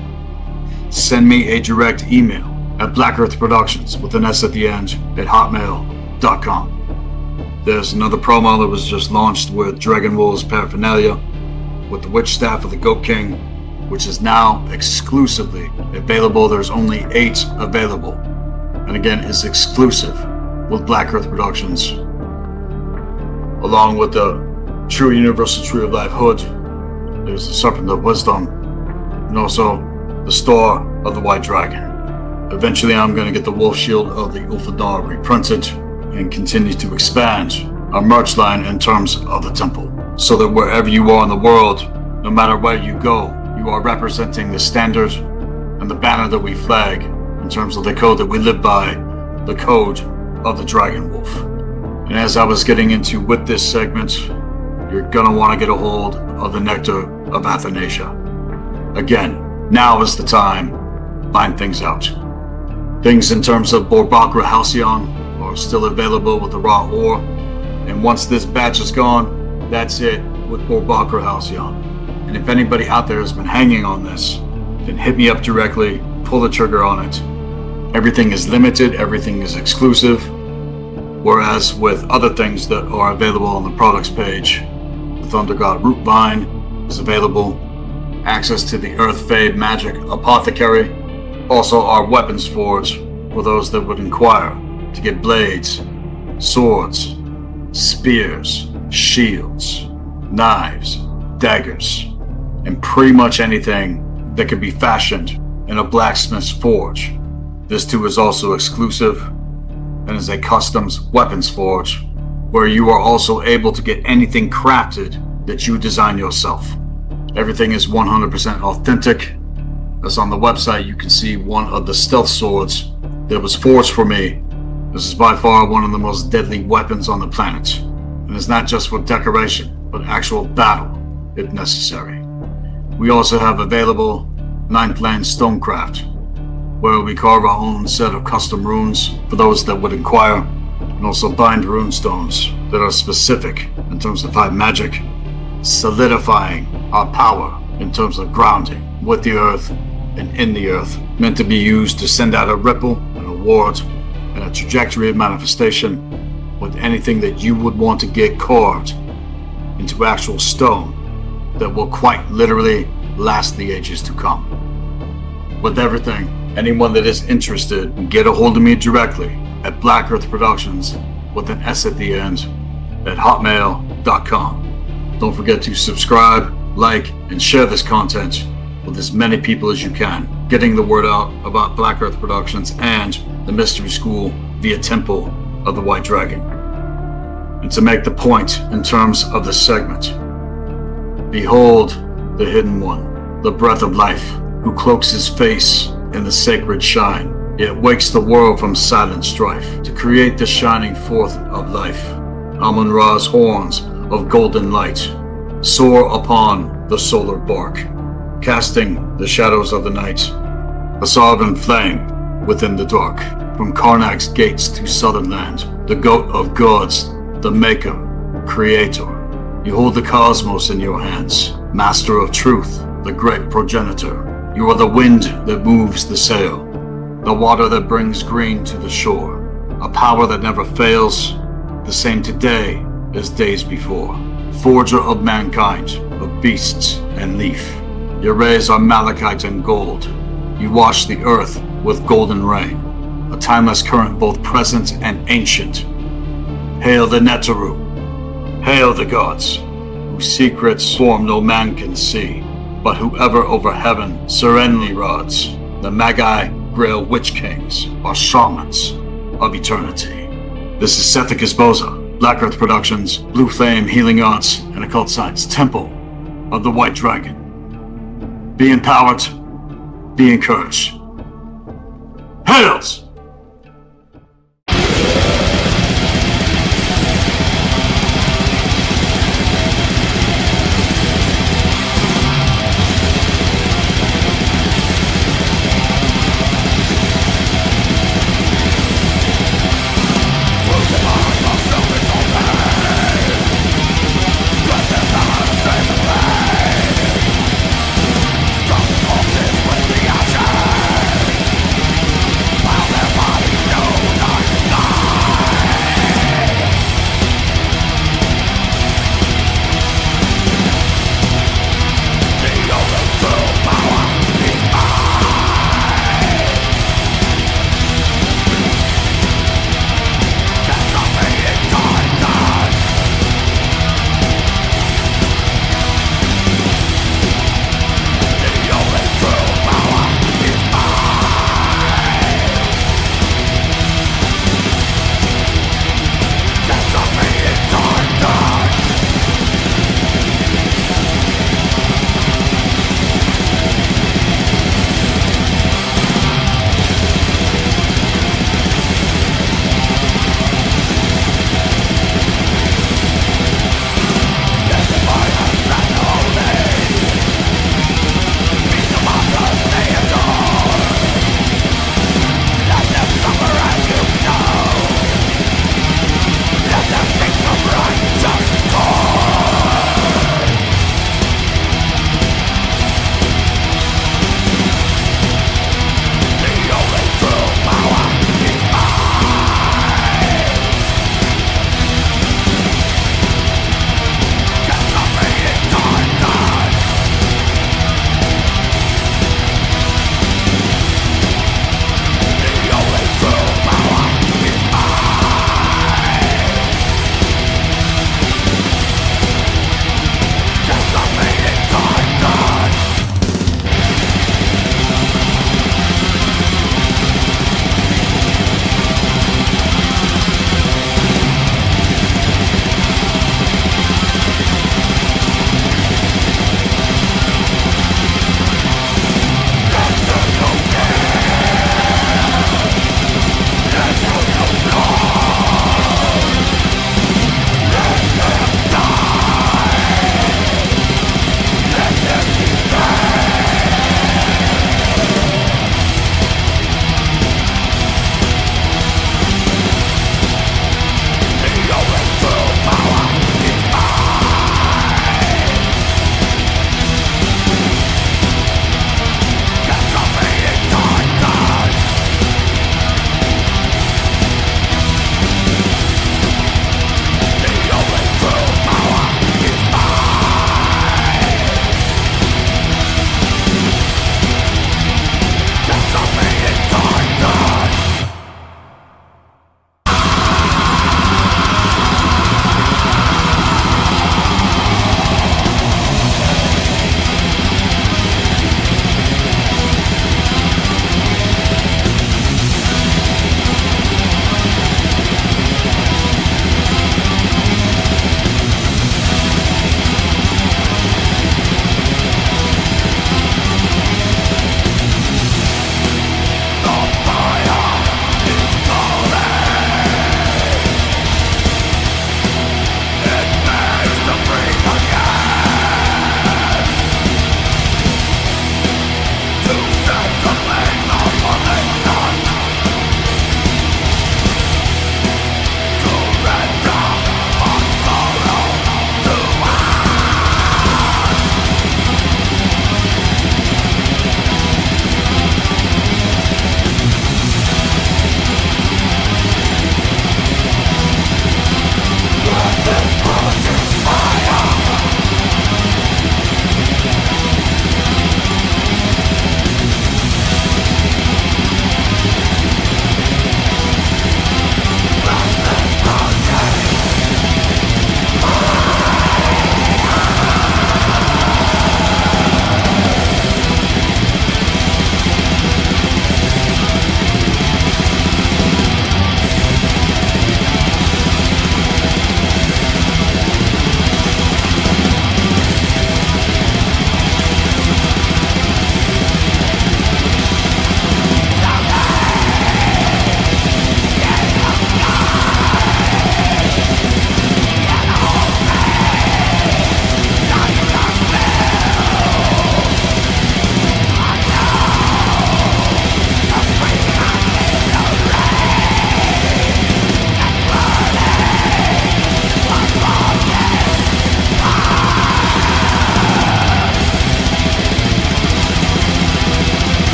Send me a direct email at blackearthproductions with an S at the end at hotmail.com. There's another promo that was just launched with Dragon Wolves paraphernalia, with the Witch Staff of the Goat King, which is now exclusively available. There's only 8 available. And again, is exclusive with Black Earth Productions. Along with the True Universal Tree of Life hood, there's the Serpent of Wisdom, and also the Store of the White Dragon. Eventually I'm going to get the Wolf Shield of the Ulfadar reprinted and continue to expand our merch line in terms of the temple, so that wherever you are in the world, no matter where you go, you are representing the standard and the banner that we flag in terms of the code that we live by, the code of the Dragon Wolf. And as I was getting into with this segment, you're gonna want to get a hold of the Nectar of Athanasia. Again, now is the time. Find things out. Things in terms of Borbakra Halcyon are still available with the raw ore, and once this batch is gone, that's it with Borbakra Halcyon. And if anybody out there has been hanging on this, then hit me up directly, pull the trigger on it. Everything is limited, everything is exclusive, whereas with other things that are available on the products page, the Thunder God Root Vine is available, access to the Earth Fade Magic Apothecary, also our Weapons Forge for those that would inquire to get blades, swords, spears, shields, knives, daggers, and pretty much anything that could be fashioned in a blacksmith's forge. This too is also exclusive and is a customs weapons forge where you are also able to get anything crafted that you design yourself. Everything is 100% authentic. As on the website you can see one of the stealth swords that was forged for me. This is by far one of the most deadly weapons on the planet, and it's not just for decoration, but actual battle if necessary. We also have available 9th Land Stonecraft, where we carve our own set of custom runes for those that would inquire, and also bind rune stones that are specific in terms of 5 magic, solidifying our power in terms of grounding with the earth and in the earth, meant to be used to send out a ripple, an award, and a trajectory of manifestation with anything that you would want to get carved into actual stone that will quite literally last the ages to come. With everything, anyone that is interested, get a hold of me directly at Black Earth Productions with an S at the end at hotmail.com. Don't forget to subscribe, like, and share this content with as many people as you can, getting the word out about Black Earth Productions and the Mystery School via Temple of the White Dragon. And to make the point in terms of the segment, behold the Hidden One, the breath of life, who cloaks his face in the sacred shine, yet wakes the world from silent strife to create the shining forth of life. Amun-Ra's horns of golden light soar upon the solar bark, casting the shadows of the night, a sovereign flame within the dark. From Karnak's gates to southern land, the goat of gods, the maker, creator. You hold the cosmos in your hands, master of truth, the great progenitor. You are the wind that moves the sail, the water that brings green to the shore, a power that never fails, the same today as days before. Forger of mankind, of beasts and leaf. Your rays are malachite and gold. You wash the earth with golden rain, a timeless current both present and ancient. Hail the Netaru, hail the gods, whose secrets form no man can see, but whoever over heaven serenely rods. The Magi, Grail Witch Kings, are shamans of eternity. This is Sethikus Boza, Black Earth Productions, Blue Flame Healing Arts, and Occult Science, Temple of the White Dragon. Be empowered, be encouraged. HAILZ!